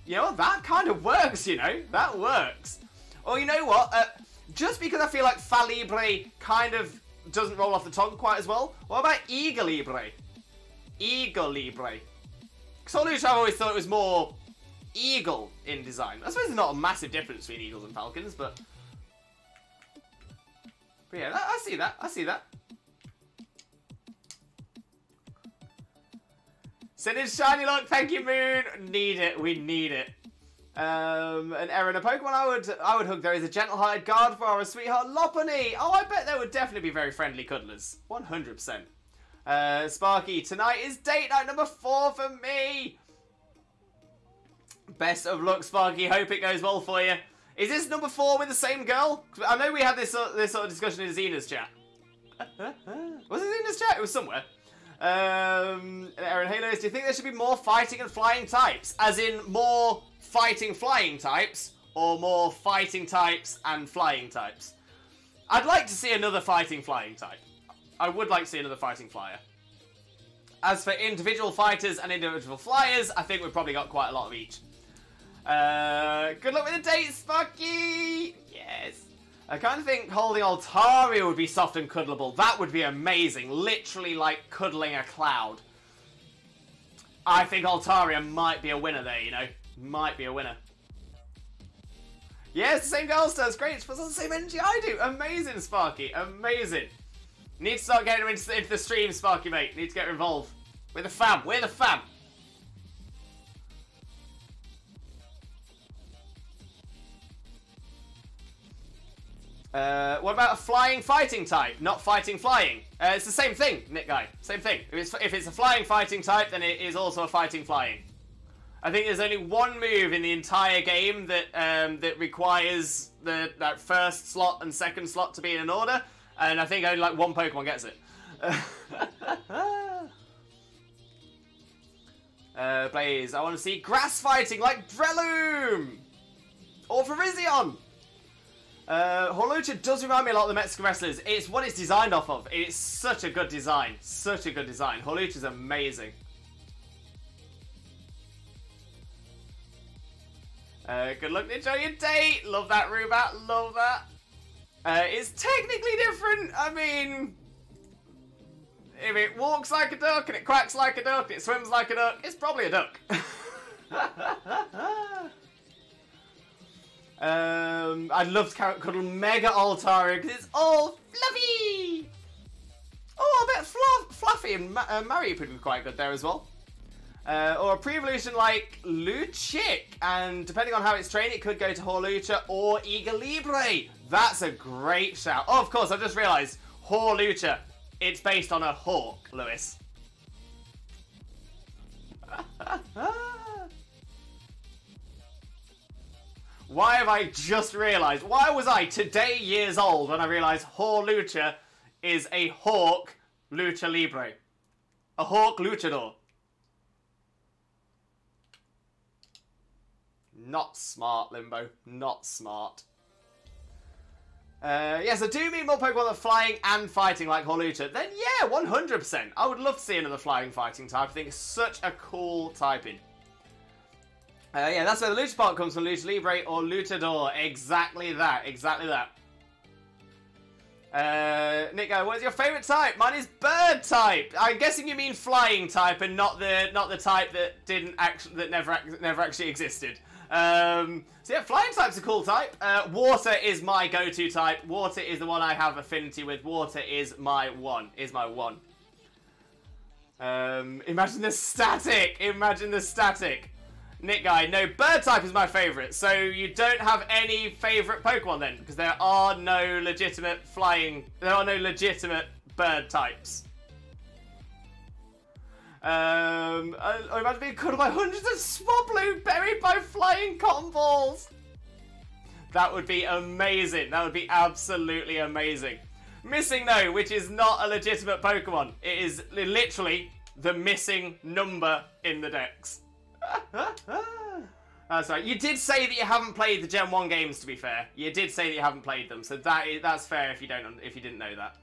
You know, that kind of works, you know. That works. Or you know what? Just because I feel like Falibre kind of doesn't roll off the tongue quite as well, what about Eagle Libre? Eagle Libre. Because Lucha, I've always thought it was more eagle in design. I suppose there's not a massive difference between eagles and falcons, but yeah, I see that. I see that. Send in shiny luck, thank you, Moon. Need it. We need it. And Erin, a Pokemon I would hug there is a gentle-hearted Gardevoir, a sweetheart Lopunny. Oh, I bet they would definitely be very friendly cuddlers. 100%. Sparky, tonight is date night number 4 for me. Best of luck, Sparky. Hope it goes well for you. Is this number 4 with the same girl? I know we had this sort of discussion in Xena's chat. Was it Xena's chat? It was somewhere. Aaron Halo, do you think there should be more fighting and flying types? As in more fighting flying types, or more fighting types and flying types? I'd like to see another fighting flying type. I would like to see another fighting flyer. As for individual fighters and individual flyers, I think we've probably got quite a lot of each. Good luck with the date, Sparky! Yes. I kind of think holding Altaria would be soft and cuddleable. That would be amazing. Literally like cuddling a cloud. I think Altaria might be a winner there, you know. Might be a winner. Yeah, it's the same girl, so it's great. It's on the same energy I do. Amazing, Sparky. Amazing. Need to start getting into the stream, Sparky, mate. Need to get involved. We're the fam. We're the fam. What about a flying fighting type? Not fighting flying. It's the same thing, Nick Guy. Same thing. If it's a flying fighting type, then it is also a fighting flying. I think there's only one move in the entire game that that requires that first slot and second slot to be in an order, and I think only like one Pokemon gets it. Blaze, I want to see grass fighting like Breloom or Virizion. Hawlucha does remind me a lot of the Mexican wrestlers. It's what it's designed off of. It's such a good design. Such a good design. Hawlucha's amazing. Good luck, Ninja, on your date. Love that, Rubat. Love that. It's technically different. I mean, if it walks like a duck and it quacks like a duck, it swims like a duck, it's probably a duck. I'd love to cuddle Mega Altaria because it's all fluffy. Oh, I bet Fluffy and Mario would be quite good there as well. Or a pre-evolution like Luchik, and depending on how it's trained, it could go to Hawlucha or Igalibre. That's a great shout. Oh, of course, I just realised Hawlucha. It's based on a hawk, Lewis. Why have I just realised? Why was I today years old when I realised Hawlucha is a hawk Lucha Libre? A hawk luchador. Not smart, Limbo. Not smart. Yeah, so do you mean more Pokemon that are flying and fighting like Hawlucha? Then yeah, 100%. I would love to see another flying fighting type. I think it's such a cool typing. Yeah, that's where the Lucha part comes from. Lucha Libre or Luchador. Exactly that. Exactly that. Nico, what is your favourite type? Mine is bird type. I'm guessing you mean flying type and not the type that never actually existed. So yeah, flying type's a cool type. Water is my go-to type. Water is the one I have affinity with. Water is my one. Imagine the static. Imagine the static. Nick Guy, no, bird type is my favourite. So you don't have any favourite Pokemon then, because there are no legitimate bird types. I imagine being cuddled by hundreds of Swablu buried by flying cotton balls. That would be amazing. That would be absolutely amazing. Missing No, which is not a legitimate Pokemon. It is literally the missing number in the dex. That's right. You did say that you haven't played the Gen 1 games, to be fair. You did say that you haven't played them, so that's fair if you didn't know that.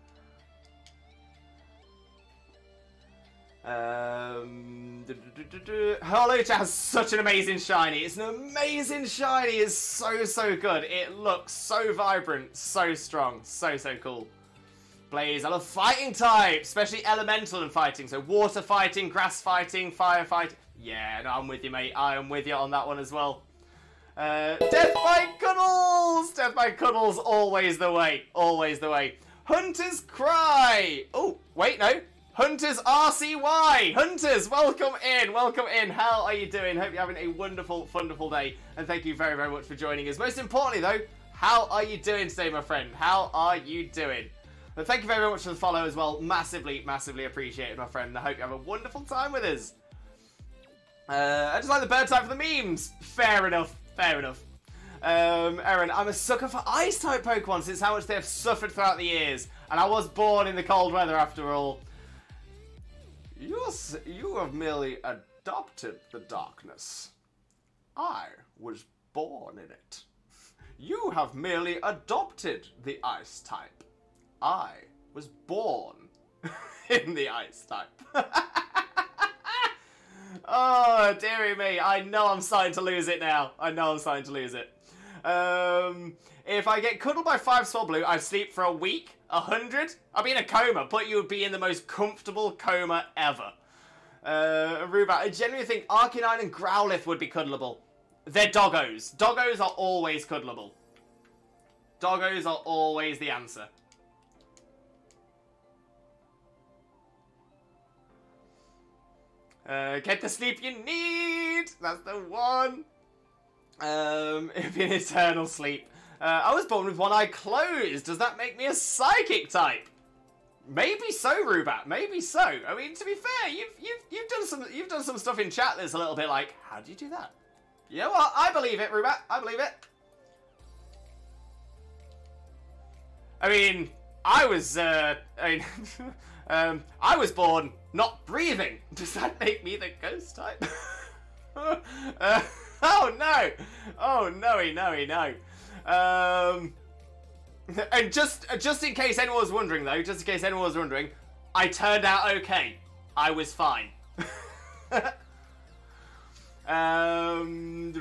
Hawlucha has such an amazing shiny. It's an amazing shiny. It's so good. It looks so vibrant, so strong, so cool. Blaze, I love fighting types, especially elemental and fighting. So water fighting, grass fighting, fire fighting. Yeah, no, I'm with you, mate. I am with you on that one as well. Death by Cuddles! Death by Cuddles, always the way. Always the way. Hunter's Cry! Oh, wait, no. Hunters RCY! Hunters, welcome in, welcome in. How are you doing? Hope you're having a wonderful day. And thank you very much for joining us. Most importantly, though, how are you doing today, my friend? How are you doing? But thank you very much for the follow as well. Massively appreciated, my friend. I hope you have a wonderful time with us. I just like the bird type for the memes. Fair enough. Aaron, I'm a sucker for ice-type Pokemon since how much they have suffered throughout the years. And I was born in the cold weather after all. You have merely adopted the darkness. I was born in it. You have merely adopted the ice type. I was born in the ice type. Oh, dearie me. I know I'm starting to lose it now. If I get cuddled by 5 Swablu, I'd sleep for a week. 100? I'd be in a coma, but you would be in the most comfortable coma ever. Rubat, I genuinely think Arcanine and Growlithe would be cuddleable. They're doggos. Doggos are always cuddleable. Doggos are always the answer. Get the sleep you need. That's the one. It'd be an eternal sleep. I was born with one eye closed. Does that make me a psychic type? Maybe so, Rubat. Maybe so. I mean, to be fair, you've done some stuff in chat that's a little bit like, how do you do that? You know what? I believe it, Rubat. I believe it. I mean, I was born not breathing. Does that make me the ghost type? Oh no! Oh no! And just in case anyone was wondering, though, I turned out okay. I was fine. Hunters,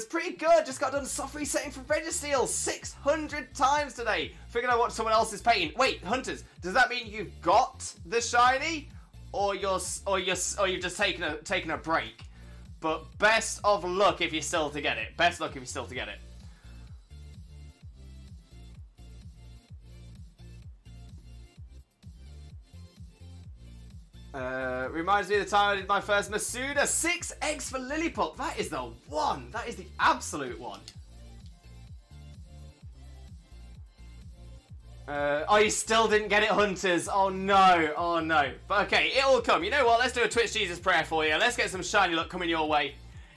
pretty good. Just got done soft resetting for Registeel 600 times today. Figured I watched someone else's painting. Wait, Hunters, does that mean you've got the shiny, or you've just taken a break? But best of luck if you're still to get it. Best luck if you're still to get it. Reminds me of the time I did my first Masuda. 6 eggs for Lillipup. That is the one. That is the absolute one. Oh, you still didn't get it, Hunters. Oh no. Oh no. But okay, it'll come. You know what? Let's do a Twitch Jesus prayer for you. Let's get some shiny luck coming your way.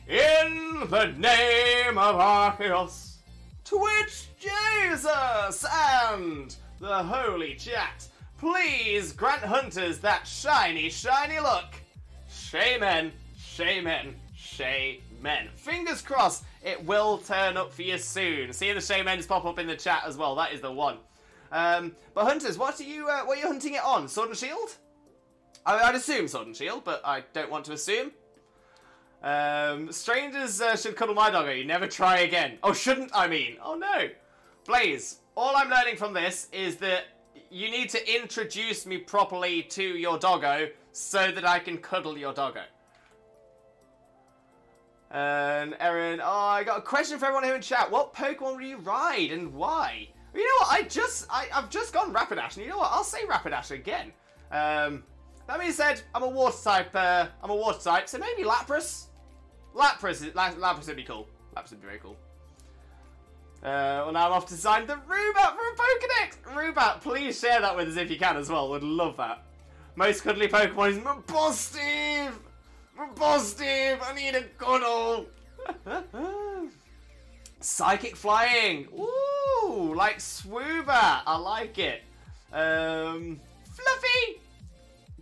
In the name of Arceus, Twitch Jesus, and the holy chat, please grant Hunters that shiny luck. Shaman, shaman, shaman. Fingers crossed it will turn up for you soon. See the shamans pop up in the chat as well. That is the one. But Hunters, what are you hunting it on? Sword and Shield? I'd assume Sword and Shield, but I don't want to assume. Strangers should cuddle my doggo. You never try again. Oh, shouldn't I mean? Oh no. Blaze, all I'm learning from this is that you need to introduce me properly to your doggo so that I can cuddle your doggo. And Erin, oh, I got a question for everyone here in chat. What Pokemon will you ride and why? You know what? I've just gone Rapidash, and you know what? I'll say Rapidash again. That being said, I'm a water type. So maybe Lapras. Lapras would be cool. Lapras would be very cool. Well, now I'm off to design the Rubat for a Pokedex. Rubat, please share that with us if you can as well. Would love that. Most cuddly Pokemon is Mabostive. Mabostive, I need a cuddle. Psychic flying. Ooh, like Swoobat. I like it. Fluffy.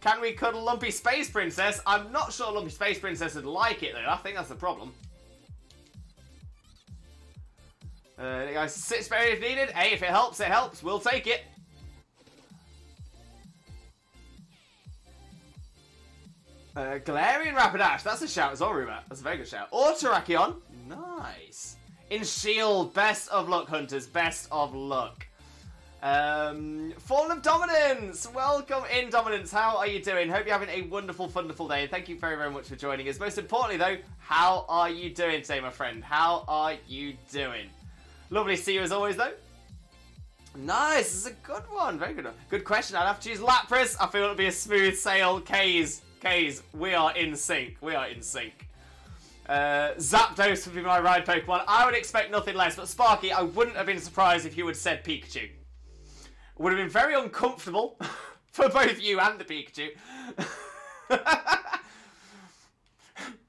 Can we cuddle Lumpy Space Princess? I'm not sure Lumpy Space Princess would like it, though. I think that's the problem. Guys, sit spare if needed. Hey, if it helps, it helps. We'll take it. Galarian Rapidash. That's a shout as well, Rubat. That's a very good shout. Autorakion. Nice. In Shield. Best of luck, Hunters. Best of luck. Fallen of Dominance. Welcome in, Dominance. How are you doing? Hope you're having a wonderful, wonderful day. And thank you very, very much for joining us. Most importantly, though, how are you doing today, my friend? How are you doing? Lovely to see you as always, though. Nice. This is a good one. Very good one. Good question. I'd have to choose Lapras. I feel it'll be a smooth sail. K's, we are in sync. We are in sync. Zapdos would be my ride Pokemon. I would expect nothing less, but Sparky, I wouldn't have been surprised if you had said Pikachu. It would have been very uncomfortable for both you and the Pikachu.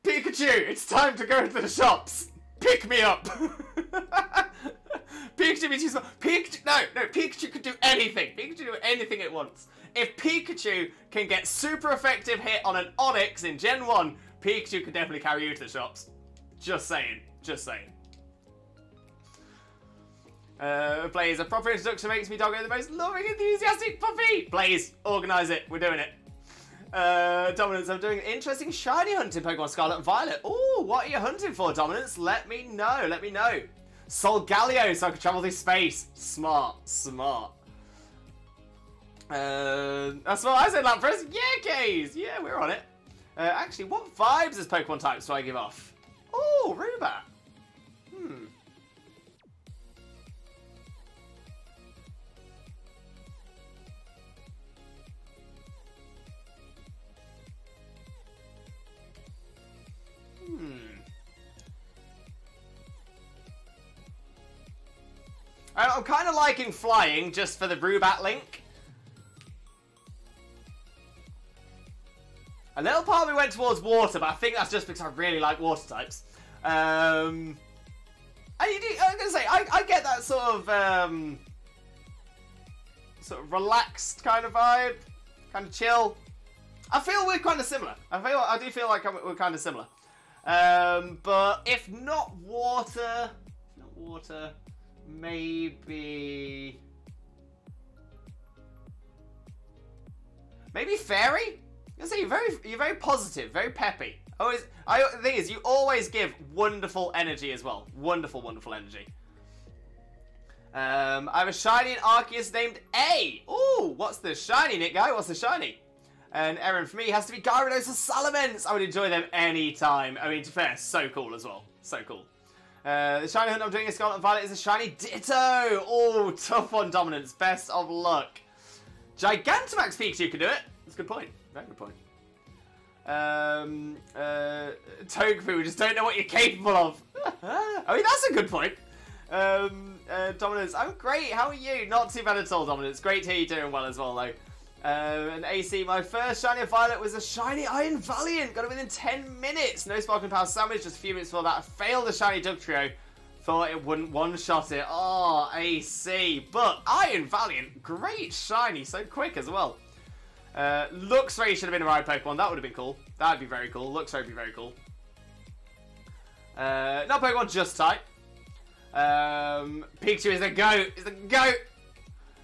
Pikachu, it's time to go to the shops. Pick me up. Pikachu means Pikachu. No, Pikachu could do anything. Pikachu can do anything it wants. If Pikachu can get super effective hit on an Onix in Gen 1, Pikachu could definitely carry you to the shops. Just saying. Just saying. Blaze, a proper introduction makes me doggo the most loving, enthusiastic puppy. Blaze, organise it. We're doing it. Dominance, I'm doing an interesting shiny hunt in Pokemon Scarlet and Violet. Ooh, what are you hunting for, Dominance? Let me know. Let me know. Solgaleo, so I can travel through space. Smart. Smart. That's what I said, Lapras. Yeah, Kays. Yeah, we're on it. Actually, what vibes as Pokemon types do I give off? Oh, Rubat. I'm kind of liking flying just for the Rubat link. A little part of me went towards water, but I think that's just because I really like water types. And you do, I'm gonna say, I get that sort of relaxed kind of vibe, kind of chill. I feel we're kind of similar. I do feel like we're kind of similar. But if not water, maybe fairy. I say you're very positive, very peppy. The thing is, you always give wonderful energy as well. Wonderful, wonderful energy. I have a shiny and Arceus named A. Ooh, what's the shiny, Nick guy? What's the shiny? And Aaron, for me, has to be Gyarados or Salamence. I would enjoy them any time. I mean, to be fair, so cool as well. So cool. The shiny hunt I'm doing in Scarlet and Violet is a shiny Ditto. Oh, tough on Dominance. Best of luck. Gigantamax Pikachu can do it. That's a good point. Very good point. Togepi, we just don't know what you're capable of. I mean, that's a good point. Dominance, I'm great. How are you? Not too bad at all, Dominance. Great to hear you doing well as well, though. And AC, my first shiny of Violet was a shiny Iron Valiant. Got it within 10 minutes. No Sparkling Power Sandwich. Just a few minutes before that, I failed the shiny Dugtrio. Thought it wouldn't one-shot it. Oh, AC. But Iron Valiant, great shiny. So quick as well. Luxray should have been a ride Pokemon. That would have been cool. That would be very cool. Luxray would be very cool. Not Pokemon, just type. Pikachu is the GOAT. Is the GOAT.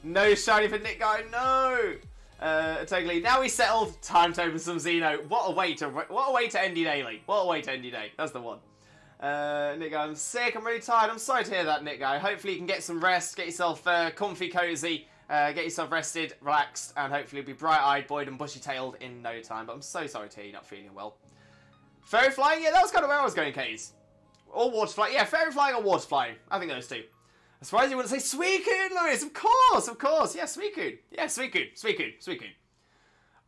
No shiny for Nick Guy. No. Totally. Now we settled. Time to open some Xeno. What a way to end your daily. What a way to end your day. That's the one. Nick Guy, I'm sick. I'm really tired. I'm sorry to hear that, Nick Guy. Hopefully you can get some rest. Get yourself comfy, cozy. Get yourself rested, relaxed, and hopefully be bright-eyed, buoyed, and bushy-tailed in no time. But I'm so sorry to hear you're not feeling well. Fairy flying? Yeah, that was kind of where I was going, Kays. Or water flying. Yeah, fairy flying or water flying. I think those two. I'm surprised you wouldn't say Suicune, Lewis. Of course. Yeah, Suicune. Yeah, Suicune.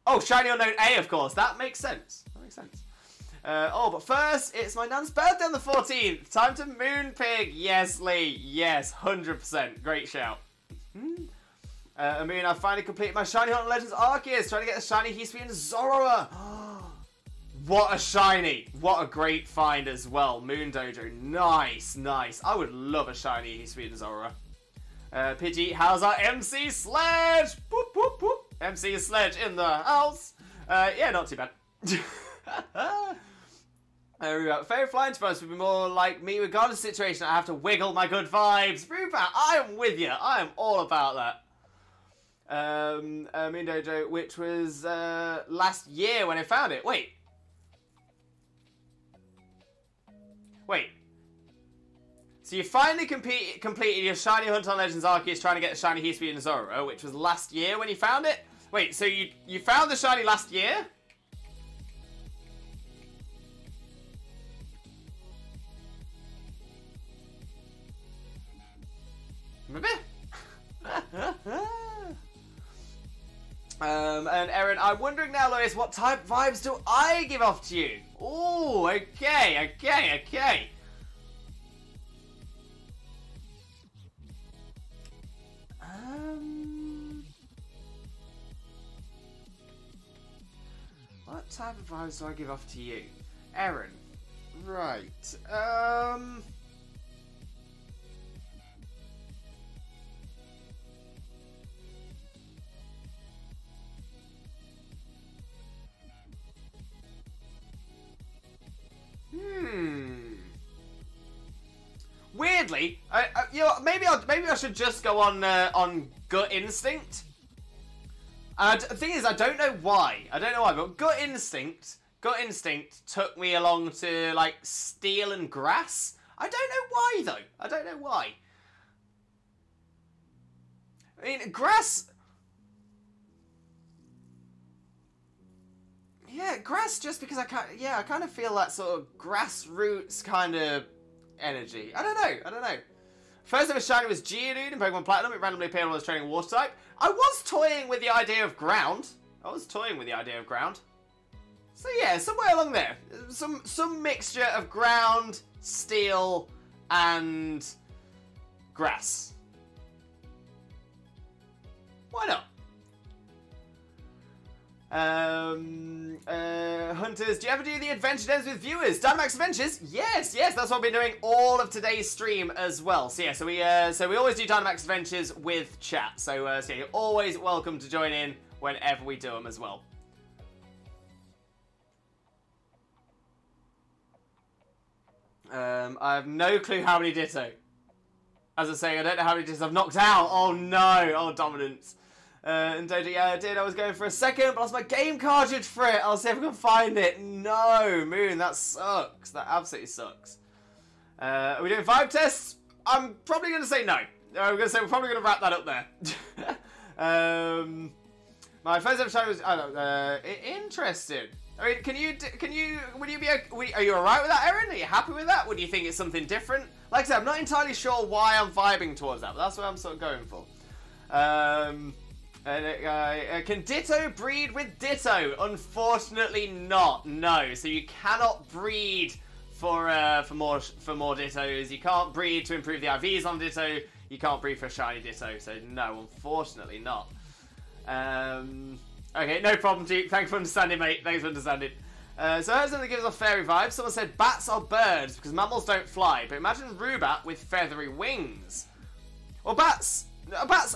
Oh, shiny unknown A, of course. That makes sense. But first, it's my nan's birthday on the 14th. Time to Moonpig. Yes, Lee. Yes, 100%. Great shout. I mean, I finally completed my Shiny Hunt Legends Arceus, trying to get the shiny Hisui and Zorora. What a shiny. What a great find as well. Moon Dojo. Nice. I would love a shiny Hisui and Zorora. Pidgey, how's our MC Sledge? Boop, boop, boop. MC Sledge in the house. Yeah, not too bad. Fairy flying to us would be more like me regardless of the situation. I have to wiggle my good vibes. Rubat, I am with you. I am all about that. Moon Dojo, which was last year when I found it. Wait. So you finally completed your Shiny Hunt on Legends Arceus trying to get the Shiny Hisui and Zororo, which was last year when you found it? Wait, so you found the Shiny last year? Maybe? And Erin, I'm wondering now, Lois, what type of vibes do I give off to you? Ooh, okay. What type of vibes do I give off to you? Erin. Right. Weirdly, you know, maybe I should just go on gut instinct. The thing is, I don't know why, but gut instinct took me along to like steel and grass. I don't know why though. I mean, grass. Yeah, grass. Just because I kind of feel that sort of grassroots kind of energy. I don't know. First ever shiny was Geodude in Pokemon Platinum. It randomly appeared when I was training Water type. I was toying with the idea of ground. So yeah, somewhere along there. Some mixture of ground, steel, and grass. Why not? Hunters, do you ever do the adventure dens with viewers? Dynamax Adventures? Yes, that's what I've been doing all of today's stream as well. So yeah, so we always do Dynamax Adventures with chat. So yeah, you're always welcome to join in whenever we do them as well. I have no clue how many Ditto. As I say, I don't know how many Dittos I've knocked out. Oh no! Oh, dominance. And Dodo, yeah, I did. I was going for a second, but I lost my game cartridge for it. I'll see if I can find it. No, Moon, that sucks. That absolutely sucks. Are we doing vibe tests? I'm probably going to say no. I'm going to say we're probably going to wrap that up there. My first episode was, I don't know, interesting. I mean, would you be, are you alright with that, Erin? Are you happy with that? Would you think it's something different? Like I said, I'm not entirely sure why I'm vibing towards that, but that's what I'm sort of going for. Can Ditto breed with Ditto? Unfortunately not, no. So you cannot breed for more Dittos. You can't breed to improve the IVs on Ditto. You can't breed for a shiny Ditto, so no, unfortunately not. Okay, no problem, Duke. Thanks for understanding, mate. Thanks for understanding. So I heard something that gives off fairy vibes. Someone said bats are birds because mammals don't fly. But imagine Rubat with feathery wings. Well, bats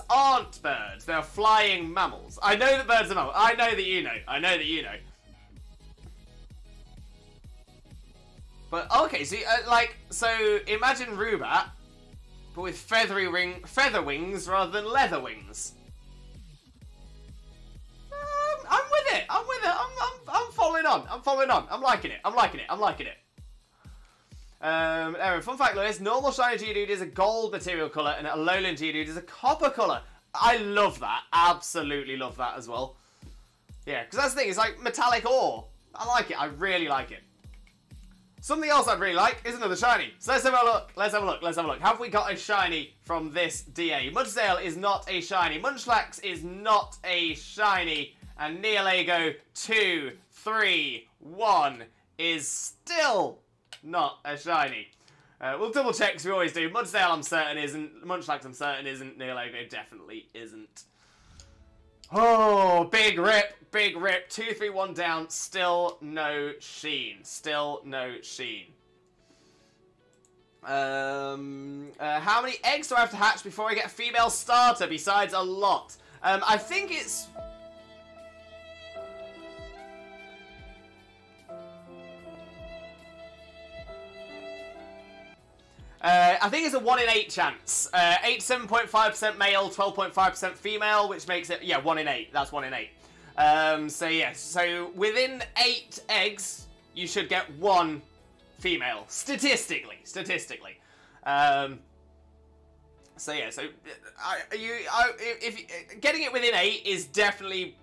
aren't birds. They're flying mammals. I know that birds are mammals. I know that you know. I know that you know. But, okay, so, so imagine Rubat, but with feather wings rather than leather wings. I'm with it. I'm with it. I'm following on. I'm following on. I'm liking it. I'm liking it. I'm liking it. Anyway, fun fact, Lewis, normal shiny Geodude is a gold material colour and a Alolan Geodude is a copper colour. I love that. Absolutely love that as well. Yeah, because that's the thing. It's like metallic ore. I like it. I really like it. Something else I'd really like is another shiny. So let's have a look. Let's have a look. Let's have a look. Have we got a shiny from this DA? Mudsdale is not a shiny. Munchlax is not a shiny. And Nihilego 2, 3, 1 is still not a shiny. We'll double check because we always do. Mudsdale I'm certain isn't. Munchlax I'm certain isn't. Nihilego definitely isn't. Oh, big rip. Big rip. 2, 3, 1 down. Still no sheen. Still no sheen. How many eggs do I have to hatch before I get a female starter besides a lot? I think it's... I think it's a 1 in 8 chance. 87.5% male, 12.5% female, which makes it, yeah, 1 in 8. That's 1 in 8. So, yes. So, within 8 eggs, you should get 1 female. Statistically. So, yeah. So, getting it within 8 is definitely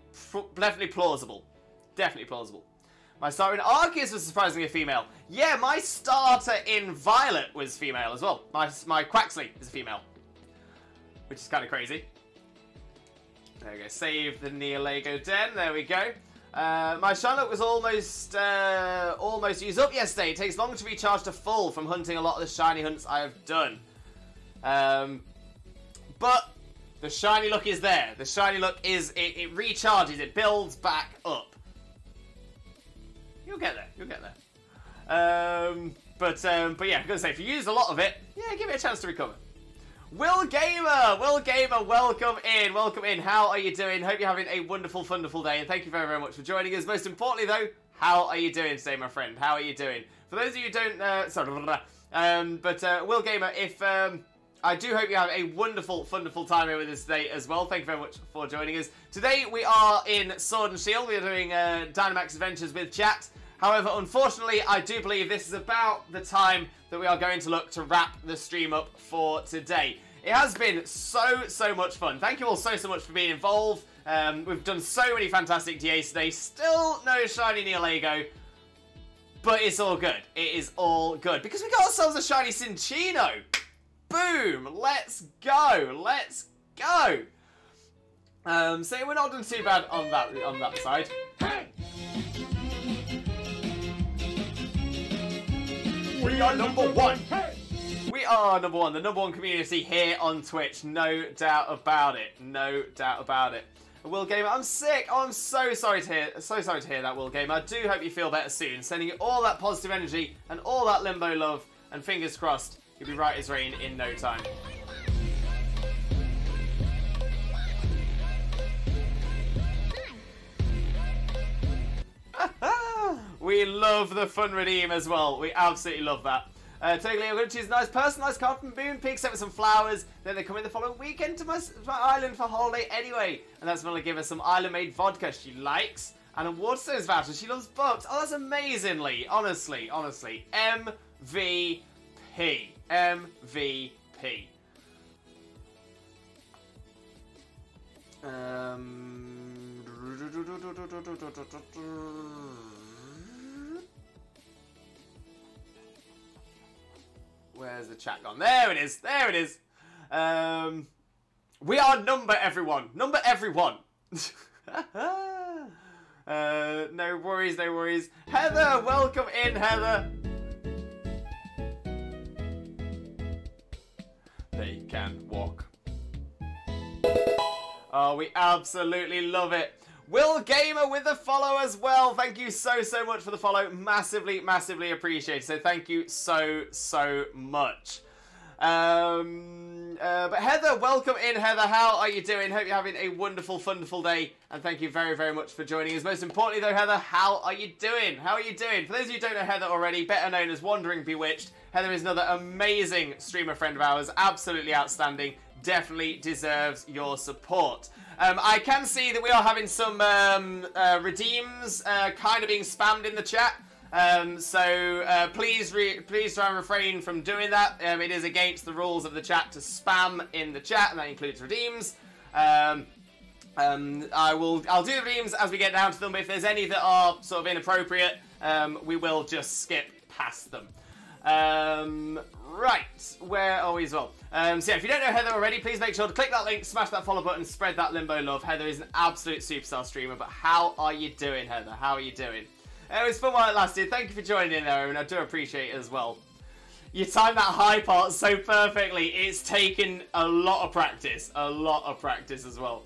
plausible. Definitely plausible. My starter in Arceus was surprisingly a female. Yeah, my starter in Violet was female as well. My Quaxley is a female. Which is kind of crazy. There we go. Save the Nihilego den. There we go. My Charlotte was almost used up yesterday. It takes longer to recharge to full from hunting a lot of the shiny hunts I have done. But the shiny look is there. The shiny look is... It recharges. It builds back up. You'll get there. You'll get there. But yeah, I'm gonna say if you use a lot of it, yeah, give it a chance to recover. Will Gamer, welcome in, welcome in. How are you doing? Hope you're having a wonderful, wonderful day, and thank you very, very much for joining us. Most importantly, though, how are you doing today, my friend? How are you doing? For those of you who don't, Will Gamer, if I do hope you have a wonderful, wonderful time here with us today as well. Thank you very much for joining us. Today we are in Sword and Shield. We are doing Dynamax Adventures with chat. However, unfortunately, I do believe this is about the time that we are going to look to wrap the stream up for today. It has been so much fun. Thank you all so much for being involved. We've done so many fantastic DAs today. Still no shiny Nihilego, but it's all good. It is all good because we got ourselves a shiny Cinccino. Boom! Let's go! Let's go! So we're not doing too bad on that side. We are number 1. We are number one. The number one community here on Twitch. No doubt about it. No doubt about it. Will Gamer, I'm sick. Oh, I'm so sorry to hear. So sorry to hear that, Will Gamer. I do hope you feel better soon. Sending you all that positive energy and all that limbo love. And fingers crossed, you'll be right as rain in no time. We love the fun redeem as well. We absolutely love that. Totally, I'm going to choose a nice personalised card from Boon Peak, set with some flowers. Then they come in the following weekend to my island for holiday anyway. And that's going to give her some island-made vodka she likes. And a Waterstones voucher. She loves books. Oh, that's amazingly. Honestly. MVP. MVP. Where's the chat gone? There it is. There it is. We are number everyone. Number everyone. No worries, no worries. Heather, welcome in, Heather. They can walk. Oh, we absolutely love it. Will Gamer with the follow as well. Thank you so much for the follow. Massively appreciated. So thank you so much. But Heather, welcome in, Heather. How are you doing? Hope you're having a wonderful, wonderful day. And thank you very much for joining us. Most importantly, though, Heather, how are you doing? How are you doing? For those of you who don't know Heather already, better known as Wandering Bewitched, Heather is another amazing streamer friend of ours. Absolutely outstanding. Definitely deserves your support. I can see that we are having some redeems kind of being spammed in the chat. Please try and refrain from doing that. It is against the rules of the chat to spam in the chat, and that includes redeems. I'll do the redeems as we get down to them, but if there's any that are sort of inappropriate, we will just skip past them. Right, where are we as well? So yeah, if you don't know Heather already, please make sure to click that link, smash that follow button, spread that limbo love. Heather is an absolute superstar streamer, but how are you doing, Heather? How are you doing? It was fun while it lasted. Thank you for joining in there, and I do appreciate it as well. You timed that high part so perfectly. It's taken a lot of practice as well.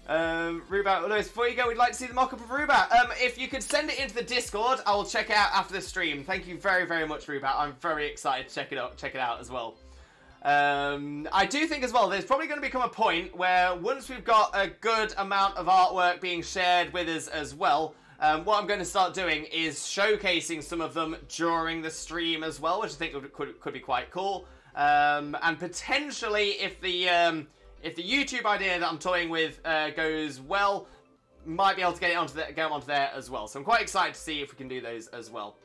Rubat, Lewis, before you go, we'd like to see the mock-up of Rubat. If you could send it into the Discord, I will check it out after the stream. Thank you very much, Rubat. I'm very excited to check it out as well. I do think as well, there's probably going to become a point where once we've got a good amount of artwork being shared with us as well, what I'm going to start doing is showcasing some of them during the stream as well, which I think could be quite cool. And potentially, if the YouTube idea that I'm toying with goes well, might be able to get onto there as well. So I'm quite excited to see if we can do those as well.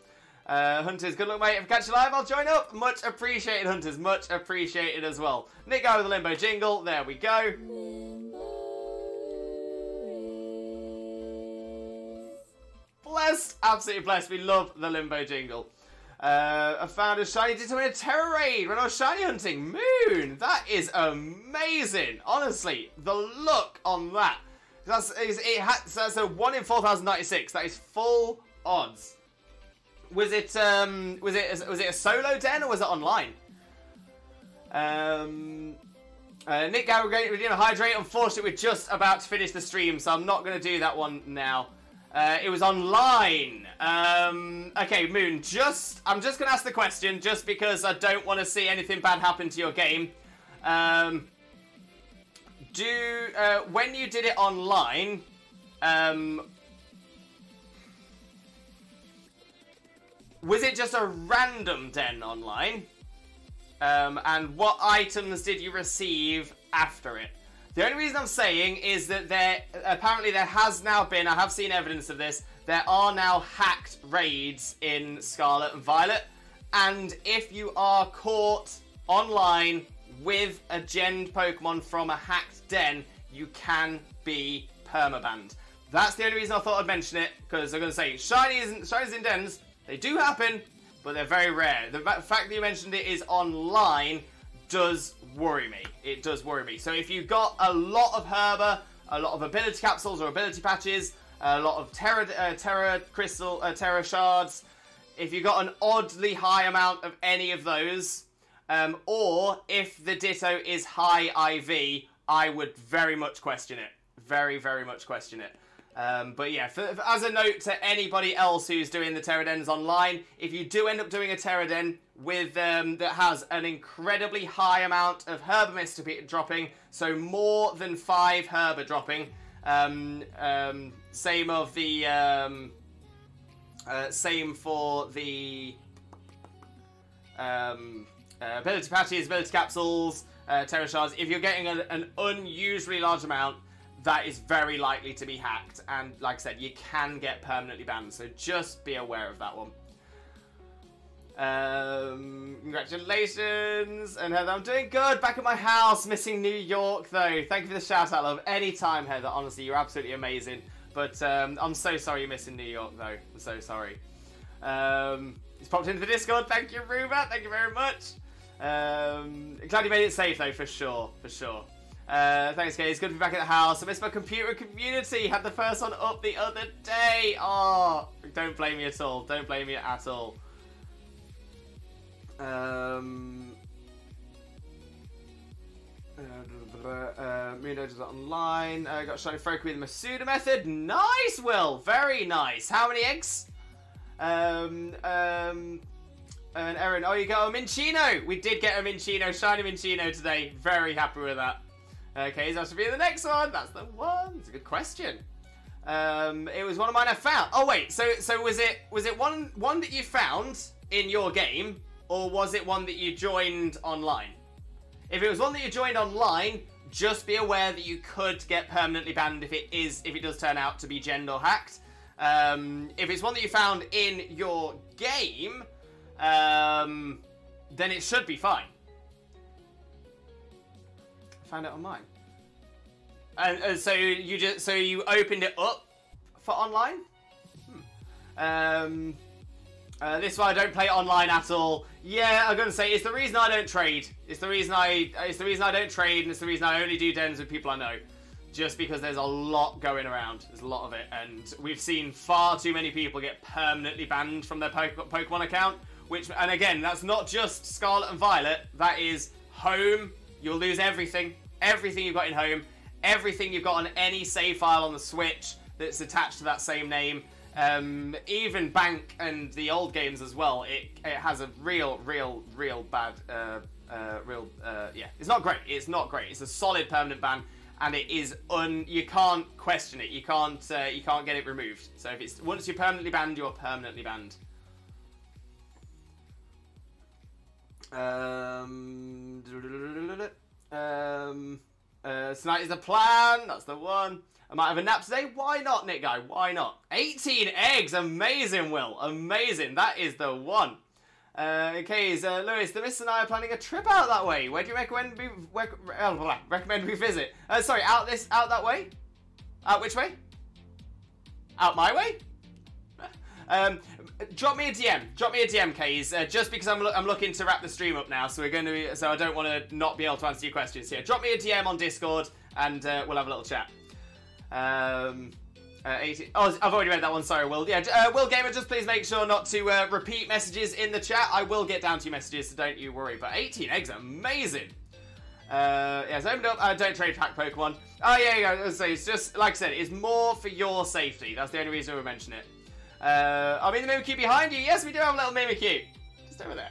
Hunters, good luck, mate. If I catch you live, I'll join up. Much appreciated, Hunters. Much appreciated as well. Nick Guy with the limbo jingle. There we go. Blessed. Absolutely blessed. We love the limbo jingle. I found a shiny did win a terror raid when I was shiny hunting. Moon! That is amazing. Honestly, the look on that. That's a 1 in 4,096. That is full odds. Was it a solo den or was it online? Nick Gower redeem a hydrate. Unfortunately, we're just about to finish the stream, so I'm not going to do that one now. It was online. Okay, Moon. I'm just going to ask the question, just because I don't want to see anything bad happen to your game. When you did it online, was it just a random den online? And what items did you receive after it? The only reason I'm saying is that apparently there has now been, I have seen evidence of this, there are now hacked raids in Scarlet and Violet, and if you are caught online with a genned Pokemon from a hacked den, you can be permabanned. That's the only reason I thought I'd mention it, because I'm going to say, shinies in dens, they do happen, but they're very rare. The fact that you mentioned it is online does worry me. It does worry me. So if you've got a lot of Herba, a lot of ability capsules or ability patches, a lot of Terra Crystal, Terra Shards, if you got an oddly high amount of any of those, or if the Ditto is high IV, I would very much question it. Very, very much question it. But yeah, as a note to anybody else who's doing the Pterodens online, if you do end up doing a Pteroden with that has an incredibly high amount of Herbamis dropping, so more than 5 Herba dropping, same for the ability patches, ability capsules, Terra shards. If you're getting an unusually large amount, that is very likely to be hacked, and like I said, you can get permanently banned, so just be aware of that one. Congratulations, and Heather, I'm doing good, back at my house, missing New York though. Thank you for the shout out, love. Anytime, Heather, honestly, you're absolutely amazing, but I'm so sorry you're missing New York though, I'm so sorry. He's popped into the Discord, thank you, Ruba, thank you very much. Glad you made it safe though, for sure, for sure. Thanks, guys. Good to be back at the house. I missed my computer community. Had the first one up the other day. Oh, don't blame me at all. Don't blame me at all. Muno does it online. Got Shiny Froker with the Masuda method. Nice, Will. Very nice. How many eggs? And Erin, oh, you got a Minchino. We did get a Minchino, Shiny Minchino today. Very happy with that. Okay, so that should be the next one. That's the one. It's a good question. It was one of mine I found. Oh wait, so was it one that you found in your game, or was it one that you joined online? If it was one that you joined online, just be aware that you could get permanently banned if it does turn out to be gen or hacked. If it's one that you found in your game, then it should be fine. Found it on mine. And so you opened it up for online? This one I don't play online at all. Yeah, I'm gonna say it's the reason I don't trade. It's the reason I don't trade, and it's the reason I only do dens with people I know. Just because there's a lot going around. There's a lot of it, and we've seen far too many people get permanently banned from their Pokemon account. And again, that's not just Scarlet and Violet. That is home. You'll lose everything. Everything you've got in home, everything you've got on any save file on the Switch that's attached to that same name, even Bank and the old games as well. It has a real bad, yeah. It's not great. It's not great. It's a solid permanent ban, and it is you can't question it. You can't get it removed. So if it's once you're permanently banned, you're permanently banned. Tonight is the plan. That's the one. I might have a nap today. Why not, Nick Guy? Why not? 18 eggs. Amazing, Will. Amazing. That is the one. Okay, so Lewis, the Miss and I are planning a trip out that way. Where do you recommend we visit? Sorry, out that way? Out which way? Out my way? Drop me a DM, Kays. Just because I'm looking to wrap the stream up now, so I don't want to not be able to answer your questions here. Drop me a DM on Discord, and we'll have a little chat. 18. Oh, I've already read that one. Sorry, Will. Yeah, Will Gamer, just please make sure not to repeat messages in the chat. I will get down to your messages, so don't you worry. But 18 eggs, amazing. Yeah, it's opened up. Don't trade pack Pokemon. Oh yeah. So it's just like I said, it's more for your safety. That's the only reason we mention it. I mean the Mimikyu behind you. Yes, we do have a little Mimikyu. Just over there.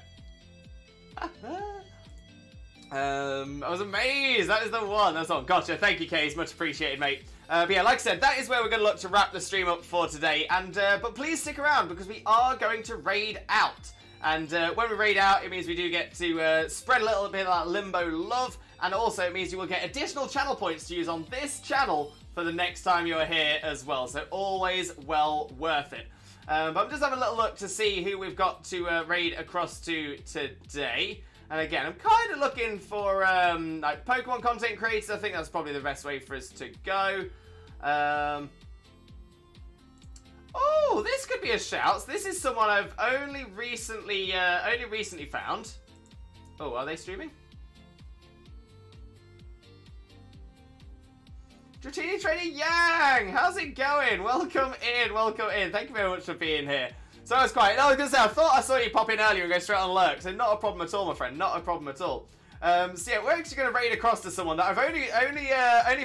I was amazed. That is the one. That's all. Gotcha. Thank you, Case. Much appreciated, mate. But yeah, like I said, that is where we're going to look to wrap the stream up for today. And but please stick around because we are going to raid out. And when we raid out, it means we do get to spread a little bit of that Limbo love. And also it means you will get additional channel points to use on this channel for the next time you're here as well. So always well worth it. But I'm just having a little look to see who we've got to raid across to today. And again, I'm kind of looking for like Pokemon content creators. I think that's probably the best way for us to go. Oh, this could be a shout. This is someone I've only recently found. Oh, are they streaming? Dratini Trainer Yang! How's it going? Welcome in, welcome in. Thank you very much for being here. So I was quiet. No, I was going to say, I thought I saw you pop in earlier and go straight on lurk. So not a problem at all, my friend. Not a problem at all. So yeah, we're actually going to raid across to someone that I've only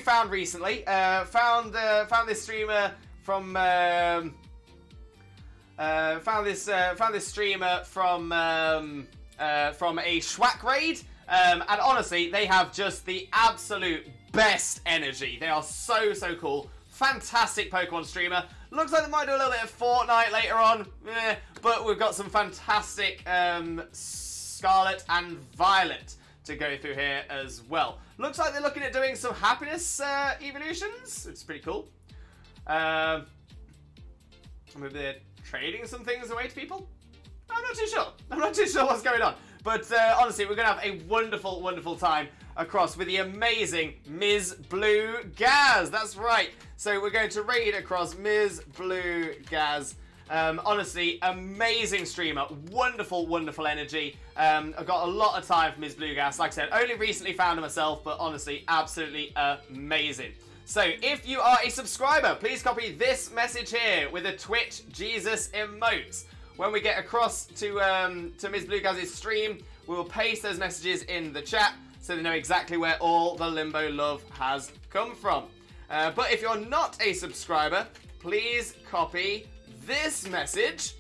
found recently. Found this streamer from found this streamer from a Schwack raid. And honestly, they have just the absolute best energy. They are so cool. Fantastic Pokemon streamer. Looks like they might do a little bit of Fortnite later on, but we've got some fantastic Scarlet and Violet to go through here as well. Looks like they're looking at doing some happiness evolutions. It's pretty cool. Maybe they're trading some things away to people. I'm not too sure. I'm not too sure what's going on. But honestly, we're going to have a wonderful, wonderful time across with the amazing Ms. Blue Gaz. That's right. So we're going to raid across Ms. Blue Gaz. Honestly, amazing streamer. Wonderful, wonderful energy. I've got a lot of time for Ms. Blue Gaz. Like I said, only recently found her myself, but honestly, absolutely amazing. So if you are a subscriber, please copy this message here with a Twitch Jesus emotes. When we get across to Ms. Blue Gaz's stream, we will paste those messages in the chat so they know exactly where all the Limbo love has come from. But if you're not a subscriber, please copy this message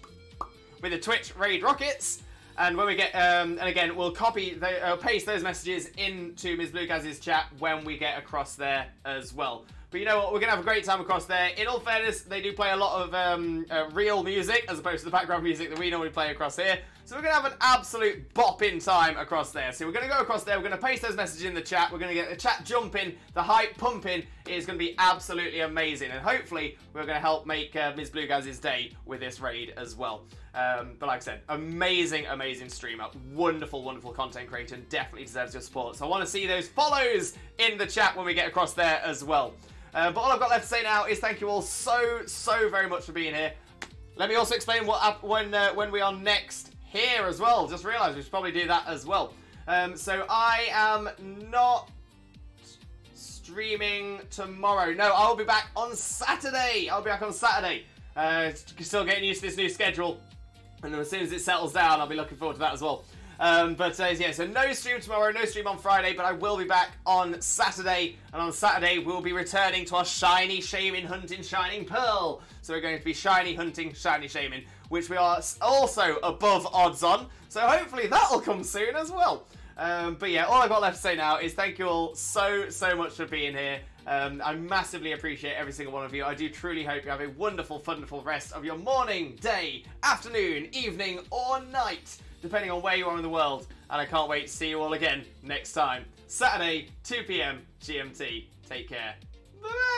with the Twitch Raid Rockets. And when we get, and again, we'll paste those messages into Ms. Blue Gaz's chat when we get across there as well. But you know what, we're going to have a great time across there. In all fairness, they do play a lot of real music as opposed to the background music that we normally play across here. So we're going to have an absolute bop-in time across there. So we're going to go across there, we're going to paste those messages in the chat, we're going to get the chat jumping, the hype pumping. It is going to be absolutely amazing. And hopefully, we're going to help make Ms. Blue Gaz's day with this raid as well. But like I said, amazing, amazing streamer. Wonderful, wonderful content creator and definitely deserves your support. So I want to see those follows in the chat when we get across there as well. But all I've got left to say now is thank you all so very much for being here. Let me also explain what when we are next here as well. Just realised we should probably do that as well. So I am not streaming tomorrow. No, I'll be back on Saturday. I'll be back on Saturday. Still getting used to this new schedule. And as soon as it settles down, I'll be looking forward to that as well. Yeah, so no stream tomorrow, no stream on Friday, but I will be back on Saturday. And on Saturday, we'll be returning to our shiny shaman hunting Shining Pearl. So we're going to be shiny hunting, shiny shaman, which we are also above odds on. So hopefully that'll come soon as well. But yeah, all I've got left to say now is thank you all so much for being here. I massively appreciate every single one of you. I do truly hope you have a wonderful, wonderful rest of your morning, day, afternoon, evening, or night, depending on where you are in the world. And I can't wait to see you all again next time. Saturday, 2 PM GMT. Take care. Bye-bye!